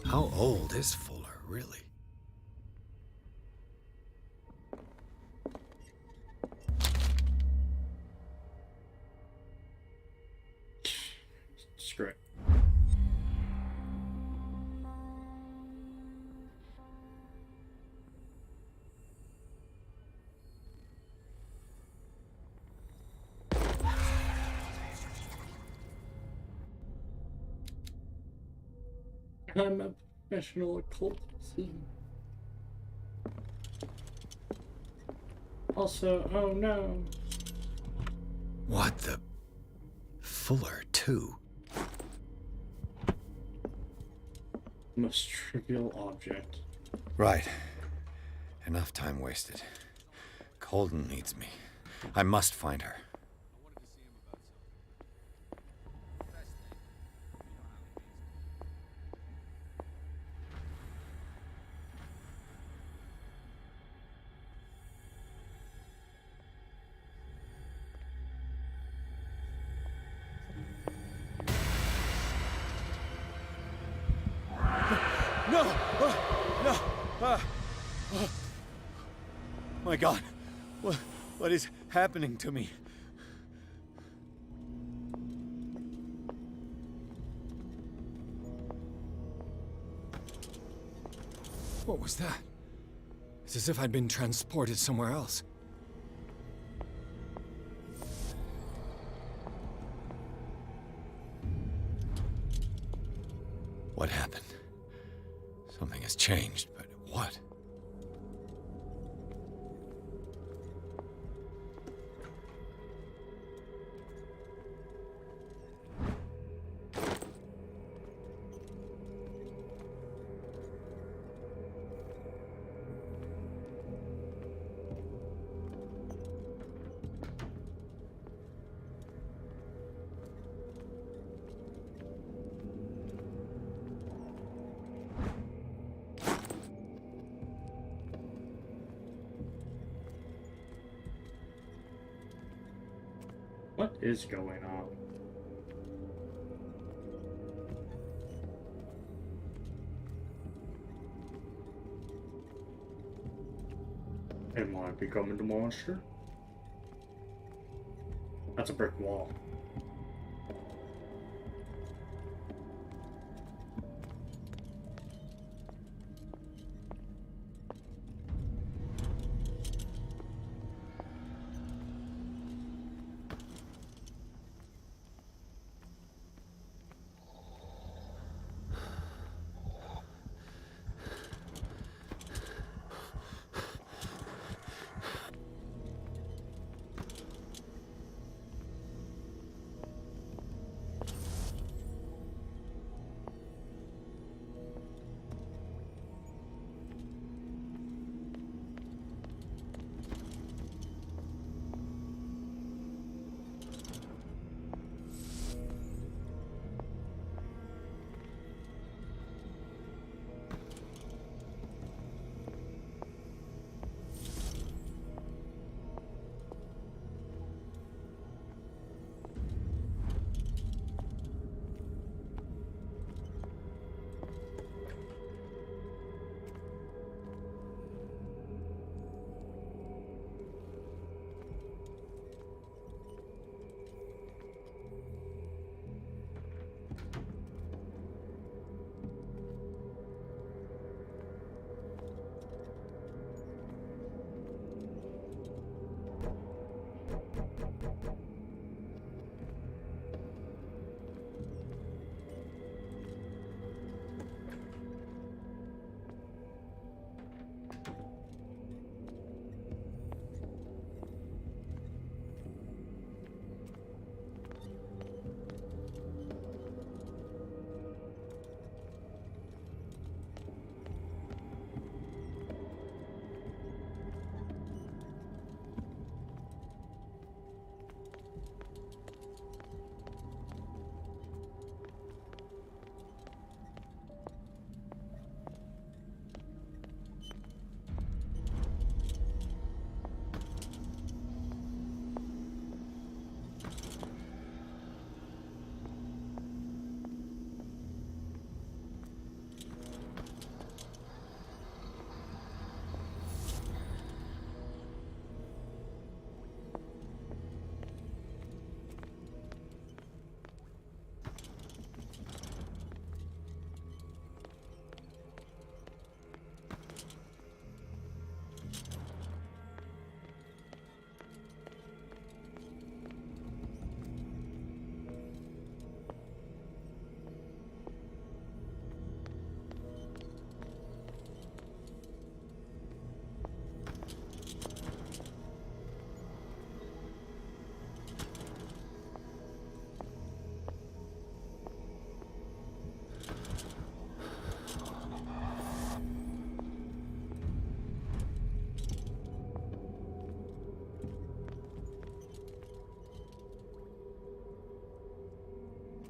How old is Fuller, really? Screw it. I'm a professional occultist. Also, oh no. What the? Fuller, too. Most trivial object. Right. Enough time wasted. Colden needs me. I must find her. No! No! My God, what is happening to me? What was that? It's as if I'd been transported somewhere else. What happened? Something has changed, but what? What is going on? Am I becoming the monster? That's a brick wall.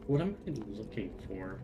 What am I looking for?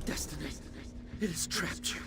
Destiny, it has trapped you.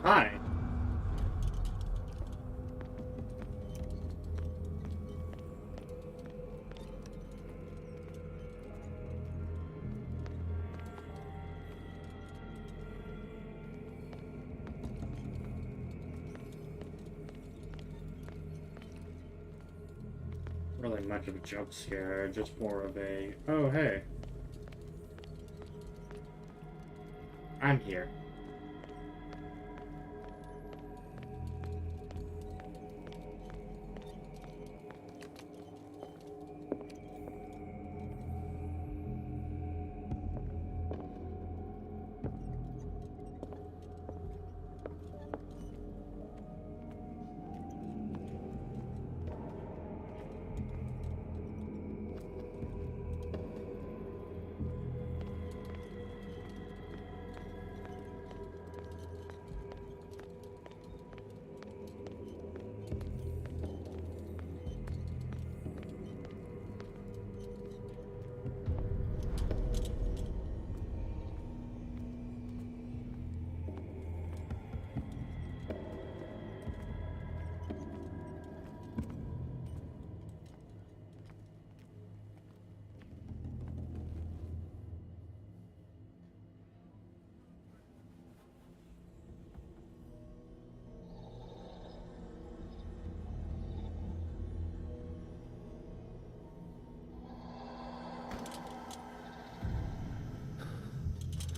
Hi. Really much of a jump scare, just more of a, oh hey, I'm here.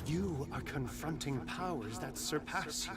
You are confronting powers that surpass you.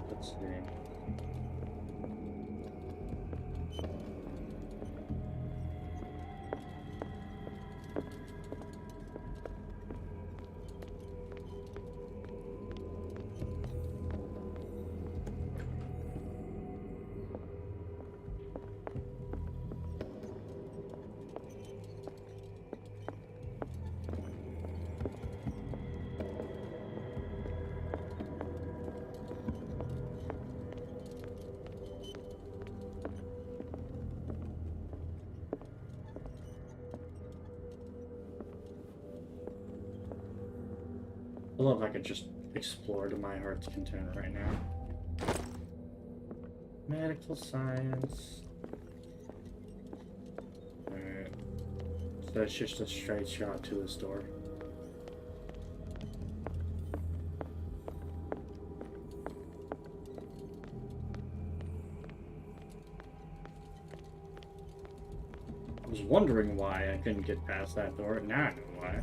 Let's see. I love I could just explore to my heart's content right now. Medical science. Alright. That's just a straight shot to the store. I was wondering why I couldn't get past that door. Now I know why.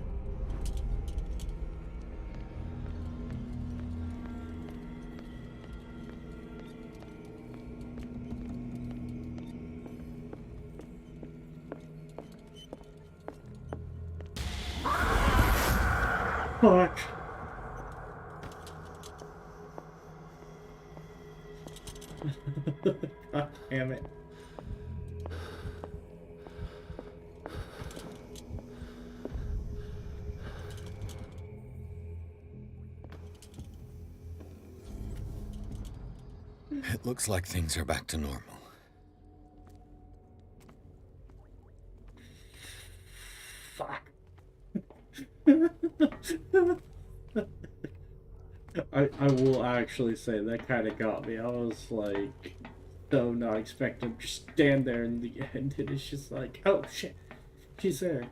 Fuck. God damn it. It looks like things are back to normal. Fuck. I will actually say that kind of got me. I was like, so not expecting to just stand there in the end, and it's just like, oh shit, she's there.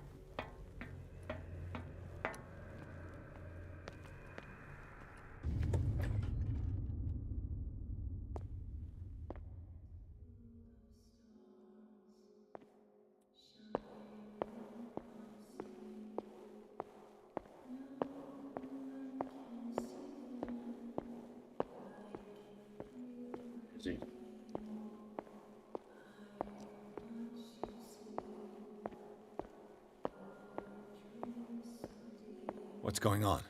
What's going on?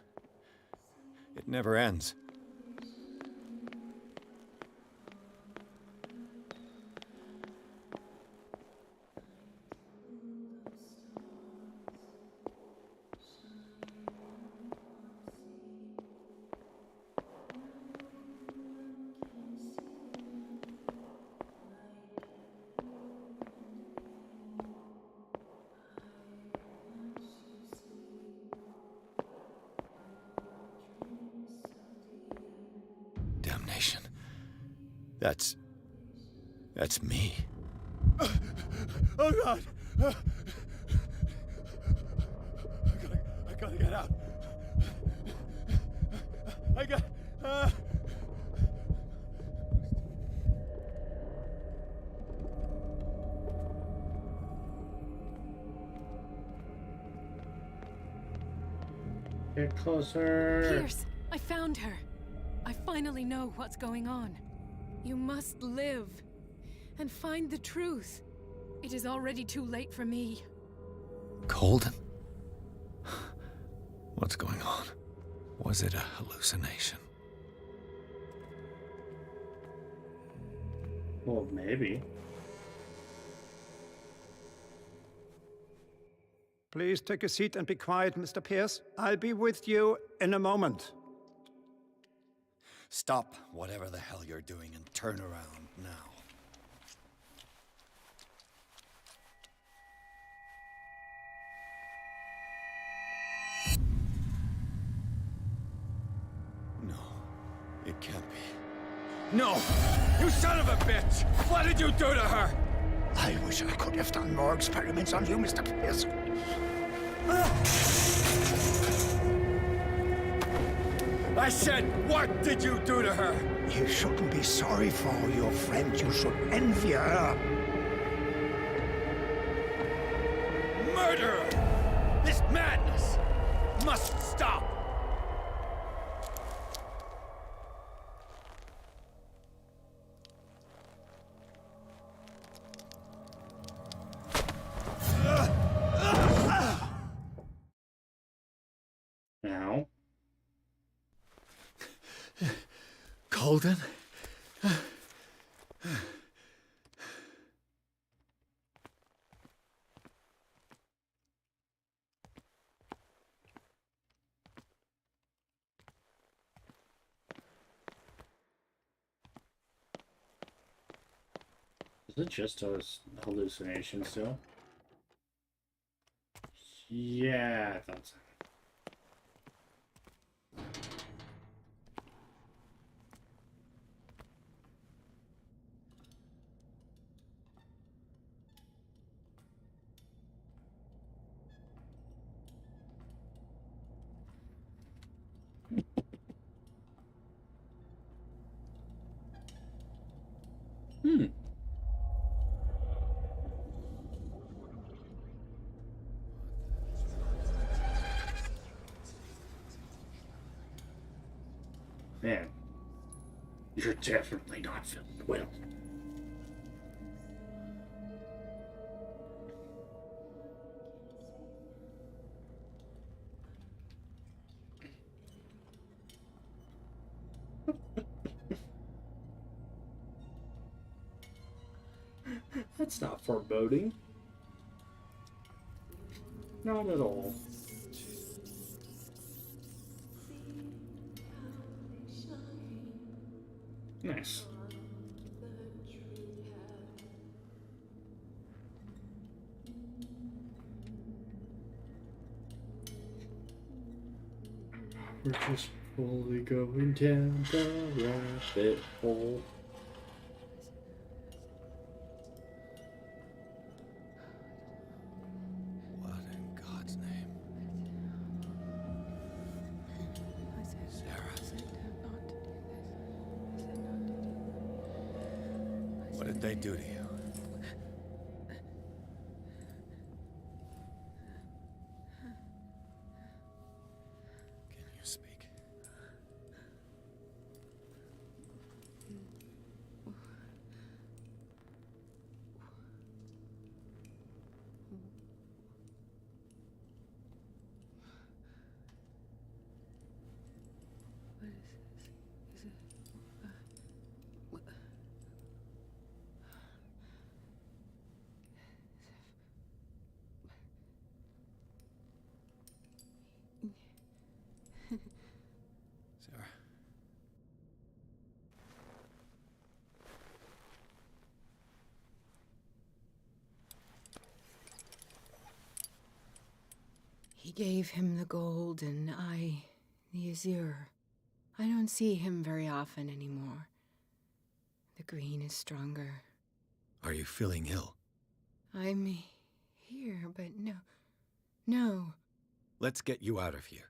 It never ends. Damnation. That's me. Oh God! I gotta get out. I got. Get closer. Pierce, I found her. I finally know what's going on. You must live and find the truth. It is already too late for me. Colden? What's going on? Was it a hallucination? Well, maybe. Please take a seat and be quiet, Mr. Pierce. I'll be with you in a moment. Stop whatever the hell you're doing and turn around now. No, it can't be. No! You son of a bitch! What did you do to her? I wish I could have done more experiments on you, Mr. Pierce. I said, what did you do to her? You shouldn't be sorry for your friend. You should envy her. Murderer! This madness must stop! Now. Colden? Is it just a hallucination still? Yeah, I thought so. Man, you're definitely not feeling well. That's not foreboding. Not at all. Nice. We're just fully going down the rabbit hole. What in God's name? Sarah. What did they do to you? Can you speak? Sarah. He gave him the gold and I the azure. I don't see him very often anymore. The green is stronger. Are you feeling ill? I'm here, but no. Let's get you out of here.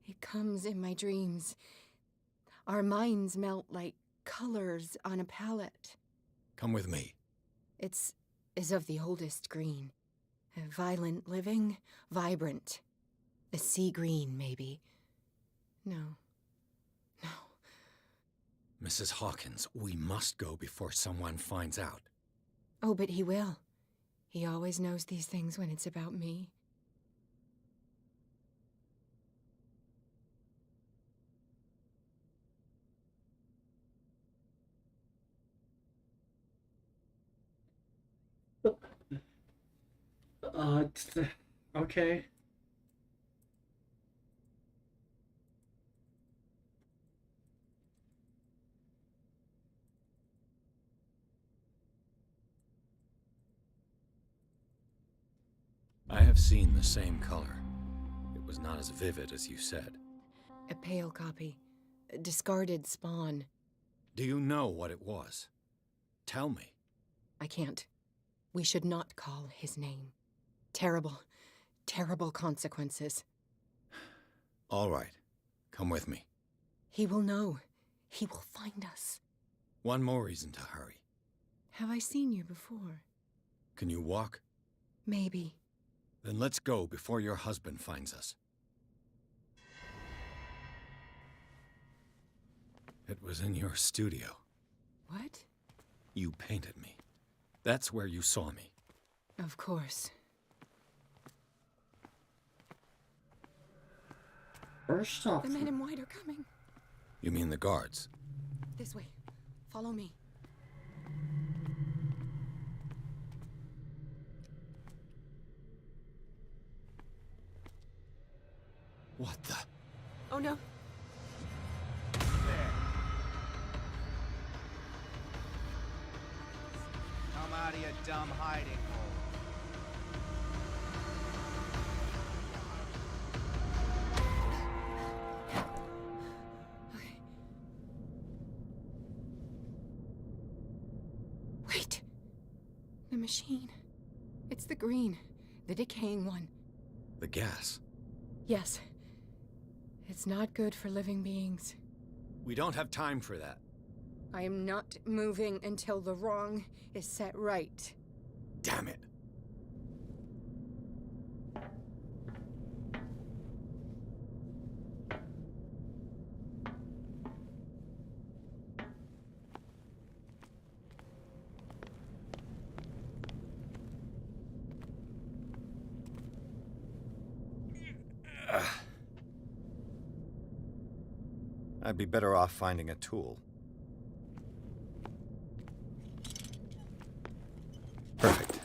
It comes in my dreams. Our minds melt like colors on a palette. Come with me. It's is of the oldest green. Violent living, vibrant. A sea green, maybe. No. Mrs. Hawkins, we must go before someone finds out. Oh, but he will. He always knows these things when it's about me. Okay. I have seen the same color. It was not as vivid as you said. A pale copy. A discarded spawn. Do you know what it was? Tell me. I can't. We should not call his name. Terrible, terrible consequences. All right. Come with me. He will know. He will find us. One more reason to hurry. Have I seen you before? Can you walk? Maybe. Then let's go before your husband finds us. It was in your studio. What? You painted me. That's where you saw me. Of course. First off, The men in white are coming. You mean the guards? This way. Follow me. What the? Oh no. Come out of your dumb hiding hole. Wait. The machine. It's the green. The decaying one. The gas. Yes. It's not good for living beings. We don't have time for that. I am not moving until the wrong is set right. Damn it. I'd be better off finding a tool. Perfect.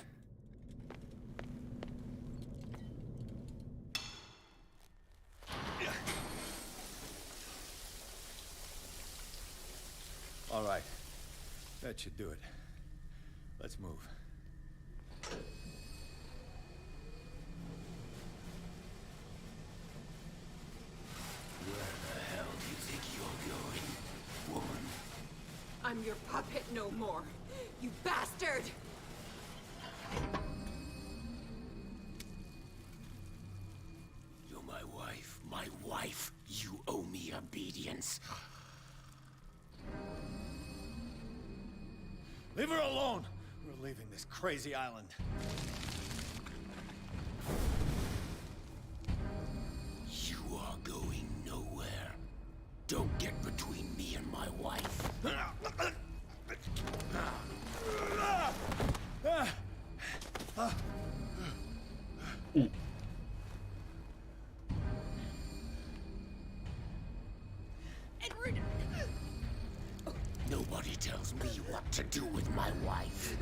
All right. That should do it. Let's move. Where the hell do you think you're going, woman? I'm your puppet no more, you bastard! You're my wife. My wife. You owe me obedience. Leave her alone! We're leaving this crazy island. You are going nowhere. Don't get between me and my wife. Edward! Nobody tells me what to do with my wife.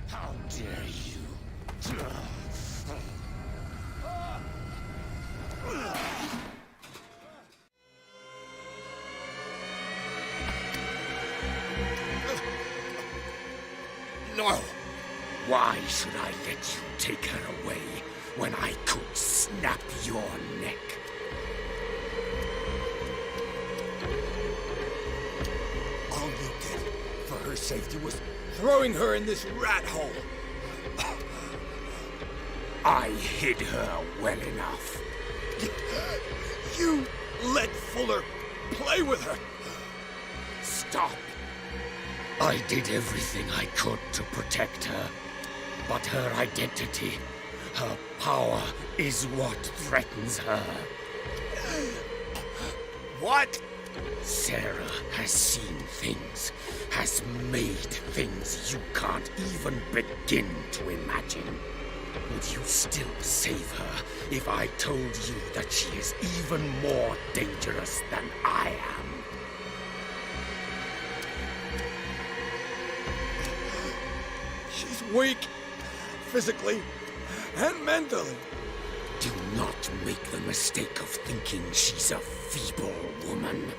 How dare you? No! Why should I let you take her away when I could snap your neck? All you did for her safety was throwing her in this rat hole. I hid her well enough. You let Fuller play with her. Stop. I did everything I could to protect her. But her identity, her power, is what threatens her. What? Sarah has seen things, has made things you can't even begin to imagine. Would you still save her if I told you that she is even more dangerous than I am? She's weak, physically and mentally. Do not make the mistake of thinking she's a feeble woman.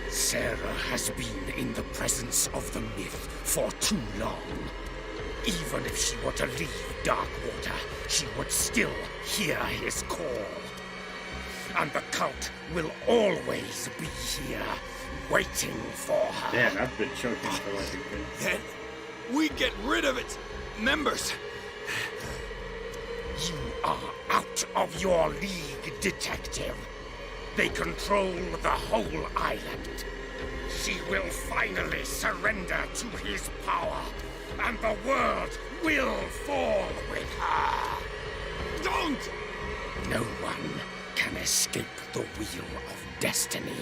Sarah has been in the presence of the myth for too long. Even if she were to leave Darkwater, she would still hear his call. And the cult will always be here, waiting for her. Damn, I've been choking for like a good... Then we get rid of its members. You are out of your league, detective. They control the whole island. She will finally surrender to his power, and the world will fall with her. Don't! No one can escape the wheel of destiny,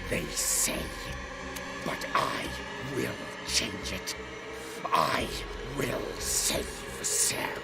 they say. But I will change it. I will save Sarah.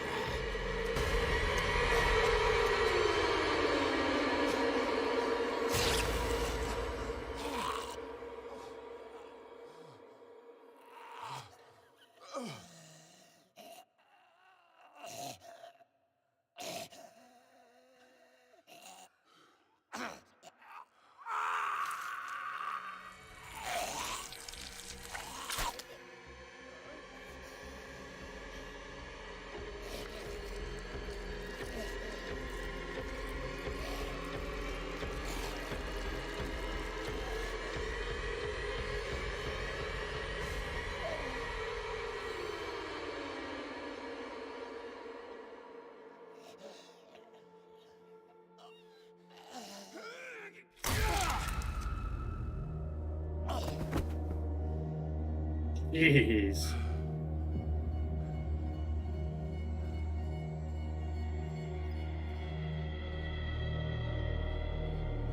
Jeez.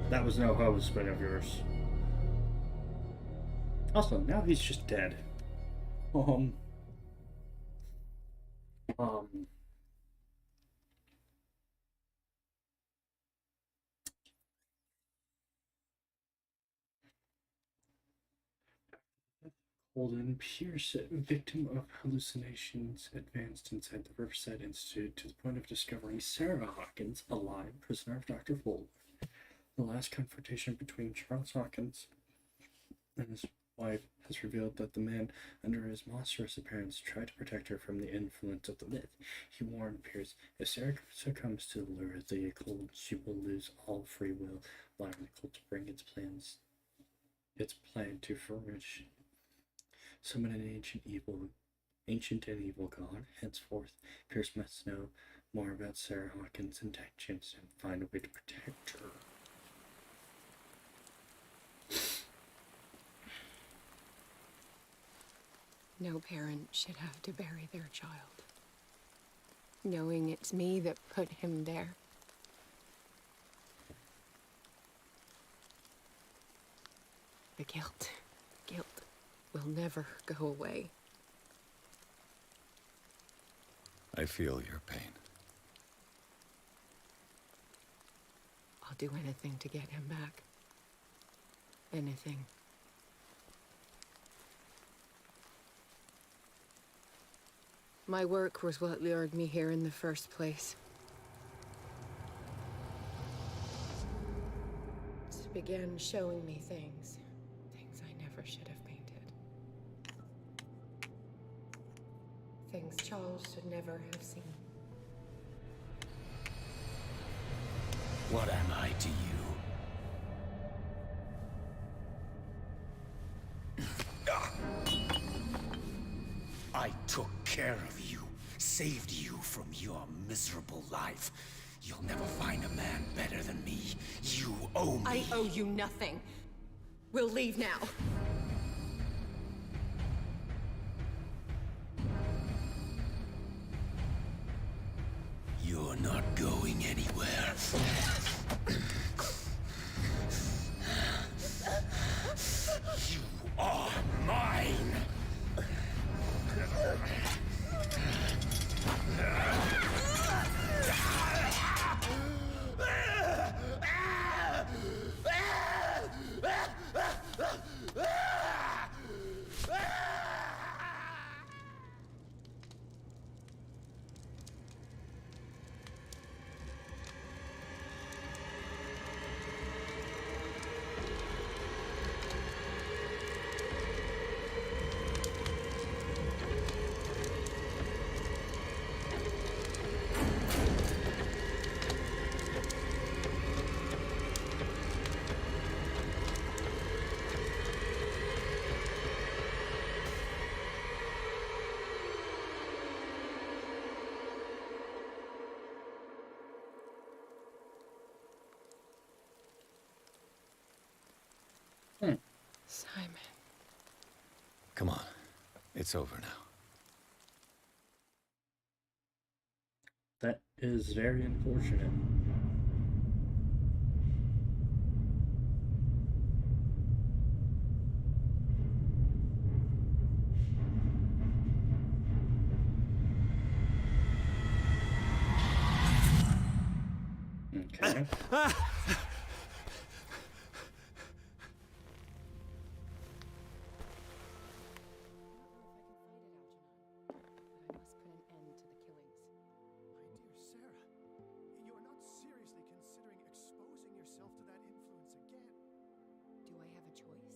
That was no husband of yours. Also, now he's just dead. Um, Holden Pierce, victim of hallucinations, advanced inside the Riverside Institute to the point of discovering Sarah Hawkins, alive, prisoner of Dr. Fuller. The last confrontation between Charles Hawkins and his wife has revealed that the man, under his monstrous appearance, tried to protect her from the influence of the myth. He warned Pierce, if Sarah succumbs to the lure of the occult, she will lose all free will, allowing the cult to bring its plan to fruition. Summon an ancient and evil god. Henceforth, Pierce must know more about Sarah Hawkins' intentions and find a way to protect her. No parent should have to bury their child, knowing it's me that put him there. The guilt will never go away. I feel your pain. I'll do anything to get him back. Anything. My work was what lured me here in the first place. It began showing me things I never should have painted. Things Charles should never have seen. What am I to you? I took care of you, saved you from your miserable life. You'll never find a man better than me. You owe me. I owe you nothing. We'll leave now. You're not going anywhere. You are mine! Simon. Come on. It's over now. That is very unfortunate. Okay. Do I have a choice?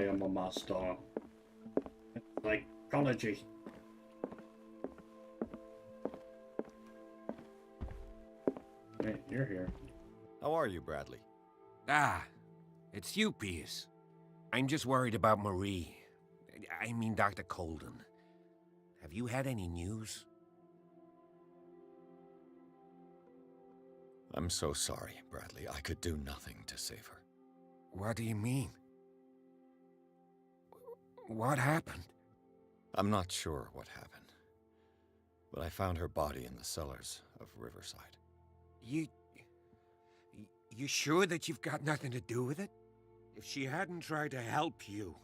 I am a master. Psychology. Hey, you're here. How are you, Bradley? Ah, it's you, Pierce. I'm just worried about Marie. I mean, Dr. Colden. Have you had any news? I'm so sorry, Bradley. I could do nothing to save her. What do you mean? What happened? I'm not sure what happened, but I found her body in the cellars of Riverside. You sure that you've got nothing to do with it? If she hadn't tried to help you,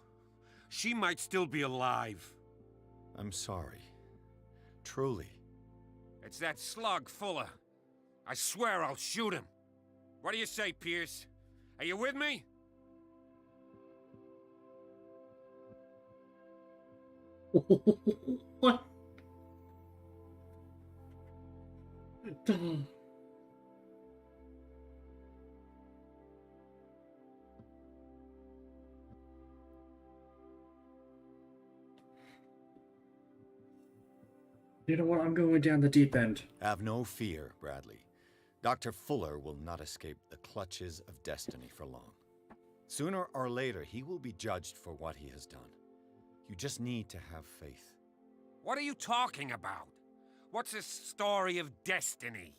she might still be alive. I'm sorry. Truly. It's that slug, Fuller. I swear I'll shoot him. What do you say, Pierce? Are you with me? What? You know what? I'm going down the deep end. Have no fear, Bradley. Dr. Fuller will not escape the clutches of destiny for long. Sooner or later, he will be judged for what he has done. You just need to have faith. What are you talking about? What's this story of destiny?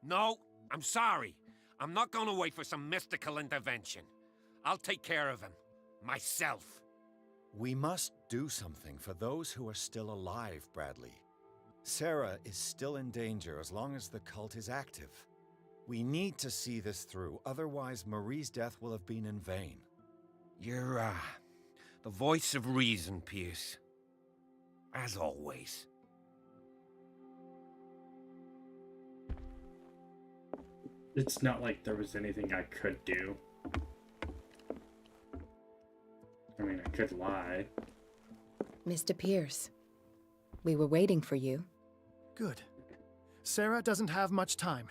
No, I'm sorry. I'm not going to wait for some mystical intervention. I'll take care of him. Myself. We must do something for those who are still alive, Bradley. Sarah is still in danger as long as the cult is active. We need to see this through, otherwise Marie's death will have been in vain. You're, the voice of reason, Pierce. As always. It's not like there was anything I could do. I mean, I could lie. Mr. Pierce, we were waiting for you. Good. Sarah doesn't have much time.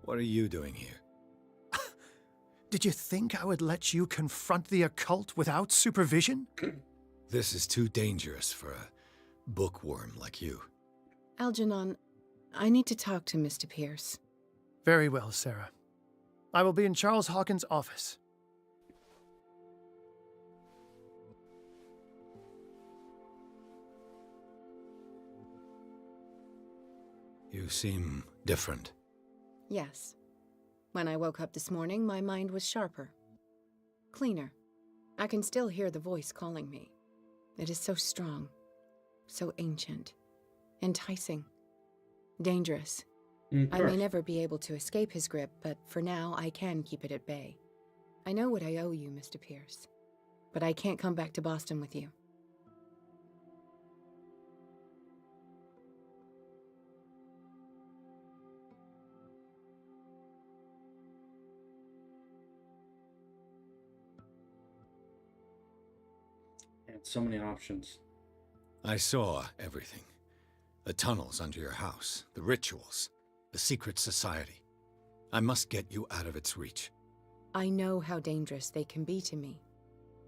What are you doing here? Did you think I would let you confront the occult without supervision? This is too dangerous for a bookworm like you. Algernon, I need to talk to Mr. Pierce. Very well, Sarah. I will be in Charles Hawkins' office. You seem different. Yes. When I woke up this morning, my mind was sharper. Cleaner. I can still hear the voice calling me. It is so strong. So ancient. Enticing. Dangerous. I may never be able to escape his grip, but for now I can keep it at bay. I know what I owe you, Mr. Pierce. But I can't come back to Boston with you. And so many options. I saw everything. The tunnels under your house, the rituals, the secret society. I must get you out of its reach. I know how dangerous they can be to me.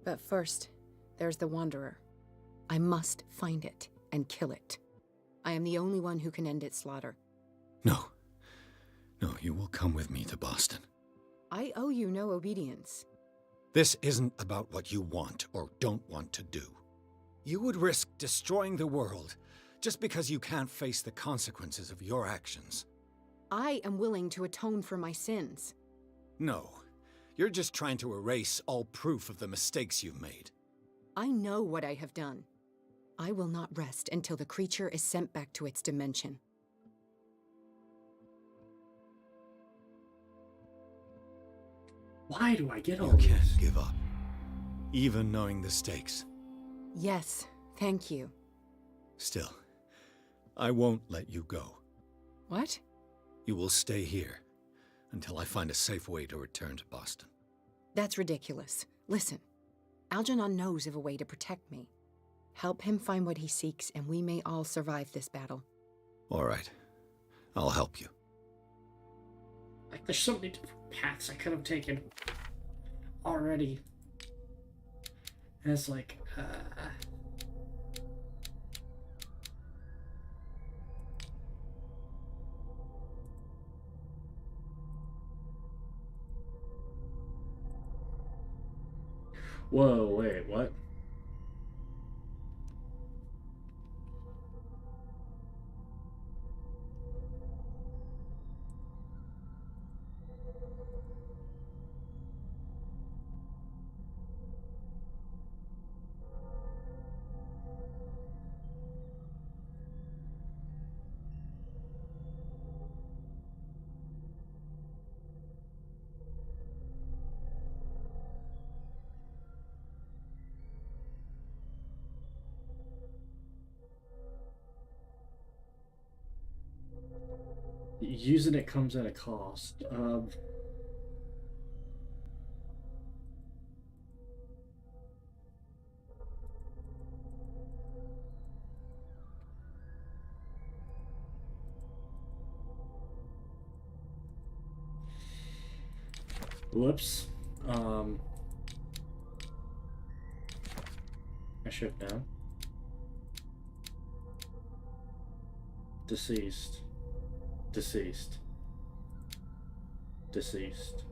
But first, there's the Wanderer. I must find it and kill it. I am the only one who can end its slaughter. No. No, you will come with me to Boston. I owe you no obedience. This isn't about what you want or don't want to do. You would risk destroying the world just because you can't face the consequences of your actions. I am willing to atone for my sins. No. You're just trying to erase all proof of the mistakes you've made. I know what I have done. I will not rest until the creature is sent back to its dimension. Why do I get all You can't this? give up, even knowing the stakes. Yes, thank you. Still, I won't let you go. What? You will stay here until I find a safe way to return to Boston. That's ridiculous. Listen, Algernon knows of a way to protect me. Help him find what he seeks, and we may all survive this battle. All right. I'll help you. Like, there's so many different paths I could have taken already. And it's like, whoa, wait, what? Using it comes at a cost. Whoops. I should know. Deceased. Deceased. Deceased.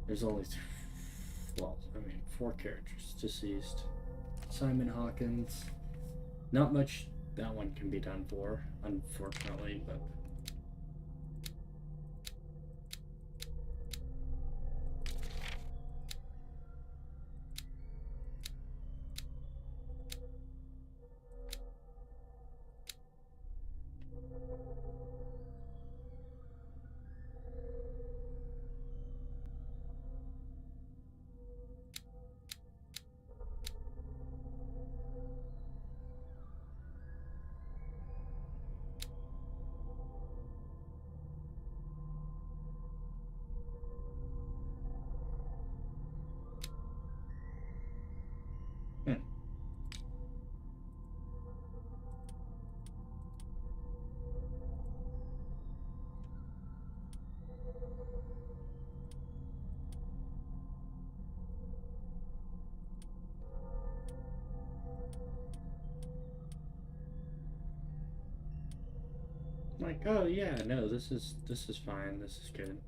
There's only four characters. Deceased. Simon Hawkins. Not much that one can be done for, unfortunately, but like, oh yeah, no, this is fine, this is good.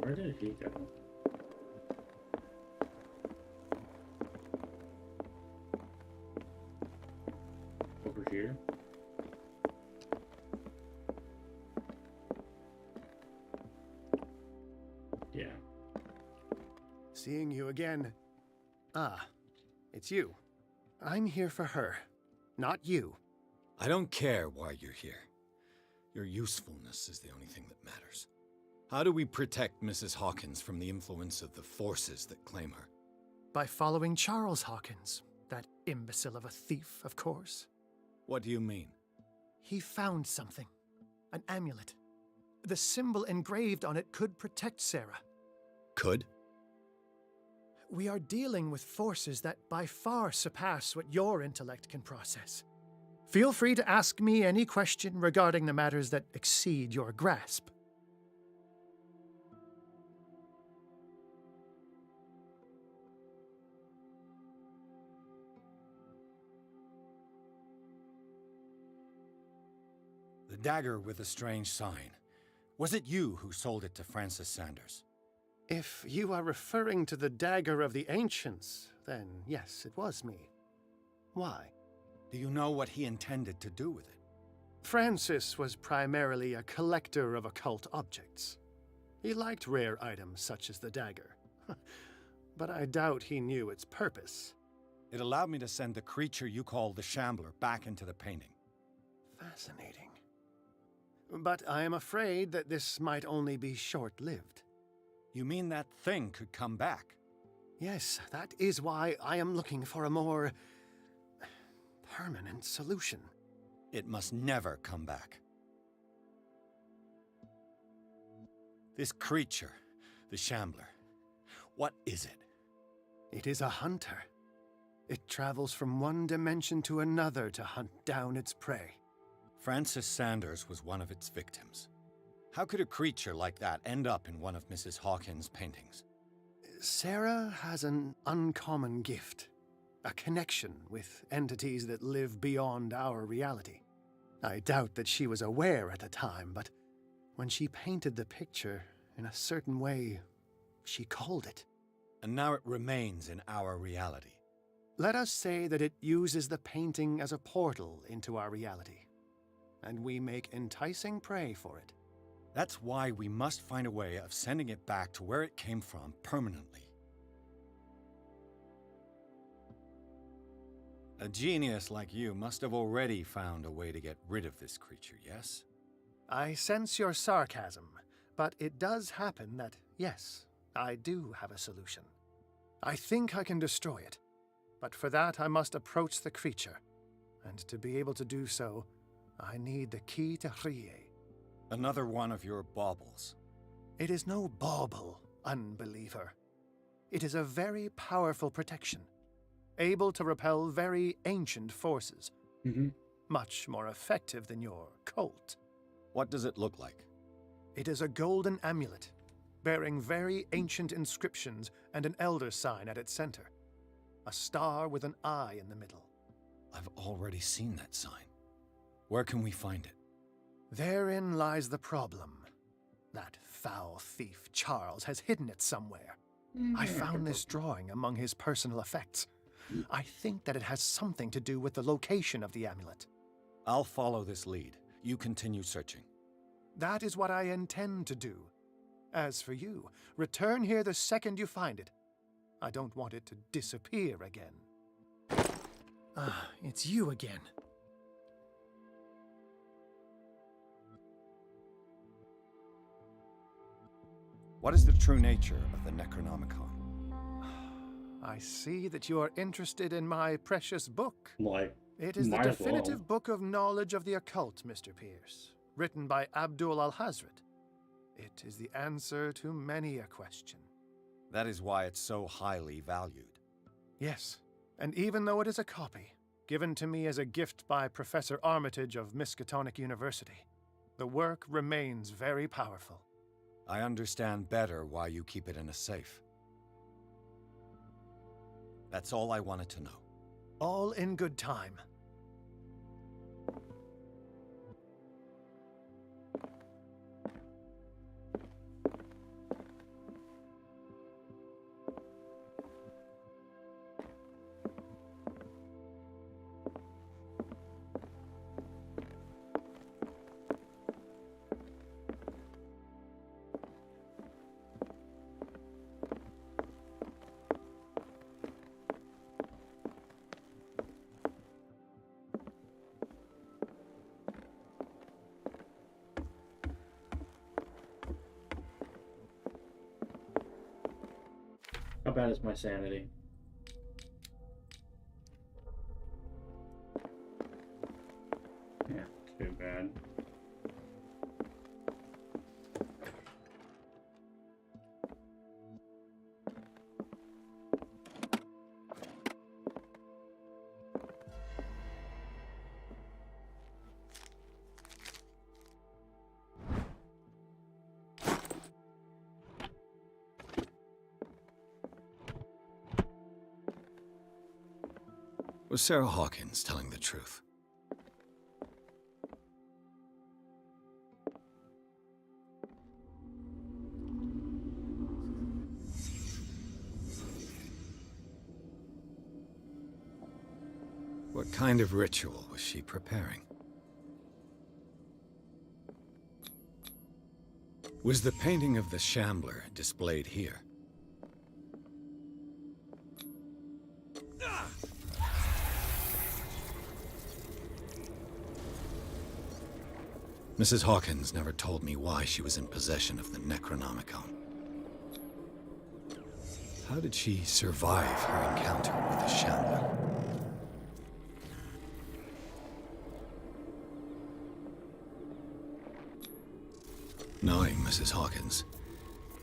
Where did he go? Over here? Yeah. Seeing you again. Ah, it's you. I'm here for her, not you. I don't care why you're here. Your usefulness is the only thing that matters. How do we protect Mrs. Hawkins from the influence of the forces that claim her? By following Charles Hawkins, that imbecile of a thief, of course. What do you mean? He found something. An amulet. The symbol engraved on it could protect Sarah. Could? We are dealing with forces that by far surpass what your intellect can process. Feel free to ask me any question regarding the matters that exceed your grasp. The dagger with the strange sign. Was it you who sold it to Francis Sanders? If you are referring to the dagger of the ancients, then yes, it was me. Why? Do you know what he intended to do with it? Francis was primarily a collector of occult objects. He liked rare items such as the dagger. But I doubt he knew its purpose. It allowed me to send the creature you call the Shambler back into the painting. Fascinating. But I am afraid that this might only be short-lived. You mean that thing could come back? Yes, that is why I am looking for a more permanent solution. It must never come back. This creature, the Shambler, what is it? It is a hunter. It travels from one dimension to another to hunt down its prey. Francis Sanders was one of its victims. How could a creature like that end up in one of Mrs. Hawkins' paintings? Sarah has an uncommon gift. A connection with entities that live beyond our reality. I doubt that she was aware at the time, but when she painted the picture in a certain way, she called it. And now it remains in our reality. Let us say that it uses the painting as a portal into our reality, and we make enticing prey for it. That's why we must find a way of sending it back to where it came from permanently. A genius like you must have already found a way to get rid of this creature, yes? I sense your sarcasm, but it does happen that, yes, I do have a solution. I think I can destroy it, but for that I must approach the creature, and to be able to do so, I need the key to Rie. Another one of your baubles. It is no bauble, unbeliever. It is a very powerful protection, able to repel very ancient forces. Much more effective than your cult. What does it look like? It is a golden amulet, bearing very ancient inscriptions and an elder sign at its center. A star with an eye in the middle. I've already seen that sign. Where can we find it? Therein lies the problem. That foul thief, Charles, has hidden it somewhere. I found this drawing among his personal effects. I think that it has something to do with the location of the amulet. I'll follow this lead. You continue searching. That is what I intend to do. As for you, return here the second you find it. I don't want it to disappear again. Ah, it's you again. What is the true nature of the Necronomicon? I see that you are interested in my precious book. Like, it is the definitive book of knowledge of the occult, Mr. Pierce, written by Abdul al-Hazred. It is the answer to many a question. That is why it's so highly valued. Yes, and even though it is a copy, given to me as a gift by Professor Armitage of Miskatonic University, the work remains very powerful. I understand better why you keep it in a safe. That's all I wanted to know. All in good time. How bad is my sanity? Yeah, too bad. Was Sarah Hawkins telling the truth? What kind of ritual was she preparing? Was the painting of the Shambler displayed here? Mrs. Hawkins never told me why she was in possession of the Necronomicon. How did she survive her encounter with the Shambler? Knowing Mrs. Hawkins,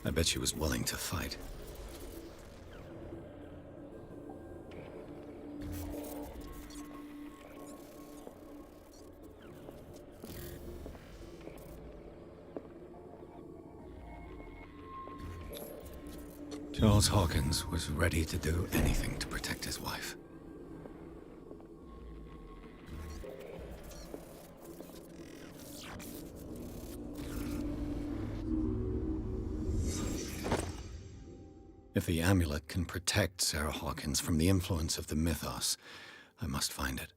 I bet she was willing to fight. Charles Hawkins was ready to do anything to protect his wife. If the amulet can protect Sarah Hawkins from the influence of the mythos, I must find it.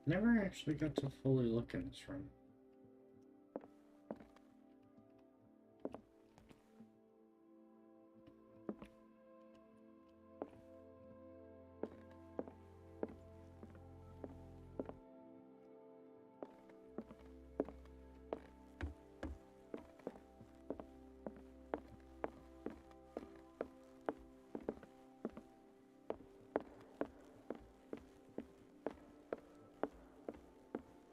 Never actually got to fully look in this room.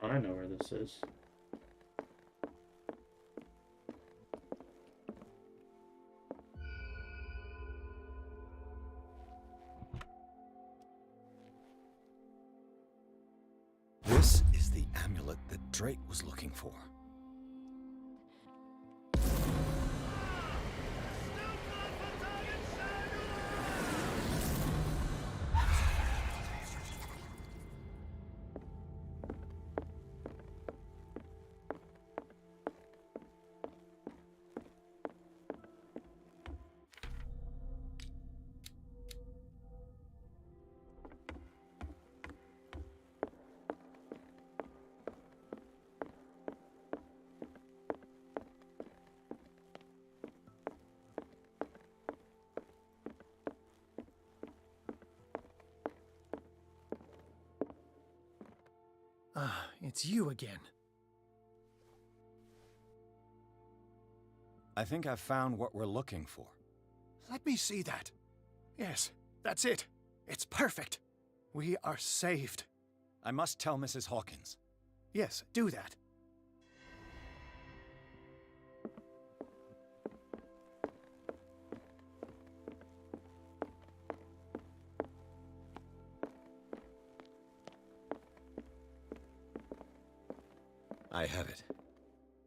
I know where this is. This is the amulet that Drake was looking for. Ah, it's you again. I think I've found what we're looking for. Let me see that. Yes, that's it. It's perfect. We are saved. I must tell Mrs. Hawkins. Yes, do that. I have it.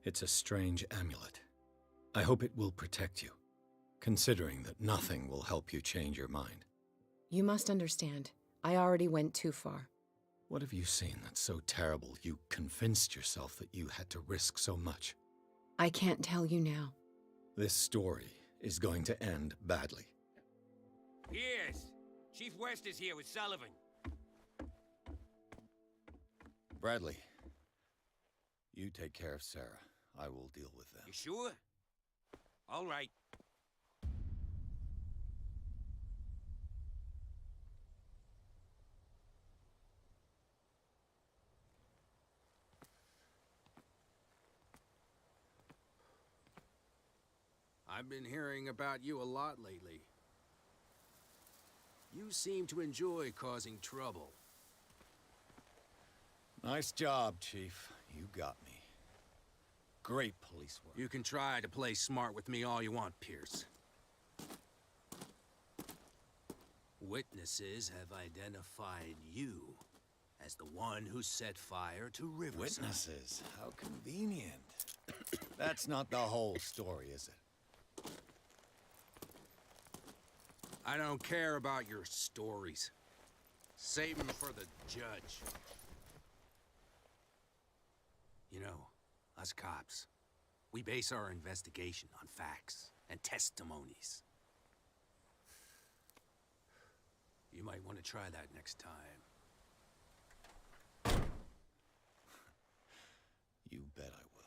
It's a strange amulet. I hope it will protect you, considering that nothing will help you change your mind. You must understand. I already went too far. What have you seen that's so terrible you convinced yourself that you had to risk so much? I can't tell you now. This story is going to end badly. Pierce! Chief West is here with Sullivan. Bradley, you take care of Sarah. I will deal with them. You sure? All right. I've been hearing about you a lot lately. You seem to enjoy causing trouble. Nice job, Chief. You got me. Great police work. You can try to play smart with me all you want, Pierce. Witnesses have identified you as the one who set fire to Riverside. Witnesses? How convenient. That's not the whole story, is it? I don't care about your stories. Save them for the judge. You know, us cops, we base our investigation on facts and testimonies. You might want to try that next time. You bet I will.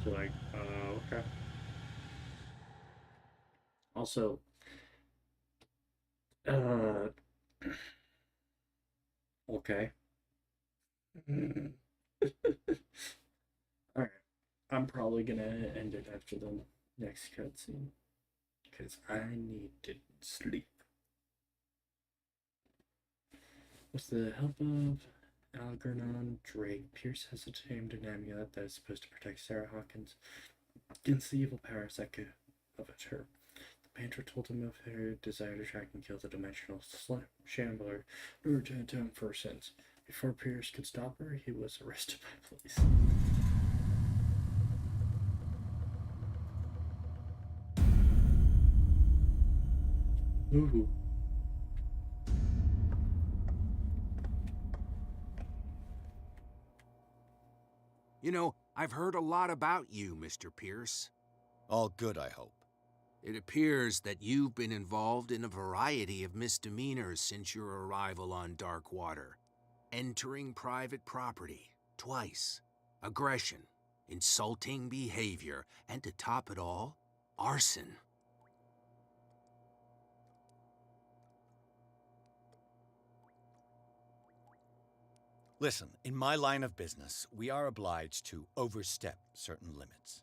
Be like, okay. Also, okay. Alright. I'm probably gonna end it after the next cutscene. Because I need to sleep. With the help of Algernon Drake, Pierce has obtained an amulet that is supposed to protect Sarah Hawkins against the evil powers that could covet her. The painter told him of her desire to track and kill the dimensional shambler in order to atone for her sins. Before Pierce could stop her, he was arrested by police. Ooh. You know, I've heard a lot about you, Mr. Pierce. All good, I hope. It appears that you've been involved in a variety of misdemeanors since your arrival on Darkwater. Entering private property, twice. Aggression, insulting behavior, and to top it all, arson. Listen, in my line of business, we are obliged to overstep certain limits.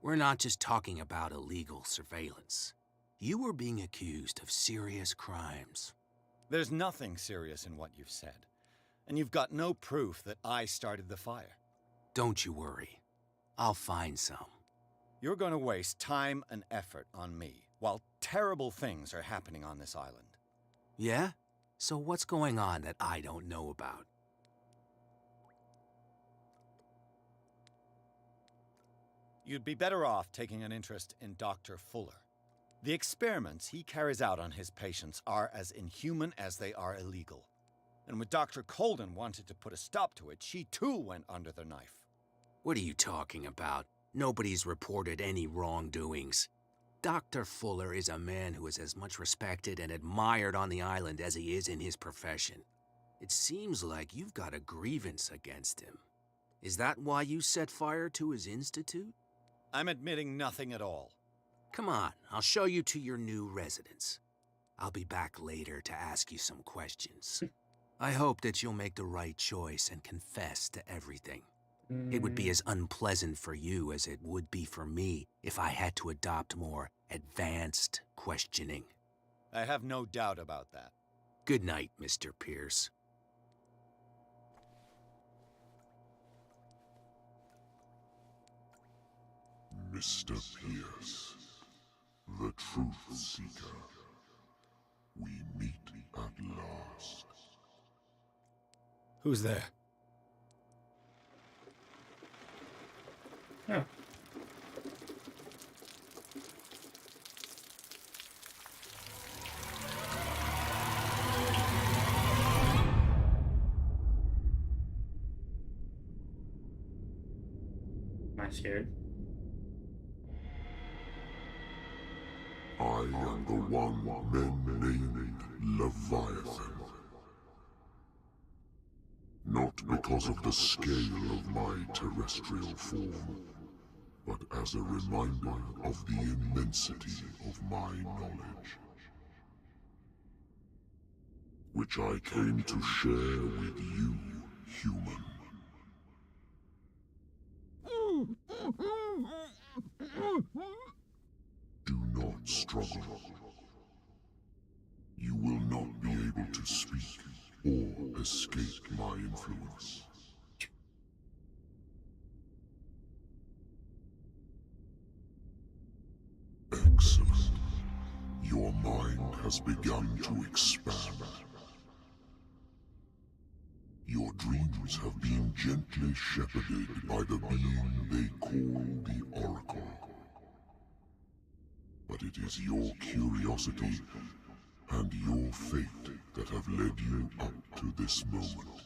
We're not just talking about illegal surveillance. You were being accused of serious crimes. There's nothing serious in what you've said, and you've got no proof that I started the fire. Don't you worry. I'll find some. You're going to waste time and effort on me, while terrible things are happening on this island. Yeah? So what's going on that I don't know about? You'd be better off taking an interest in Dr. Fuller. The experiments he carries out on his patients are as inhuman as they are illegal. And when Dr. Colden wanted to put a stop to it, she too went under the knife. What are you talking about? Nobody's reported any wrongdoings. Dr. Fuller is a man who is as much respected and admired on the island as he is in his profession. It seems like you've got a grievance against him. Is that why you set fire to his institute? I'm admitting nothing at all. Come on, I'll show you to your new residence. I'll be back later to ask you some questions. I hope that you'll make the right choice and confess to everything. It would be as unpleasant for you as it would be for me if I had to adopt more advanced questioning. I have no doubt about that. Good night, Mr. Pierce. Mr. Pierce, the Truth Seeker. We meet at last. Who's there? Oh. Am I scared? I am the one men named Leviathan. Not because of the scale of my terrestrial form, but as a reminder of the immensity of my knowledge, which I came to share with you, human. Do not struggle. You will not be able to speak or escape my influence. Excellent. Your mind has begun to expand. Your dreams have been gently shepherded by the being they call the Oracle. But it is your curiosity and your fate that have led you up to this moment.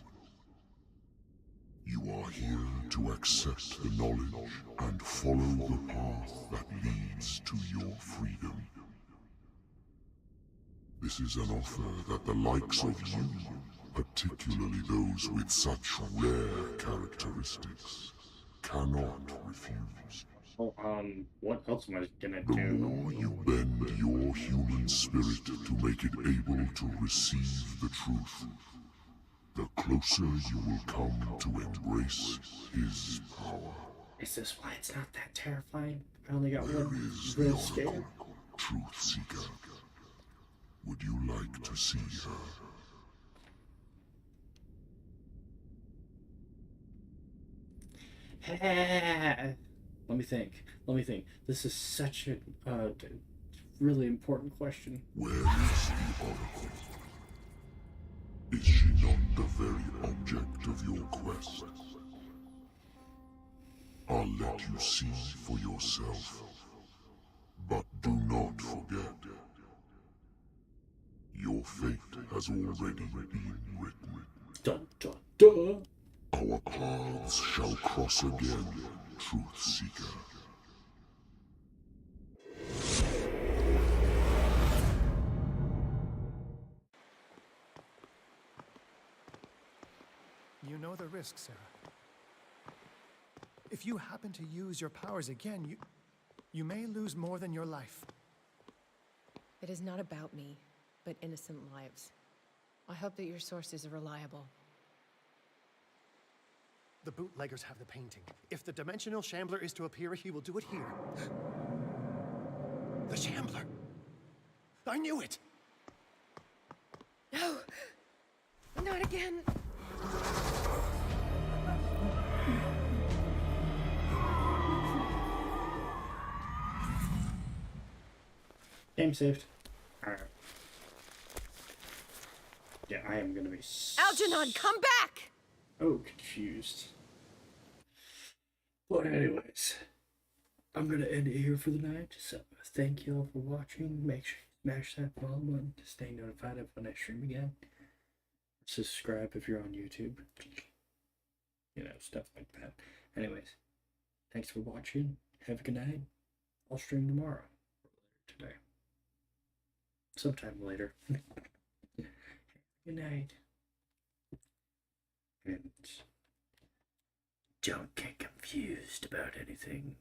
You are here to accept the knowledge and follow the path that leads to your freedom. This is an offer that the likes of you, particularly those with such rare characteristics, cannot refuse. Well, what else am I gonna The do? more you bend your human spirit to make it able to receive the truth, the closer you will come to embrace his power. Is this why it's not that terrifying? I only got Where one is the real scare. Oracle, Truth Seeker? Would you like to see her? Let me think. Let me think. This is such a really important question. Where is the Oracle? Is she not the very object of your quest? I'll let you see for yourself. But do not forget, your fate has already been written. Dun dun dun! Our paths shall cross again, Truth Seeker. You know the risk, Sarah. If you happen to use your powers again, you may lose more than your life. It is not about me, but innocent lives. I hope that your sources are reliable. The bootleggers have the painting. If the Dimensional Shambler is to appear, he will do it here. The Shambler! I knew it! No! Not again! Game saved. Alright. Yeah, I am gonna be Algernon, come back! so confused. But anyways, I'm gonna end it here for the night. So thank you all for watching. Make sure you smash that follow button to stay notified of when I stream again. Subscribe if you're on YouTube. You know, stuff like that. Anyways, thanks for watching. Have a good night. I'll stream tomorrow. Or later today. Sometime later. Good night. And don't get confused about anything.